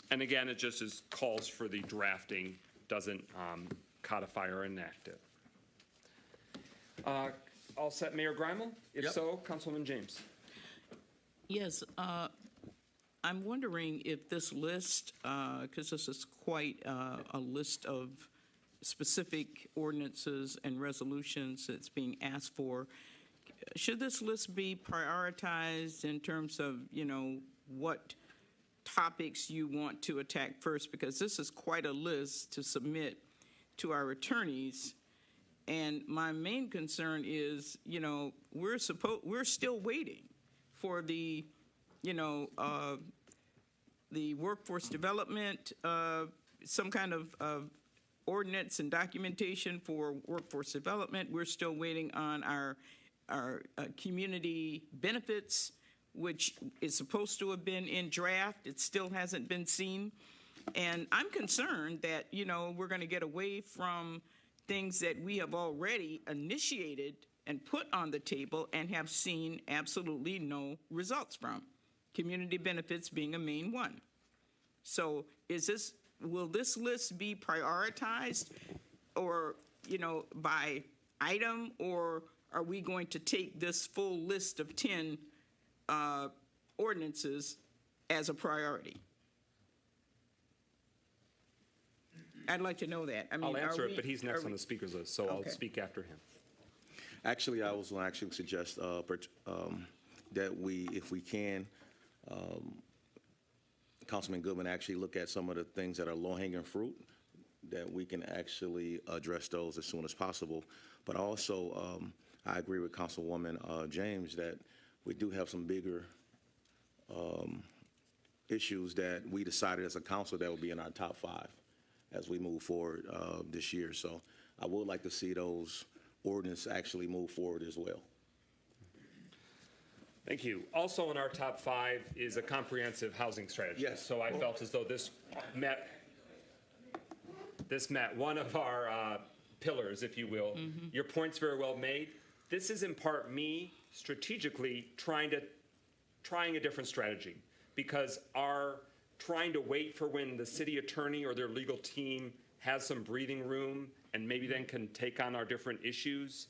And again, it just calls for the drafting, doesn't codify or enact it. All set, Mayor Grimel? If so, Councilwoman James. Yes, I'm wondering if this list, because this is quite a list of specific ordinances and resolutions that's being asked for, should this list be prioritized in terms of, what topics you want to attack first? Because this is quite a list to submit to our attorneys. And my main concern is, we're still waiting for the workforce development, some kind of ordinance and documentation for workforce development. We're still waiting on our community benefits, which is supposed to have been in draft. It still hasn't been seen. And I'm concerned that, we're going to get away from things that we have already initiated and put on the table and have seen absolutely no results from. Community benefits being a main one. So will this list be prioritized or, by item, or are we going to take this full list of 10 ordinances as a priority? I'd like to know that. I mean, I'll answer it, but he's next on the speaker's list, so I'll speak after him. Actually, I was going to suggest that we, if we can, Councilman Goodman, actually look at some of the things that are low-hanging fruit, that we can actually address those as soon as possible. But also, I agree with Councilwoman James that we do have some bigger issues that we decided as a council that will be in our top 5 as we move forward this year. So I would like to see those ordinances actually move forward as well. Thank you. Also in our top 5 is a comprehensive housing strategy. Yes. So I felt as though this met one of our pillars, if you will. Mm-hmm. Your point's very well made. This is in part me strategically trying a different strategy, because our trying to wait for when the city attorney or their legal team has some breathing room and maybe then can take on our different issues,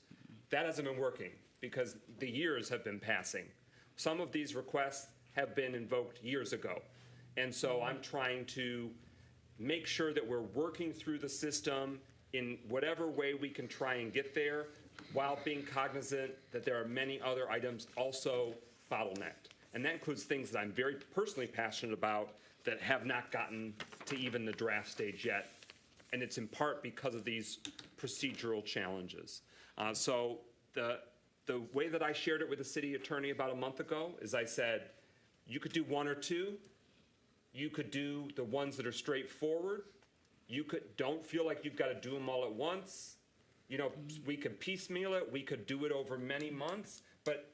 that hasn't been working because the years have been passing. Some of these requests have been invoked years ago. And so I'm trying to make sure that we're working through the system in whatever way we can try and get there, while being cognizant that there are many other items also bottlenecked. And that includes things that I'm very personally passionate about that have not gotten to even the draft stage yet. And it's in part because of these procedural challenges. So the way that I shared it with the city attorney about a month ago is I said, you could do one or two. You could do the ones that are straightforward. You don't feel like you've got to do them all at once. You know, we could piecemeal it. We could do it over many months, but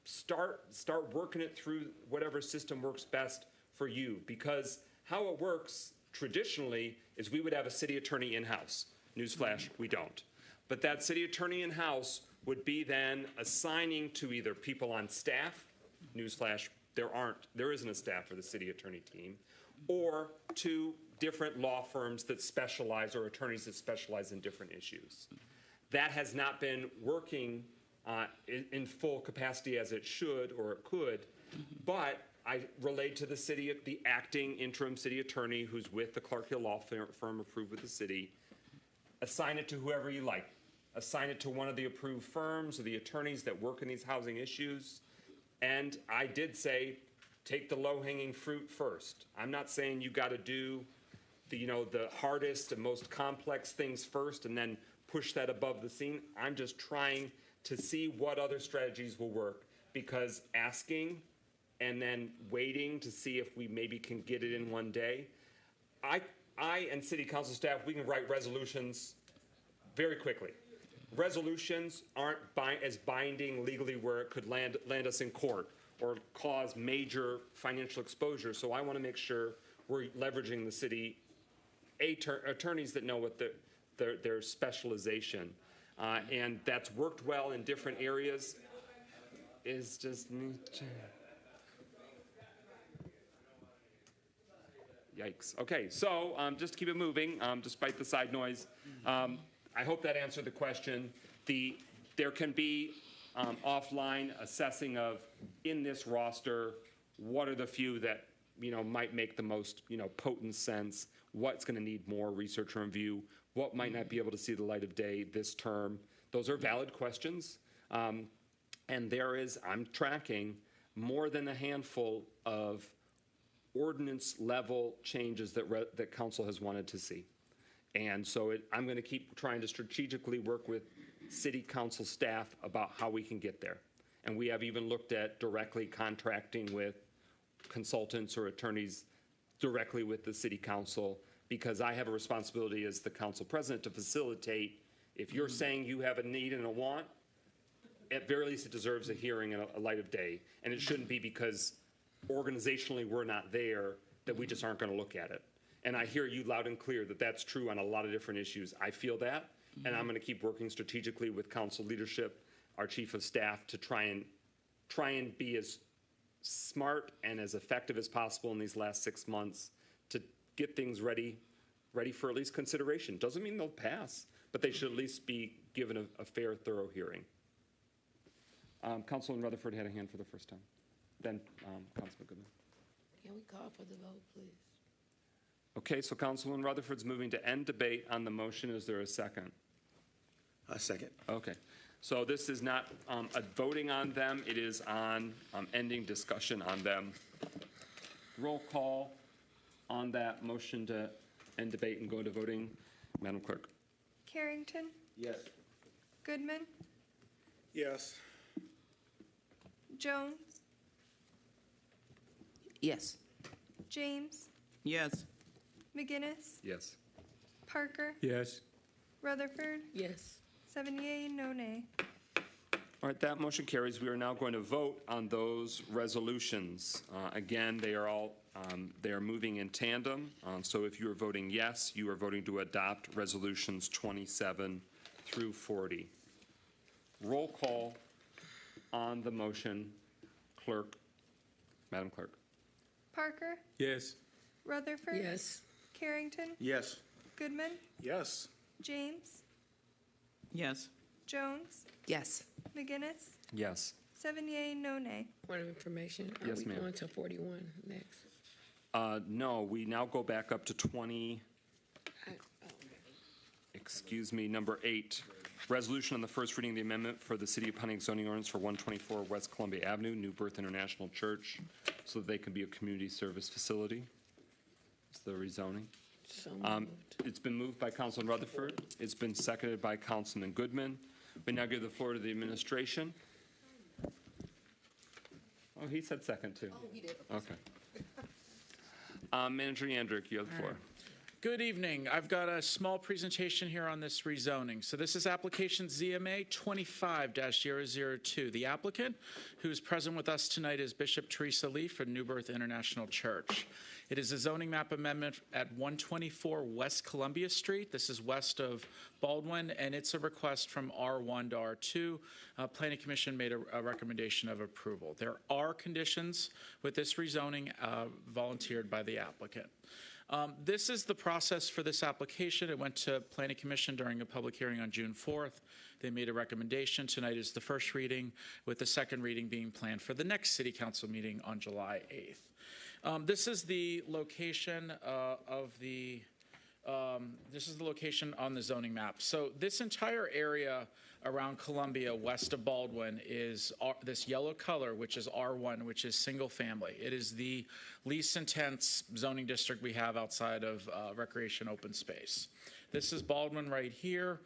start working it through whatever system works best for you. Because how it works traditionally is we would have a city attorney in-house. Newsflash, we don't. But that city attorney in-house would be then assigning to either people on staff, newsflash, there isn't a staff for the city attorney team, or to different law firms that specialize or attorneys that specialize in different issues. That has not been working in full capacity as it should or it could, but I relayed to the acting interim city attorney who's with the Clark Hill law firm approved with the city, assign it to whoever you like. Assign it to one of the approved firms or the attorneys that work in these housing issues. And I did say, take the low-hanging fruit first. I'm not saying you got to do the hardest and most complex things first and then push that above the scene. I'm just trying to see what other strategies will work, because asking and then waiting to see if we maybe can get it in one day. I and city council staff, we can write resolutions very quickly. Resolutions aren't as binding legally where it could land us in court or cause major financial exposure. So I want to make sure we're leveraging the city attorneys that know what their specialization. And that's worked well in different areas. Is just me. Yikes. Okay, so just to keep it moving, despite the side noise, I hope that answered the question. There can be offline assessing of, in this roster, what are the few that might make the most potent sense, what's going to need more research or review, what might not be able to see the light of day this term. Those are valid questions. And I'm tracking more than a handful of ordinance level changes that council has wanted to see. And so I'm going to keep trying to strategically work with city council staff about how we can get there. And we have even looked at directly contracting with consultants or attorneys directly with the city council, because I have a responsibility as the council president to facilitate. If you're saying you have a need and a want, at very least it deserves a hearing and a light of day. And it shouldn't be because organizationally we're not there that we just aren't going to look at it. And I hear you loud and clear that that's true on a lot of different issues. I feel that, and I'm going to keep working strategically with council leadership, our chief of staff, to try and be as smart and as effective as possible in these last 6 months to get things ready for at least consideration. Doesn't mean they'll pass, but they should at least be given a fair, thorough hearing. Councilman Rutherford had a hand for the first time. Then Councilman Goodman. Can we call for the vote, please? Okay, so Councilman Rutherford's moving to end debate on the motion. Is there a second? A second. Okay, so this is not a voting on them. It is on ending discussion on them. Roll call on that motion to end debate and go to voting. Madam Clerk. Carrington, Yes. Goodman, Yes. Jones, Yes. James, Yes. McGinnis, Yes. Parker, Yes. Rutherford, Yes. 7 yea, no nay. All right, that motion carries. We are now going to vote on those resolutions. Again, they are moving in tandem. So if you are voting yes, you are voting to adopt resolutions 27 through 40. Roll call on the motion. Madam Clerk. Parker, Yes. Rutherford, Yes. Carrington, Yes. Goodman, Yes. James, Yes. Jones, Yes. McGinnis, Yes. 7 yea, no nay. Point of information. Yes, Are we ma'am. going to 41 next? No, we now go back up to number 8. Resolution on the first reading of the amendment for the City of Pontiac zoning ordinance for 124 West Columbia Avenue, New Birth International Church, so that they can be a community service facility. It's the rezoning. It's been moved by Councilman Rutherford. It's been seconded by Councilman Goodman. We now give the floor to the administration. Oh, he said second, too. Oh, he did. Okay. Manager Yandrick, you have the floor. Good evening. I've got a small presentation here on this rezoning. So this is application ZMA 25-002. The applicant who is present with us tonight is Bishop Teresa Lee from New Birth International Church. It is a zoning map amendment at 124 West Columbia Street. This is west of Baldwin, and it's a request from R1 to R2. Planning Commission made a recommendation of approval. There are conditions with this rezoning volunteered by the applicant. This is the process for this application. It went to Planning Commission during a public hearing on June 4th. They made a recommendation. Tonight is the first reading, with the second reading being planned for the next City Council meeting on July 8th. This is the location this is the location on the zoning map. So this entire area around Columbia, west of Baldwin, is this yellow color, which is R1, which is single family. It is the least intense zoning district we have outside of recreation open space. This is Baldwin right here.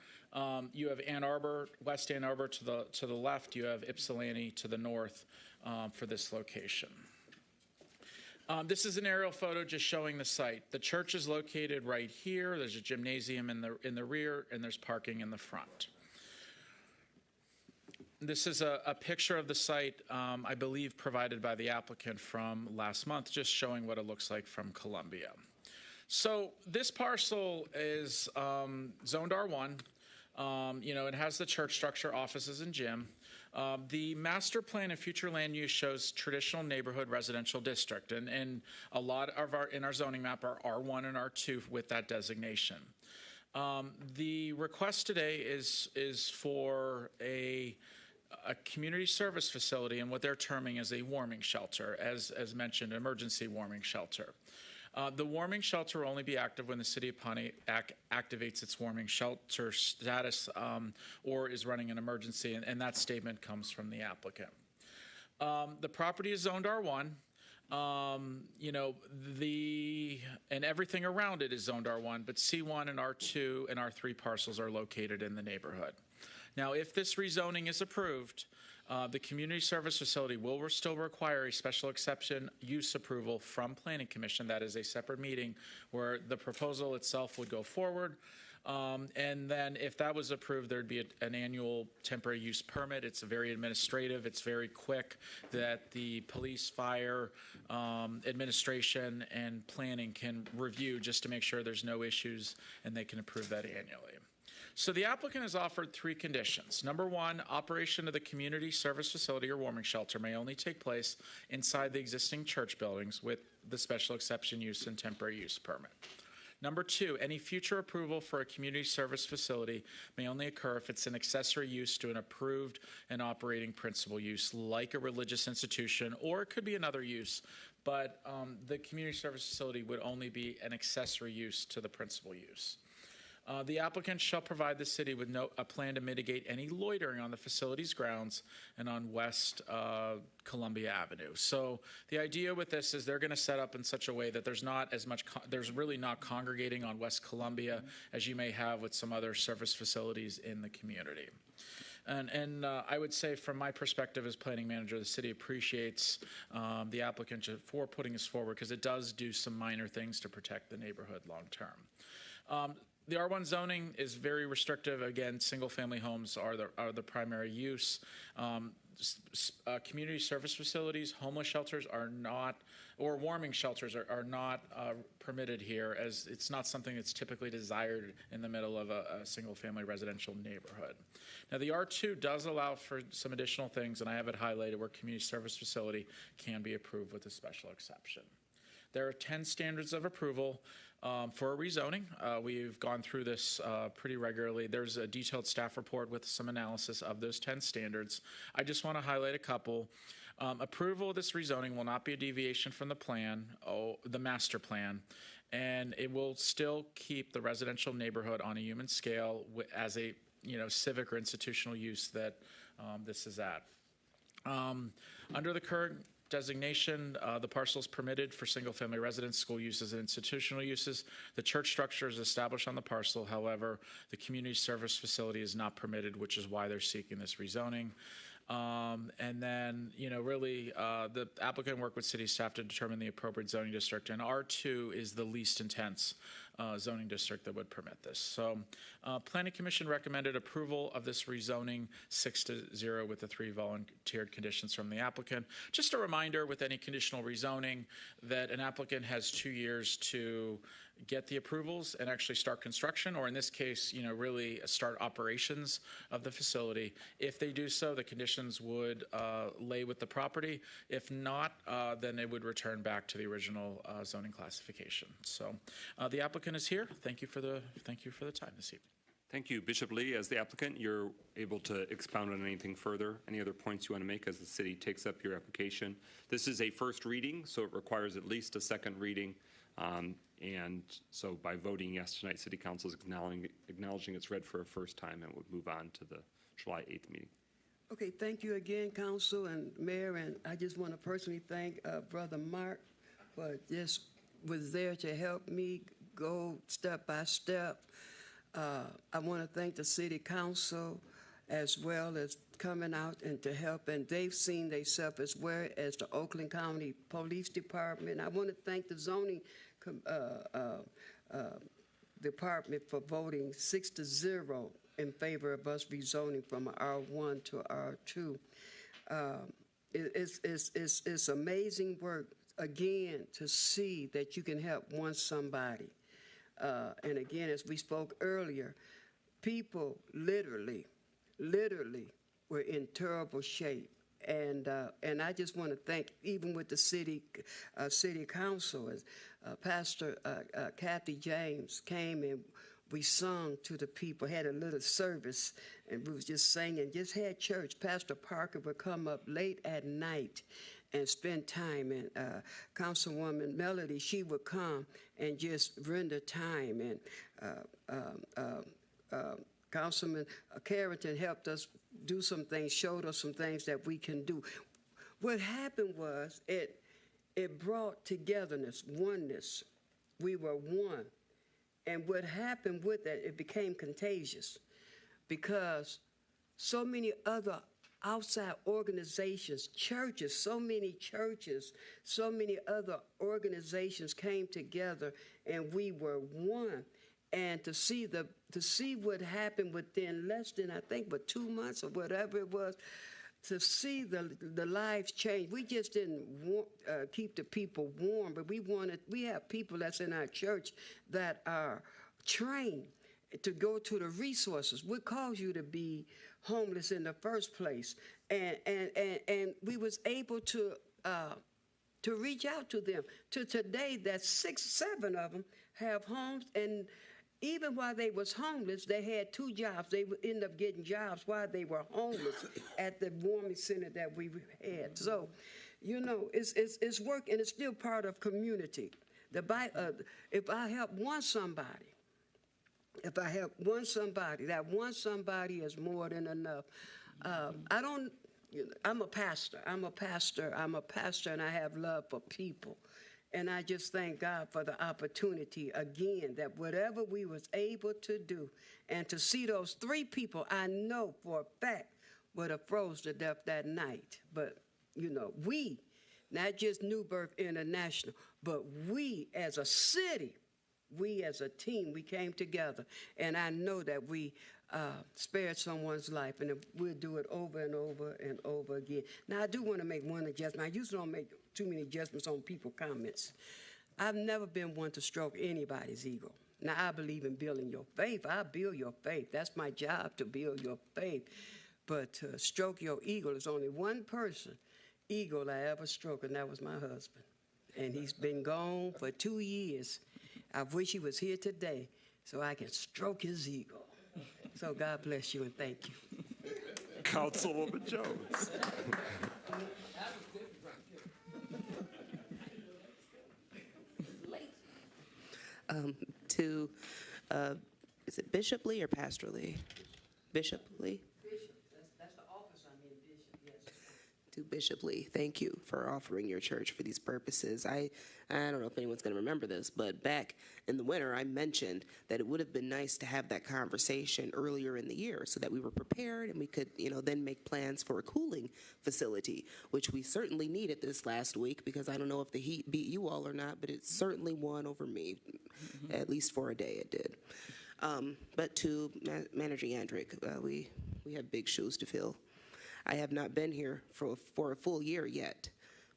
You have Ann Arbor, West Ann Arbor to the left. You have Ypsilanti to the north for this location. This is an aerial photo just showing the site. The church is located right here. There's a gymnasium in the rear, and there's parking in the front. This is a picture of the site, I believe, provided by the applicant from last month, just showing what it looks like from Columbia. So this parcel is zoned R1. It has the church structure, offices, and gym. The master plan and future land use shows traditional neighborhood residential district, and a lot of in our zoning map are R1 and R2 with that designation. The request today is for a community service facility and what they're terming as a warming shelter, as mentioned, emergency warming shelter. The warming shelter will only be active when the City of Pontiac activates its warming shelter status or is running an emergency, and that statement comes from the applicant. The property is zoned R1. And everything around it is zoned R1, but C1 and R2 and R3 parcels are located in the neighborhood. Now, if this rezoning is approved, the community service facility will still require a special exception use approval from Planning Commission. That is a separate meeting where the proposal itself would go forward. And then if that was approved, there'd be an annual temporary use permit. It's very administrative. It's very quick that the police, fire, administration, and planning can review just to make sure there's no issues, and they can approve that annually. So the applicant has offered 3 conditions. Number 1, operation of the community service facility or warming shelter may only take place inside the existing church buildings with the special exception use and temporary use permit. Number 2, any future approval for a community service facility may only occur if it's an accessory use to an approved and operating principal use, like a religious institution, or it could be another use, but the community service facility would only be an accessory use to the principal use. The applicant shall provide the city with a plan to mitigate any loitering on the facility's grounds and on West Columbia Avenue. So the idea with this is they're going to set up in such a way that there's really not congregating on West Columbia as you may have with some other service facilities in the community. And I would say from my perspective as planning manager, the city appreciates the applicant for putting this forward because it does do some minor things to protect the neighborhood long term. The R1 zoning is very restrictive. Again, single-family homes are the primary use. Community service facilities, homeless shelters are not, or warming shelters are not permitted here, as it's not something that's typically desired in the middle of a single-family residential neighborhood. Now, the R2 does allow for some additional things, and I have it highlighted where community service facility can be approved with a special exception. There are 10 standards of approval. for a rezoning. We've gone through this pretty regularly. There's a detailed staff report with some analysis of those 10 standards. I just want to highlight a couple. Approval of this rezoning will not be a deviation from the plan, the master plan, and it will still keep the residential neighborhood on a human scale as a civic or institutional use that this is at. Under the current designation, the parcel is permitted for single-family residence, school uses, and institutional uses. The church structure is established on the parcel. However, the community service facility is not permitted, which is why they're seeking this rezoning. And then, really, the applicant worked with city staff to determine the appropriate zoning district, and R2 is the least intense zoning district that would permit this. So, Planning Commission recommended approval of this rezoning 6-0 with the 3 volunteered conditions from the applicant. Just a reminder with any conditional rezoning that an applicant has 2 years to get the approvals and actually start construction, or in this case, really start operations of the facility. If they do so, the conditions would lay with the property. If not, then it would return back to the original zoning classification. So the applicant is here. Thank you for the time this evening. Thank you. Bishop Lee, as the applicant, you're able to expound on anything further. Any other points you want to make as the city takes up your application? This is a first reading, so it requires at least a second reading. And so by voting yes tonight, City Council is acknowledging it's read for a first time, and would move on to the July 8th meeting. Okay, thank you again, Council and Mayor, and I just want to personally thank Brother Mark for just was there to help me go step by step. I want to thank the City Council as well as coming out and to help, and they've seen themselves as well as the Oakland County Police Department. I want to thank the zoning department for voting 6-0 in favor of us rezoning from R1 to R2. It's amazing work, again, to see that you can help somebody. And again, as we spoke earlier, people literally were in terrible shape. And I just want to thank, even with the city council, as Pastor Kathy James came and we sung to the people, had a little service, and we was just singing, just had church. Pastor Parker would come up late at night and spend time, and Councilwoman Melody, she would come and just render time, and Councilman Carrington helped us do some things, showed us some things that we can do. What happened was it brought togetherness, oneness. We were one. And what happened with that, it became contagious because so many other outside organizations, churches, so many other organizations came together, and we were one. And to see what happened within less than, I think, 2 months or whatever it was, to see the lives change. We just didn't keep the people warm, but we have people that's in our church that are trained to go to the resources. What caused you to be homeless in the first place? And we was able to reach out to them. To today, that 6, 7 of them have homes, and even while they was homeless, they had 2 jobs. They would end up getting jobs while they were homeless at the warming center that we had. So, it's work, and it's still part of community. If I help somebody, that one somebody is more than enough. I'm a pastor, and I have love for people. And I just thank God for the opportunity, again, that whatever we was able to do, and to see those 3 people, I know for a fact, would have froze to death that night. But, we, not just New Birth International, but we as a city, we as a team, we came together. And I know that we spared someone's life, and we'll do it over and over and over again. Now, I do want to make one adjustment. I usually don't make too many adjustments on people's comments. I've never been one to stroke anybody's ego. Now, I believe in building your faith. I build your faith. That's my job, to build your faith. But to stroke your ego, there's only one person ego I ever stroked, and that was my husband. And he's been gone for 2 years. I wish he was here today so I can stroke his ego. So God bless you and thank you. Councilwoman Jones. To, is it Bishop Lee or Pastor Lee? Bishop Lee? Bishop, that's the office I'm in, Bishop, yes. To Bishop Lee, thank you for offering your church for these purposes. I don't know if anyone's going to remember this, but back in the winter, I mentioned that it would have been nice to have that conversation earlier in the year so that we were prepared and we could, then make plans for a cooling facility, which we certainly needed this last week because I don't know if the heat beat you all or not, but it certainly won over me, at least for a day it did. But to Manager Yandrick, we have big shoes to fill. I have not been here for a full year yet,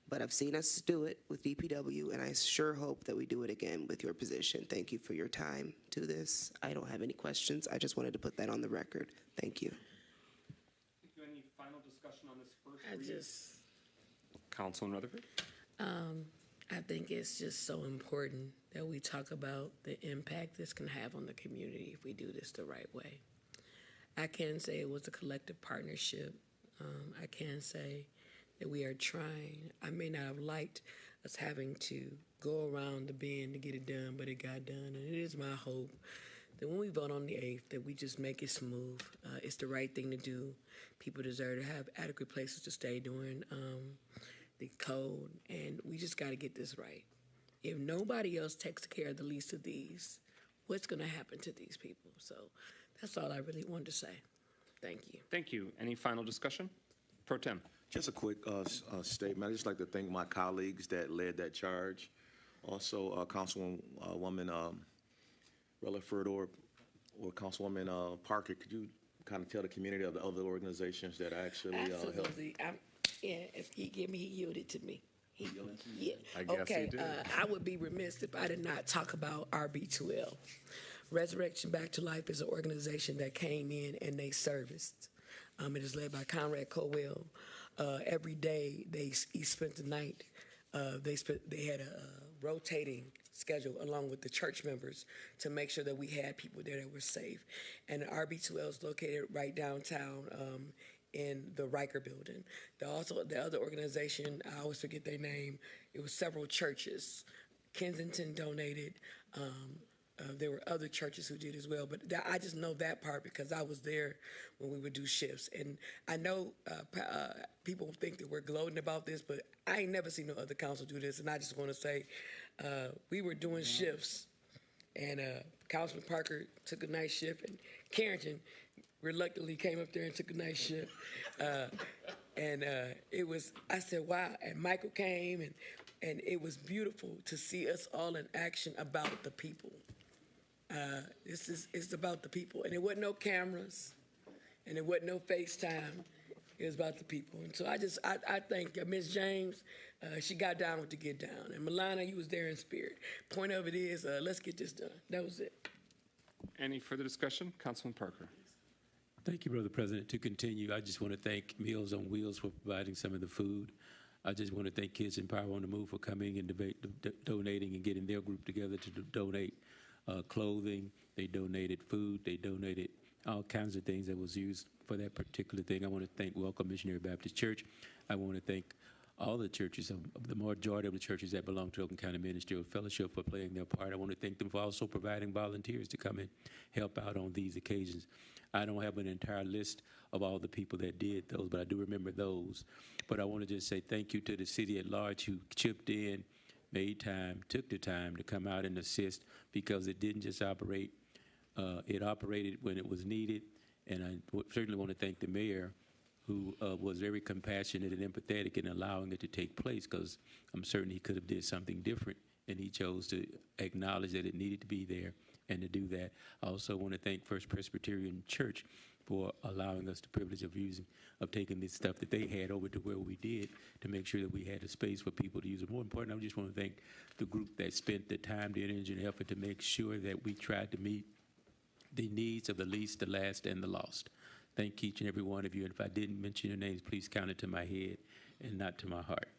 but I've seen us do it with DPW, and I sure hope that we do it again with your position. Thank you for your time to this. I don't have any questions. I just wanted to put that on the record. Thank you. Any final discussion on this first reading? Councilman Rutherford? I think it's just so important that we talk about the impact this can have on the community if we do this the right way. I can say it was a collective partnership. I can say that we are trying. I may not have liked us having to go around the bend to get it done, but it got done. And it is my hope that when we vote on the 8th, that we just make it smooth. It's the right thing to do. People deserve to have adequate places to stay during the code, and we just got to get this right. If nobody else takes care of the least of these, what's going to happen to these people? So that's all I really wanted to say. Thank you. Thank you. Any final discussion? Pro Tem. Just a quick statement. I'd just like to thank my colleagues that led that charge. Also, Councilwoman Rutherford or Councilwoman Parker, could you kind of tell the community of the other organizations that actually helped? Absolutely. If he give me, he yielded to me. Yeah. I guess okay. he did. I would be remiss if I did not talk about RB2L. Resurrection Back to Life is an organization that came in and they serviced. It is led by Conrad Cowell. Every day he spent the night. They had a rotating schedule along with the church members to make sure that we had people there that were safe. And RB2L is located right downtown in the Riker building. The other organization, I always forget their name, it was several churches. Kensington donated. There were other churches who did as well, but I just know that part because I was there when we would do shifts. And I know people think that we're gloating about this, but I ain't never seen no other council do this. And I just want to say we were doing shifts, and Councilman Parker took a night shift, and Carrington reluctantly came up there and took a night shift. And it was, I said, wow. And Michael came, and it was beautiful to see us all in action about the people. It's about the people, and it wasn't no cameras, and it wasn't no FaceTime. It was about the people, and so I thank Ms. James. She got down with the get down, and Milana, you was there in spirit. Point of it is, let's get this done. That was it. Any further discussion, Councilman Parker? Thank you, Brother President. To continue, I just want to thank Meals on Wheels for providing some of the food. I just want to thank Kids in Power on the Move for coming and donating and getting their group together to donate clothing. They donated food. They donated all kinds of things that was used for that particular thing. I want to thank Welcome Missionary Baptist Church. I want to thank all the churches, the majority of the churches that belong to Oakland County Ministerial Fellowship for playing their part. I want to thank them for also providing volunteers to come and help out on these occasions. I don't have an entire list of all the people that did those, but I do remember those. But I want to just say thank you to the city at large who chipped in, made time, took the time to come out and assist, because it didn't just operate. It operated when it was needed. And I certainly want to thank the mayor, who was very compassionate and empathetic in allowing it to take place, because I'm certain he could have did something different, and he chose to acknowledge that it needed to be there and to do that. I also want to thank First Presbyterian Church for allowing us the privilege of taking this stuff that they had over to where we did, to make sure that we had a space for people to use it. More important, I just want to thank the group that spent the time, the energy, and effort to make sure that we tried to meet the needs of the least, the last, and the lost. Thank each and every one of you. And if I didn't mention your names, please count it to my head and not to my heart.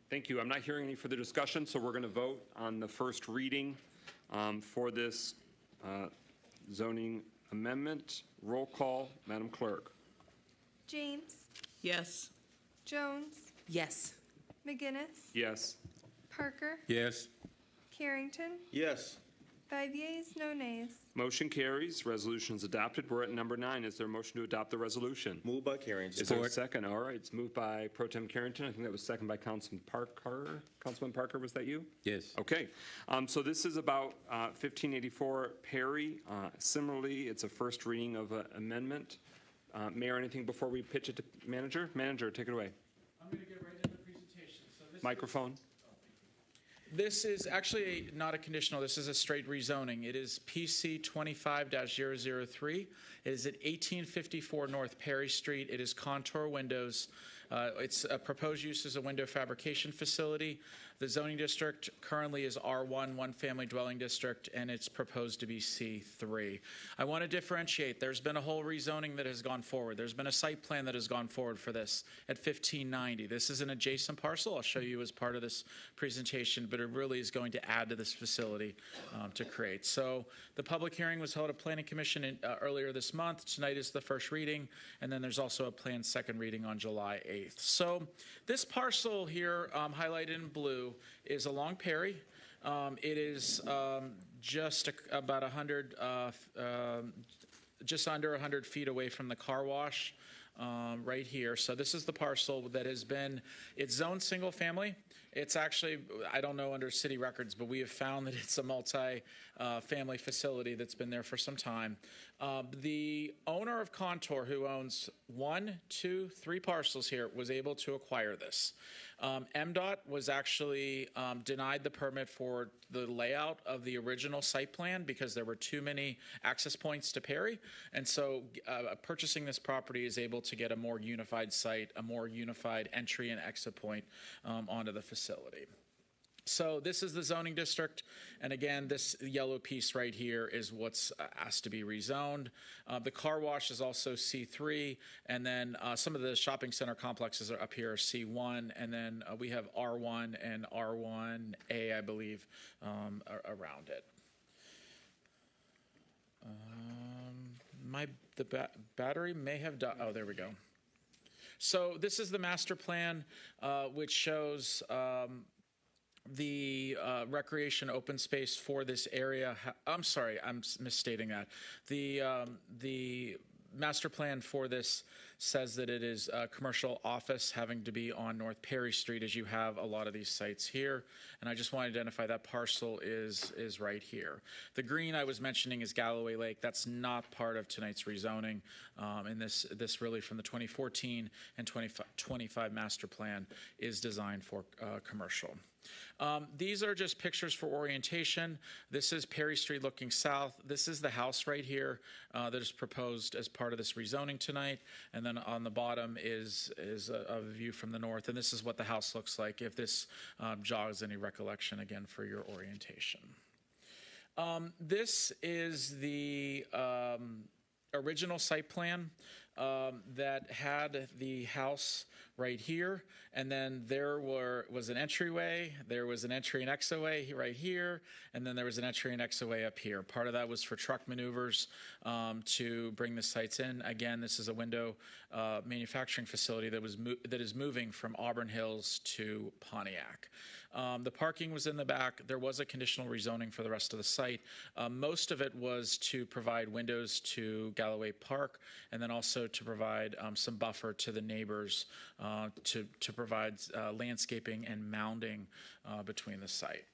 Thank you. I'm not hearing any further discussion, so we're going to vote on the first reading for this zoning amendment. Roll call, Madam Clerk. James, Yes. Jones, Yes. McGinnis, Yes. Parker, Yes. Carrington, Yes. 5 yeas, no nays. Motion carries. Resolution is adopted. We're at number 9. Is there a motion to adopt the resolution? Moved by Carrington. Is there a second? All right, it's moved by Pro Tem Carrington. I think that was second by Councilman Parker. Councilman Parker, was that you? Yes. Okay, so this is about 1584 Perry. Similarly, it's a first reading of an amendment. Mayor, anything before we pitch it to manager? Manager, take it away. I'm going to get right into the presentation. So this Microphone. This is actually not a conditional, this is a straight rezoning. It is PC 25-003. It is at 1854 North Perry Street. It is contour windows. Its proposed use is a window fabrication facility. The zoning district currently is R1, one family dwelling district, and it's proposed to be C3. I want to differentiate. There's been a whole rezoning that has gone forward. There's been a site plan that has gone forward for this at 1590. This is an adjacent parcel. I'll show you as part of this presentation, but it really is going to add to this facility to create. So the public hearing was held at Planning Commission earlier this month. Tonight is the first reading, and then there's also a planned second reading on July 8th. So this parcel here, highlighted in blue, is along Perry. It is just about 100, just under 100 feet away from the car wash, right here. So this is the parcel that has been, it's zoned single family. It's actually, I don't know under city records, but we have found that it's a multi-family facility that's been there for some time. The owner of Contour, who owns 1, 2, 3 parcels here, was able to acquire this. MDOT was actually denied the permit for the layout of the original site plan because there were too many access points to Perry. And so purchasing this property is able to get a more unified site, a more unified entry and exit point onto the facility. So this is the zoning district, and again, this yellow piece right here is what's asked to be rezoned. The car wash is also C3, and then some of the shopping center complexes are up here are C1, and then we have R1 and R1A, I believe, around it. The battery may have died. Oh, there we go. So this is the master plan, which shows the recreation open space for this area. I'm sorry, I'm misstating that. The master plan for this says that it is a commercial office having to be on North Perry Street, as you have a lot of these sites here. And I just want to identify that parcel is right here. The green I was mentioning is Galloway Lake. That's not part of tonight's rezoning. And this really from the 2014 and 2025 master plan is designed for commercial. These are just pictures for orientation. This is Perry Street looking south. This is the house right here that is proposed as part of this rezoning tonight. And then on the bottom is a view from the north. And this is what the house looks like if this jogs any recollection again for your orientation. This is the original site plan that had the house right here, and then there was an entryway, there was an entry and exitway right here, and then there was an entry and exitway up here. Part of that was for truck maneuvers to bring the sites in. Again, this is a window manufacturing facility that is moving from Auburn Hills to Pontiac. The parking was in the back. There was a conditional rezoning for the rest of the site. Most of it was to provide windows to Galloway Park, and then also to provide some buffer to the neighbors to provide landscaping and mounding between the site.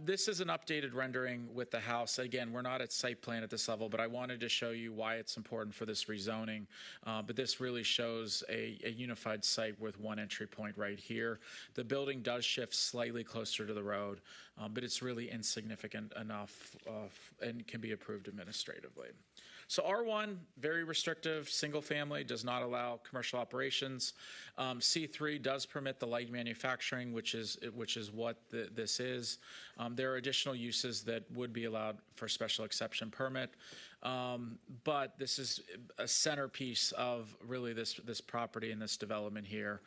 This is an updated rendering with the house. Again, we're not at site plan at this level, but I wanted to show you why it's important for this rezoning. But this really shows a unified site with one entry point right here. The building does shift slightly closer to the road, but it's really insignificant enough and can be approved administratively. So R1, very restrictive, single family, does not allow commercial operations. C3 does permit the light manufacturing, which is what this is. There are additional uses that would be allowed for special exception permit. But this is a centerpiece of really this property and this development here.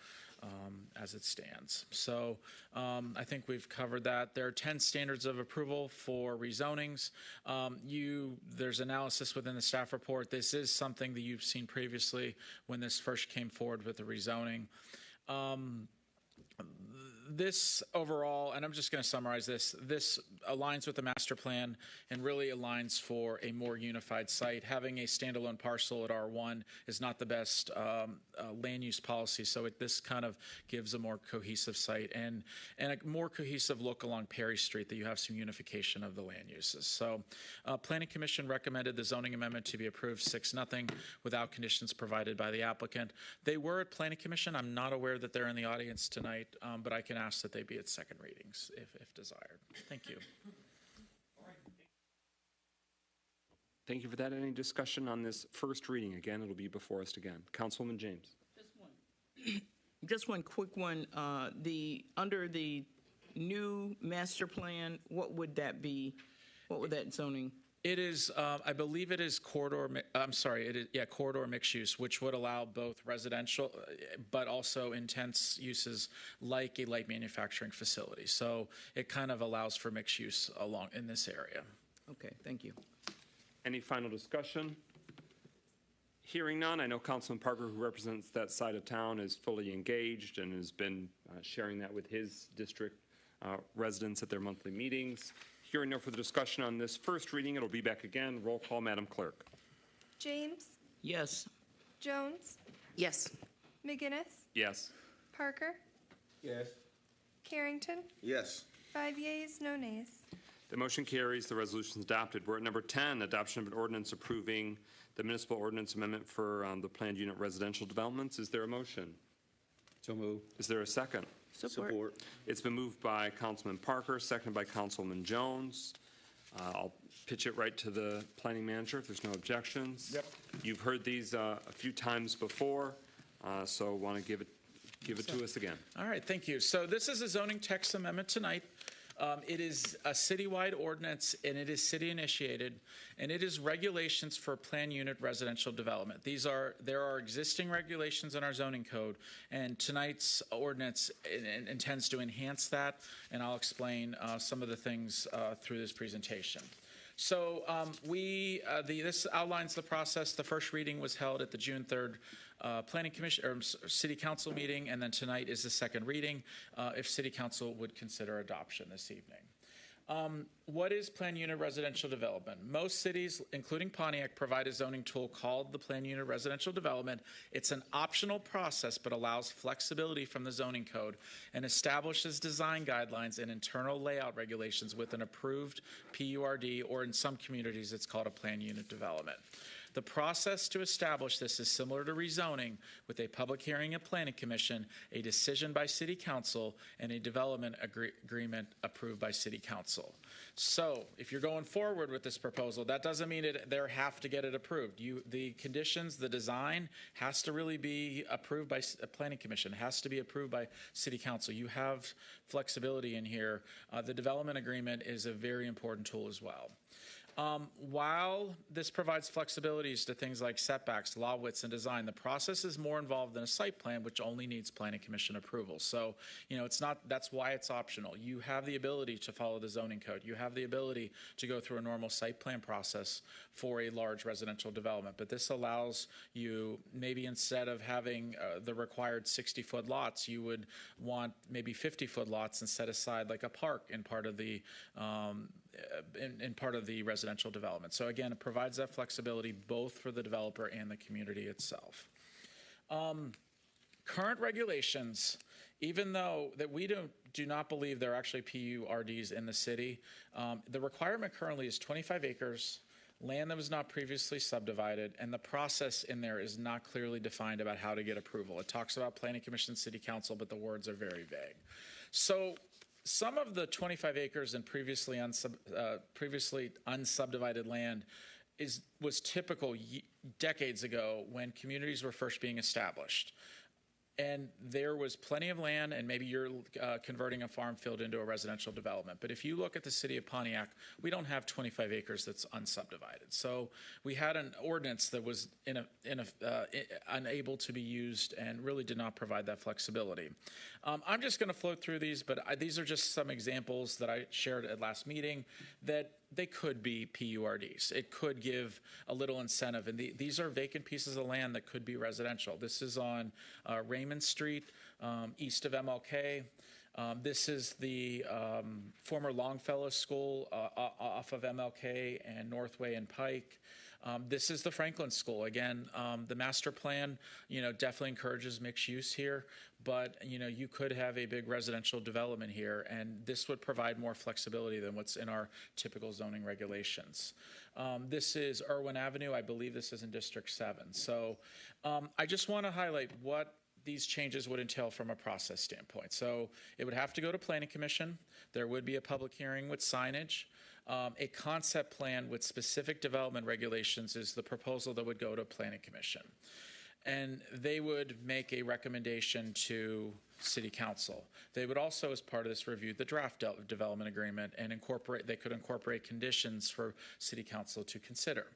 As it stands. So I think we've covered that. There are 10 standards of approval for rezonings. There's analysis within the staff report. This is something that you've seen previously when this first came forward with the rezoning. This overall, and I'm just going to summarize this aligns with the master plan and really aligns for a more unified site. Having a standalone parcel at R1 is not the best land use policy, so this kind of gives a more cohesive site and a more cohesive look along Perry Street, that you have some unification of the land uses. So Planning Commission recommended the zoning amendment to be approved 6-0 without conditions provided by the applicant. They were at Planning Commission. I'm not aware that they're in the audience tonight, but I can ask that they be at second readings if desired. Thank you. Thank you for that. Any discussion on this first reading? Again, it'll be before us again. Councilwoman James. Just one quick one. Under the new master plan, what would that be? What would that zoning? It is, I believe it is corridor mixed use, which would allow both residential, but also intense uses like a light manufacturing facility. So it kind of allows for mixed use along in this area. Okay, thank you. Any final discussion? Hearing none, I know Councilman Parker, who represents that side of town, is fully engaged and has been sharing that with his district residents at their monthly meetings. Hearing no further discussion on this first reading, it'll be back again. Roll call, Madam Clerk. James? Yes. Jones? Yes. McGinnis? Yes. Parker? Yes. Carrington? Yes. 5 yeas, no nays. The motion carries. The resolution is adopted. We're at number 10, adoption of an ordinance approving the municipal ordinance amendment for the planned unit residential developments. Is there a motion? So moved. Is there a second? Support. It's been moved by Councilman Parker, seconded by Councilman Jones. I'll pitch it right to the planning manager if there's no objections. Yep. You've heard these a few times before, so want to give it to us again. All right, thank you. So this is a zoning text amendment tonight. It is a citywide ordinance, and it is city initiated, and it is regulations for planned unit residential development. There are existing regulations in our zoning code, and tonight's ordinance intends to enhance that, and I'll explain some of the things through this presentation. So this outlines the process. The first reading was held at the June 3rd Planning Commission or City Council meeting, and then tonight is the second reading if City Council would consider adoption this evening. What is planned unit residential development? Most cities, including Pontiac, provide a zoning tool called the planned unit residential development. It's an optional process, but allows flexibility from the zoning code and establishes design guidelines and internal layout regulations with an approved PURD, or in some communities, it's called a planned unit development. The process to establish this is similar to rezoning, with a public hearing at Planning Commission, a decision by City Council, and a development agreement approved by City Council. So if you're going forward with this proposal, that doesn't mean they have to get it approved. The conditions, the design has to really be approved by a Planning Commission, has to be approved by City Council. You have flexibility in here. The development agreement is a very important tool as well. While this provides flexibilities to things like setbacks, lot widths, and design, the process is more involved than a site plan, which only needs Planning Commission approval. So, it's not, that's why it's optional. You have the ability to follow the zoning code. You have the ability to go through a normal site plan process for a large residential development. But this allows you, maybe instead of having the required 60-foot lots, you would want maybe 50-foot lots and set aside like a park in part of the in part of the residential development. So again, it provides that flexibility both for the developer and the community itself. Current regulations, even though that we do not believe there are actually PURDs in the city, the requirement currently is 25 acres, land that was not previously subdivided, and the process in there is not clearly defined about how to get approval. It talks about Planning Commission, City Council, but the words are very vague. So some of the 25 acres in previously unsubdivided land was typical decades ago when communities were first being established. and there was plenty of land, and maybe you're converting a farm field into a residential development. But if you look at the city of Pontiac, we don't have 25 acres that's unsubdivided. So we had an ordinance that was unable to be used and really did not provide that flexibility. I'm just going to float through these, but these are just some examples that I shared at last meeting that they could be PURDs. It could give a little incentive, and these are vacant pieces of land that could be residential. This is on Raymond Street, east of MLK. This is the former Longfellow School off of MLK and Northway and Pike. This is the Franklin School. Again, the master plan, definitely encourages mixed use here, but, you could have a big residential development here, and this would provide more flexibility than what's in our typical zoning regulations. This is Auburn Avenue. I believe this is in District 7. So I just want to highlight what these changes would entail from a process standpoint. So it would have to go to Planning Commission. There would be a public hearing with signage. A concept plan with specific development regulations is the proposal that would go to Planning Commission. And they would make a recommendation to City Council. They would also, as part of this, review the draft development agreement and they could incorporate conditions for City Council to consider.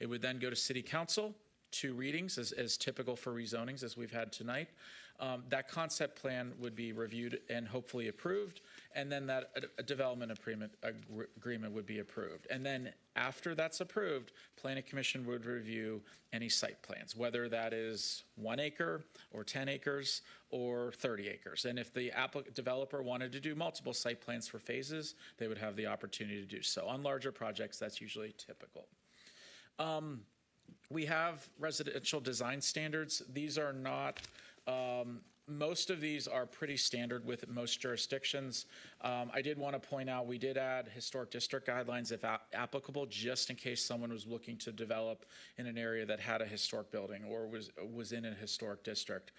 It would then go to City Council, 2 readings, as typical for rezonings as we've had tonight. That concept plan would be reviewed and hopefully approved, and then that development agreement would be approved. And then after that's approved, Planning Commission would review any site plans, whether that is 1 acre or 10 acres or 30 acres. And if the developer wanted to do multiple site plans for phases, they would have the opportunity to do so. On larger projects, that's usually typical. We have residential design standards. These are not, most of these are pretty standard with most jurisdictions. I did want to point out we did add historic district guidelines if applicable, just in case someone was looking to develop in an area that had a historic building or was in a historic district.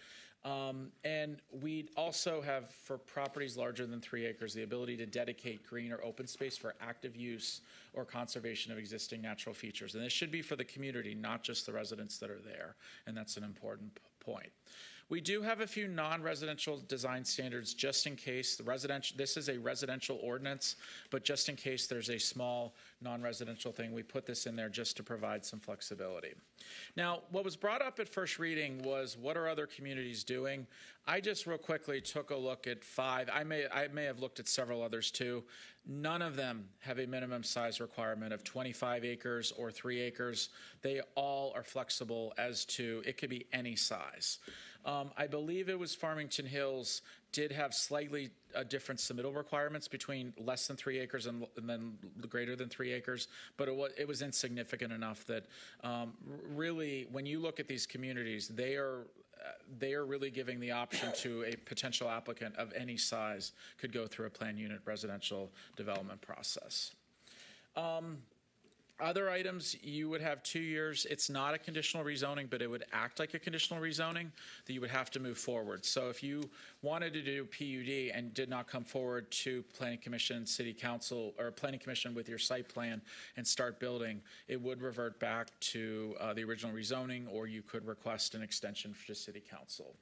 And we also have, for properties larger than 3 acres, the ability to dedicate green or open space for active use or conservation of existing natural features. And this should be for the community, not just the residents that are there. And that's an important point. We do have a few non-residential design standards just in case this is a residential ordinance, but just in case there's a small non-residential thing, we put this in there just to provide some flexibility. Now, what was brought up at first reading was what are other communities doing? I just real quickly took a look at 5. I may have looked at several others too. None of them have a minimum size requirement of 25 acres or 3 acres. They all are flexible as to, it could be any size. I believe it was Farmington Hills did have slightly different submittal requirements between less than 3 acres and then greater than 3 acres, but it was insignificant enough that really, when you look at these communities, they are really giving the option to a potential applicant of any size could go through a planned unit residential development process. Other items, you would have 2 years. It's not a conditional rezoning, but it would act like a conditional rezoning that you would have to move forward. So if you wanted to do PUD and did not come forward to Planning Commission, City Council, or Planning Commission with your site plan and start building, it would revert back to the original rezoning, or you could request an extension to City Council.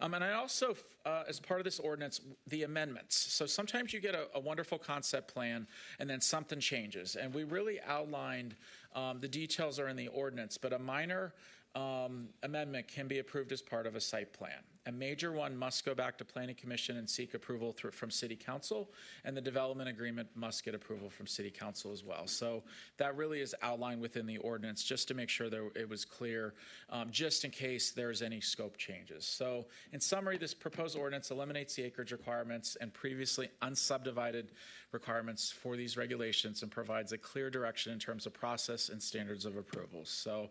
And I also, as part of this ordinance, the amendments. So sometimes you get a wonderful concept plan and then something changes. And we really outlined, the details are in the ordinance, but a minor amendment can be approved as part of a site plan. A major one must go back to Planning Commission and seek approval from City Council, and the development agreement must get approval from City Council as well. So that really is outlined within the ordinance just to make sure that it was clear, just in case there's any scope changes. So in summary, this proposed ordinance eliminates the acreage requirements and previously unsubdivided requirements for these regulations and provides a clear direction in terms of process and standards of approvals. So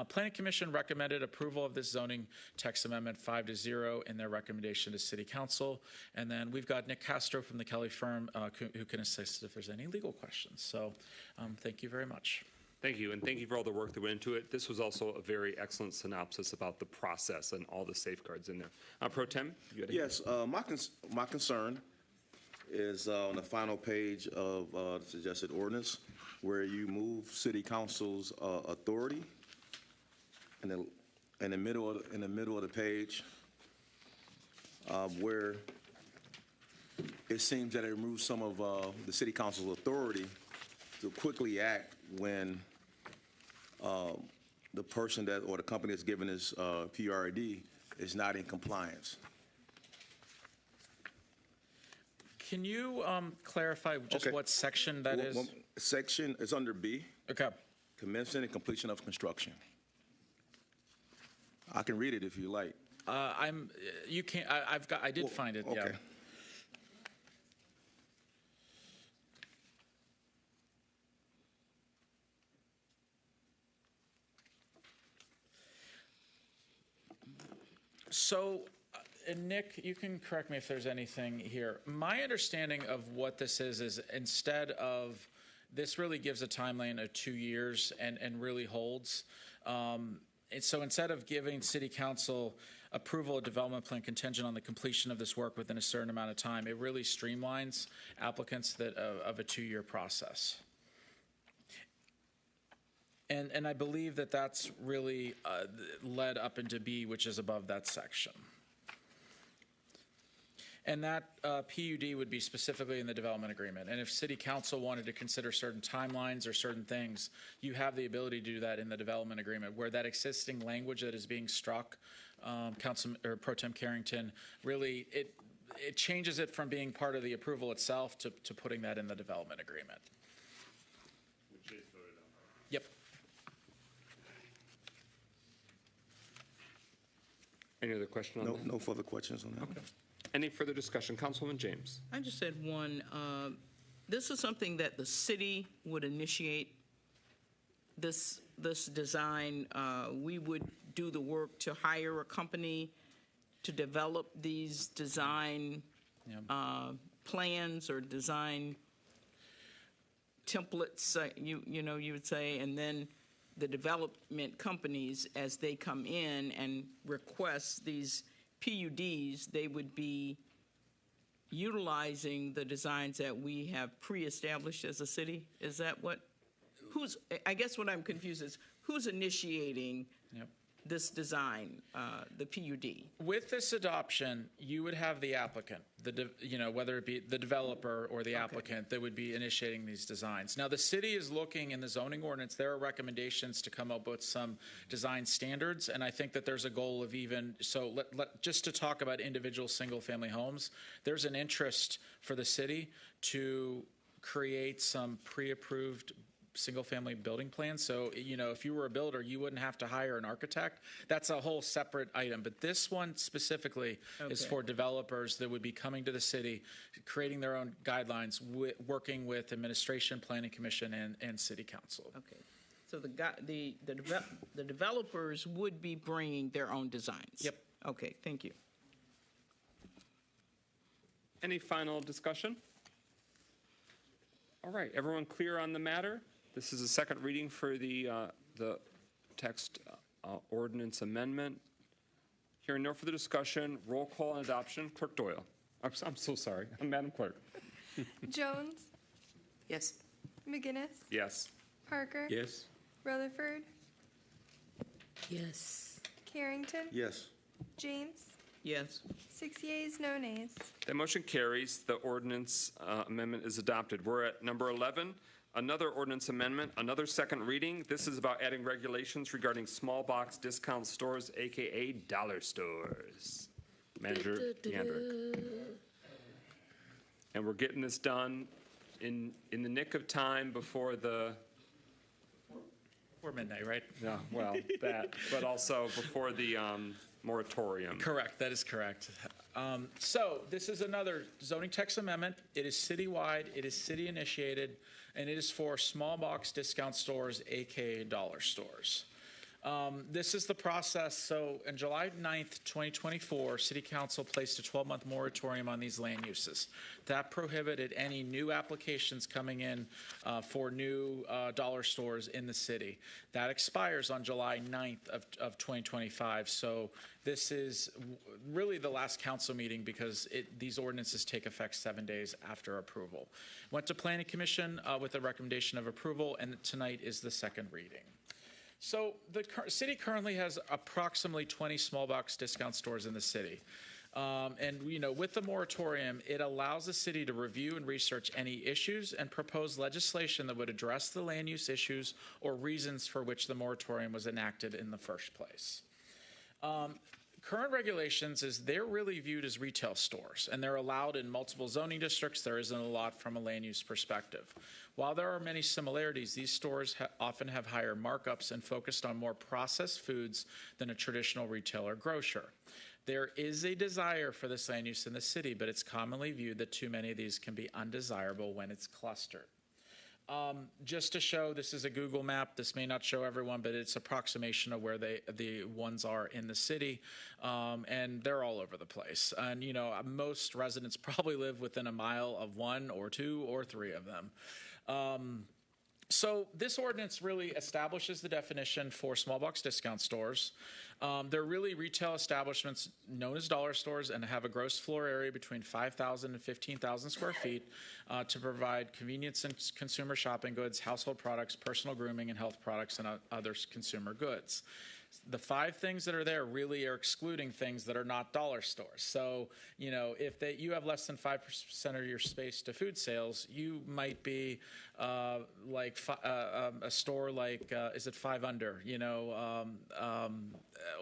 Planning Commission recommended approval of this zoning text amendment 5-0 in their recommendation to City Council. And then we've got Nick Castro from the Kelly firm who can assist if there's any legal questions. So thank you very much. Thank you, and thank you for all the work that went into it. This was also a very excellent synopsis about the process and all the safeguards in there. Pro Tem, you had Yes, my concern is on the final page of the suggested ordinance, where you move City Council's authority in the middle of the page. where it seems that it removes some of the city council's authority to quickly act when the person that or the company that's given this PRD is not in compliance. Can you clarify just what section that is? Section is under B. Okay. Commencement and completion of construction. I can read it if you like. You can't, I did find it, yeah. Okay. So, and Nick, you can correct me if there's anything here. My understanding of what this is instead of, this really gives a timeline of 2 years and really holds. And so instead of giving City Council approval of development plan contingent on the completion of this work within a certain amount of time, it really streamlines applicants of a 2-year process. And I believe that that's really led up into B, which is above that section. And that PUD would be specifically in the development agreement. And if City Council wanted to consider certain timelines or certain things, you have the ability to do that in the development agreement, where that existing language that is being struck, Pro Tem Carrington, really, it changes it from being part of the approval itself to putting that in the development agreement. Yep. Any other question on that? No further questions on that. Okay. Any further discussion? Councilwoman James. I just had one. This is something that the city would initiate. This design, we would do the work to hire a company to develop these design plans or design templates. You would say, and then the development companies, as they come in and request these PUDs, they would be utilizing the designs that we have pre-established as a city? Is that what? I guess what I'm confused is, who's initiating this design, the PUD? With this adoption, you would have the applicant, whether it be the developer or the applicant that would be initiating these designs. Now, the city is looking in the zoning ordinance, there are recommendations to come up with some design standards, and I think that there's a goal of just to talk about individual single-family homes, there's an interest for the city to create some pre-approved single-family building plans. So, if you were a builder, you wouldn't have to hire an architect. That's a whole separate item. But this one specifically is for developers that would be coming to the city, creating their own guidelines, working with administration, planning commission, and city council. Okay. So the developers would be bringing their own designs? Yep. Okay, thank you. Any final discussion? All right, everyone clear on the matter? This is a second reading for the text ordinance amendment. Hearing no further discussion, roll call and adoption. Clerk Doyle. I'm so sorry. Madam Clerk. Jones. Yes. McGinnis. Yes. Parker. Yes. Rutherford. Yes. Carrington. Yes. James. Yes. 6 yeas, no nays. The motion carries. The ordinance amendment is adopted. We're at number 11. Another ordinance amendment, another second reading. This is about adding regulations regarding small box discount stores, AKA dollar stores. Manager Deandrick. And we're getting this done in the nick of time before midnight, right? Yeah, well, that, but also before the moratorium. Correct, that is correct. So this is another zoning text amendment. It is citywide, it is city initiated, and it is for small box discount stores, AKA dollar stores. This is the process. So on July 9th, 2024, City Council placed a 12-month moratorium on these land uses. That prohibited any new applications coming in for new dollar stores in the city. That expires on July 9th of 2025. So this is really the last council meeting because these ordinances take effect 7 days after approval. Went to Planning Commission with a recommendation of approval, and tonight is the second reading. So the city currently has approximately 20 small box discount stores in the city. And, with the moratorium, it allows the city to review and research any issues and propose legislation that would address the land use issues or reasons for which the moratorium was enacted in the first place. Current regulations is they're really viewed as retail stores, and they're allowed in multiple zoning districts. There isn't a lot from a land use perspective. While there are many similarities, these stores often have higher markups and focused on more processed foods than a traditional retail or grocer. There is a desire for this land use in the city, but it's commonly viewed that too many of these can be undesirable when it's clustered. Just to show, this is a Google map. This may not show everyone, but it's approximation of where the ones are in the city, and they're all over the place. And most residents probably live within a mile of one or two or three of them. So this ordinance really establishes the definition for small box discount stores. They're really retail establishments known as dollar stores and have a gross floor area between 5,000 and 15,000 square feet to provide convenience and consumer shopping goods, household products, personal grooming, and health products, and other consumer goods. The 5 things that are there really are excluding things that are not dollar stores. So, if you have less than 5% of your space to food sales, you might be like a store like, is it 5 Under,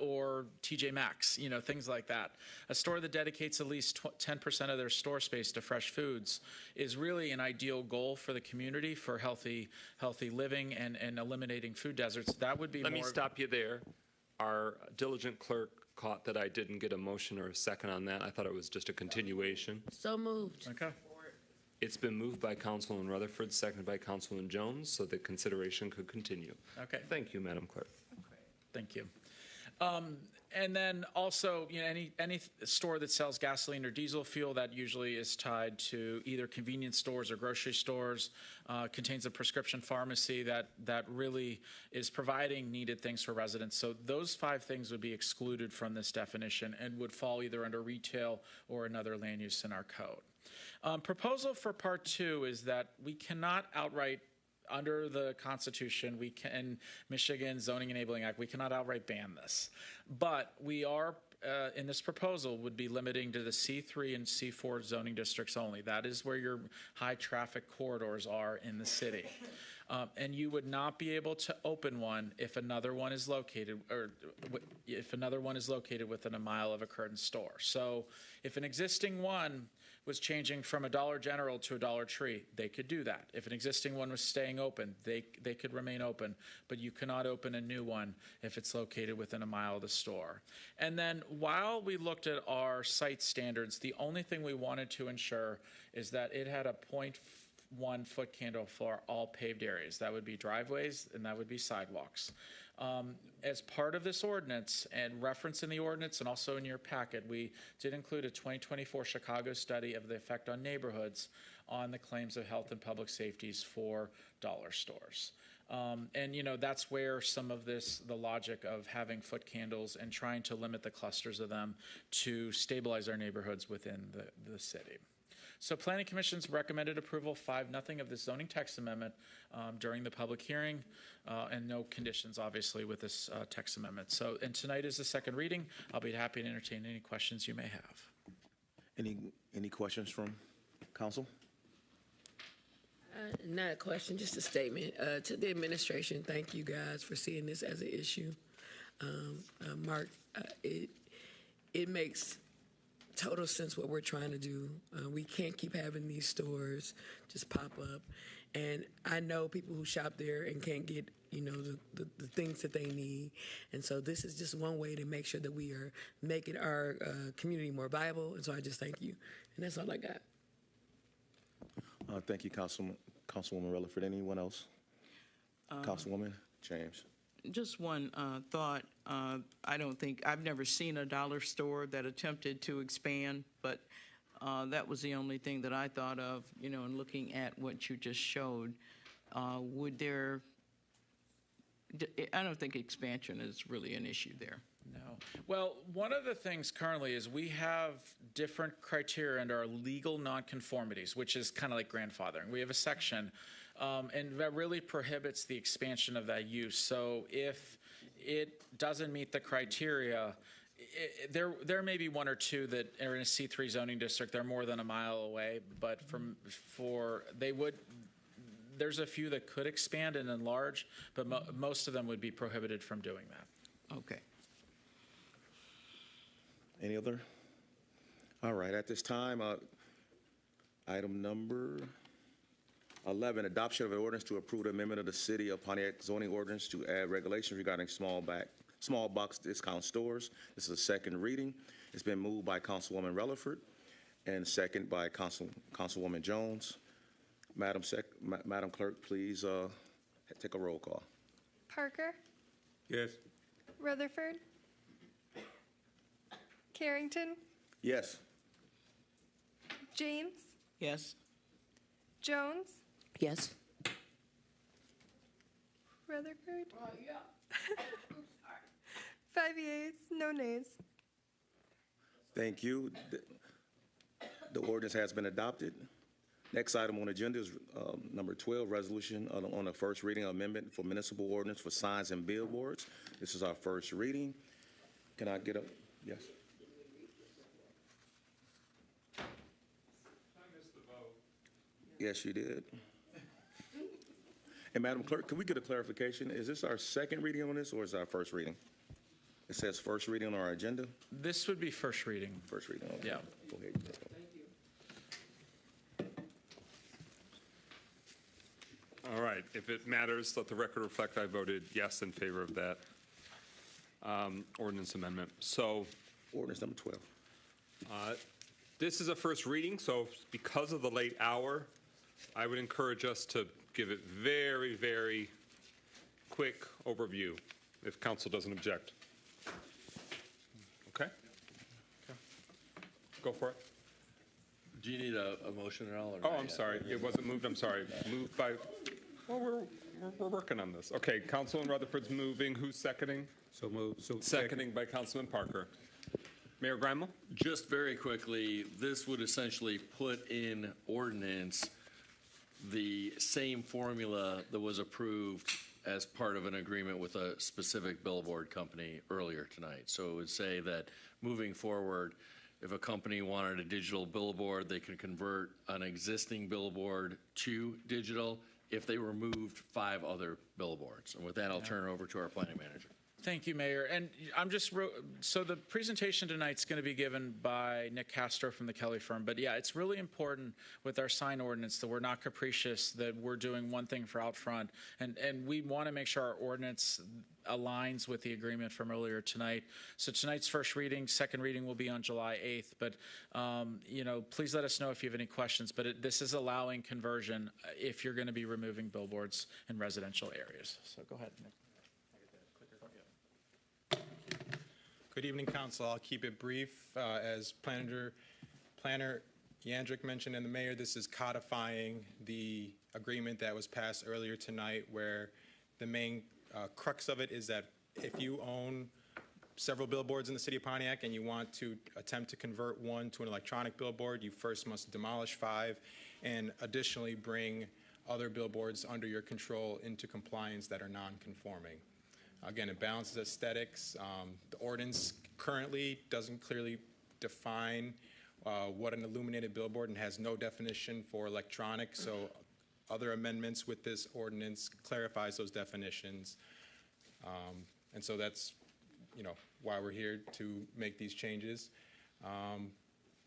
or TJ Maxx, things like that. A store that dedicates at least 10% of their store space to fresh foods is really an ideal goal for the community for healthy living and eliminating food deserts. That would be Let me stop you there. Our diligent clerk caught that I didn't get a motion or a second on that. I thought it was just a continuation. So moved. Okay. It's been moved by Councilman Rutherford, seconded by Councilman Jones, so the consideration could continue. Okay. Thank you, Madam Clerk. Thank you. And then also, any store that sells gasoline or diesel fuel, that usually is tied to either convenience stores or grocery stores, contains a prescription pharmacy that really is providing needed things for residents. So those 5 things would be excluded from this definition and would fall either under retail or another land use in our code. Proposal for Part 2 is that we cannot outright, under the Constitution, Michigan Zoning Enabling Act, we cannot outright ban this. But we are, in this proposal, would be limiting to the C3 and C4 zoning districts only. That is where your high traffic corridors are in the city. And you would not be able to open one if another one is located, or if another one is located within a mile of a current store. So if an existing one was changing from a Dollar General to a Dollar Tree, they could do that. If an existing one was staying open, they could remain open, but you cannot open a new one if it's located within a mile of the store. And then while we looked at our site standards, the only thing we wanted to ensure is that it had a 0.1 foot candle for all paved areas. That would be driveways and that would be sidewalks. As part of this ordinance and reference in the ordinance and also in your packet, we did include a 2024 Chicago study of the effect on neighborhoods on the claims of health and public safeties for dollar stores. And that's where some of the logic of having foot candles and trying to limit the clusters of them to stabilize our neighborhoods within the city. So Planning Commission's recommended approval 5-0 of the zoning text amendment during the public hearing, and no conditions, obviously, with this text amendment. So, and tonight is the second reading. I'll be happy to entertain any questions you may have. Any questions from council? Not a question, just a statement. To the administration, thank you guys for seeing this as an issue. Mark, it makes total sense what we're trying to do. We can't keep having these stores just pop up. And I know people who shop there and can't get, the things that they need. And so this is just one way to make sure that we are making our community more viable. And so I just thank you. And that's all I got. Thank you, Councilwoman Rutherford. Anyone else? Councilwoman James. Just one thought. I've never seen a dollar store that attempted to expand, but that was the only thing that I thought of, in looking at what you just showed. I don't think expansion is really an issue there. No. Well, one of the things currently is we have different criteria under our legal nonconformities, which is kind of like grandfathering. We have a section, and that really prohibits the expansion of that use. So if it doesn't meet the criteria, there may be one or two that are in a C3 zoning district. They're more than a mile away, but there's a few that could expand and enlarge, but most of them would be prohibited from doing that. Okay. Any other? All right, at this time, item number 11, adoption of an ordinance to approve the amendment of the City of Pontiac zoning ordinance to add regulations regarding small box discount stores. This is a second reading. It's been moved by Councilwoman Relaford and second by Councilwoman Jones. Madam Clerk, please take a roll call. Parker, Yes. Rutherford, Carrington, Yes. James, Yes. Jones, Yes. Rutherford. Yeah. 5 yeas, no nays. Thank you. The ordinance has been adopted. Next item on the agenda is number 12, resolution on the first reading amendment for municipal ordinance for signs and billboards. This is our first reading. Can I get a, yes? Yes, you did. And Madam Clerk, can we get a clarification? Is this our second reading on this, or is it our first reading? It says first reading on our agenda. This would be first reading. First reading. Okay. Yeah. Go ahead. All right, if it matters, let the record reflect I voted yes in favor of that ordinance amendment. So, ordinance number 12. This is a first reading, so because of the late hour, I would encourage us to give it very, very quick overview, if council doesn't object. Okay? Go for it. Do you need a motion at all? Or Oh, I'm sorry. It wasn't moved. I'm sorry. Moved by, well, we're working on this. Okay, Councilman Rutherford's moving. Who's seconding? So moved. So Seconding by Councilman Parker. Mayor Granville? Just very quickly, this would essentially put in ordinance the same formula that was approved as part of an agreement with a specific billboard company earlier tonight. So it would say that moving forward, if a company wanted a digital billboard, they could convert an existing billboard to digital if they removed 5 other billboards. And with that, I'll turn it over to our planning manager. Thank you, Mayor. And I'm just, so the presentation tonight's going to be given by Nick Castro from the Kelly firm. But yeah, it's really important with our sign ordinance that we're not capricious, that we're doing one thing for out front. And we want to make sure our ordinance aligns with the agreement from earlier tonight. So tonight's first reading, second reading will be on July 8th. But, you know, please let us know if you have any questions. But this is allowing conversion if you're going to be removing billboards in residential areas. So go ahead, Nick. Good evening, Council. I'll keep it brief. As Planner Yandrick mentioned and the Mayor, this is codifying the agreement that was passed earlier tonight, where the main crux of it is that if you own several billboards in the City of Pontiac and you want to attempt to convert one to an electronic billboard, you first must demolish 5 and additionally bring other billboards under your control into compliance that are non-conforming. Again, it balances aesthetics. The ordinance currently doesn't clearly define what an illuminated billboard and has no definition for electronic. So other amendments with this ordinance clarifies those definitions. And so that's, you know, why we're here to make these changes.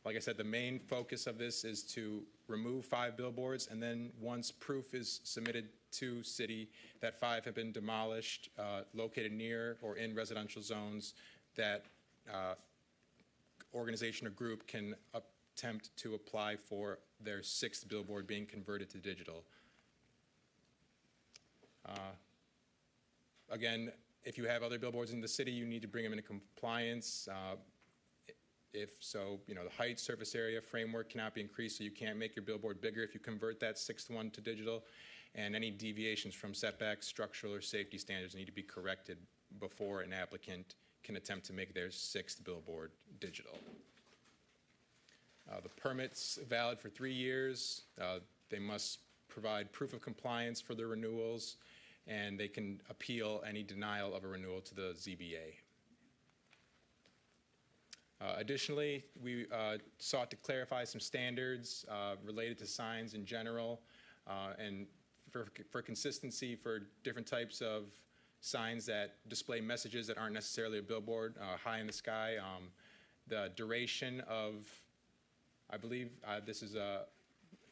Like I said, the main focus of this is to remove 5 billboards, and then once proof is submitted to city that 5 have been demolished, located near or in residential zones, that organization or group can attempt to apply for their 6th billboard being converted to digital. Again, if you have other billboards in the city, you need to bring them into compliance. If so, you know, the height, surface area, framework cannot be increased, so you can't make your billboard bigger if you convert that 6th one to digital. And any deviations from setbacks, structural or safety standards need to be corrected before an applicant can attempt to make their 6th billboard digital. The permit's valid for 3 years. They must provide proof of compliance for the renewals, and they can appeal any denial of a renewal to the ZBA. Additionally, we sought to clarify some standards related to signs in general and for consistency for different types of signs that display messages that aren't necessarily a billboard, high in the sky. The duration of, I believe this is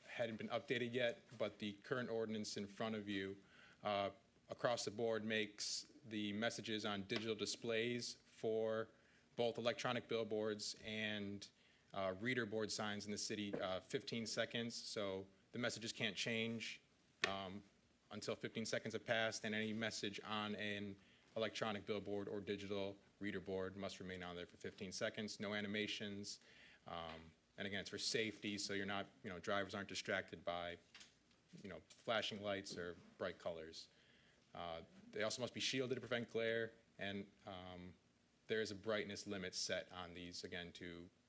hadn't been updated yet, but the current ordinance in front of you across the board makes the messages on digital displays for both electronic billboards and reader board signs in the city 15 seconds. So the messages can't change until 15 seconds have passed, and any message on an electronic billboard or digital reader board must remain on there for 15 seconds. No animations. And again, it's for safety, so you're not, drivers aren't distracted by, flashing lights or bright colors. They also must be shielded to prevent glare, and there is a brightness limit set on these, again,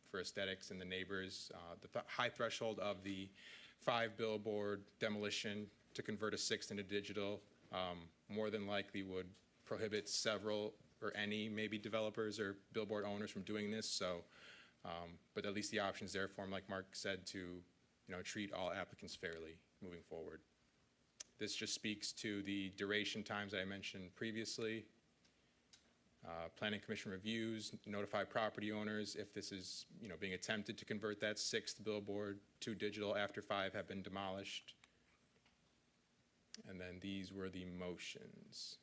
for aesthetics and the neighbors. The high threshold of the 5 billboard demolition to convert a 6th into digital more than likely would prohibit several or any maybe developers or billboard owners from doing this. So, but at least the option's there for them, like Mark said, to treat all applicants fairly moving forward. This just speaks to the duration times that I mentioned previously. Planning Commission reviews, notify property owners if this is being attempted to convert that 6th billboard to digital after 5 have been demolished. And then these were the motions.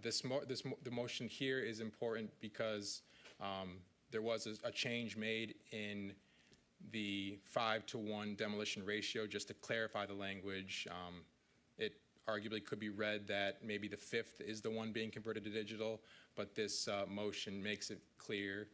The motion here is important because there was a change made in the 5-to-1 demolition ratio. Just to clarify the language, it arguably could be read that maybe the 5th is the one being converted to digital, but this motion makes it clear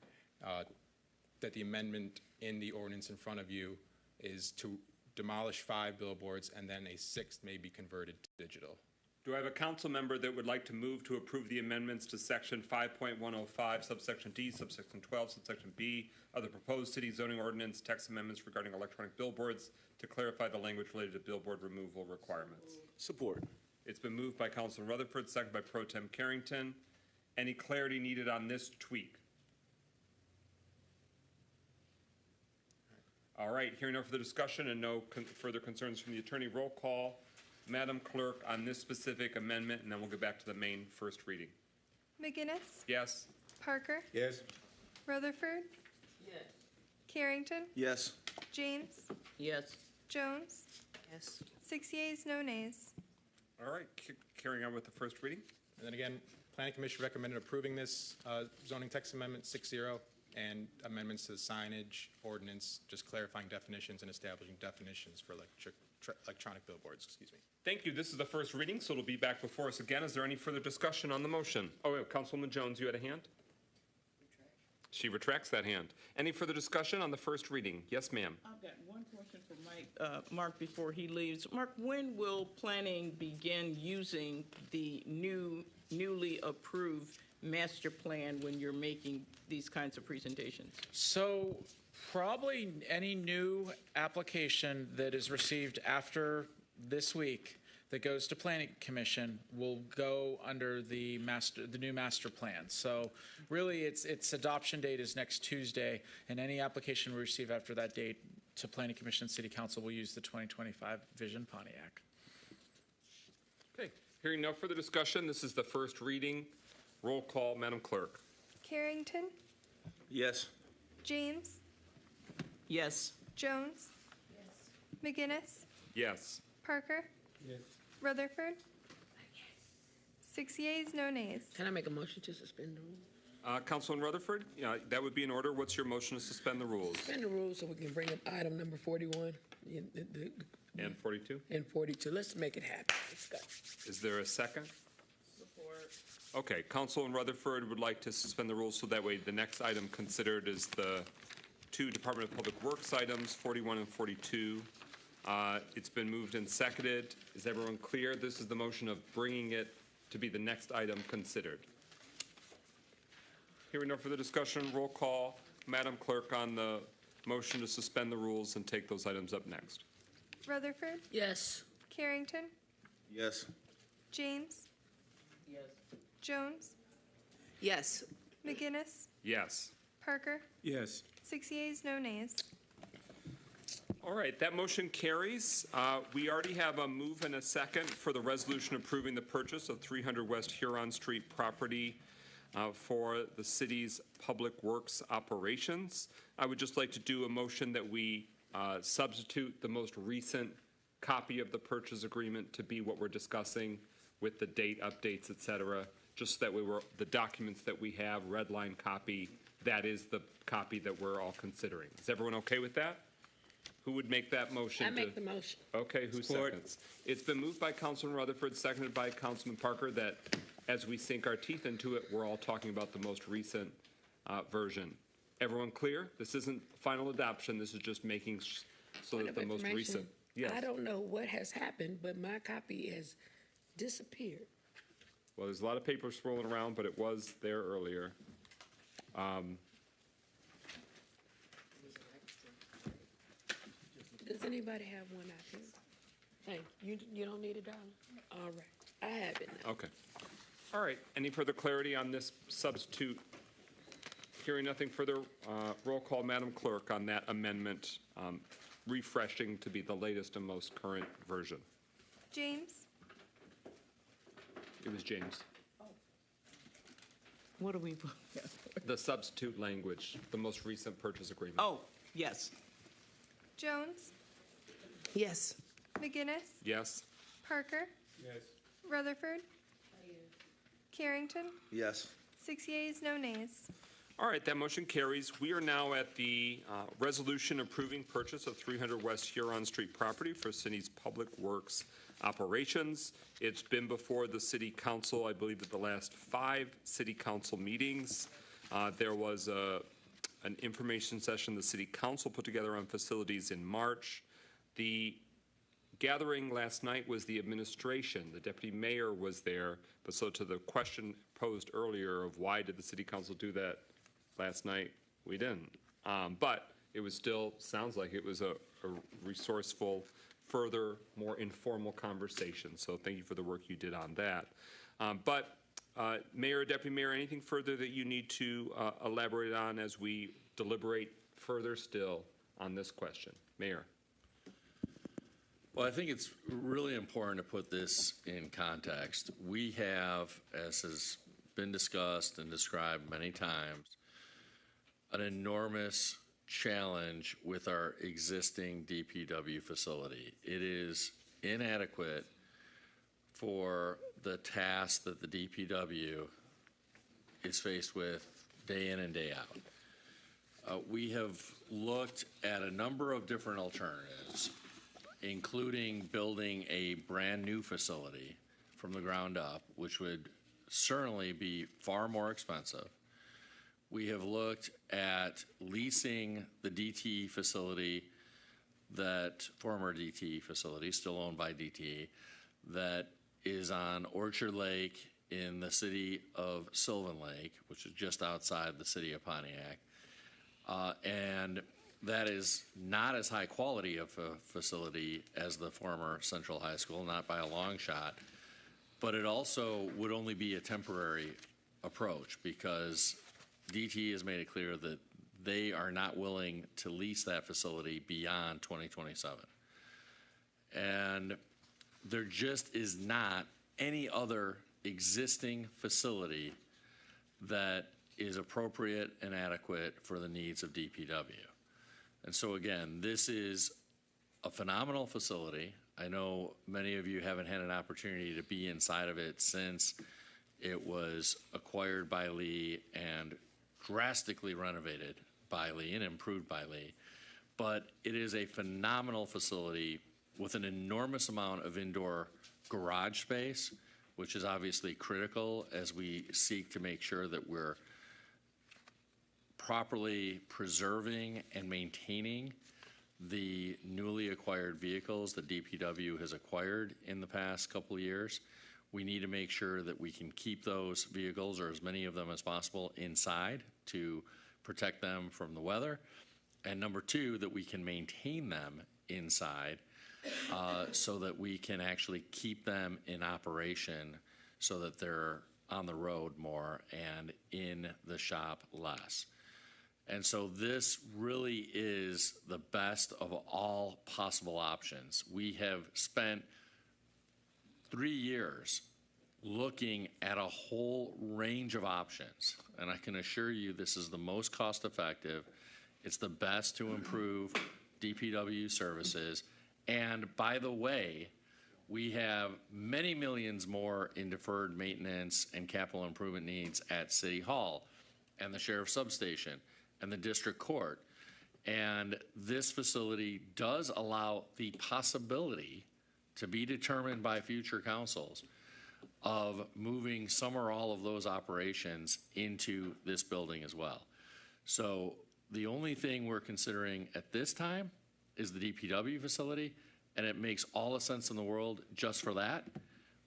that the amendment in the ordinance in front of you is to demolish 5 billboards and then a 6th may be converted to digital. Do I have a council member that would like to move to approve the amendments to section 5.105, subsection D, subsection 12, subsection B of the proposed city zoning ordinance text amendments regarding electronic billboards to clarify the language related to billboard removal requirements? Support. It's been moved by Councilman Rutherford, second by Pro Tem Carrington. Any clarity needed on this tweak? All right, hearing no further discussion and no further concerns from the attorney, roll call. Madam Clerk, on this specific amendment, and then we'll get back to the main first reading. McGinnis? Yes. Parker? Yes. Rutherford? Yes. Carrington? Yes. James? Yes. Jones? Yes. 6 yeas, no nays. All right, carrying on with the first reading. And then again, Planning Commission recommended approving this zoning text amendment 6-0 and amendments to the signage ordinance, just clarifying definitions and establishing definitions for electronic billboards, excuse me. Thank you. This is the first reading, so it'll be back before us again. Is there any further discussion on the motion? Oh, wait, Councilwoman Jones, you had a hand? She retracts that hand. Any further discussion on the first reading? Yes, ma'am. I've got one question for Mark before he leaves. Mark, when will planning begin using the newly approved master plan when you're making these kinds of presentations? So probably any new application that is received after this week that goes to Planning Commission will go under the new master plan. So really its adoption date is next Tuesday, and any application we receive after that date to Planning Commission and City Council will use the 2025 Vision Pontiac. Okay, hearing no further discussion, this is the first reading. Roll call, Madam Clerk. Carrington? Yes. James? Yes. Jones? Yes. McGinnis? Yes. Parker? Yes. Rutherford? 6 yeas, no nays. Can I make a motion to suspend the rules? Councilman Rutherford, that would be in order. What's your motion to suspend the rules? Suspend the rules so we can bring up item number 41 And 42? and 42. Let's make it happen. Let's go. Is there a second? Okay, Councilman Rutherford would like to suspend the rules so that way the next item considered is the 2 Department of Public Works items, 41 and 42. It's been moved and seconded. Is everyone clear? This is the motion of bringing it to be the next item considered. Hearing no further discussion, roll call. Madam Clerk on the motion to suspend the rules and take those items up next. Rutherford? Yes. Carrington? Yes. James? Yes. Jones? Yes. McGinnis? Yes. Parker? Yes. 6 yeas, no nays. All right, that motion carries. We already have a move and a second for the resolution approving the purchase of 300 West Huron Street property for the city's public works operations. I would just like to do a motion that we substitute the most recent copy of the purchase agreement to be what we're discussing with the date updates, et cetera, just that the documents that we have, red line copy, that is the copy that we're all considering. Is everyone okay with that? Who would make that motion? I make the motion. Okay, who seconds? It's been moved by Councilman Rutherford, seconded by Councilman Parker, that as we sink our teeth into it, we're all talking about the most recent version. Everyone clear? This isn't final adoption. This is just making so Point that of the most information. recent. Yes. I don't know what has happened, but my copy has disappeared. Well, there's a lot of papers rolling around, but it was there earlier. Does anybody have one out here? Thank you. You don't need it, darling? All right. I have it now. Okay. All right. Any further clarity on this substitute? Hearing nothing further, roll call, Madam Clerk, on that amendment, refreshing to be the latest and most current version. James? It was James. What are we? The substitute language, the most recent purchase agreement. Oh, yes. Jones? Yes. McGinnis? Yes. Parker? Yes. Rutherford? Carrington? Yes. 6 yeas, no nays. All right, that motion carries. We are now at the resolution approving purchase of 300 West Huron Street property for city's public works operations. It's been before the city council, I believe, at the last 5 city council meetings. There was an information session the city council put together on facilities in March. The gathering last night was the administration. The deputy mayor was there. But so to the question posed earlier of why did the city council do that last night, we didn't. But it was still, sounds like it was a resourceful, further, more informal conversation. So thank you for the work you did on that. But Mayor, Deputy Mayor, anything further that you need to elaborate on as we deliberate further still on this question? Mayor. Well, I think it's really important to put this in context. We have, as has been discussed and described many times, an enormous challenge with our existing DPW facility. It is inadequate for the task that the DPW is faced with day in and day out. We have looked at a number of different alternatives, including building a brand new facility from the ground up, which would certainly be far more expensive. We have looked at leasing the DTE facility, that former DTE facility, still owned by DTE, that is on Orchard Lake in the city of Sylvan Lake, which is just outside the city of Pontiac. And that is not as high quality of a facility as the former Central High School, not by a long shot, but it also would only be a temporary approach because DTE has made it clear that they are not willing to lease that facility beyond 2027. And there just is not any other existing facility that is appropriate and adequate for the needs of DPW. And so again, this is a phenomenal facility. I know many of you haven't had an opportunity to be inside of it since it was acquired by Lee and drastically renovated by Lee and improved by Lee. But it is a phenomenal facility with an enormous amount of indoor garage space, which is obviously critical as we seek to make sure that we're properly preserving and maintaining the newly acquired vehicles that DPW has acquired in the past couple of years. We need to make sure that we can keep those vehicles, or as many of them as possible, inside to protect them from the weather. And number two, that we can maintain them inside so that we can actually keep them in operation so that they're on the road more and in the shop less. And so this really is the best of all possible options. We have spent 3 years looking at a whole range of options, and I can assure you this is the most cost effective. It's the best to improve DPW services. And by the way, we have many millions more in deferred maintenance and capital improvement needs at City Hall and the Sheriff's Substation and the District Court. And this facility does allow the possibility, to be determined by future councils, of moving some or all of those operations into this building as well. So the only thing we're considering at this time is the DPW facility, and it makes all the sense in the world just for that.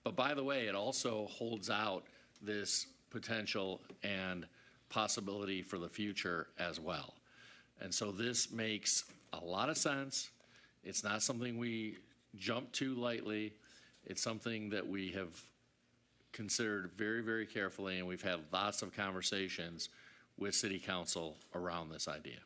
But by the way, it also holds out this potential and possibility for the future as well. And so this makes a lot of sense. It's not something we jump to lightly. It's something that we have considered very, very carefully, and we've had lots of conversations with City Council around this idea.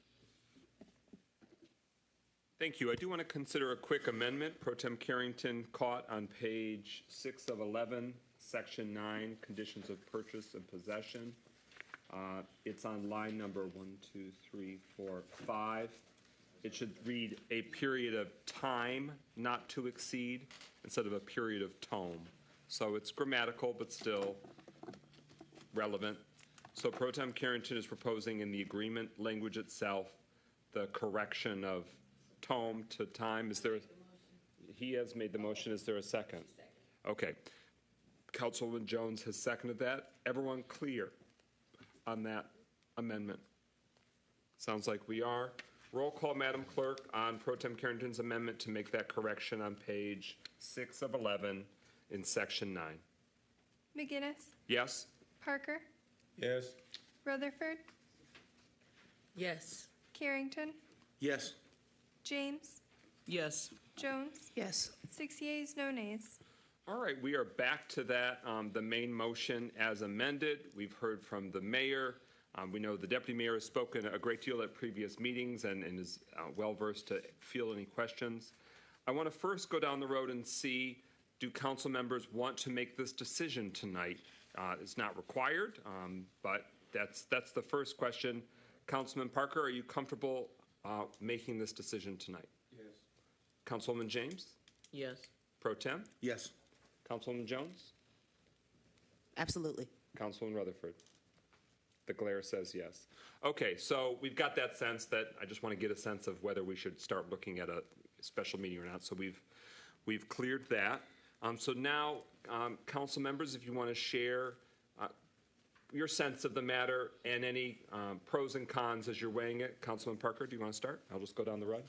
Thank you. I do want to consider a quick amendment. Pro Tem Carrington caught on page 6 of 11, section 9, conditions of purchase and possession. It's on line number 1, 2, 3, 4, 5. It should read a period of time not to exceed instead of a period of tome. So it's grammatical, but still relevant. So Pro Tem Carrington is proposing in the agreement language itself the correction of tome to time. Is there? He has made the motion. Is there a second? Okay. Councilwoman Jones has seconded that. Everyone clear on that amendment? Sounds like we are. Roll call, Madam Clerk, on Pro Tem Carrington's amendment to make that correction on page 6 of 11 in section 9. McGinnis, Yes? Parker, Yes. Rutherford, Yes. Carrington, Yes. James, Yes. Jones. Yes. 6 yeas, no nays. All right, we are back to that, the main motion as amended. We've heard from the mayor. We know the deputy mayor has spoken a great deal at previous meetings and is well-versed to field any questions. I want to first go down the road and see, do council members want to make this decision tonight? It's not required, but that's the first question. Councilman Parker, are you comfortable making this decision tonight? Yes. Councilwoman James? Yes. Pro Tem? Yes. Councilwoman Jones? Absolutely. Councilwoman Rutherford? The glare says yes. Okay, so we've got that sense that I just want to get a sense of whether we should start looking at a special meeting or not. So we've cleared that. So now, council members, if you want to share your sense of the matter and any pros and cons as you're weighing it. Councilman Parker, do you want to start? I'll just go down the road.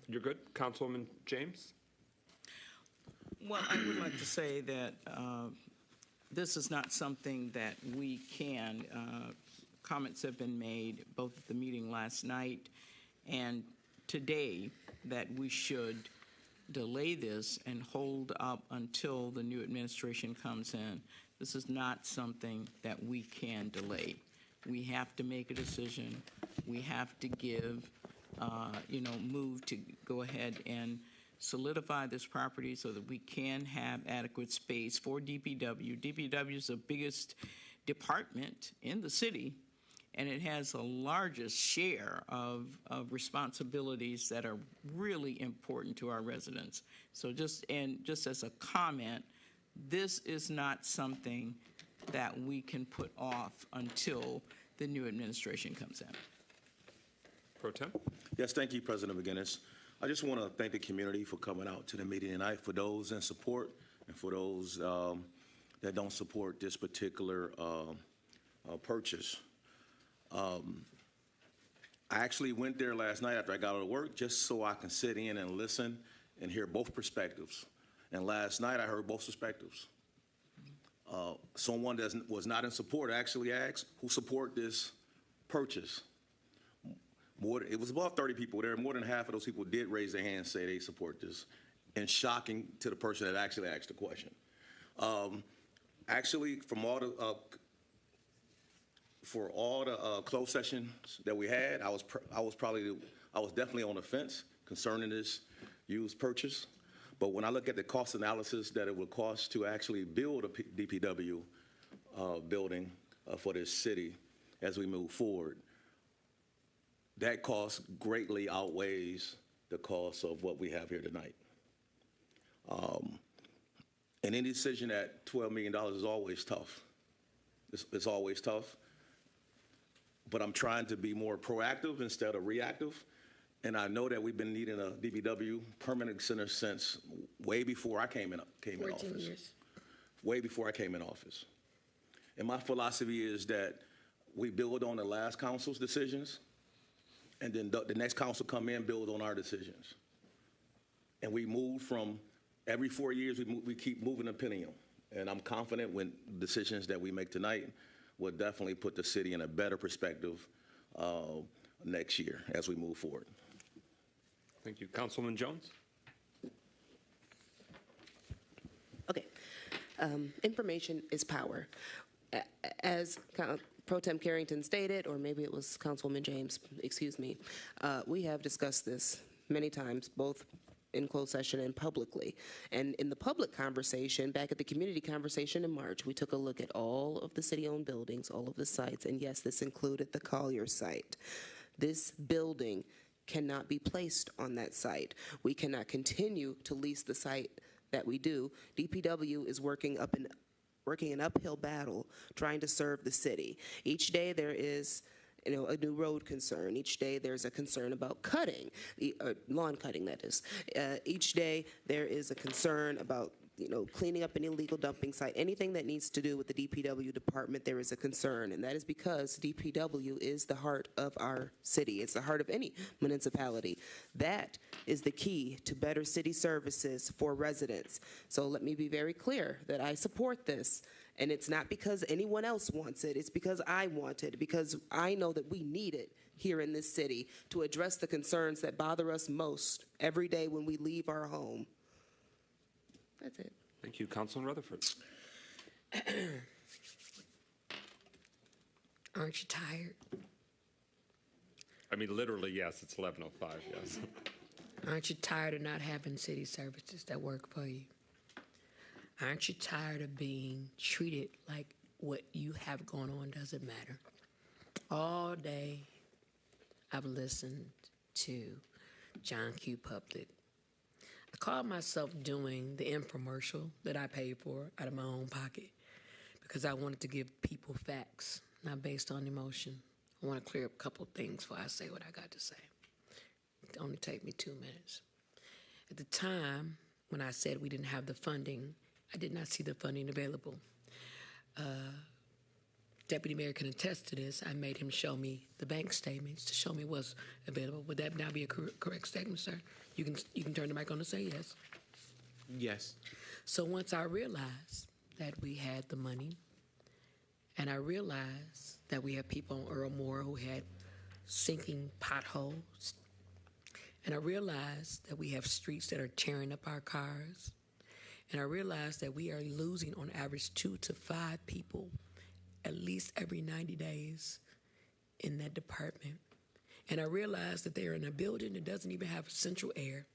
You're good? Councilwoman James? Well, I would like to say that this is not something that we can, comments have been made both at the meeting last night and today that we should delay this and hold up until the new administration comes in. This is not something that we can delay. We have to make a decision. We have to give, move to go ahead and solidify this property so that we can have adequate space for DPW. DPW is the biggest department in the city, and it has the largest share of responsibilities that are really important to our residents. So just as a comment, this is not something that we can put off until the new administration comes in. Pro Tem? Yes, thank you, President McGinnis. I just want to thank the community for coming out to the meeting tonight, for those in support and for those that don't support this particular purchase. I actually went there last night after I got out of work just so I can sit in and listen and hear both perspectives. And last night I heard both perspectives. Someone that was not in support actually asked, who support this purchase? It was about 30 people there. More than half of those people did raise their hand and say they support this. And shocking to the person that actually asked the question. Actually, from all the for all the closed sessions that we had, I was definitely on the fence concerning this used purchase. But when I look at the cost analysis that it would cost to actually build a DPW building for this city as we move forward, that cost greatly outweighs the cost of what we have here tonight. And any decision at $12 million is always tough. It's always tough. But I'm trying to be more proactive instead of reactive. And I know that we've been needing a DPW permanent center since way before I came in office. Years. Way before I came in office. And my philosophy is that we build on the last council's decisions, and then the next council come in, build on our decisions. And we move from every 4 years, we keep moving a penny. And I'm confident when decisions that we make tonight will definitely put the city in a better perspective next year as we move forward. Thank you. Councilman Jones? Okay. Information is power. As Pro Tem Carrington stated, or maybe it was Councilwoman James, excuse me, we have discussed this many times, both in closed session and publicly. And in the public conversation, back at the community conversation in March, we took a look at all of the city-owned buildings, all of the sites, and yes, this included the Collier site. This building cannot be placed on that site. We cannot continue to lease the site that we do. DPW is working an uphill battle trying to serve the city. Each day there is a new road concern. Each day there's a concern about cutting, lawn cutting, that is. Each day there is a concern about cleaning up an illegal dumping site. Anything that needs to do with the DPW department, there is a concern, and that is because DPW is the heart of our city. It's the heart of any municipality. That is the key to better city services for residents. So let me be very clear that I support this, and it's not because anyone else wants it. It's because I want it, because I know that we need it here in this city to address the concerns that bother us most every day when we leave our home. That's it. Thank you. Councilman Rutherford. Aren't you tired? I mean, literally, yes, it's 11:05, yes. Aren't you tired of not having city services that work for you? Aren't you tired of being treated like what you have going on doesn't matter? All day, I've listened to John Q. Public. I called myself doing the infomercial that I paid for out of my own pocket because I wanted to give people facts, not based on emotion. I want to clear up a couple of things before I say what I got to say. It only take me 2 minutes. At the time, when I said we didn't have the funding, I did not see the funding available. Deputy Mayor can attest to this. I made him show me the bank statements to show me what's available. Would that now be a correct statement, sir? You can turn the mic on and say yes. Yes. So once I realized that we had the money, and I realized that we had people on Earl Moore who had sinking potholes, and I realized that we have streets that are tearing up our cars, and I realized that we are losing on average 2 to 5 people at least every 90 days in that department. And I realized that they're in a building that doesn't even have central air.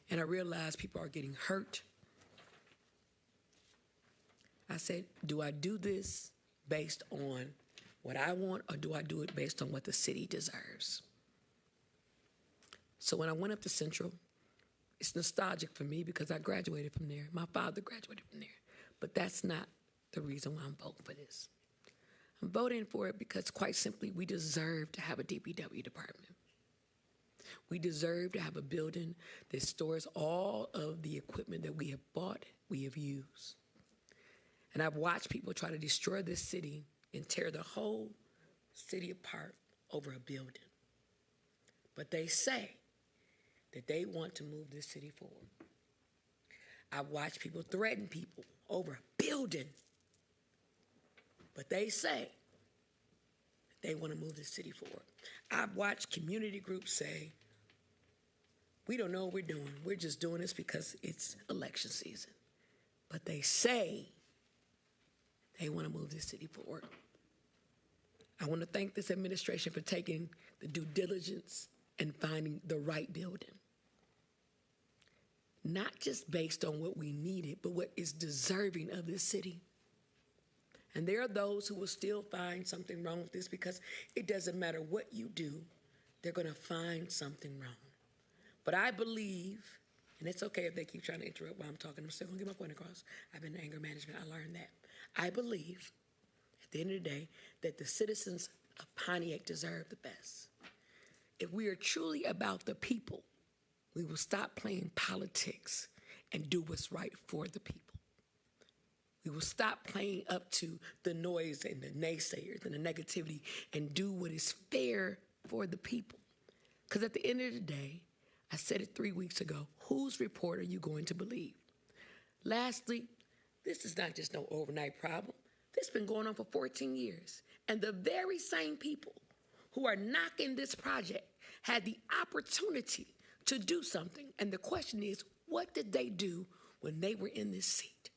And I realized people are getting hurt. I said, do I do this based on what I want, or do I do it based on what the city deserves? So when I went up to Central, it's nostalgic for me because I graduated from there. My father graduated from there. But that's not the reason why I'm voting for this. I'm voting for it because, quite simply, we deserve to have a DPW department. We deserve to have a building that stores all of the equipment that we have bought, we have used. And I've watched people try to destroy this city and tear the whole city apart over a building. But they say that they want to move this city forward. I've watched people threaten people over a building. But they say they want to move the city forward. I've watched community groups say, we don't know what we're doing. We're just doing this because it's election season. But they say they want to move this city forward. I want to thank this administration for taking the due diligence and finding the right building. Not just based on what we needed, but what is deserving of this city. And there are those who will still find something wrong with this because it doesn't matter what you do, they're going to find something wrong. But I believe, and it's okay if they keep trying to interrupt while I'm talking, I'm still going to get my point across. I've been in anger management, I learned that. I believe, at the end of the day, that the citizens of Pontiac deserve the best. If we are truly about the people, we will stop playing politics and do what's right for the people. We will stop playing up to the noise and the naysayers and the negativity and do what is fair for the people. Because at the end of the day, I said it 3 weeks ago, whose report are you going to believe? Lastly, this is not just no overnight problem. This has been going on for 14 years. And the very same people who are knocking this project had the opportunity to do something. And the question is, what did they do when they were in this seat?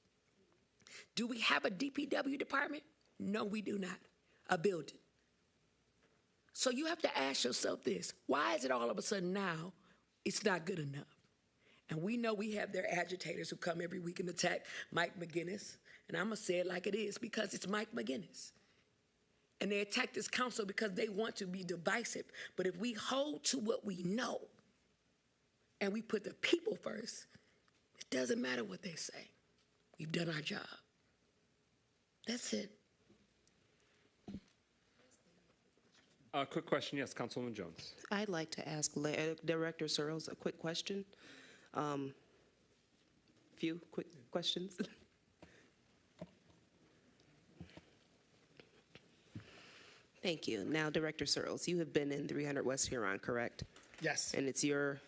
Do we have a DPW department? No, we do not. A building. So you have to ask yourself this, why is it all of a sudden now it's not good enough? And we know we have their agitators who come every week and attack Mike McGinnis. And I'm going to say it like it is because it's Mike McGinnis. And they attack this council because they want to be divisive. But if we hold to what we know and we put the people first, it doesn't matter what they say. We've done our job. That's it. Quick question, yes, Councilwoman Jones. I'd like to ask Director Searles a quick question. Few quick questions. Thank you. Now, Director Searles, you have been in 300 West Huron, correct? Yes. And it's your,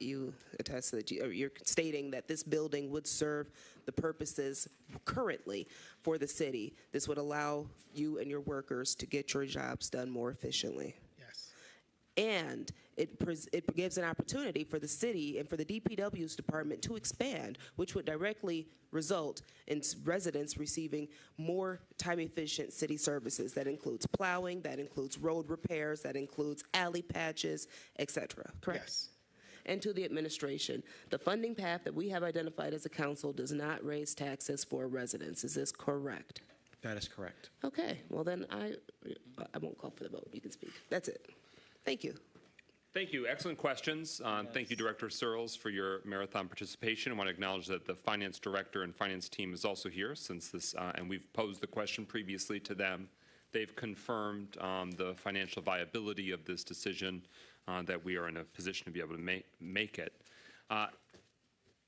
you attest that you're stating that this building would serve the purposes currently for the city. This would allow you and your workers to get your jobs done more efficiently. Yes. And it gives an opportunity for the city and for the DPW's department to expand, which would directly result in residents receiving more time-efficient city services. That includes plowing, that includes road repairs, that includes alley patches, et cetera, correct? Yes. And to the administration, the funding path that we have identified as a council does not raise taxes for residents. Is this correct? That is correct. Okay, well then I won't call for the vote. You can speak. That's it. Thank you. Thank you. Excellent questions. Thank you, Director Searles, for your marathon participation. I want to acknowledge that the finance director and finance team is also here since this, and we've posed the question previously to them. They've confirmed the financial viability of this decision, that we are in a position to be able to make it.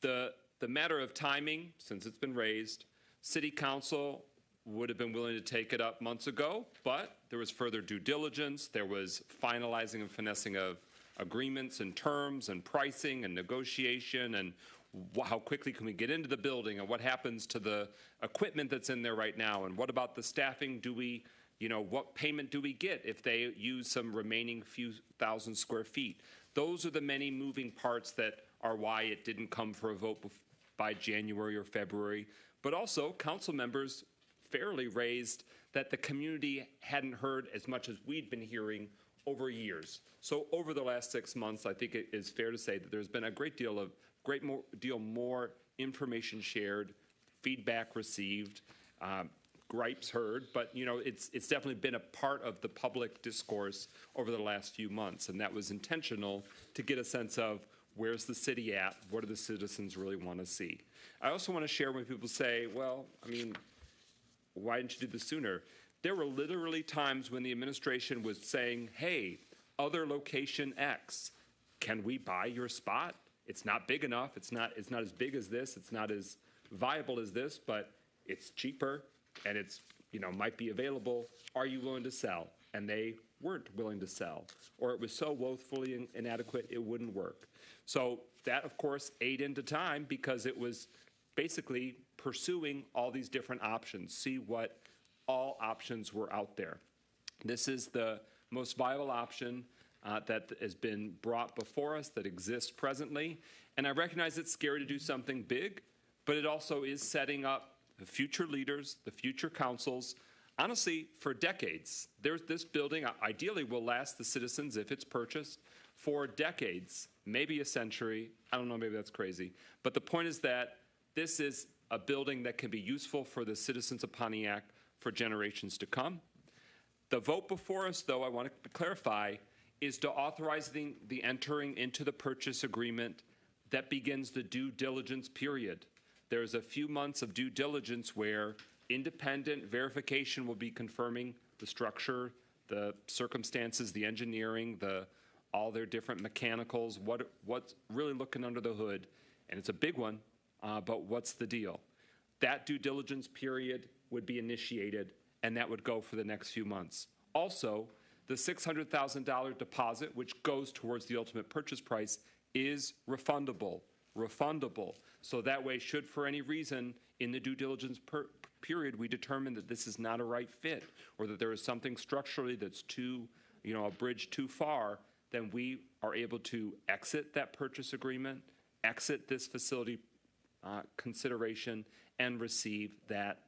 The matter of timing, since it's been raised, City Council would have been willing to take it up months ago, but there was further due diligence. There was finalizing and finessing of agreements and terms and pricing and negotiation and how quickly can we get into the building and what happens to the equipment that's in there right now and what about the staffing? Do we, what payment do we get if they use some remaining few thousand square feet? Those are the many moving parts that are why it didn't come for a vote by January or February. But also, council members fairly raised that the community hadn't heard as much as we'd been hearing over years. So over the last 6 months, I think it is fair to say that there's been a great deal more information shared, feedback received, gripes heard, but it's definitely been a part of the public discourse over the last few months, and that was intentional to get a sense of where's the city at, what do the citizens really want to see. I also want to share when people say, well, why didn't you do this sooner? There were literally times when the administration was saying, hey, other location X, can we buy your spot? It's not big enough, it's not as big as this, it's not as viable as this, but it's cheaper and it's, might be available. Are you willing to sell? And they weren't willing to sell, or it was so woefully inadequate it wouldn't work. So that, of course, ate into time because it was basically pursuing all these different options, see what all options were out there. This is the most viable option that has been brought before us that exists presently. And I recognize it's scary to do something big, but it also is setting up the future leaders, the future councils, honestly, for decades. This building ideally will last the citizens, if it's purchased, for decades, maybe a century. I don't know, maybe that's crazy. But the point is that this is a building that can be useful for the citizens of Pontiac for generations to come. The vote before us, though, I want to clarify, is to authorize the entering into the purchase agreement that begins the due diligence period. There's a few months of due diligence where independent verification will be confirming the structure, the circumstances, the engineering, all their different mechanicals, what's really looking under the hood. And it's a big one, but what's the deal? That due diligence period would be initiated, and that would go for the next few months. Also, the $600,000 deposit, which goes towards the ultimate purchase price, is refundable. So that way, should for any reason in the due diligence period we determine that this is not a right fit, or that there is something structurally that's a bridge too far, then we are able to exit that purchase agreement, exit this facility consideration, and receive that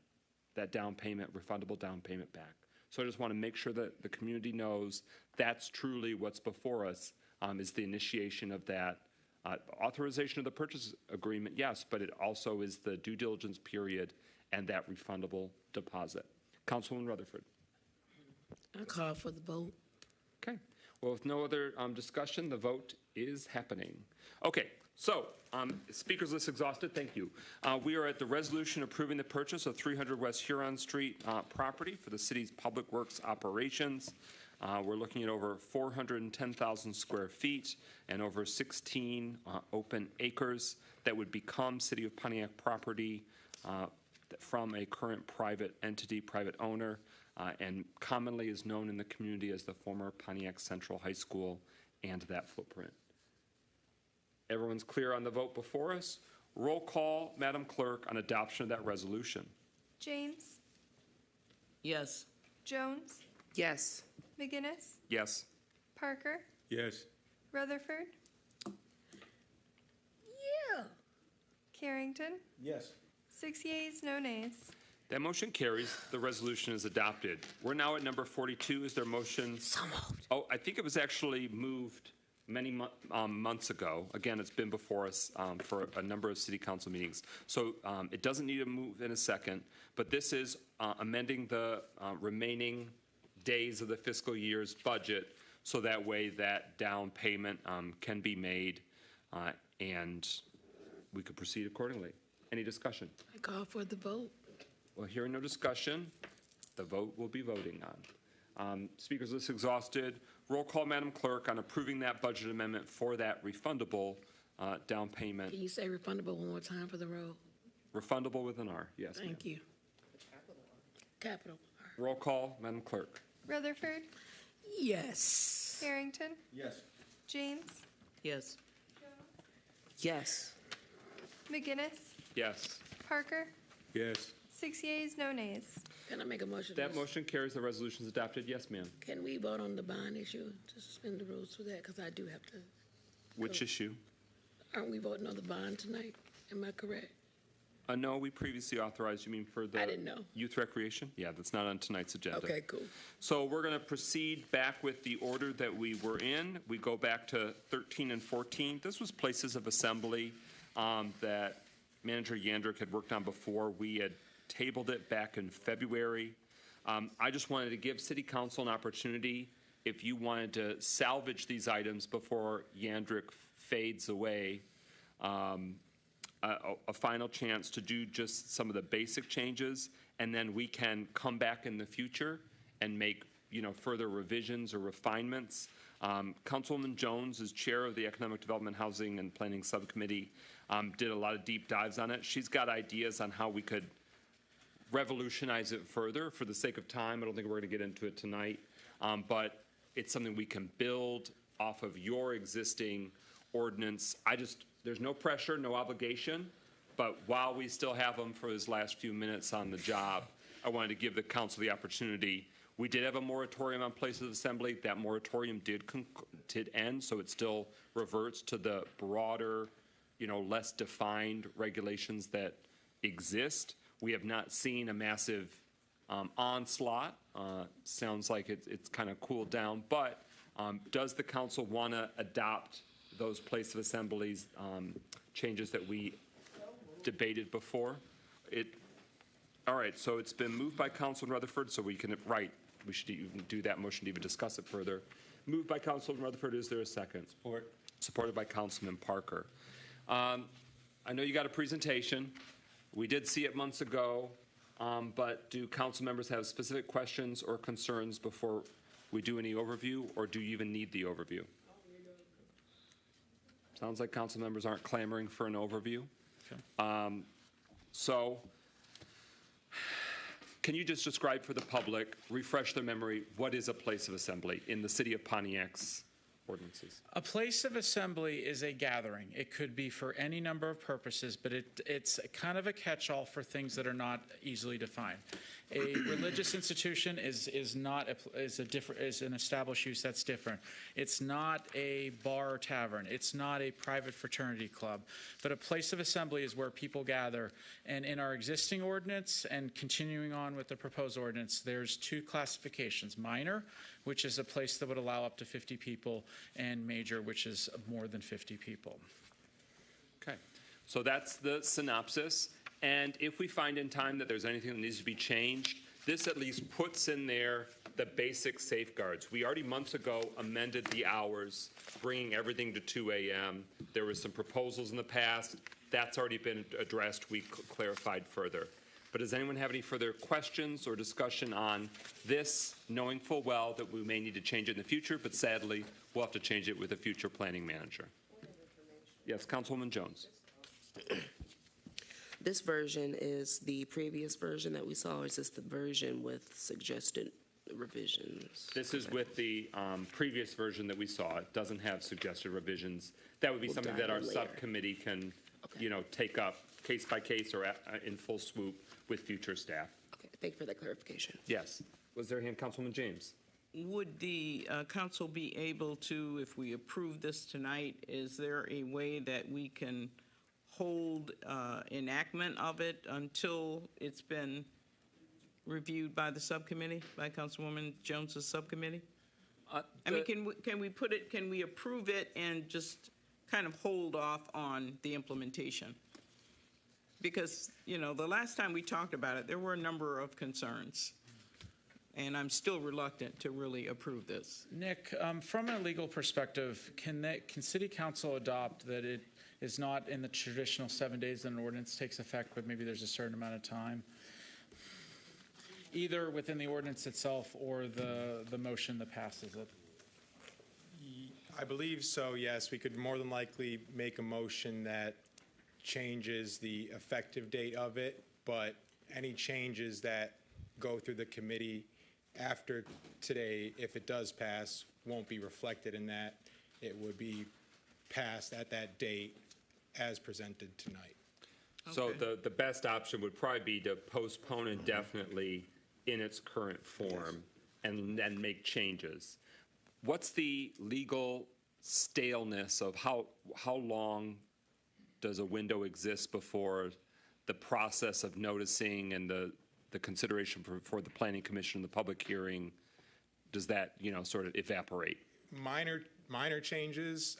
down payment, refundable down payment back. So I just want to make sure that the community knows that's truly what's before us, is the initiation of that authorization of the purchase agreement, yes, but it also is the due diligence period and that refundable deposit. Councilwoman Rutherford. I call for the vote. Okay. Well, with no other discussion, the vote is happening. Okay. So, speakers list exhausted. Thank you. We are at the resolution approving the purchase of 300 West Huron Street property for the city's public works operations. We're looking at over 410,000 square feet and over 16 open acres that would become City of Pontiac property from a current private entity, private owner, and commonly is known in the community as the former Pontiac Central High School and that footprint. Everyone's clear on the vote before us. Roll call, Madam Clerk, on adoption of that resolution. James, Yes. Jones, Yes. McGinnis, Yes. Parker, Yes. Rutherford, Yeah. Carrington. Yes. 6 yeas, no nays. That motion carries. The resolution is adopted. We're now at number 42. Is there a motion? So moved. Oh, I think it was actually moved many months ago. Again, it's been before us for a number of city council meetings. So it doesn't need to move in a second, but this is amending the remaining days of the fiscal year's budget so that way that down payment can be made and we could proceed accordingly. Any discussion? I call for the vote. Well, hearing no discussion, the vote will be voting on. Speakers list exhausted. Roll call, Madam Clerk, on approving that budget amendment for that refundable down payment. Can you say refundable one more time for the road? Refundable with an R, yes. Thank you. Capital. Roll call, Madam Clerk. Rutherford, Yes. Carrington, Yes. James, Yes. Yes. McGinnis, Yes. Parker, Yes. 6 yeas, no nays. Can I make a motion? That motion carries. The resolution is adopted. Yes, ma'am. Can we vote on the bond issue to suspend the rules for that? Because I do have to. Which issue? Aren't we voting on the bond tonight? Am I correct? No, we previously authorized, you mean for the I didn't know. youth recreation? Yeah, that's not on tonight's agenda. Okay, cool. So we're going to proceed back with the order that we were in. We go back to 13 and 14. This was places of assembly that Manager Yandrick had worked on before. We had tabled it back in February. I just wanted to give City Council an opportunity, if you wanted to salvage these items before Yandrick fades away, a final chance to do just some of the basic changes, and then we can come back in the future and make further revisions or refinements. Councilwoman Jones is chair of the Economic Development, Housing, and Planning Subcommittee, did a lot of deep dives on it. She's got ideas on how we could revolutionize it further. For the sake of time, I don't think we're going to get into it tonight, but it's something we can build off of your existing ordinance. There's no pressure, no obligation, but while we still have him for his last few minutes on the job, I wanted to give the council the opportunity. We did have a moratorium on places of assembly. That moratorium did end, so it still reverts to the broader, less defined regulations that exist. We have not seen a massive onslaught. Sounds like it's kind of cooled down, but does the council want to adopt those place of assemblies changes that we debated before? All right, so it's been moved by Councilman Rutherford, so we should even do that motion to even discuss it further. Moved by Councilman Rutherford, is there a second? Support. Supported by Councilman Parker. I know you got a presentation. We did see it months ago, but do council members have specific questions or concerns before we do any overview, or do you even need the overview? Sounds like council members aren't clamoring for an overview. Okay. So, can you just describe for the public, refresh their memory, what is a place of assembly in the city of Pontiac's ordinances? A place of assembly is a gathering. It could be for any number of purposes, but it's kind of a catch-all for things that are not easily defined. A religious institution is an established use that's different. It's not a bar or tavern. It's not a private fraternity club. But a place of assembly is where people gather. And in our existing ordinance and continuing on with the proposed ordinance, there's two classifications: minor, which is a place that would allow up to 50 people, and major, which is more than 50 people. Okay, so that's the synopsis. And if we find in time that there's anything that needs to be changed, this at least puts in there the basic safeguards. We already months ago amended the hours, bringing everything to 2 a.m. There were some proposals in the past. That's already been addressed. We clarified further. But does anyone have any further questions or discussion on this, knowing full well that we may need to change it in the future, but sadly, we'll have to change it with a future planning manager? Yes, Councilwoman Jones. This version is the previous version that we saw, or is this the version with suggested revisions? This is with the previous version that we saw. It doesn't have suggested revisions. That would be something that our subcommittee can, take up case by case or in full swoop with future staff. Okay, thank you for that clarification. Yes. Was there a hand, Councilman James? Would the council be able to, if we approve this tonight, is there a way that we can hold enactment of it until it's been reviewed by the subcommittee, by Councilwoman Jones's subcommittee? I mean, can we approve it and just kind of hold off on the implementation? Because, the last time we talked about it, there were a number of concerns. And I'm still reluctant to really approve this. Nick, from a legal perspective, can City Council adopt that it is not in the traditional 7 days that an ordinance takes effect, but maybe there's a certain amount of time, either within the ordinance itself or the motion that passes it? I believe so, yes. We could more than likely make a motion that changes the effective date of it, but any changes that go through the committee after today, if it does pass, won't be reflected in that. It would be passed at that date as presented tonight. So the best option would probably be to postpone indefinitely in its current form and then make changes. What's the legal staleness of how long does a window exist before the process of noticing and the consideration for the Planning Commission, the public hearing, does that, sort of evaporate? Minor changes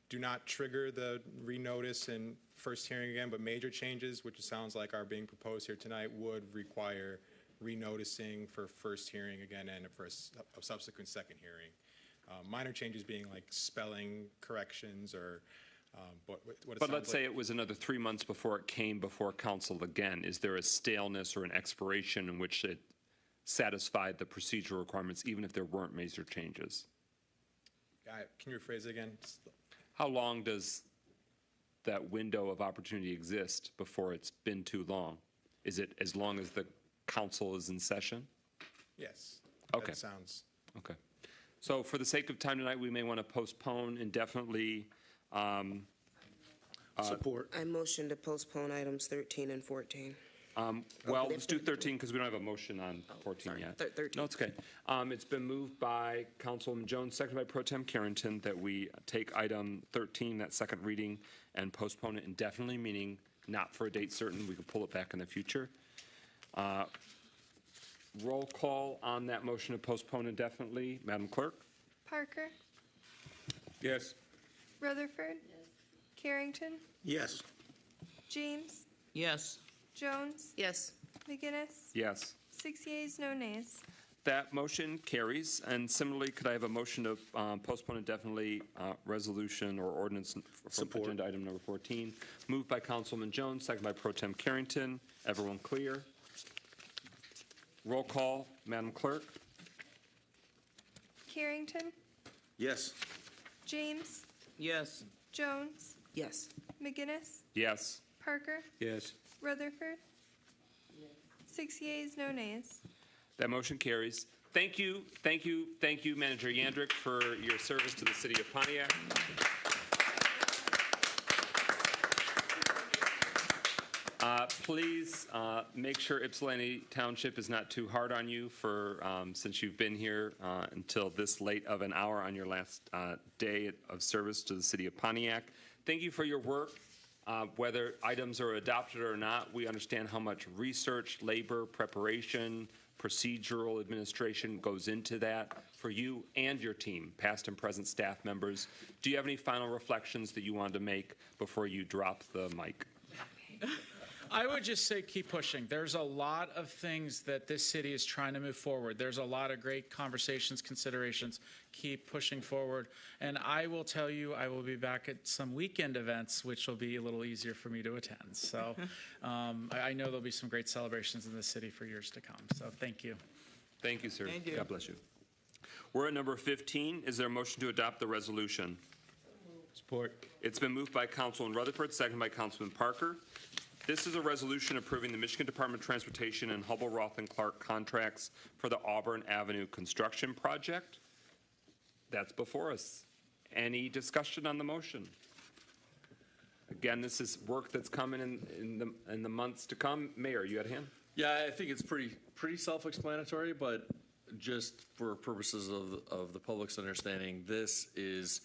do not trigger the renotice and first hearing again, but major changes, which it sounds like are being proposed here tonight, would require renoticing for first hearing again and for a subsequent second hearing. Minor changes being like spelling corrections or But let's say it was another 3 months before it came before council again. Is there a staleness or an expiration in which it satisfied the procedural requirements, even if there weren't major changes? Can you rephrase it again? How long does that window of opportunity exist before it's been too long? Is it as long as the council is in session? Yes. Okay. That sounds. Okay. So for the sake of time tonight, we may want to postpone indefinitely. Support. I motion to postpone items 13 and 14. Well, let's do 13 because we don't have a motion on 14 yet. 13. No, it's okay. It's been moved by Councilwoman Jones, seconded by Pro Tem Carrington, that we take item 13, that second reading, and postpone it indefinitely, meaning not for a date certain. We can pull it back in the future. Roll call on that motion to postpone indefinitely. Madam Clerk? Parker, Yes. Rutherford, Carrington, Yes. James, Yes. Jones, Yes. McGinnis. Yes. 6 yeas, no nays. That motion carries. And similarly, could I have a motion to postpone indefinitely resolution or ordinance for agenda item number 14? Moved by Councilman Jones, second by Pro Tem Carrington. Everyone clear? Roll call, Madam Clerk. Carrington, Yes. James, Yes. Jones, Yes. McGinnis, Yes. Parker, Yes. Rutherford. 6 yeas, no nays. That motion carries. Thank you, Manager Yandrick, for your service to the city of Pontiac. Please make sure Ypsilanti Township is not too hard on you for since you've been here until this late of an hour on your last day of service to the city of Pontiac. Thank you for your work. Whether items are adopted or not, we understand how much research, labor, preparation, procedural administration goes into that for you and your team, past and present staff members. Do you have any final reflections that you wanted to make before you drop the mic? I would just say keep pushing. There's a lot of things that this city is trying to move forward. There's a lot of great conversations, considerations. Keep pushing forward. And I will tell you, I will be back at some weekend events, which will be a little easier for me to attend. So I know there'll be some great celebrations in the city for years to come. So thank you. Thank you, sir. Thank you. God bless you. We're at number 15. Is there a motion to adopt the resolution? Support. It's been moved by Councilman Rutherford, second by Councilman Parker. This is a resolution approving the Michigan Department of Transportation and Hubbell, Roth, and Clark contracts for the Auburn Avenue construction project. That's before us. Any discussion on the motion? Again, this is work that's coming in the months to come. Mayor, you had a hand? Yeah, I think it's pretty self-explanatory, but just for purposes of the public's understanding, this is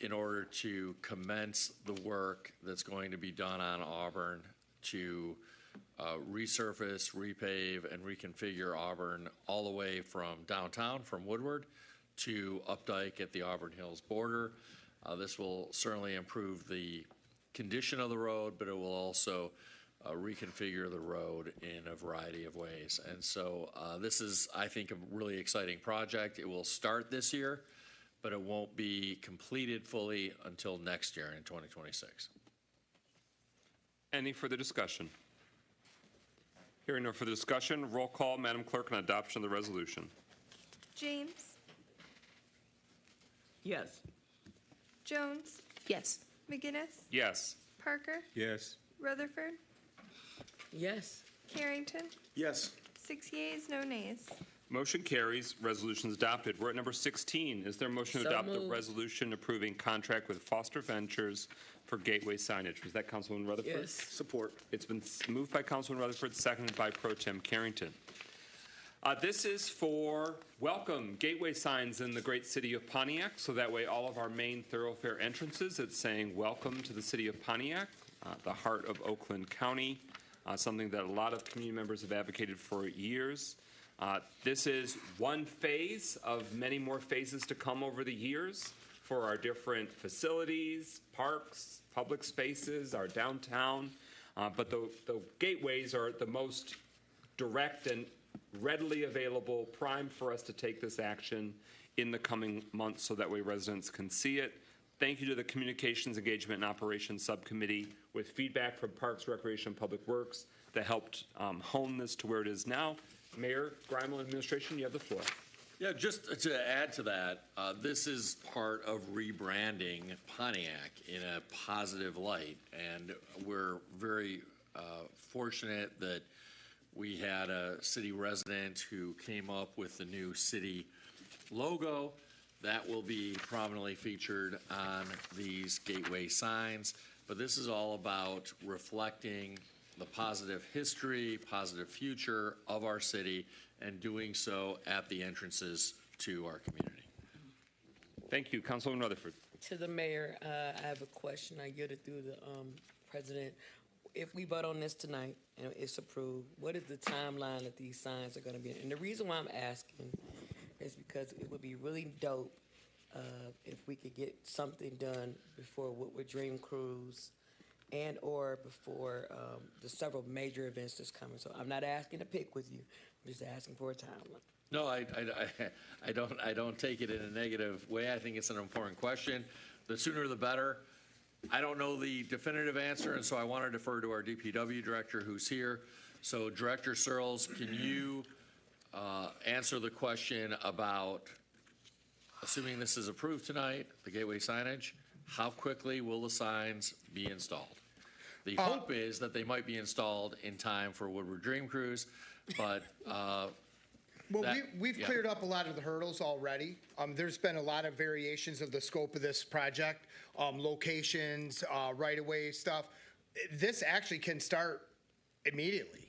in order to commence the work that's going to be done on Auburn to resurface, repave, and reconfigure Auburn all the way from downtown, from Woodward, to Updike at the Auburn Hills border. This will certainly improve the condition of the road, but it will also reconfigure the road in a variety of ways. And so this is, I think, a really exciting project. It will start this year, but it won't be completed fully until next year in 2026. Any further discussion? Hearing no further discussion, roll call, Madam Clerk, on adoption of the resolution. James, Yes. Jones, Yes. McGinnis, Yes. Parker, Yes. Rutherford, Yes. Carrington. Yes. 6 yeas, no nays. Motion carries. Resolution is adopted. We're at number 16. Is there a motion to So adopt the moved. resolution approving contract with Foster Ventures for gateway signage? Was that Councilwoman Rutherford? Yes. Support. It's been moved by Councilwoman Rutherford, seconded by Pro Tem Carrington. This is for welcome gateway signs in the great city of Pontiac, so that way all of our main thoroughfare entrances, it's saying welcome to the city of Pontiac, the heart of Oakland County, something that a lot of community members have advocated for years. This is one phase of many more phases to come over the years for our different facilities, parks, public spaces, our downtown. But the gateways are the most direct and readily available, prime for us to take this action in the coming months so that way residents can see it. Thank you to the Communications, Engagement, and Operations Subcommittee with feedback from Parks, Recreation, and Public Works that helped hone this to where it is now. Mayor Grimal, administration, you have the floor. Yeah, just to add to that, this is part of rebranding Pontiac in a positive light, and we're very fortunate that we had a city resident who came up with the new city logo that will be prominently featured on these gateway signs. But this is all about reflecting the positive history, positive future of our city, and doing so at the entrances to our community. Thank you. Councilwoman Rutherford. To the mayor, I have a question. I get it through the president. if we vote on this tonight and it's approved, what is the timeline that these signs are going to be in? And the reason why I'm asking is because it would be really dope if we could get something done before Woodward Dream Cruise and or before the several major events that's coming. So I'm not asking to pick with you. I'm just asking for a timeline. No, I don't take it in a negative way. I think it's an important question. The sooner the better. I don't know the definitive answer, and so I want to defer to our DPW director who's here. So Director Searles, can you answer the question about, assuming this is approved tonight, the gateway signage, how quickly will the signs be installed? The hope is that they might be installed in time for Woodward Dream Cruise, but well, we've cleared up a lot of the hurdles already. There's been a lot of variations of the scope of this project, locations, right-of-way stuff. This actually can start immediately.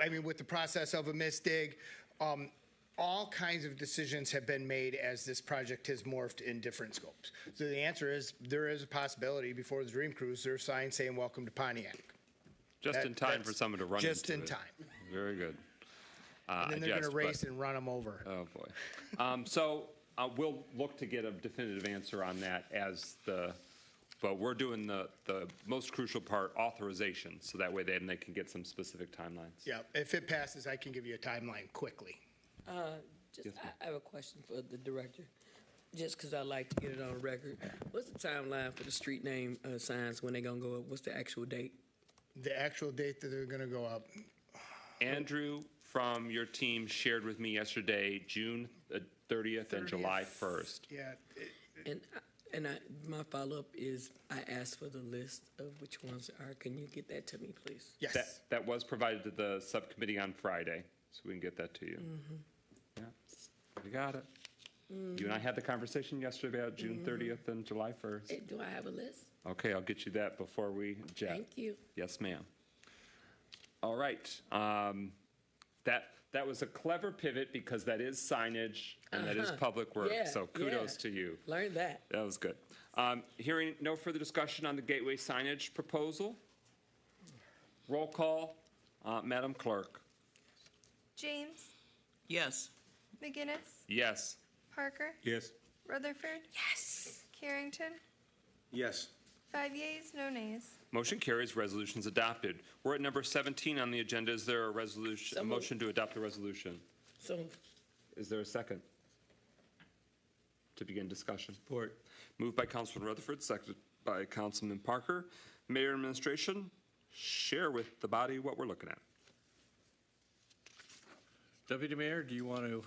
I mean, with the process of a misdig, all kinds of decisions have been made as this project has morphed in different scopes. So the answer is there is a possibility before the Dream Cruise, there's signs saying welcome to Pontiac. Just in time for someone to run just into in it. time. Very good. And then they're going to race and run them over. Oh, boy. So we'll look to get a definitive answer on that but we're doing the most crucial part, authorization, so that way then they can get some specific timelines. Yeah, if it passes, I can give you a timeline quickly. I have a question for the director, just because I like to get it on record. What's the timeline for the street name signs when they're going to go up? What's the actual date? The actual date that they're going to go up. Andrew from your team shared with me yesterday, June 30th and July 1st. Yeah. My follow-up is I asked for the list of which ones are. Can you get that to me, please? Yes. That was provided to the subcommittee on Friday, so we can get that to you. Yeah, you got it. You and I had the conversation yesterday about June 30th and July 1st. Do I have a list? Okay, I'll get you that before we jet. Thank you. Yes, ma'am. All right. That was a clever pivot because that is signage and that is public work. Yeah, so kudos to you. Learned that. That was good. Hearing no further discussion on the gateway signage proposal. Roll call, Madam Clerk. James, Yes. McGinnis, Yes. Parker, Yes. Rutherford. Yes. Carrington, Yes. 5 yeas, no nays. Motion carries. Resolution's adopted. We're at number 17 on the agenda. Is there a motion to adopt the resolution? So Is there a second? To begin discussion. Support. Moved by Councilman Rutherford, seconded by Councilman Parker. Mayor and Administration, share with the body what we're looking at. Deputy Mayor, do you want to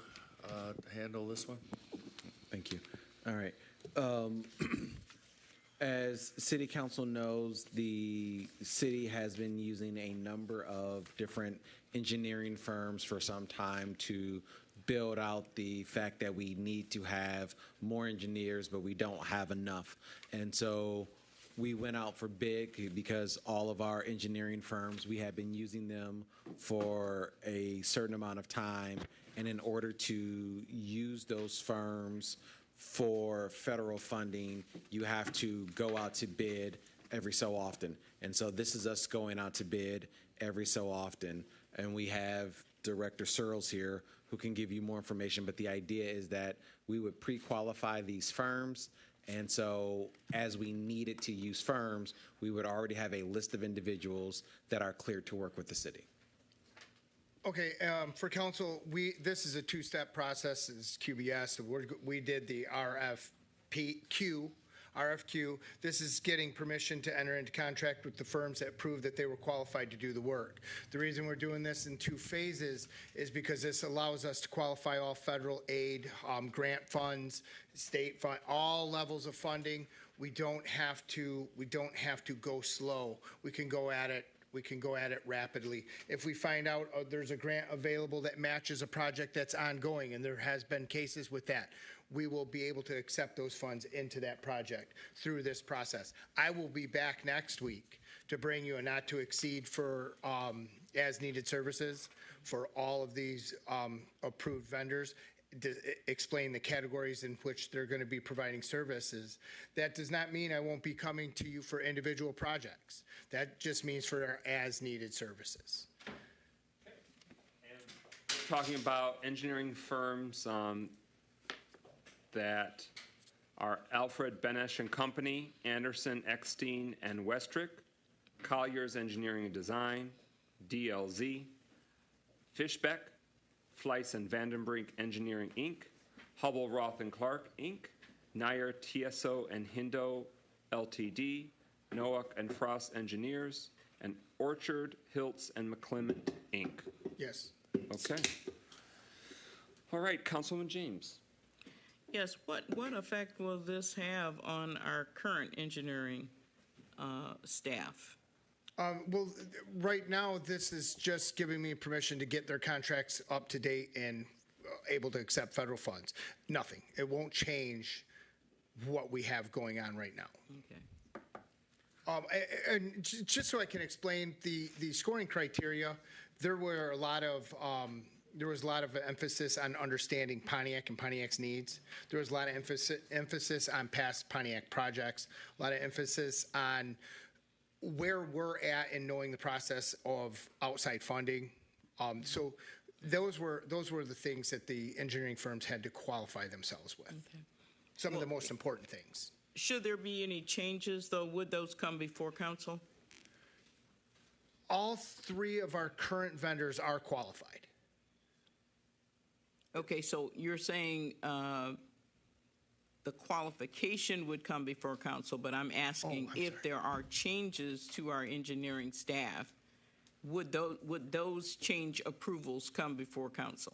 handle this one? Thank you. All right. As City Council knows, the city has been using a number of different engineering firms for some time to build out the fact that we need to have more engineers, but we don't have enough. And so we went out for bid because all of our engineering firms, we have been using them for a certain amount of time. And in order to use those firms for federal funding, you have to go out to bid every so often. And so this is us going out to bid every so often. And we have Director Searles here who can give you more information. But the idea is that we would pre-qualify these firms. And so as we needed to use firms, we would already have a list of individuals that are cleared to work with the city. Okay, for council, this is a two-step process. It's QBS. We did the RFQ. This is getting permission to enter into contract with the firms that prove that they were qualified to do the work. The reason we're doing this in two phases is because this allows us to qualify all federal aid, grant funds, state fund, all levels of funding. We don't have to go slow. We can go at it rapidly. If we find out there's a grant available that matches a project that's ongoing, and there has been cases with that, we will be able to accept those funds into that project through this process. I will be back next week to bring you a not to exceed for as needed services for all of these approved vendors. explain the categories in which they're going to be providing services. That does not mean I won't be coming to you for individual projects. That just means for our as-needed services. Talking about engineering firms that are Alfred Benesch and Company, Anderson, Eckstein, and Westrick, Collier's Engineering and Design, DLZ, Fishbeck, Fleiss and Vandenbrink Engineering, Inc., Hubble, Roth and Clark, Inc., Nair, TSO and Hindo, Ltd., Noack and Frost Engineers, and Orchard, Hiltz, and McClement, Inc. Yes. Okay. All right, Councilman James. Yes, what effect will this have on our current engineering staff? Well, right now, this is just giving me permission to get their contracts up to date and able to accept federal funds. Nothing. It won't change what we have going on right now. Okay. And just so I can explain the scoring criteria, there were a lot of there was a lot of emphasis on understanding Pontiac and Pontiac's needs. There was a lot of emphasis on past Pontiac projects, a lot of emphasis on where we're at in knowing the process of outside funding. So those were the things that the engineering firms had to qualify themselves with. Okay. Some of the most important things. Should there be any changes, though, would those come before council? All three of our current vendors are qualified. Okay, so you're saying the qualification would come before council, but I'm asking if there are changes to our engineering staff, would those change approvals come before council?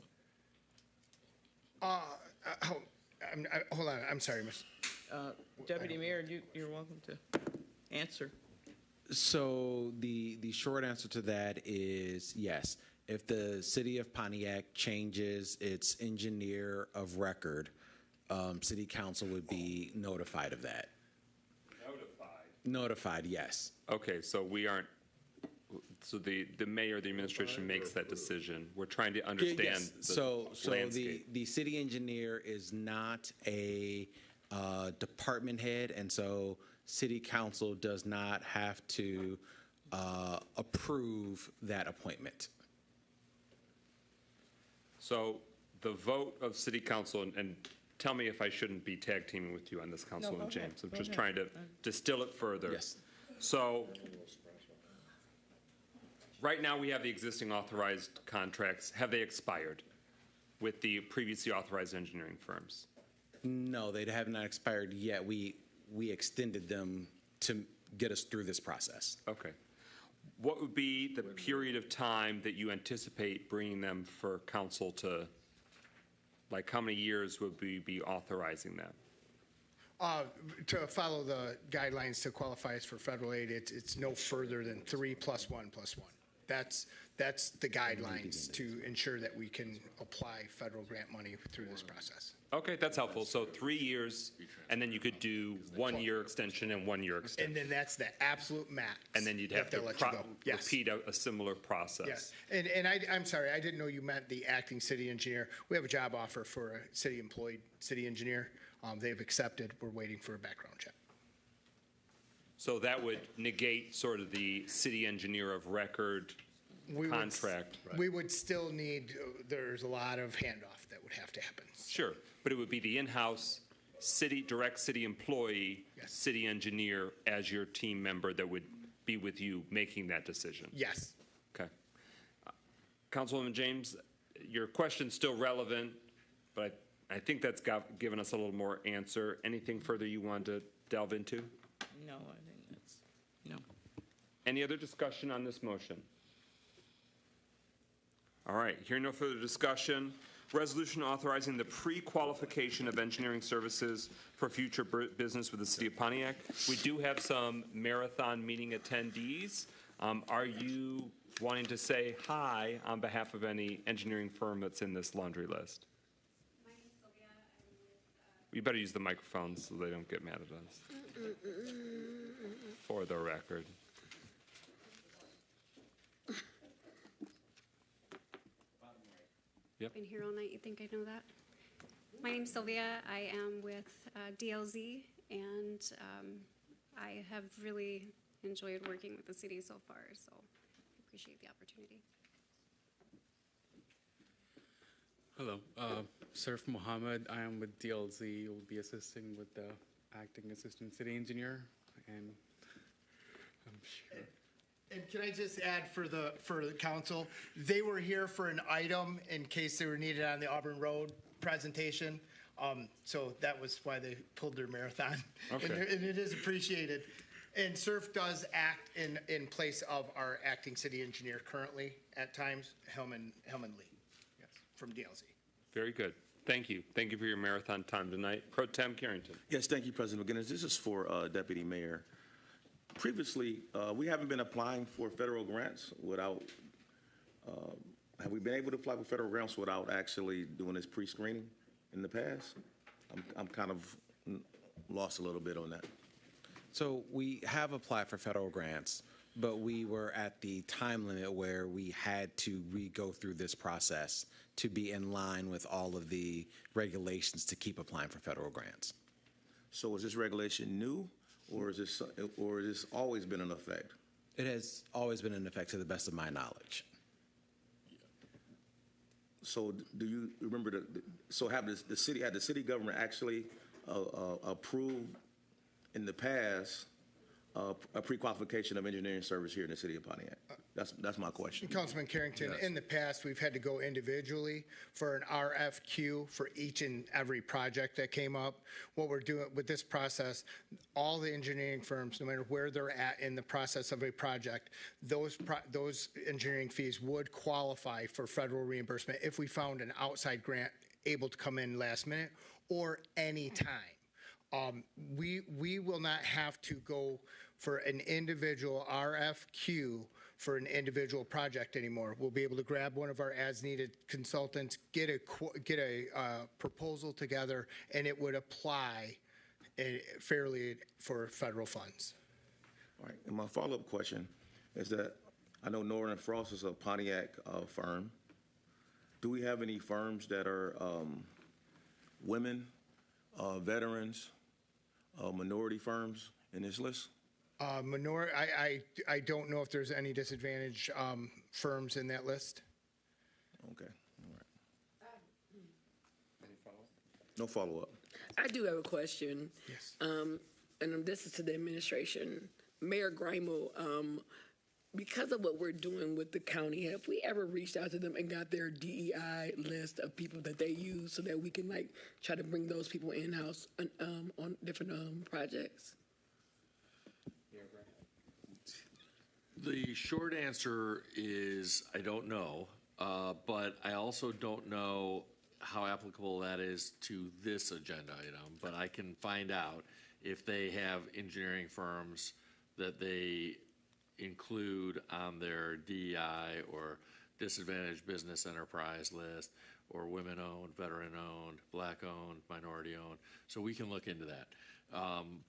Hold on, I'm sorry, Ms. Deputy Mayor, you're welcome to answer. So the short answer to that is yes. If the city of Pontiac changes its engineer of record, city council would be notified of that. Notified, yes. Okay, so we aren't, so the mayor, the administration makes that decision. We're trying to understand Yes. the landscape. The city engineer is not a department head, and so city council does not have to approve that appointment. So the vote of city council, and tell me if I shouldn't be tag teaming with you on this, Councilwoman James. I'm just trying to distill it further. Yes. So right now we have the existing authorized contracts. Have they expired with the previously authorized engineering firms? No, they have not expired yet. We extended them to get us through this process. Okay. What would be the period of time that you anticipate bringing them for council to, like how many years would we be authorizing them? To follow the guidelines to qualify us for federal aid, it's no further than 3 + 1 + 1. That's the guidelines to ensure that we can apply federal grant money through this process. Okay, that's helpful. So 3 years, and then you could do 1 year extension and 1 year extension. And then that's the absolute max. And then you'd have to repeat a similar process. Yes, and I'm sorry, I didn't know you meant the acting city engineer. We have a job offer for a city-employed city engineer. They've accepted. We're waiting for a background check. So that would negate sort of the city engineer of record contract. We would still need, there's a lot of handoff that would have to happen. Sure, but it would be the in-house direct city employee, city engineer as your team member that would be with you making that decision. Yes. Okay. Councilwoman James, your question's still relevant, but I think that's given us a little more answer. Anything further you want to delve into? No, I think that's, no. Any other discussion on this motion? All right, hearing no further discussion, resolution authorizing the pre-qualification of engineering services for future business with the city of Pontiac. We do have some marathon meeting attendees. Are you wanting to say hi on behalf of any engineering firm that's in this laundry list? My name's Sylvia. I'm with, You better use the microphones so they don't get mad at us. For the record. Yep. Been here all night. You think I know that? My name's Sylvia. I am with DLZ, and I have really enjoyed working with the city so far, so I appreciate the opportunity. Hello, Surf Mohammed. I am with DLZ. Will be assisting with the acting assistant city engineer, and I'm sure. And can I just add for the council, they were here for an item in case they were needed on the Auburn Road presentation. So that was why they pulled their marathon. Okay. And it is appreciated. And Surf does act in place of our acting city engineer currently at times, Hellman Lee, yes, from DLZ. Very good. Thank you. Thank you for your marathon time tonight. Pro Tem Carrington. Yes, thank you, President McGinnis. This is for Deputy Mayor. Previously, we haven't been applying for federal grants without, have we been able to apply for federal grants without actually doing this pre-screening in the past? I'm kind of lost a little bit on that. So we have applied for federal grants, but we were at the time limit where we had to go through this process to be in line with all of the regulations to keep applying for federal grants. So is this regulation new, or is this always been in effect? It has always been in effect to the best of my knowledge. So do you remember had the city government actually approved in the past a pre-qualification of engineering service here in the city of Pontiac? That's my question. Councilman Carrington, Yes. in the past, we've had to go individually for an RFQ for each and every project that came up. What we're doing with this process, all the engineering firms, no matter where they're at in the process of a project, those engineering fees would qualify for federal reimbursement if we found an outside grant able to come in last minute or any time. We will not have to go for an individual RFQ for an individual project anymore. We'll be able to grab one of our as-needed consultants, get a proposal together, and it would apply fairly for federal funds. All right, and my follow-up question is that I know Northern Frost is a Pontiac firm. Do we have any firms that are women, veterans, minority firms in this list? I don't know if there's any disadvantaged firms in that list. Okay, all right. Any follow-up? No follow-up. I do have a question. Yes. And this is to the administration. Mayor Grimel, because of what we're doing with the county, have we ever reached out to them and got their DEI list of people that they use so that we can try to bring those people in-house on different projects? The short answer is I don't know, but I also don't know how applicable that is to this agenda item, but I can find out if they have engineering firms that they include on their DEI or disadvantaged business enterprise list, or women-owned, veteran-owned, black-owned, minority-owned. So we can look into that.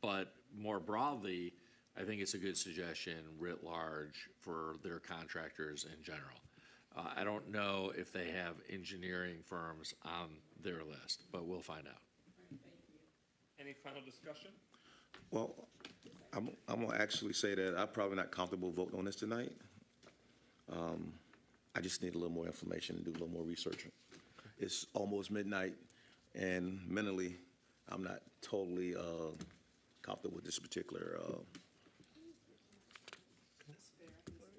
But more broadly, I think it's a good suggestion writ large for their contractors in general. I don't know if they have engineering firms on their list, but we'll find out. Any final discussion? Well, I'm gonna actually say that I'm probably not comfortable voting on this tonight. I just need a little more information and do a little more research. It's almost midnight, and mentally, I'm not totally comfortable with this particular.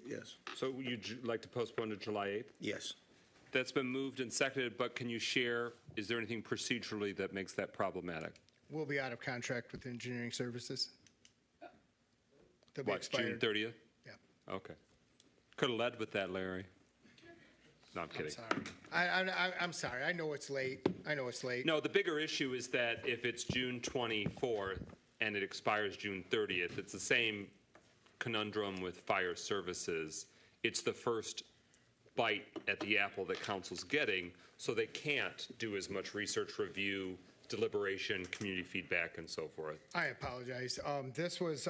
Yes. So you'd like to postpone to July 8th? Yes. That's been moved and seconded, but can you share, is there anything procedurally that makes that problematic? We'll be out of contract with engineering services. They'll be What, June expired. 30th? Yeah. Okay. Could have led with that, Larry. No, I'm kidding. I'm sorry. I know it's late. No, the bigger issue is that if it's June 24th and it expires June 30th, it's the same conundrum with fire services. It's the first bite at the apple that council's getting, so they can't do as much research, review, deliberation, community feedback, and so forth. I apologize. This was.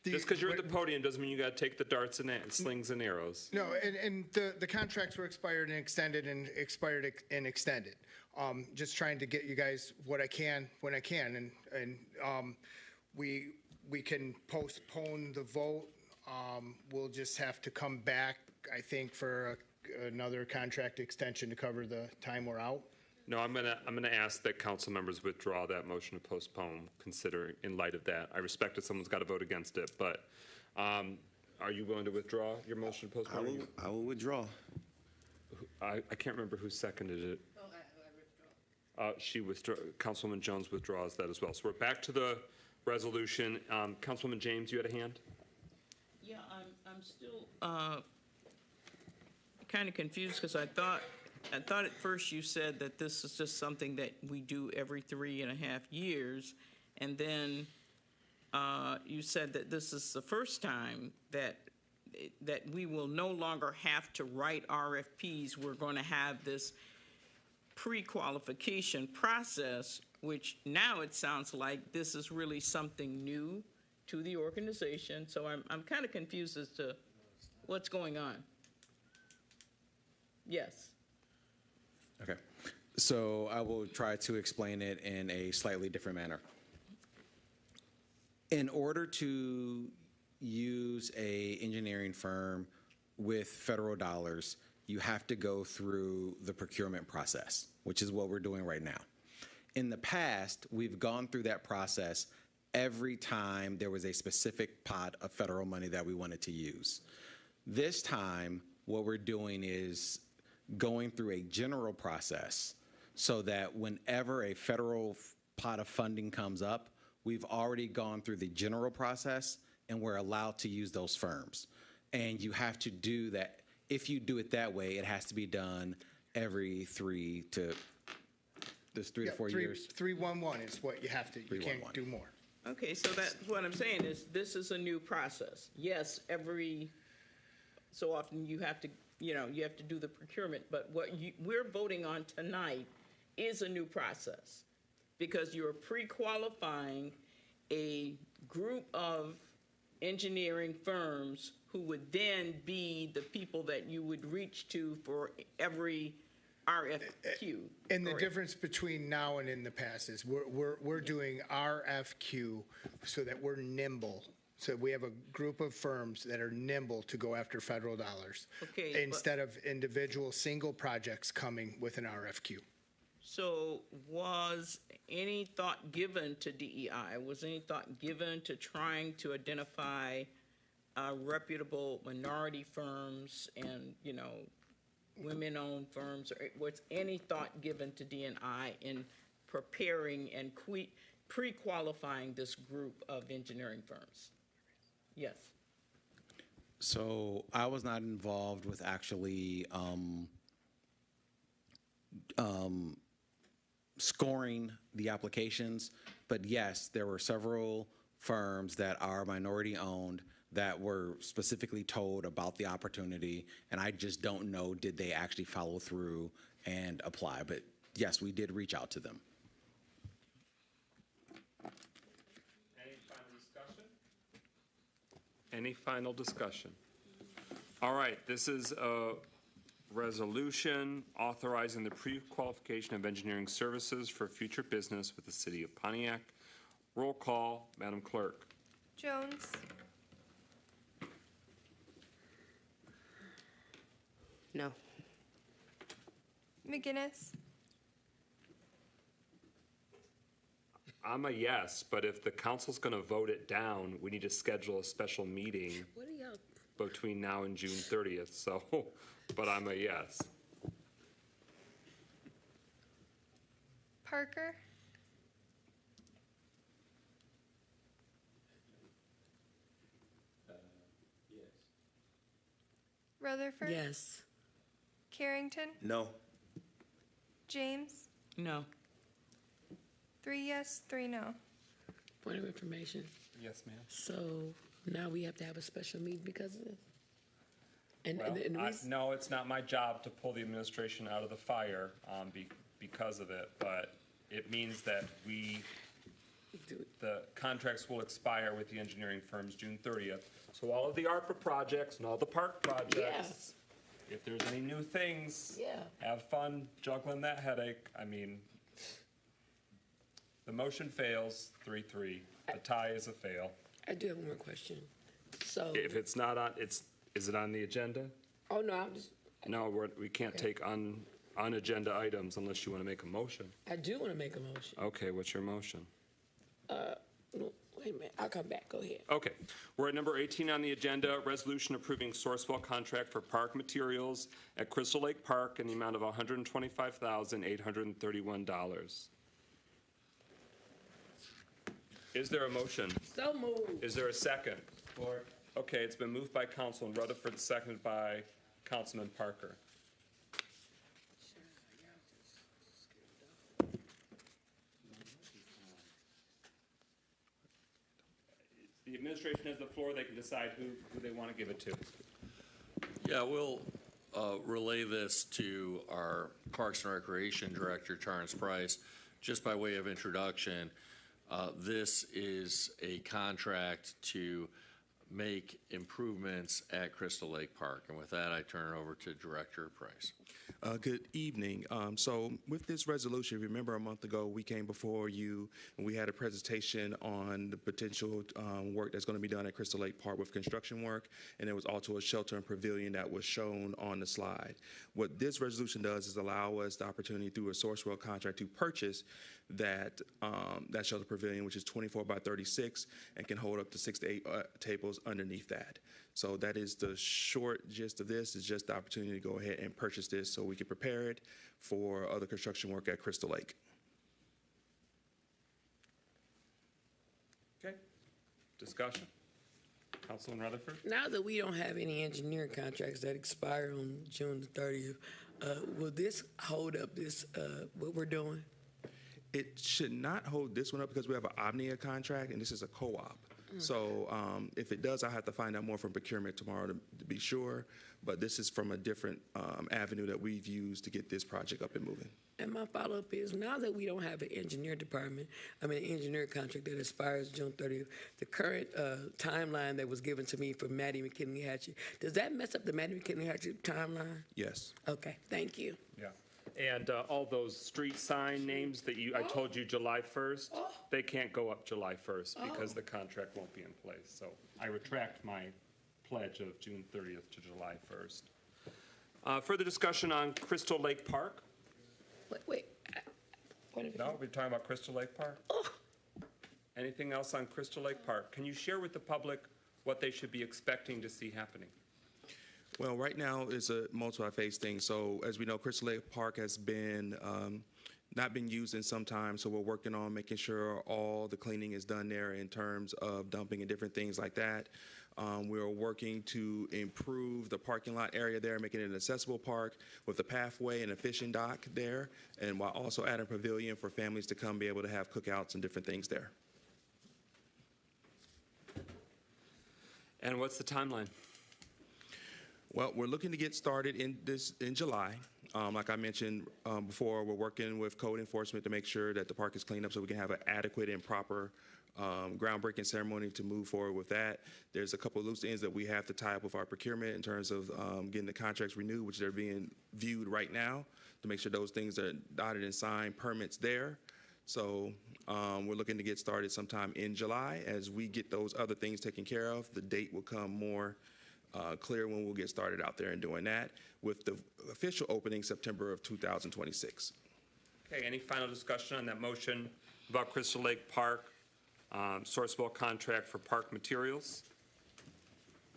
Just because you're at the podium doesn't mean you got to take the darts and slings and arrows. No, and the contracts were expired and extended and expired and extended. Just trying to get you guys what I can when I can, and we can postpone the vote. We'll just have to come back, I think, for another contract extension to cover the time we're out. No, I'm gonna ask that council members withdraw that motion to postpone, considering, in light of that. I respect that someone's got to vote against it, but are you willing to withdraw your motion to postpone? I will withdraw. I can't remember who seconded it. She withdraw, Councilwoman Jones withdraws that as well. So we're back to the resolution. Councilwoman James, you had a hand? Yeah, I'm still kind of confused because I thought at first you said that this is just something that we do every 3.5 years, and then you said that this is the first time that we will no longer have to write RFPs. We're going to have this pre-qualification process, which now it sounds like this is really something new to the organization. So I'm kind of confused as to what's going on. Yes. Okay. So I will try to explain it in a slightly different manner. In order to use a engineering firm with federal dollars, you have to go through the procurement process, which is what we're doing right now. In the past, we've gone through that process every time there was a specific pot of federal money that we wanted to use. This time, what we're doing is going through a general process so that whenever a federal pot of funding comes up, we've already gone through the general process and we're allowed to use those firms. And you have to do that. If you do it that way, it has to be done every 3 to 4 years. 311 is what you have to. You can't do more. Okay, so that's what I'm saying is this is a new process. Yes, every so often you have to do the procurement, but what we're voting on tonight is a new process because you're pre-qualifying a group of engineering firms who would then be the people that you would reach to for every RFQ. And the difference between now and in the past is we're doing RFQ so that we're nimble. So we have a group of firms that are nimble to go after federal dollars instead of individual single projects coming with an RFQ. So was any thought given to DEI? Was any thought given to trying to identify reputable minority firms and, women-owned firms? Or was any thought given to DEI in preparing and pre-qualifying this group of engineering firms? Yes. So I was not involved with actually scoring the applications, but yes, there were several firms that are minority owned that were specifically told about the opportunity, and I just don't know, did they actually follow through and apply? But yes, we did reach out to them. Any final discussion? All right, this is a resolution authorizing the pre-qualification of engineering services for future business with the city of Pontiac. Roll call, Madam Clerk. Jones. No. McGinnis. I'm a yes, but if the council's going to vote it down, we need to schedule a special meeting between now and June 30th. So, but I'm a yes. Parker. Yes. Rutherford. Yes. Carrington. No. James. No. 3 yes, 3 no. Point of information. Yes, ma'am. So now we have to have a special meeting because of this? No, it's not my job to pull the administration out of the fire because of it, but it means that the contracts will expire with the engineering firms June 30th. So all of the ARPA projects and all the park projects. if there's any new things, Yeah. have fun juggling that headache. I mean, the motion fails 3-3. A tie is a fail. I do have one more question. So, If it's not on, is it on the agenda? oh no, I'm just, No, we can't take unagenda items unless you want to make a motion. I do want to make a motion. Okay, what's your motion? No, wait a minute, I'll come back, go ahead. Okay, we're at number 18 on the agenda, resolution approving Sourcewell contract for park materials at Crystal Lake Park in the amount of $125,831. Is there a motion? So moved. Is there a second? Okay, it's been moved by Councilman Rutherford, seconded by Councilman Parker. The administration has the floor. They can decide who they want to give it to. Yeah, we'll relay this to our Parks and Recreation Director, Terrence Price. Just by way of introduction, this is a contract to make improvements at Crystal Lake Park. And with that, I turn it over to Director Price. Good evening. So with this resolution, remember a month ago, we came before you and we had a presentation on the potential work that's going to be done at Crystal Lake Park with construction work, and there was also a shelter and pavilion that was shown on the slide. What this resolution does is allow us the opportunity through a Sourcewell contract to purchase that shelter pavilion, which is 24 by 36 and can hold up to 6 to 8 tables underneath that. So that is the short gist of this, is just the opportunity to go ahead and purchase this so we can prepare it for other construction work at Crystal Lake. Okay. Discussion? Councilman Rutherford? Now that we don't have any engineering contracts that expire on June the 30th, will this hold up this, what we're doing? It should not hold this one up because we have an Omnia contract and this is a co-op. So if it does, I'll have to find out more from procurement tomorrow to be sure. But this is from a different avenue that we've used to get this project up and moving. And my follow-up is, now that we don't have an engineer department, an engineer contract that expires June 30th, the current timeline that was given to me for Maddie McKinley-Hatchett, does that mess up the Maddie McKinley-Hatchett timeline? Yes. Okay, thank you. Yeah. And all those street sign names that I told you July 1st, they can't go up July 1st because the contract won't be in place. So I retract my pledge of June 30th to July 1st. Further discussion on Crystal Lake Park? Wait. No, we're talking about Crystal Lake Park? Anything else on Crystal Lake Park? Can you share with the public what they should be expecting to see happening? Well, right now it's a multi-phase thing. So as we know, Crystal Lake Park has been not been used in some time. So we're working on making sure all the cleaning is done there in terms of dumping and different things like that. We're working to improve the parking lot area there, making it an accessible park with a pathway and a fishing dock there, and while also adding a pavilion for families to come be able to have cookouts and different things there. And what's the timeline? Well, we're looking to get started in July. Like I mentioned before, we're working with code enforcement to make sure that the park is cleaned up so we can have an adequate and proper groundbreaking ceremony to move forward with that. There's a couple of loose ends that we have to tie up with our procurement in terms of getting the contracts renewed, which they're being viewed right now to make sure those things are dotted and signed, permits there. So we're looking to get started sometime in July. As we get those other things taken care of, the date will come more clear when we'll get started out there and doing that, with the official opening September of 2026. Okay, any final discussion on that motion about Crystal Lake Park, Sourcewell contract for park materials?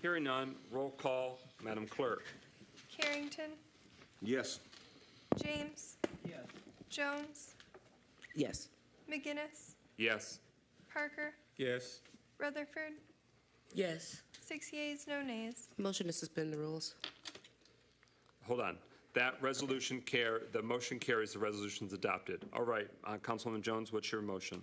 Hearing none, roll call, Madam Clerk. Carrington, Yes. James. Yes. Jones, Yes. McGinnis, Yes. Parker, Yes. Rutherford. Yes. 6 yeas, no nays. Motion to suspend the rules. Hold on. That resolution the motion carries, the resolution's adopted. All right, Councilwoman Jones, what's your motion?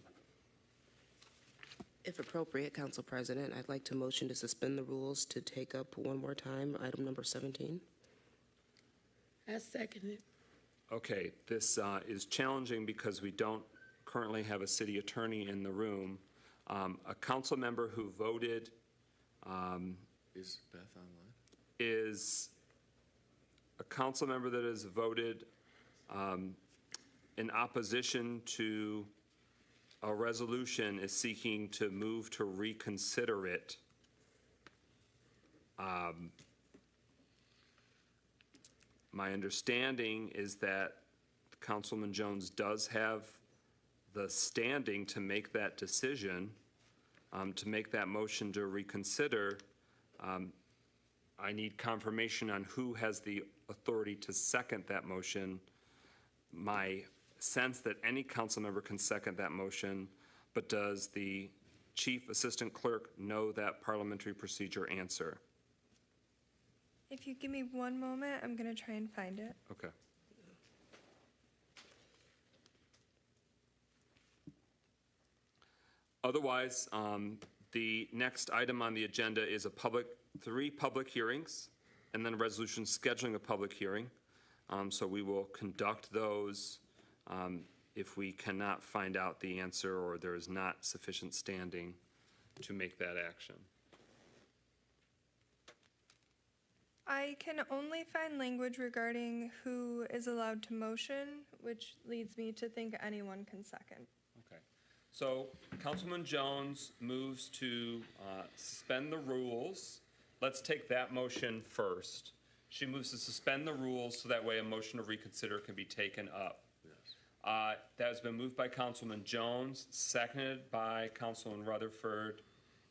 If appropriate, Council President, I'd like to motion to suspend the rules to take up one more time item number 17. I second it. Okay, this is challenging because we don't currently have a city attorney in the room. A council member who voted Is Beth online? is a council member that has voted in opposition to a resolution is seeking to move to reconsider it. My understanding is that Councilman Jones does have the standing to make that decision, to make that motion to reconsider. I need confirmation on who has the authority to second that motion. My sense that any council member can second that motion, but does the Chief Assistant Clerk know that parliamentary procedure answer? If you give me one moment, I'm going to try and find it. Okay. Otherwise, the next item on the agenda is three public hearings, and then a resolution scheduling a public hearing. So we will conduct those if we cannot find out the answer or there is not sufficient standing to make that action. I can only find language regarding who is allowed to motion, which leads me to think anyone can second. Okay. So Councilman Jones moves to suspend the rules. Let's take that motion first. She moves to suspend the rules so that way a motion to reconsider can be taken up. Yes. That has been moved by Councilman Jones, seconded by Councilman Rutherford.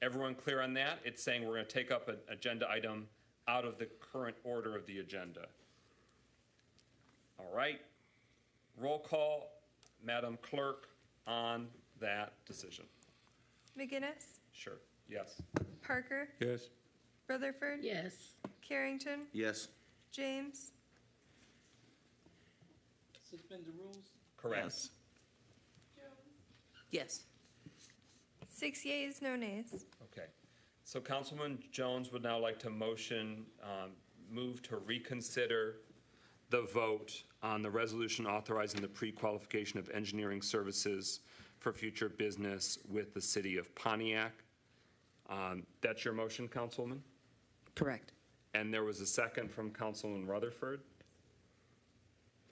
Everyone clear on that? It's saying we're going to take up an agenda item out of the current order of the agenda. All right. Roll call, Madam Clerk, on that decision. McGinnis? Sure. Yes. Parker? Yes. Rutherford? Yes. Carrington? Yes. James? Suspend the rules? Correct. Yes. 6 yeas, no nays. Okay. So Councilman Jones would now like to move to reconsider the vote on the resolution authorizing the pre-qualification of engineering services for future business with the city of Pontiac. That's your motion, Councilwoman? Correct. And there was a second from Councilman Rutherford?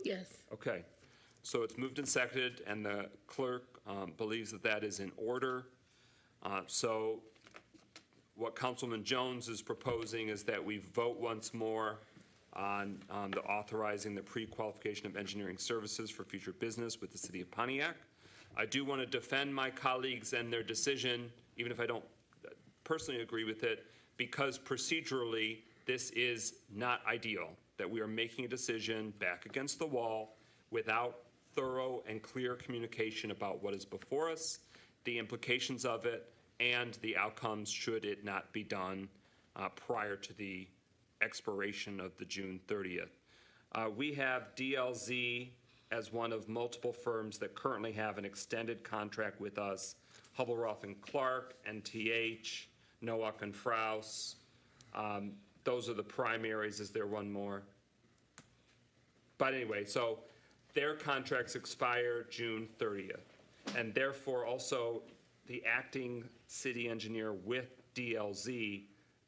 Yes. Okay. So it's moved and seconded, and the clerk believes that that is in order. So what Councilman Jones is proposing is that we vote once more on the authorizing the pre-qualification of engineering services for future business with the city of Pontiac. I do want to defend my colleagues and their decision, even if I don't personally agree with it, because procedurally this is not ideal, that we are making a decision back against the wall without thorough and clear communication about what is before us, the implications of it, and the outcomes should it not be done prior to the expiration of the June 30th. We have DLZ as one of multiple firms that currently have an extended contract with us, Hubble-Roth & Clark, NTH, Nowak & Fraus. Those are the primaries. Is there one more? But anyway, so their contracts expire June 30th, and therefore also the acting city engineer with DLZ,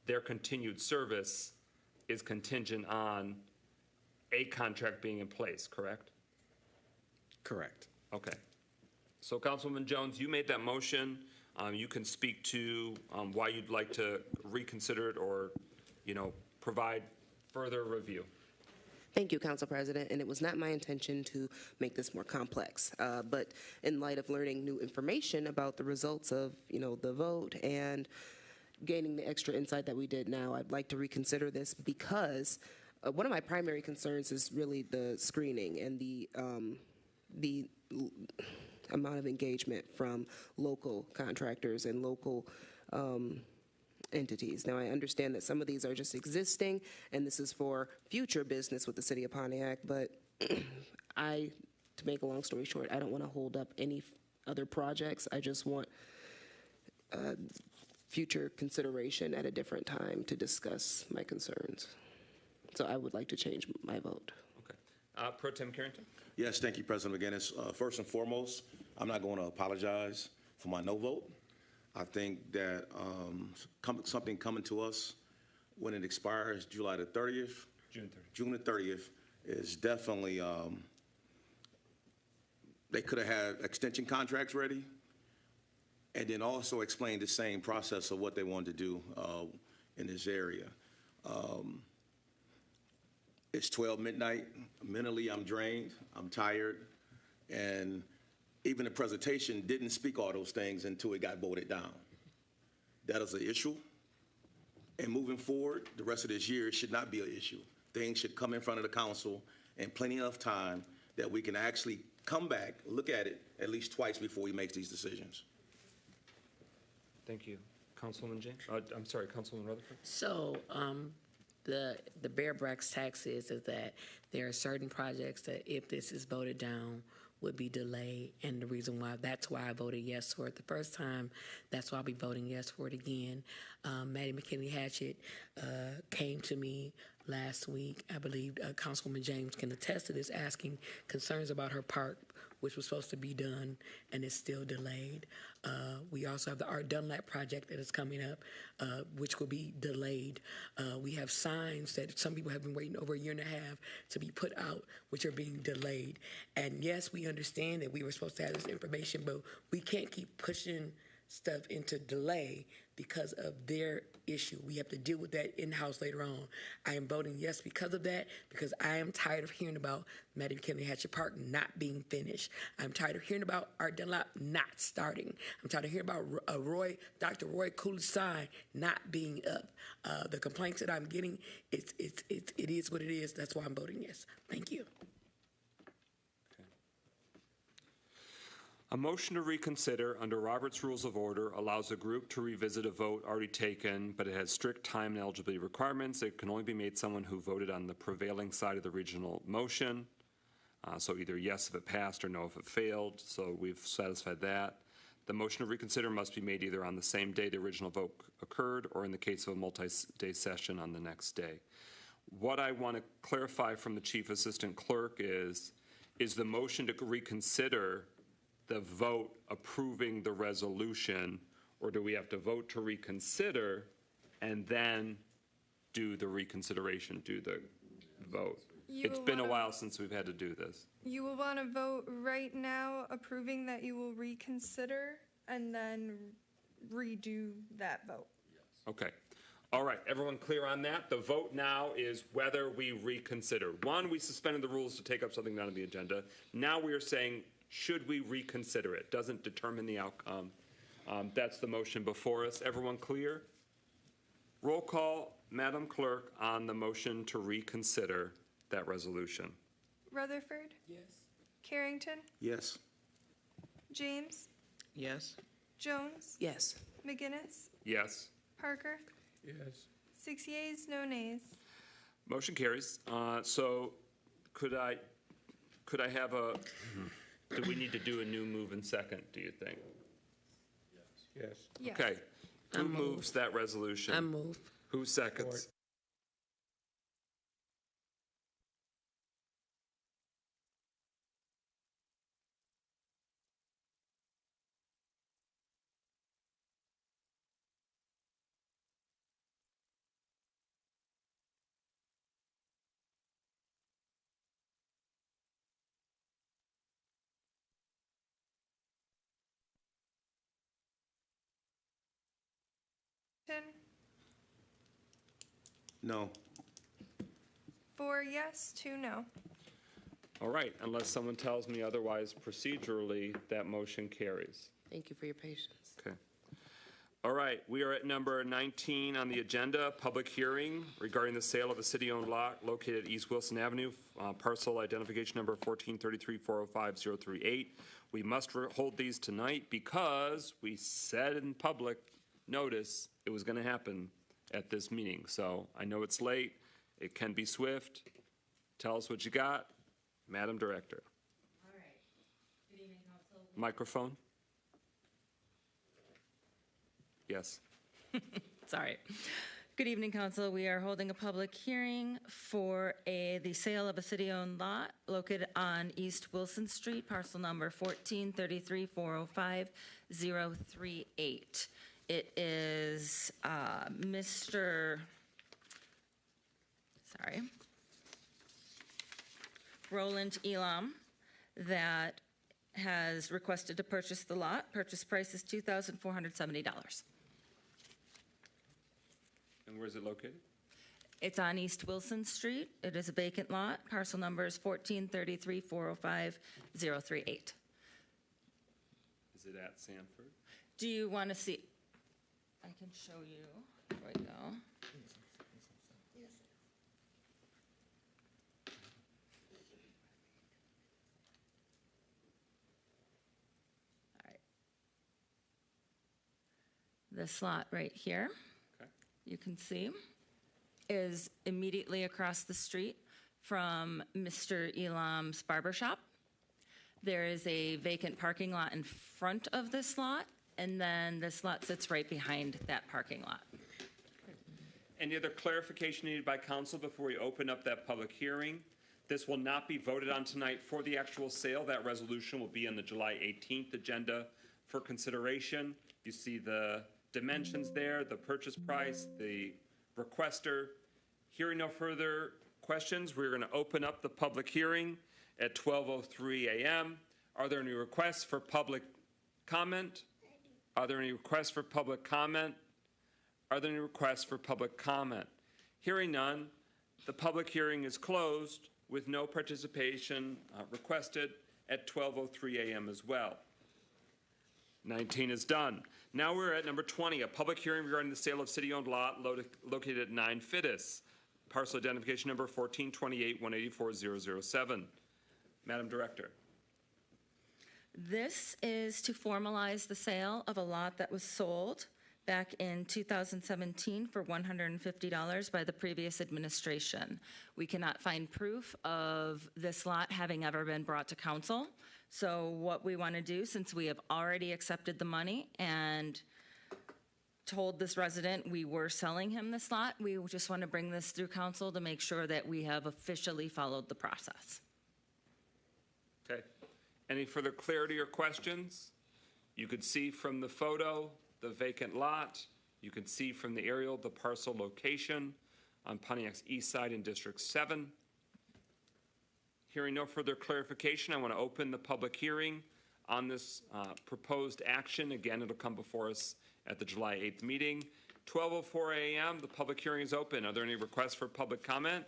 their continued service is contingent on a contract being in place, correct? Correct. Okay. So Councilwoman Jones, you made that motion. You can speak to why you'd like to reconsider it or, provide further review. Thank you, Council President, and it was not my intention to make this more complex, but in light of learning new information about the results of, the vote and gaining the extra insight that we did now, I'd like to reconsider this because one of my primary concerns is really the screening and the amount of engagement from local contractors and local entities. Now, I understand that some of these are just existing, and this is for future business with the city of Pontiac, but to make a long story short, I don't want to hold up any other projects. I just want future consideration at a different time to discuss my concerns. So I would like to change my vote. Okay. Pro Tem Carrington? Yes, thank you, President McGinnis. First and foremost, I'm not going to apologize for my no vote. I think that something coming to us when it expires July the 30th June the 30th is definitely, they could have had extension contracts ready, and then also explain the same process of what they wanted to do in this area. It's 12 midnight. Mentally, I'm drained. I'm tired. And even the presentation didn't speak all those things until it got voted down. That is an issue. And moving forward, the rest of this year, it should not be an issue. Things should come in front of the council in plenty of time that we can actually come back, look at it at least twice before we make these decisions. Thank you. Councilwoman James? I'm sorry, Councilwoman Rutherford? So, the bare brass tax is that there are certain projects that if this is voted down would be delayed, and the reason why, that's why I voted yes for it the first time, that's why I'll be voting yes for it again. Maddie McKinley Hatchett came to me last week, I believe Councilwoman James can attest to this, asking concerns about her park, which was supposed to be done and is still delayed. We also have the Art Dunlap project that is coming up, which will be delayed. We have signs that some people have been waiting over a year and a half to be put out, which are being delayed. And yes, we understand that we were supposed to have this information, but we can't keep pushing stuff into delay because of their issue. We have to deal with that in-house later on. I am voting yes because of that, because I am tired of hearing about Maddie McKinley Hatchet Park not being finished. I'm tired of hearing about Art Dunlap not starting. I'm tired of hearing about Dr. Roy Cooley's sign not being up. The complaints that I'm getting, it is what it is. That's why I'm voting yes. Thank you. A motion to reconsider under Robert's Rules of Order allows a group to revisit a vote already taken, but it has strict time and eligibility requirements. It can only be made someone who voted on the prevailing side of the original motion. So either yes if it passed or no if it failed. So we've satisfied that. The motion to reconsider must be made either on the same day the original vote occurred or in the case of a multi-day session on the next day. What I want to clarify from the Chief Assistant Clerk is the motion to reconsider the vote approving the resolution, or do we have to vote to reconsider and then do the reconsideration, do the vote? It's been a while since we've had to do this. You will want to vote right now approving that you will reconsider and then redo that vote. Okay. All right, everyone clear on that? The vote now is whether we reconsider. One, we suspended the rules to take up something not on the agenda. Now we are saying, should we reconsider it? Doesn't determine the outcome. That's the motion before us. Everyone clear? Roll call, Madam Clerk, on the motion to reconsider that resolution. Rutherford? Yes. Carrington? Yes. James? Yes. Jones? Yes. McGinnis? Yes. Parker? Yes. 6 yeas, no nays. Motion carries. So could I have a, do we need to do a new move in second, do you think? Yes. Yes. Okay. Who moves that resolution? I move. Who seconds? No. 4 yes, 2 no. All right, unless someone tells me otherwise procedurally, that motion carries. Thank you for your patience. Okay. All right, we are at number 19 on the agenda, public hearing regarding the sale of a city-owned lot located at East Wilson Avenue, parcel identification number 1433405-038. We must hold these tonight because we said in public notice it was going to happen at this meeting. So I know it's late. It can be swift. Tell us what you got, Madam Director. All right. Good evening, Council. Microphone. Yes. Sorry. Good evening, Council. We are holding a public hearing for the sale of a city-owned lot located on East Wilson Street, parcel number 1433405-038. It is Roland Elam that has requested to purchase the lot. Purchase price is $2,470. And where is it located? It's on East Wilson Street. It is a vacant lot. Parcel number is 1433-405-038. Is it at Sanford? Do you want to see? I can show you. There we go. All right. This lot right here, you can see, is immediately across the street from Mr. Elam's barber shop. There is a vacant parking lot in front of this lot, and then this lot sits right behind that parking lot. Any other clarification needed by council before we open up that public hearing? This will not be voted on tonight for the actual sale. That resolution will be on the July 18th agenda for consideration. You see the dimensions there, the purchase price, the requester. Hearing no further questions, we're going to open up the public hearing at 12:03 a.m. Are there any requests for public comment? Are there any requests for public comment? Are there any requests for public comment? Hearing none, the public hearing is closed with no participation requested at 12:03 a.m. as well. 19 is done. Now we're at number 20, a public hearing regarding the sale of city-owned lot located at 9 Fittis, parcel identification number 1428184007. Madam Director. This is to formalize the sale of a lot that was sold back in 2017 for $150 by the previous administration. We cannot find proof of this lot having ever been brought to council. So what we want to do, since we have already accepted the money and told this resident we were selling him this lot, we just want to bring this through council to make sure that we have officially followed the process. Okay. Any further clarity or questions? You could see from the photo the vacant lot. You can see from the aerial the parcel location on Pontiac's east side in District 7. Hearing no further clarification, I want to open the public hearing on this proposed action. Again, it'll come before us at the July 8th meeting. 12:04 a.m., the public hearing is open. Are there any requests for public comment?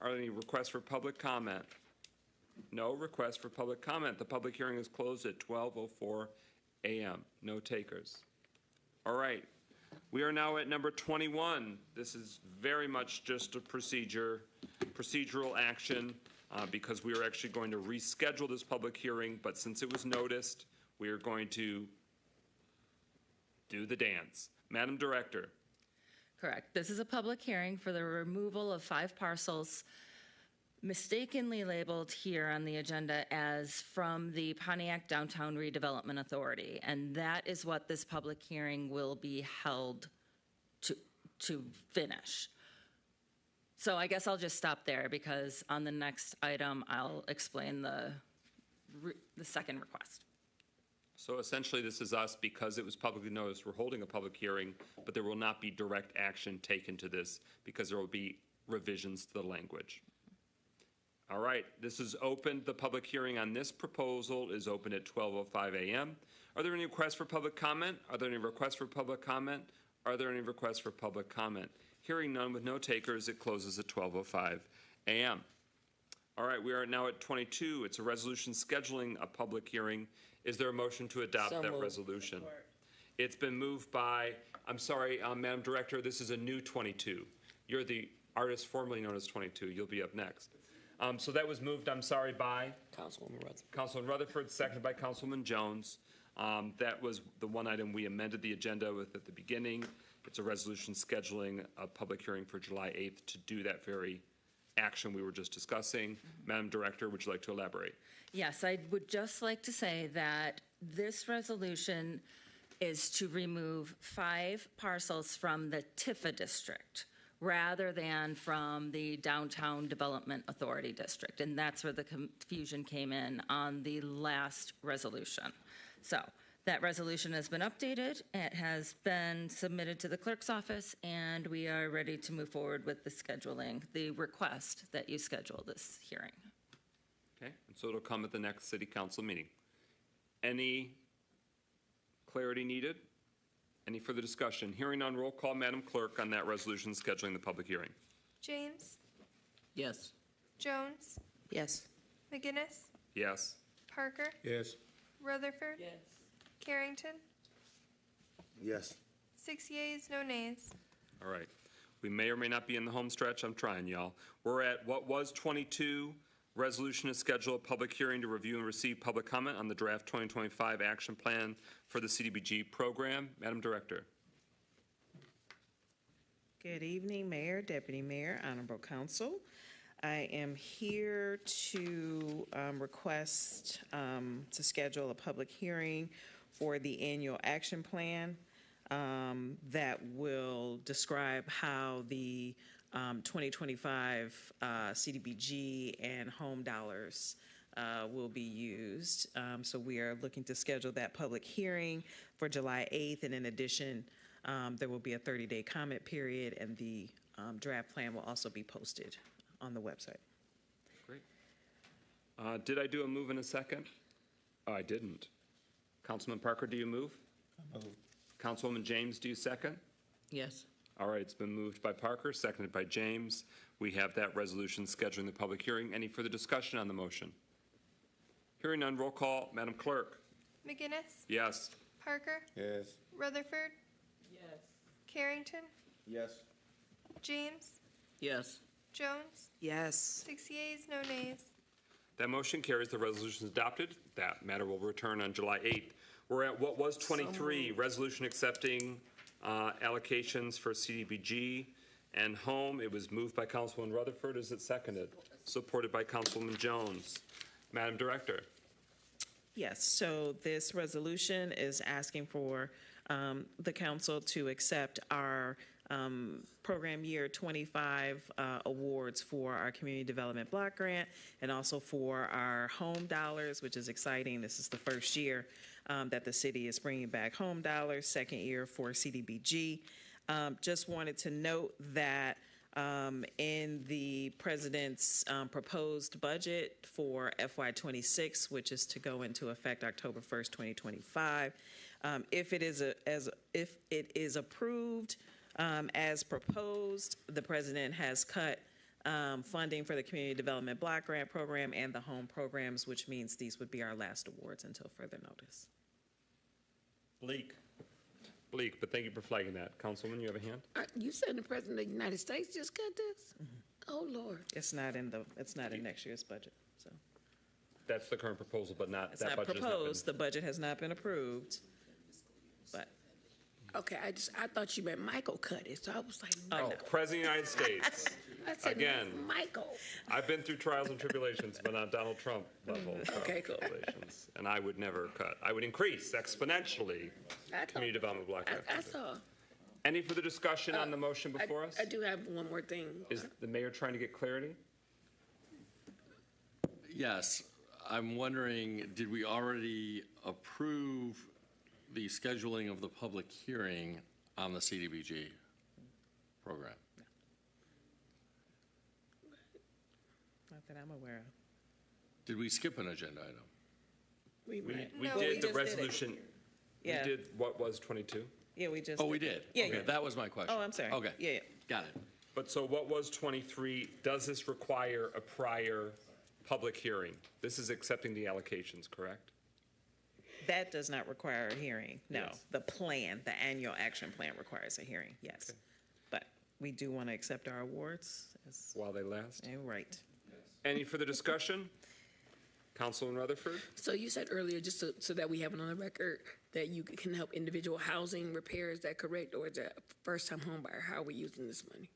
Are there any requests for public comment? No requests for public comment. The public hearing is closed at 12:04 a.m. No takers. All right. We are now at number 21. This is very much just a procedural action because we are actually going to reschedule this public hearing, but since it was noticed, we are going to do the dance. Madam Director. Correct. This is a public hearing for the removal of 5 parcels mistakenly labeled here on the agenda as from the Pontiac Downtown Redevelopment Authority. And that is what this public hearing will be held to finish. So I guess I'll just stop there because on the next item, I'll explain the second request. So essentially, this is us, because it was publicly noticed, we're holding a public hearing, but there will not be direct action taken to this because there will be revisions to the language. All right, this is open. The public hearing on this proposal is open at 12:05 a.m. Are there any requests for public comment? Are there any requests for public comment? Are there any requests for public comment? Hearing none with no takers, it closes at 12:05 a.m. All right, we are now at 22. It's a resolution scheduling a public hearing. Is there a motion to adopt that resolution? It's been moved by, I'm sorry, Madam Director, this is a new 22. You're the artist formerly known as 22. You'll be up next. So that was moved, I'm sorry, by? Councilman Rutherford, seconded by Councilman Jones. That was the one item we amended the agenda with at the beginning. It's a resolution scheduling a public hearing for July 8th to do that very action we were just discussing. Madam Director, would you like to elaborate? Yes, I would just like to say that this resolution is to remove 5 parcels from the Tifa district rather than from the Downtown Development Authority district. And that's where the confusion came in on the last resolution. So that resolution has been updated. It has been submitted to the clerk's office, and we are ready to move forward with the scheduling, the request that you schedule this hearing. Okay, and so it'll come at the next city council meeting. Any clarity needed? Any further discussion? Hearing on roll call, Madam Clerk, on that resolution scheduling the public hearing. James, Yes. Jones, Yes. McGinnis, Yes. Parker, Yes. Rutherford, Yes. Carrington, Yes. 6 yeas, no nays. All right. We may or may not be in the home stretch. I'm trying, y'all. We're at what was 22. Resolution to schedule a public hearing to review and receive public comment on the draft 2025 action plan for the CDBG program. Madam Director. Good evening, Mayor, Deputy Mayor, Honorable Council. I am here to request to schedule a public hearing for the annual action plan that will describe how the 2025 CDBG and home dollars will be used. So we are looking to schedule that public hearing for July 8th. And in addition, there will be a 30-day comment period, and the draft plan will also be posted on the website. Great. Did I do a move in a second? Oh, I didn't. Councilman Parker, do you move? I move. Councilwoman James, do you second? Yes. All right, it's been moved by Parker, seconded by James. We have that resolution scheduling the public hearing. Any further discussion on the motion? Hearing none, roll call. Madam Clerk. McGinnis, Yes. Parker, Yes. Rutherford, Yes. Carrington, Yes. James, Yes. Jones, Yes. 6 yeas, no nays. That motion carries. The resolution is adopted. That matter will return on July 8th. We're at what was 23, resolution accepting allocations for CDBG and home. It was moved by Councilwoman Rutherford. Is it seconded? Supported by Councilwoman Jones. Madam Director. Yes, so this resolution is asking for the council to accept our program year 25 awards for our community development block grant and also for our home dollars, which is exciting. This is the first year that the city is bringing back home dollars, second year for CDBG. Just wanted to note that in the president's proposed budget for FY26, which is to go into effect October 1st, 2025, if it is approved as proposed, the president has cut funding for the community development block grant program and the home programs, which means these would be our last awards until further notice. Bleak, but thank you for flagging that. Councilwoman, you have a hand? You said the President of the United States just got this? Oh, Lord. It's not in next year's budget, so. That's the current proposal, but not, It's that not budget has not been. proposed, the budget has not been approved, but. Okay, I thought you meant Michael cut it, so I was like, Oh, no. President of the United States. I said, Again. Michael. I've been through trials and tribulations, but not Donald Trump level Okay, cool. tribulations. And I would never cut. I would increase exponentially community development block grant. I saw. Any further discussion on the motion before us? I do have one more thing. Is the mayor trying to get clarity? Yes, I'm wondering, did we already approve the scheduling of the public hearing on the CDBG program? Not that I'm aware of. Did we skip an agenda item? We No, did we the just did it. resolution. Yeah. We did what was 22? Yeah, we just. Oh, we did? Yeah, Okay, yeah. that was my question. Oh, I'm sorry. Okay. Yeah, yeah. Got it. But so what was 23? Does this require a prior public hearing? This is accepting the allocations, correct? That does not require a hearing, no. Yes. The plan, the annual action plan requires a hearing, yes. But we do want to accept our awards. While they last? Right. Any further discussion? Councilman Rutherford? So you said earlier, just so that we have it on the record, that you can help individual housing repairs, is that correct? Or is that first-time home buyer? How are we using this money?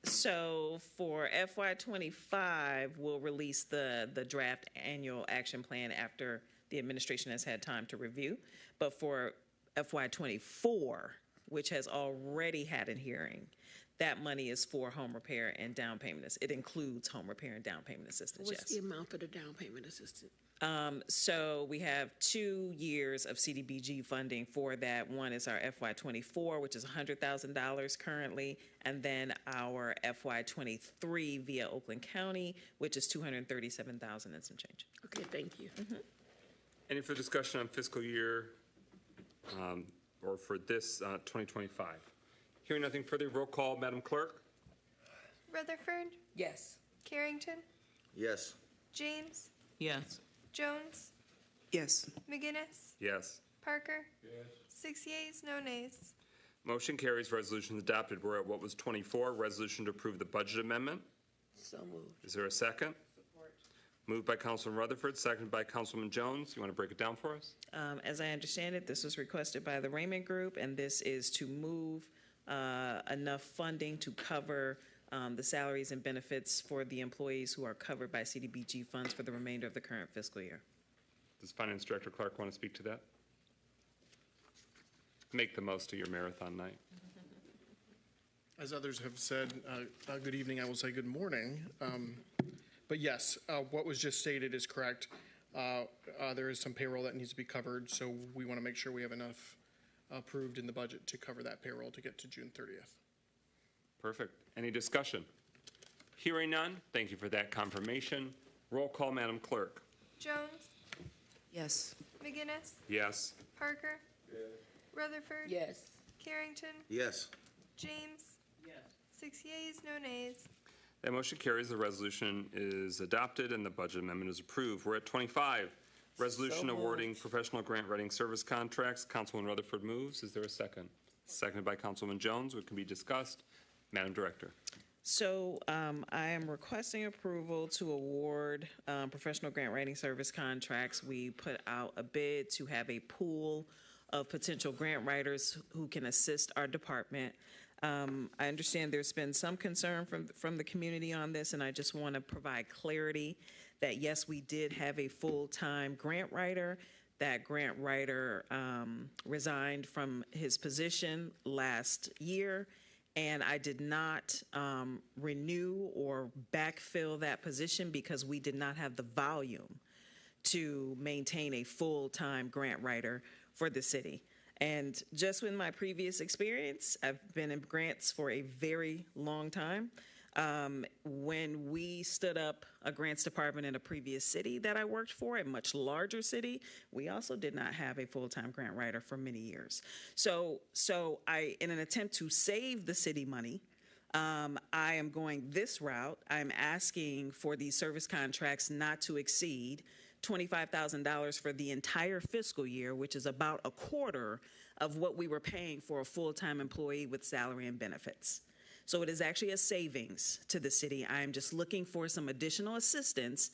So for FY25, we'll release the draft annual action plan after the administration has had time to review. But for FY24, which has already had a hearing, that money is for home repair and down payment. It includes home repair and down payment assistance, What's yes. the amount for the down payment assistance? So we have 2 years of CDBG funding for that. One is our FY24, which is $100,000 currently, and then our FY23 via Oakland County, which is $237,000 and some change. Okay, thank you. Any further discussion on fiscal year or for this 2025? Hearing nothing further, roll call, Madam Clerk. Rutherford, Yes. Carrington, Yes. James, Yes. Jones, Yes. McGinnis, Yes. Parker. 6 yeas, no nays. Motion carries. Resolution is adopted. We're at what was 24, resolution to approve the budget amendment. So moved. Is there a second? Support. Moved by Councilman Rutherford, seconded by Councilman Jones. You want to break it down for us? As I understand it, this was requested by the Raymond Group, and this is to move enough funding to cover the salaries and benefits for the employees who are covered by CDBG funds for the remainder of the current fiscal year. Does Finance Director Clark want to speak to that? Make the most of your marathon night. As others have said, good evening, I will say good morning. But yes, what was just stated is correct. There is some payroll that needs to be covered, so we want to make sure we have enough approved in the budget to cover that payroll to get to June 30th. Perfect. Any discussion? Hearing none, thank you for that confirmation. Roll call, Madam Clerk. Jones, Yes. McGinnis, Yes. Parker. Rutherford. Yes. Carrington, Yes. James. 6 yeas, no nays. That motion carries. The resolution is adopted and the budget amendment is approved. We're at 25. Resolution awarding professional grant writing service contracts. Councilman Rutherford moves. Is there a second? Seconded by Councilman Jones. What can be discussed? Madam Director. So I am requesting approval to award professional grant writing service contracts. We put out a bid to have a pool of potential grant writers who can assist our department. I understand there's been some concern from the community on this, and I just want to provide clarity that yes, we did have a full-time grant writer. That grant writer resigned from his position last year, and I did not renew or backfill that position because we did not have the volume to maintain a full-time grant writer for the city. And just with my previous experience, I've been in grants for a very long time. When we stood up a grants department in a previous city that I worked for, a much larger city, we also did not have a full-time grant writer for many years. So I, in an attempt to save the city money, I am going this route. I'm asking for these service contracts not to exceed $25,000 for the entire fiscal year, which is about a quarter of what we were paying for a full-time employee with salary and benefits. So it is actually a savings to the city. I am just looking for some additional assistance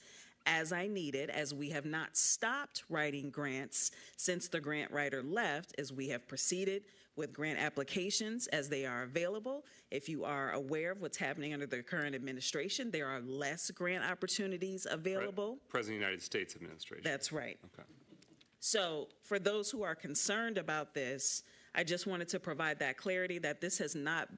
as I need it, as we have not stopped writing grants since the grant writer left, as we have proceeded with grant applications as they are available. If you are aware of what's happening under the current administration, there are less grant opportunities available. President of the United States Administration. That's right. Okay. So for those who are concerned about this, I just wanted to provide that clarity that this has not,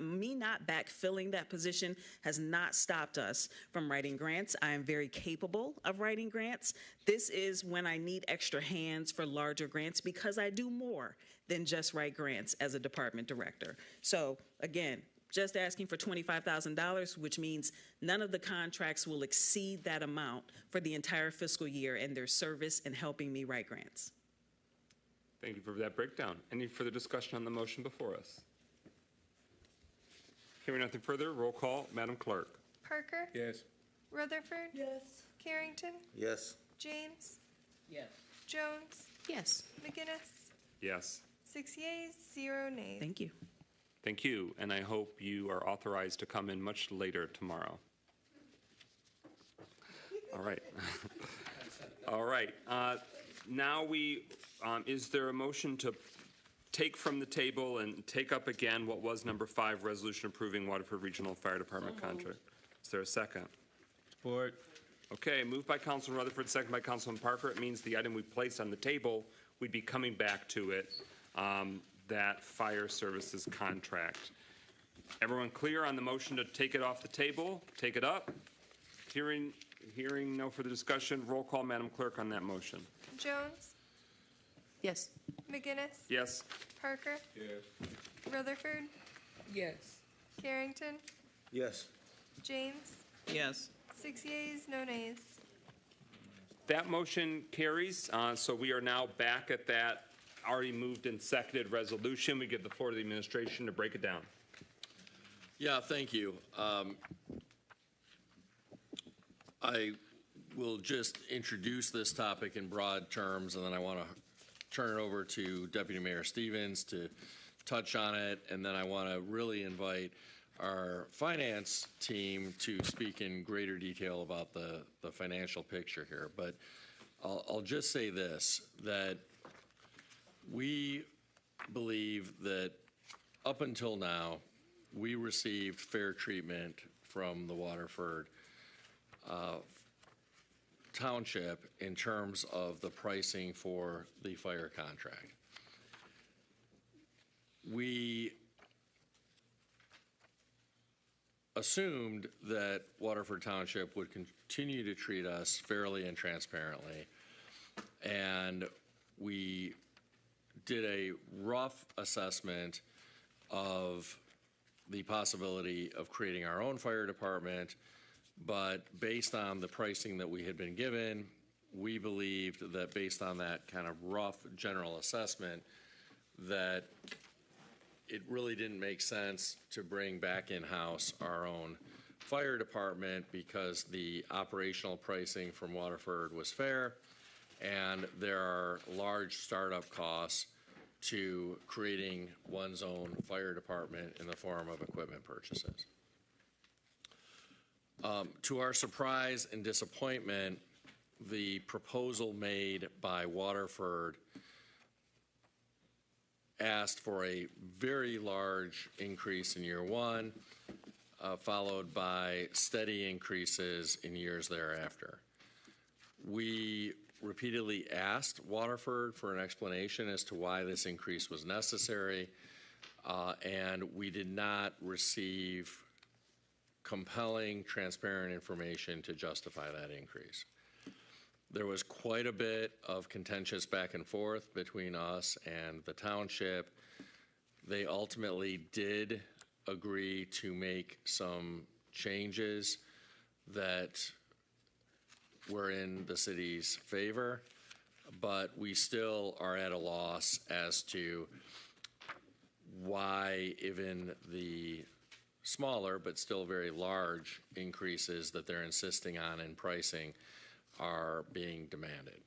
me not backfilling that position has not stopped us from writing grants. I am very capable of writing grants. This is when I need extra hands for larger grants because I do more than just write grants as a department director. So again, just asking for $25,000, which means none of the contracts will exceed that amount for the entire fiscal year in their service in helping me write grants. Thank you for that breakdown. Any further discussion on the motion before us? Hearing nothing further, roll call, Madam Clerk. Parker. Yes. Rutherford. Yes. Carrington, Yes. James, Yes. Jones, Yes. McGinnis. Yes. 6 yeas, 0 nays. Thank you. Thank you, and I hope you are authorized to come in much later tomorrow. All right. All right. Now is there a motion to take from the table and take up again what was number 5, resolution approving Waterford Regional Fire Department contract? Is there a second? Support. Okay, moved by Councilman Rutherford, second by Councilman Parker. It means the item we placed on the table, we'd be coming back to it. that fire services contract. Everyone clear on the motion to take it off the table? Take it up? Hearing no further discussion, roll call, Madam Clerk, on that motion. Jones? Yes. McGinnis? Yes? Parker? Yes. Rutherford? Yes. Carrington? Yes. James? Yes. 6 yeas, no nays. That motion carries, so we are now back at that already moved and seconded resolution. We give the floor to the administration to break it down. Yeah, thank you. I will just introduce this topic in broad terms, and then I want to turn it over to Deputy Mayor Stevens to touch on it, and then I want to really invite our finance team to speak in greater detail about the financial picture here. But I'll just say this, that we believe that up until now, we received fair treatment from the Waterford Township in terms of the pricing for the fire contract. We assumed that Waterford Township would continue to treat us fairly and transparently, and we did a rough assessment of the possibility of creating our own fire department, but based on the pricing that we had been given, we believed that based on that kind of rough general assessment, that it really didn't make sense to bring back in-house our own fire department because the operational pricing from Waterford was fair, and there are large startup costs to creating one's own fire department in the form of equipment purchases. To our surprise and disappointment, the proposal made by Waterford asked for a very large increase in year one, followed by steady increases in years thereafter. We repeatedly asked Waterford for an explanation as to why this increase was necessary, and we did not receive compelling, transparent information to justify that increase. There was quite a bit of contentious back and forth between us and the township. They ultimately did agree to make some changes that were in the city's favor, but we still are at a loss as to why even the smaller but still very large increases that they're insisting on in pricing are being demanded.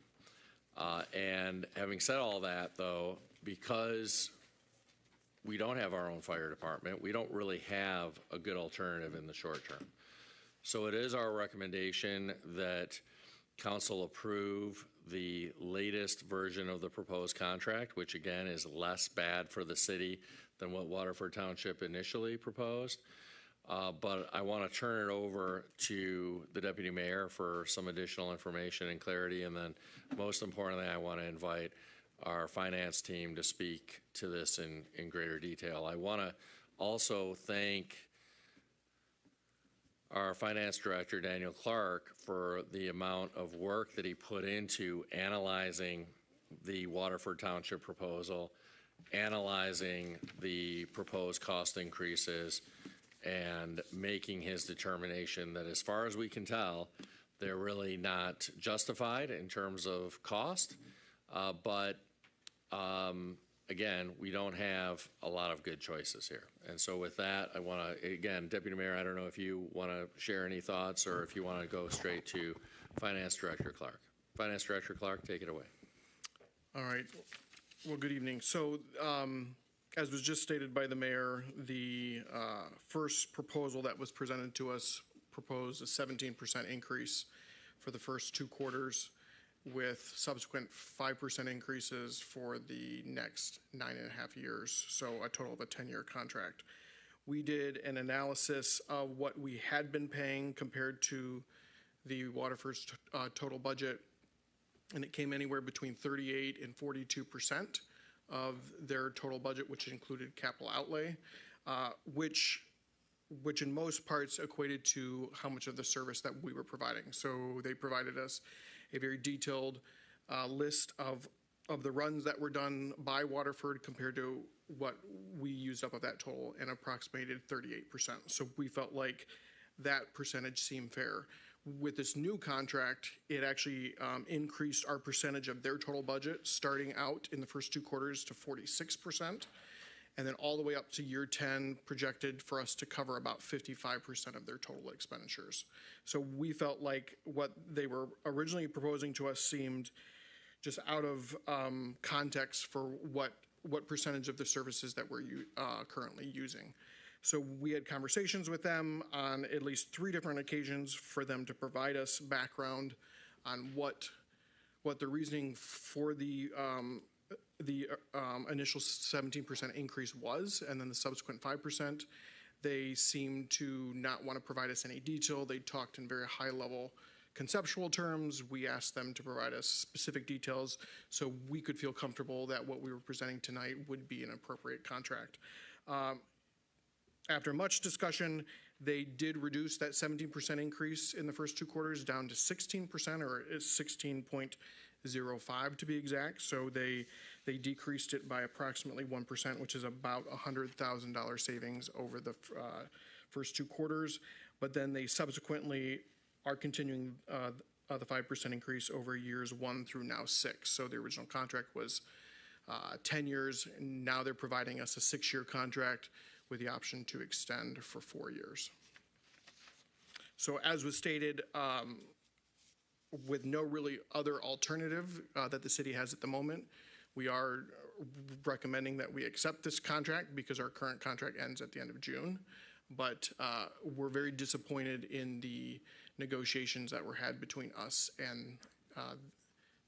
And having said all that, though, because we don't have our own fire department, we don't really have a good alternative in the short term. So it is our recommendation that council approve the latest version of the proposed contract, which again is less bad for the city than what Waterford Township initially proposed. But I want to turn it over to the deputy mayor for some additional information and clarity. And then most importantly, I want to invite our finance team to speak to this in greater detail. I want to also thank our finance director, Daniel Clark, for the amount of work that he put into analyzing the Waterford Township proposal, analyzing the proposed cost increases, and making his determination that, as far as we can tell, they're really not justified in terms of cost. But again, we don't have a lot of good choices here. And so with that, I want to, again, Deputy Mayor, I don't know if you want to share any thoughts or if you want to go straight to Finance Director Clark. Finance Director Clark, take it away. All right. Well, good evening. So, as was just stated by the mayor, the first proposal that was presented to us proposed a 17% increase for the first 2 quarters, with subsequent 5% increases for the next 9.5 years, so a total of a 10-year contract. We did an analysis of what we had been paying compared to the Waterford's total budget, and it came anywhere between 38 and 42% of their total budget, which included capital outlay, which in most parts equated to how much of the service that we were providing. So they provided us a very detailed list of the runs that were done by Waterford compared to what we used up of that total, and approximated 38%. So we felt like that percentage seemed fair. With this new contract, it actually increased our percentage of their total budget, starting out in the first 2 quarters to 46%, and then all the way up to year 10, projected for us to cover about 55% of their total expenditures. So we felt like what they were originally proposing to us seemed just out of context for what percentage of the services that we're currently using. So we had conversations with them on at least 3 different occasions for them to provide us background on what the reasoning for the initial 17% increase was, and then the subsequent 5%. They seemed to not want to provide us any detail. They talked in very high-level conceptual terms. We asked them to provide us specific details so we could feel comfortable that what we were presenting tonight would be an appropriate contract. After much discussion, they did reduce that 17% increase in the first 2 quarters down to 16%, or 16.05 to be exact. So they decreased it by approximately 1%, which is about $100,000 savings over the first 2 quarters. But then they subsequently are continuing the 5% increase over years 1 through now 6. So the original contract was 10 years, and now they're providing us a 6-year contract with the option to extend for 4 years. So as was stated, with no really other alternative that the city has at the moment, we are recommending that we accept this contract because our current contract ends at the end of June. But we're very disappointed in the negotiations that were had between us and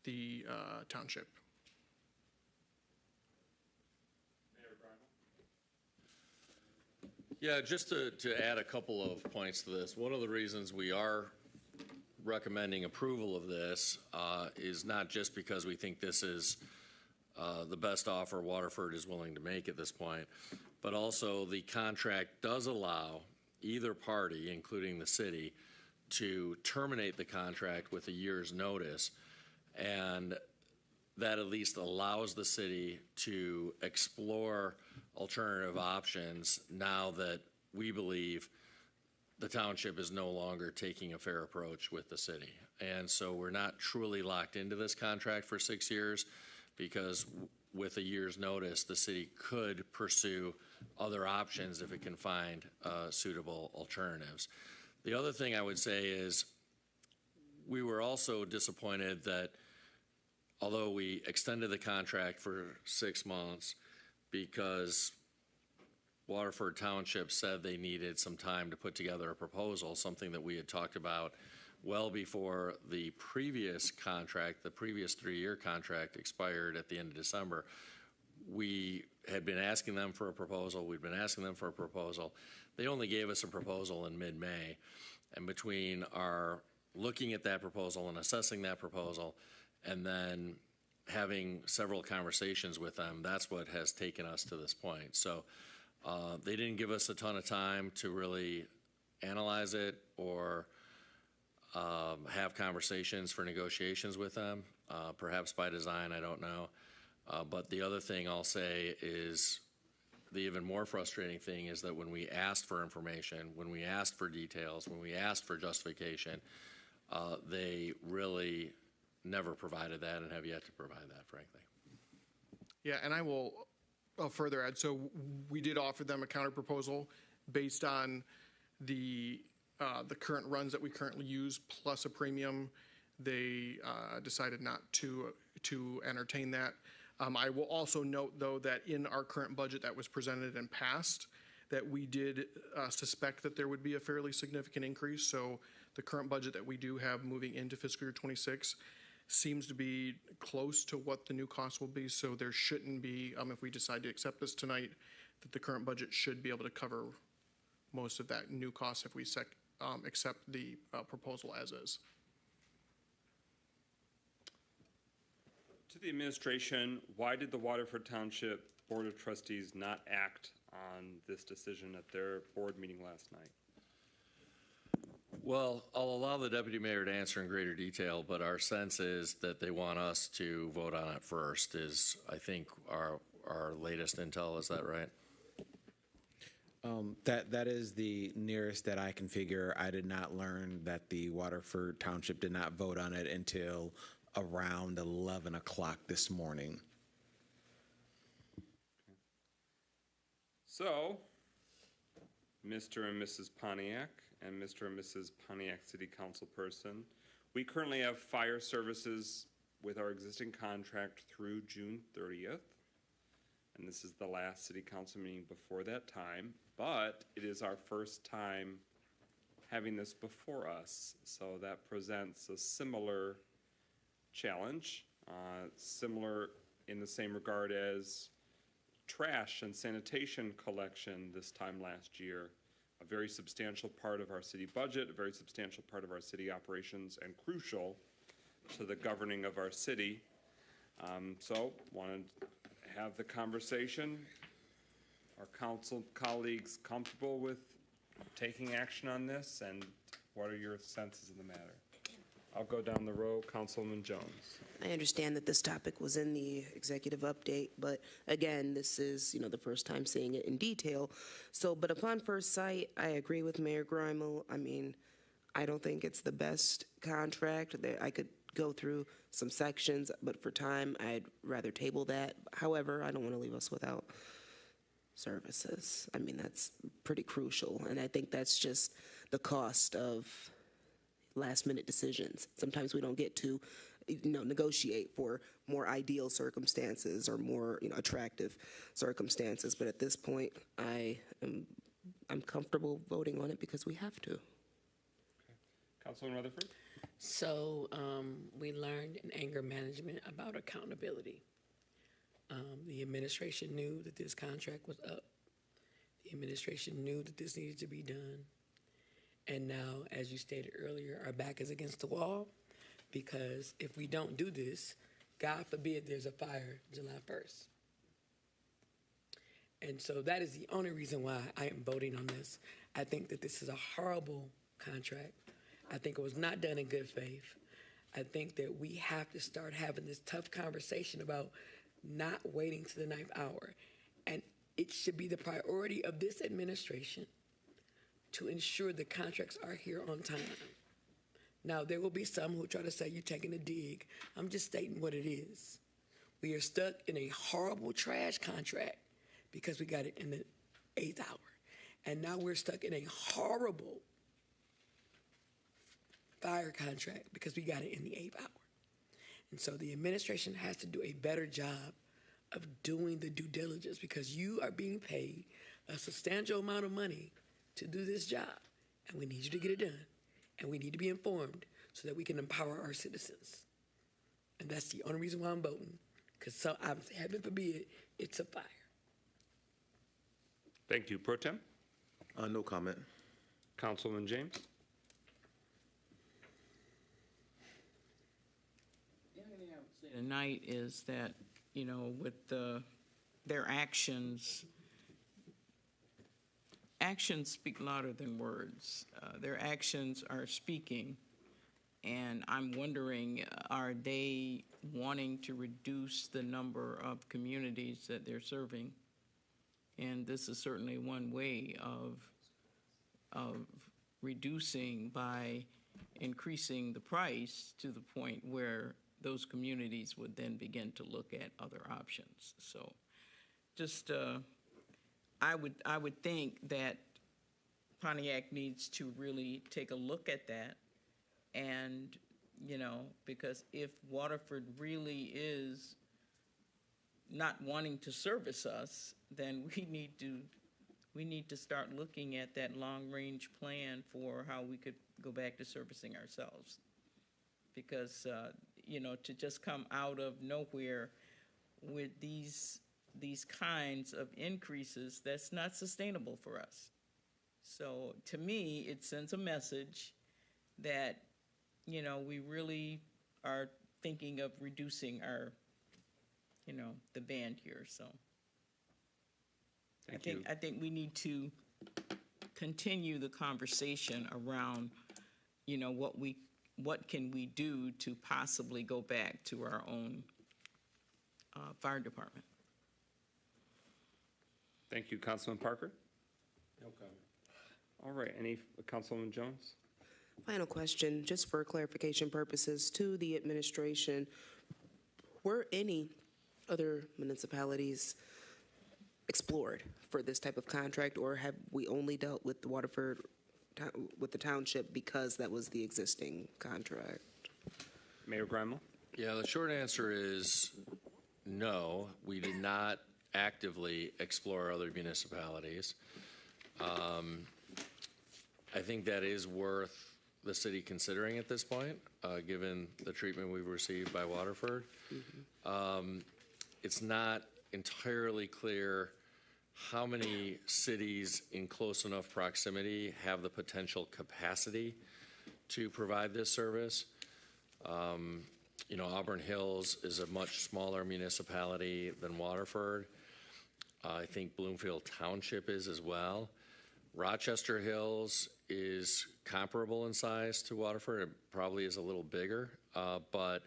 the township. Yeah, just to add a couple of points to this. One of the reasons we are recommending approval of this is not just because we think this is the best offer Waterford is willing to make at this point, but also the contract does allow either party, including the city, to terminate the contract with a year's notice, and that at least allows the city to explore alternative options now that we believe the township is no longer taking a fair approach with the city. And so we're not truly locked into this contract for 6 years, because with a year's notice, the city could pursue other options if it can find suitable alternatives. The other thing I would say is we were also disappointed that although we extended the contract for 6 months because Waterford Township said they needed some time to put together a proposal, something that we had talked about well before the previous contract, the previous 3-year contract expired at the end of December. We had been asking them for a proposal. We'd been asking them for a proposal. They only gave us a proposal in mid-May. And between our looking at that proposal and assessing that proposal and then having several conversations with them, that's what has taken us to this point. So they didn't give us a ton of time to really analyze it or have conversations for negotiations with them, perhaps by design, I don't know. But the other thing I'll say is the even more frustrating thing is that when we asked for information, when we asked for details, when we asked for justification, they really never provided that and have yet to provide that, frankly. Yeah, and I'll further add. So we did offer them a counter proposal based on the current runs that we currently use plus a premium. They decided not to entertain that. I will also note, though, that in our current budget that was presented and passed, that we did suspect that there would be a fairly significant increase. So the current budget that we do have moving into fiscal year 26 seems to be close to what the new cost will be. So there shouldn't be, if we decide to accept this tonight, that the current budget should be able to cover most of that new cost if we accept the proposal as is. To the administration, why did the Waterford Township Board of Trustees not act on this decision at their board meeting last night? Well, I'll allow the deputy mayor to answer in greater detail, but our sense is that they want us to vote on it first is, I think, our latest intel. Is that right? That is the nearest that I can figure. I did not learn that the Waterford Township did not vote on it until around 11 o'clock this morning. So, Mr. and Mrs. Pontiac and Mr. and Mrs. Pontiac City Council person, we currently have fire services with our existing contract through June 30th. And this is the last city council meeting before that time, but it is our first time having this before us. So that presents a similar challenge, similar in the same regard as trash and sanitation collection this time last year. A very substantial part of our city budget, a very substantial part of our city operations, and crucial to the governing of our city. So wanted to have the conversation. Are council colleagues comfortable with taking action on this, and what are your senses of the matter? I'll go down the row. Councilman Jones. I understand that this topic was in the executive update, but again, this is, the first time seeing it in detail. So, but upon first sight, I agree with Mayor Grimel. I mean, I don't think it's the best contract. I could go through some sections, but for time, I'd rather table that. However, I don't want to leave us without services. I mean, that's pretty crucial, and I think that's just the cost of last-minute decisions. Sometimes we don't get to, negotiate for more ideal circumstances or more, attractive circumstances. But at this point, I'm comfortable voting on it because we have to. Okay. Councilman Rutherford. So we learned in anger management about accountability. The administration knew that this contract was up. The administration knew that this needed to be done. And now, as you stated earlier, our back is against the wall because if we don't do this, God forbid there's a fire July 1st. And so that is the only reason why I am voting on this. I think that this is a horrible contract. I think it was not done in good faith. I think that we have to start having this tough conversation about not waiting to the 9th hour. And it should be the priority of this administration to ensure the contracts are here on time. Now, there will be some who try to say you're taking a dig. I'm just stating what it is. We are stuck in a horrible trash contract because we got it in the 8th hour. And now we're stuck in a horrible fire contract because we got it in the 8th hour. And so the administration has to do a better job of doing the due diligence because you are being paid a substantial amount of money to do this job, and we need you to get it done, and we need to be informed so that we can empower our citizens. And that's the only reason why I'm voting, because heaven forbid, it's a fire. Thank you. Pro Tem? No comment. Councilman James? The only thing I would say tonight is that, with their actions speak louder than words. Their actions are speaking, and I'm wondering, are they wanting to reduce the number of communities that they're serving? And this is certainly one way of reducing by increasing the price to the point where those communities would then begin to look at other options. So just I would think that Pontiac needs to really take a look at that, and because if Waterford really is not wanting to service us, then we need to start looking at that long-range plan for how we could go back to servicing ourselves. Because to just come out of nowhere with these kinds of increases, that's not sustainable for us. So to me, it sends a message that, we really are thinking of reducing our the band here, so. Thank you. I think we need to continue the conversation around, what can we do to possibly go back to our own fire department. Thank you, Councilman Parker. No comment. All right, Councilwoman Jones? Final question, just for clarification purposes to the administration. Were any other municipalities explored for this type of contract, or have we only dealt with the Waterford, with the township because that was the existing contract? Mayor Grimel? Yeah, the short answer is no. We did not actively explore other municipalities. I think that is worth the city considering at this point, given the treatment we've received by Waterford. It's not entirely clear how many cities in close enough proximity have the potential capacity to provide this service. Auburn Hills is a much smaller municipality than Waterford. I think Bloomfield Township is as well. Rochester Hills is comparable in size to Waterford. It probably is a little bigger, but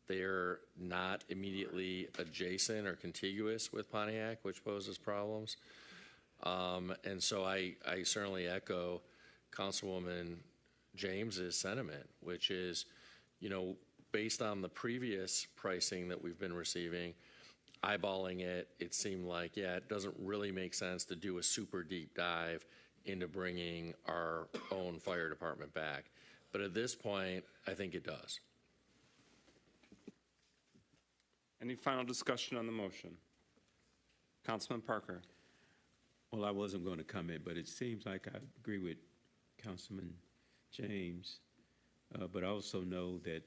they're not immediately adjacent or contiguous with Pontiac, which poses problems. And so I certainly echo Councilwoman James's sentiment, which is, based on the previous pricing that we've been receiving, eyeballing it, it seemed like, it doesn't really make sense to do a super deep dive into bringing our own fire department back. But at this point, I think it does. Any final discussion on the motion? Councilman Parker? Well, I wasn't going to comment, but it seems like I agree with Councilman James, but I also know that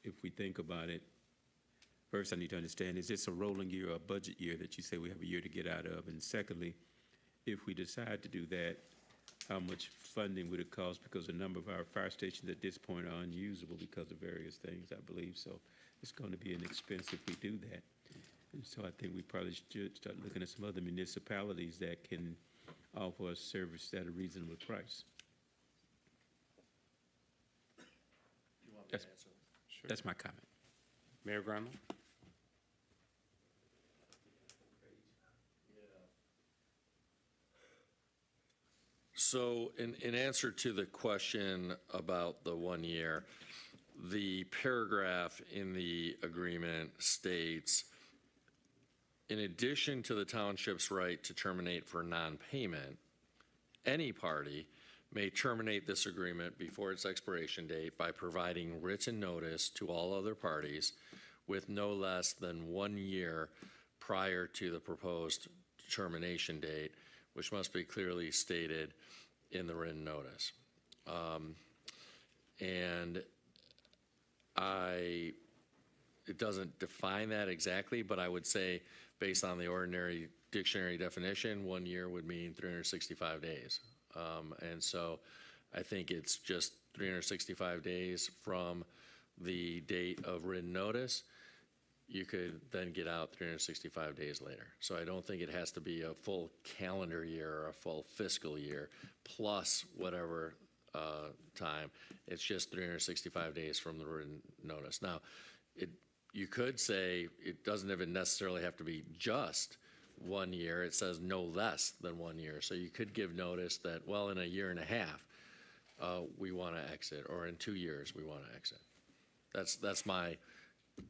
if we think about it, first I need to understand, is this a rolling year or a budget year that you say we have a year to get out of? And secondly, if we decide to do that, how much funding would it cost? Because a number of our fire stations at this point are unusable because of various things, I believe. So it's going to be an expense if we do that. And so I think we probably should start looking at some other municipalities that can offer us service at a reasonable price. You want me to answer? Sure. That's my comment. Mayor Grimel? So in answer to the question about the 1 year, the paragraph in the agreement states, in addition to the township's right to terminate for non-payment, any party may terminate this agreement before its expiration date by providing written notice to all other parties with no less than 1 year prior to the proposed termination date, which must be clearly stated in the written notice. And it doesn't define that exactly, but I would say based on the ordinary dictionary definition, 1 year would mean 365 days. And so I think it's just 365 days from the date of written notice. You could then get out 365 days later. So I don't think it has to be a full calendar year or a full fiscal year plus whatever time. It's just 365 days from the written notice. Now, you could say it doesn't even necessarily have to be just 1 year. It says no less than 1 year. So you could give notice that, well, in a year and a half, we want to exit, or in 2 years, we want to exit. That's my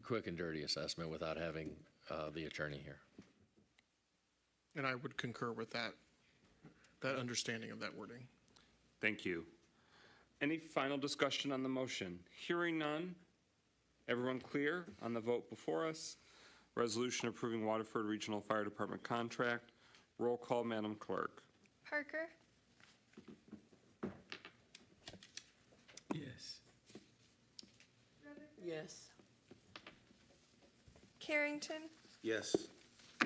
quick and dirty assessment without having the attorney here. And I would concur with that understanding of that wording. Thank you. Any final discussion on the motion? Hearing none. Everyone clear on the vote before us? Resolution approving Waterford Regional Fire Department contract. Roll call, Madam Clerk. Parker? Yes. Yes. Carrington? Yes.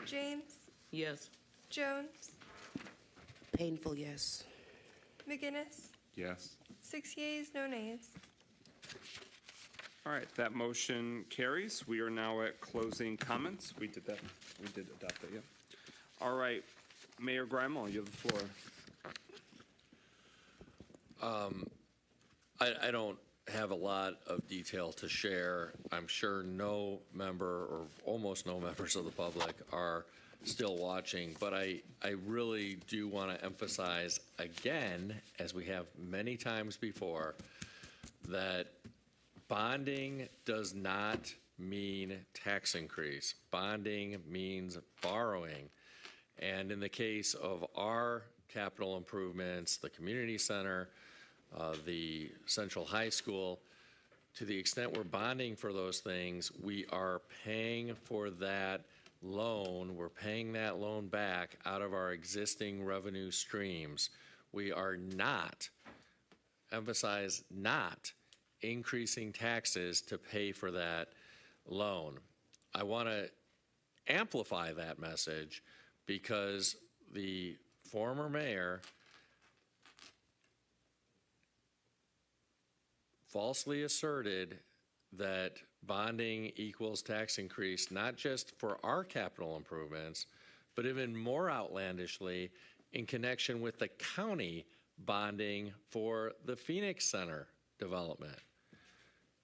James? Yes. Jones? Painful, yes. McGinnis? Yes. 6 yeas, no nays. All right, that motion carries. We are now at closing comments. We did that. We did adopt that, yeah. All right, Mayor Grimal, you have the floor. I don't have a lot of detail to share. I'm sure no member or almost no members of the public are still watching, but I really do want to emphasize again, as we have many times before, that bonding does not mean tax increase. Bonding means borrowing. And in the case of our capital improvements, the community center, the Central High School, to the extent we're bonding for those things, we are paying for that loan. We're paying that loan back out of our existing revenue streams. We are not, emphasize not, increasing taxes to pay for that loan. I want to amplify that message because the former mayor falsely asserted that bonding equals tax increase, not just for our capital improvements, but even more outlandishly in connection with the county bonding for the Phoenix Center development.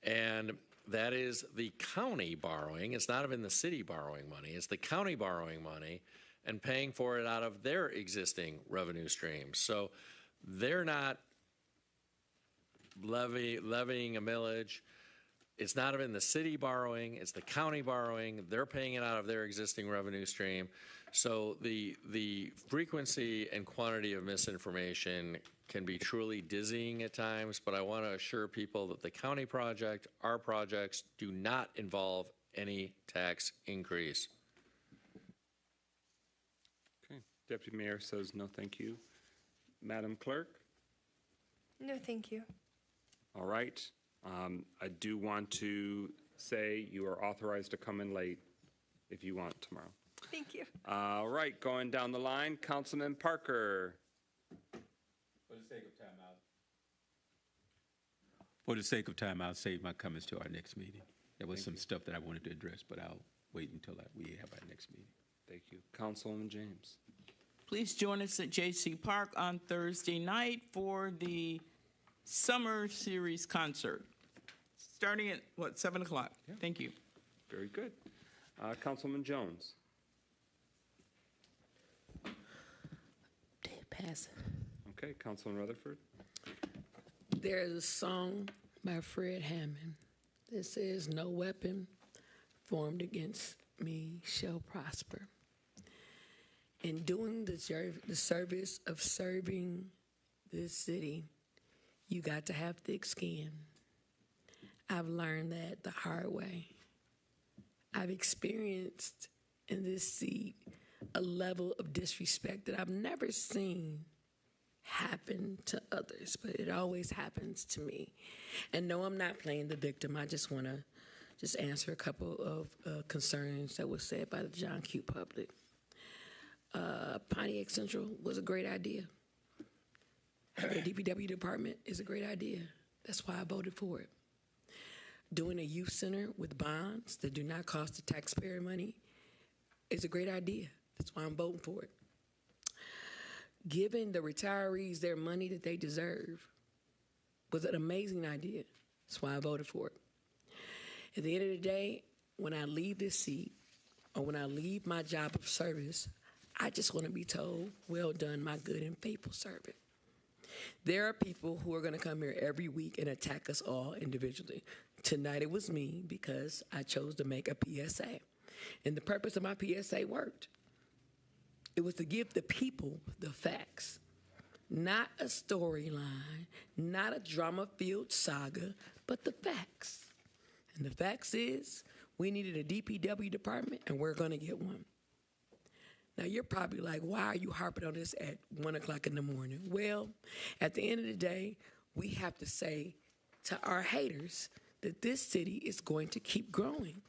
And that is the county borrowing. It's not even the city borrowing money. It's the county borrowing money and paying for it out of their existing revenue streams. So they're not levying a millage. It's not even the city borrowing, it's the county borrowing. They're paying it out of their existing revenue stream. So the frequency and quantity of misinformation can be truly dizzying at times, but I want to assure people that the county project, our projects, do not involve any tax increase. Okay, Deputy Mayor says no thank you. Madam Clerk? No, thank you. All right. I do want to say you are authorized to come in late if you want tomorrow. Thank you. All right, going down the line, Councilman Parker. For the sake of time, I'll save my comments to our next meeting. There was some stuff that I wanted to address, but I'll wait until we have our next meeting. Thank you. Councilman James. Please join us at J.C. Park on Thursday night for the Summer Series concert, starting at, 7 o'clock? Yeah. Thank you. Very good. Councilman Jones. Pass. Okay, Councilman Rutherford. There's a song by Fred Hammond that says, "No weapon formed against me shall prosper." In doing the service of serving this city, you got to have thick skin. I've learned that the hard way. I've experienced in this seat a level of disrespect that I've never seen happen to others, but it always happens to me. And no, I'm not playing the victim. I just want to answer a couple of concerns that were said by the John Q. public. Pontiac Central was a great idea. Having a DPW department is a great idea. That's why I voted for it. Doing a youth center with bonds that do not cost the taxpayer money is a great idea. That's why I'm voting for it. Giving the retirees their money that they deserve was an amazing idea. That's why I voted for it. At the end of the day, when I leave this seat or when I leave my job of service, I just want to be told, well done, my good and faithful servant. There are people who are going to come here every week and attack us all individually. Tonight it was me because I chose to make a PSA. And the purpose of my PSA worked. It was to give the people the facts, not a storyline, not a drama-filled saga, but the facts. And the facts is we needed a DPW department, and we're going to get one. Now, you're probably like, why are you harping on this at 1 o'clock in the morning? Well, at the end of the day, we have to say to our haters that this city is going to keep growing.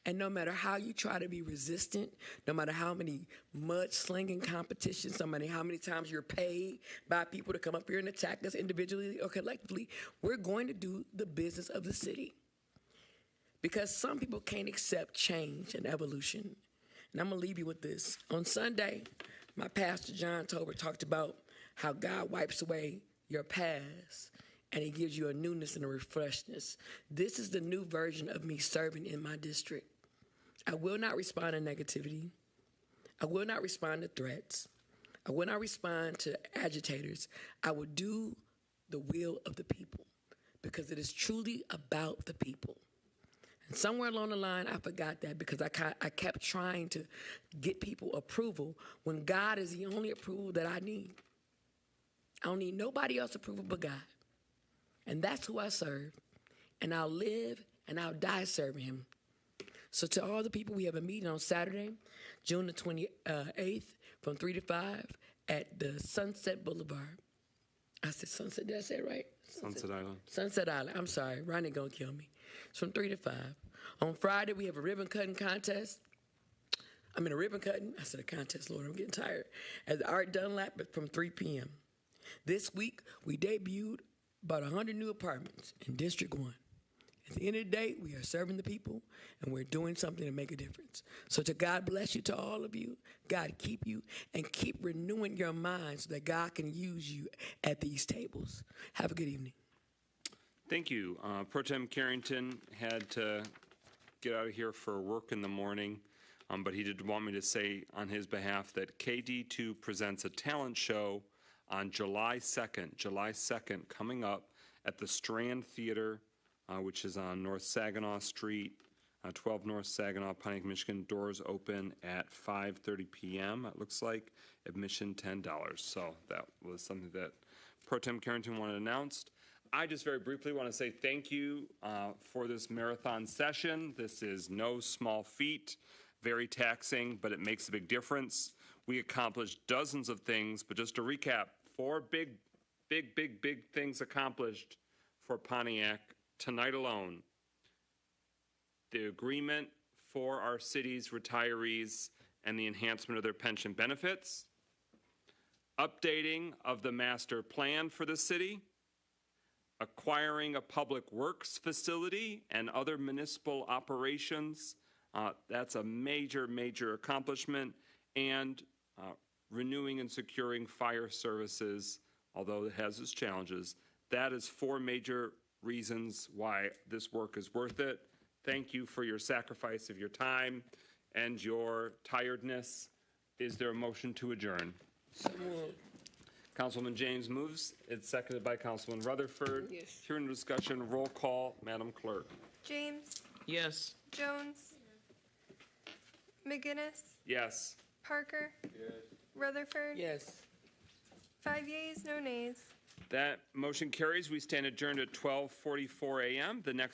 And no matter how you try to be resistant, no matter how many mud-slinging competitions, no matter how many times you're paid by people to come up here and attack us individually or collectively, we're going to do the business of the city. because some people can't accept change and evolution. And I'm going to leave you with this. On Sunday, my pastor, John Tober, talked about how God wipes away your past and he gives you a newness and a refreshness. This is the new version of me serving in my district. I will not respond to negativity. I will not respond to threats. I will not respond to agitators. I will do the will of the people because it is truly about the people. And somewhere along the line, I forgot that because I kept trying to get people approval when God is the only approval that I need. I don't need nobody else's approval but God. And that's who I serve. And I'll live and I'll die serving him. So to all the people, we have a meeting on Saturday, June the 28th from 3 to 5 at the Sunset Boulevard. I said Sunset, did I say it right? Sunset Island. Sunset Island, I'm sorry, Ronnie gonna kill me. It's from 3 to 5. On Friday, we have a ribbon cutting contest. I mean a ribbon cutting, I said a contest, Lord, I'm getting tired. At the Art Dunlap from 3 p.m. This week, we debuted about 100 new apartments in District 1. At the end of the day, we are serving the people, and we're doing something to make a difference. So to God bless you, to all of you. God keep you, and keep renewing your mind so that God can use you at these tables. Have a good evening. Thank you. Pro Tem Carrington had to get out of here for work in the morning, but he did want me to say on his behalf that KD2 presents a talent show on July 2nd, coming up at the Strand Theater, which is on North Saginaw Street, 12 North Saginaw, Pontiac, Michigan. Doors open at 5:30 p.m., it looks like. Admission $10. So that was something that Pro Tem Carrington wanted announced. I just very briefly want to say thank you for this marathon session. This is no small feat, very taxing, but it makes a big difference. We accomplished dozens of things, but just to recap, 4 big things accomplished for Pontiac tonight alone. The agreement for our city's retirees and the enhancement of their pension benefits, updating of the master plan for the city, acquiring a public works facility and other municipal operations. That's a major accomplishment, and renewing and securing fire services, although it has its challenges. That is 4 major reasons why this work is worth it. Thank you for your sacrifice of your time and your tiredness. Is there a motion to adjourn? Councilman James moves. It's seconded by Councilman Rutherford. Yes. Hearing the discussion, roll call, Madam Clerk. James, Yes. Jones, McGinnis, Yes. Parker, Rutherford. Yes. 5 yeas, no nays. That motion carries. We stand adjourned at 12:44 a.m. The next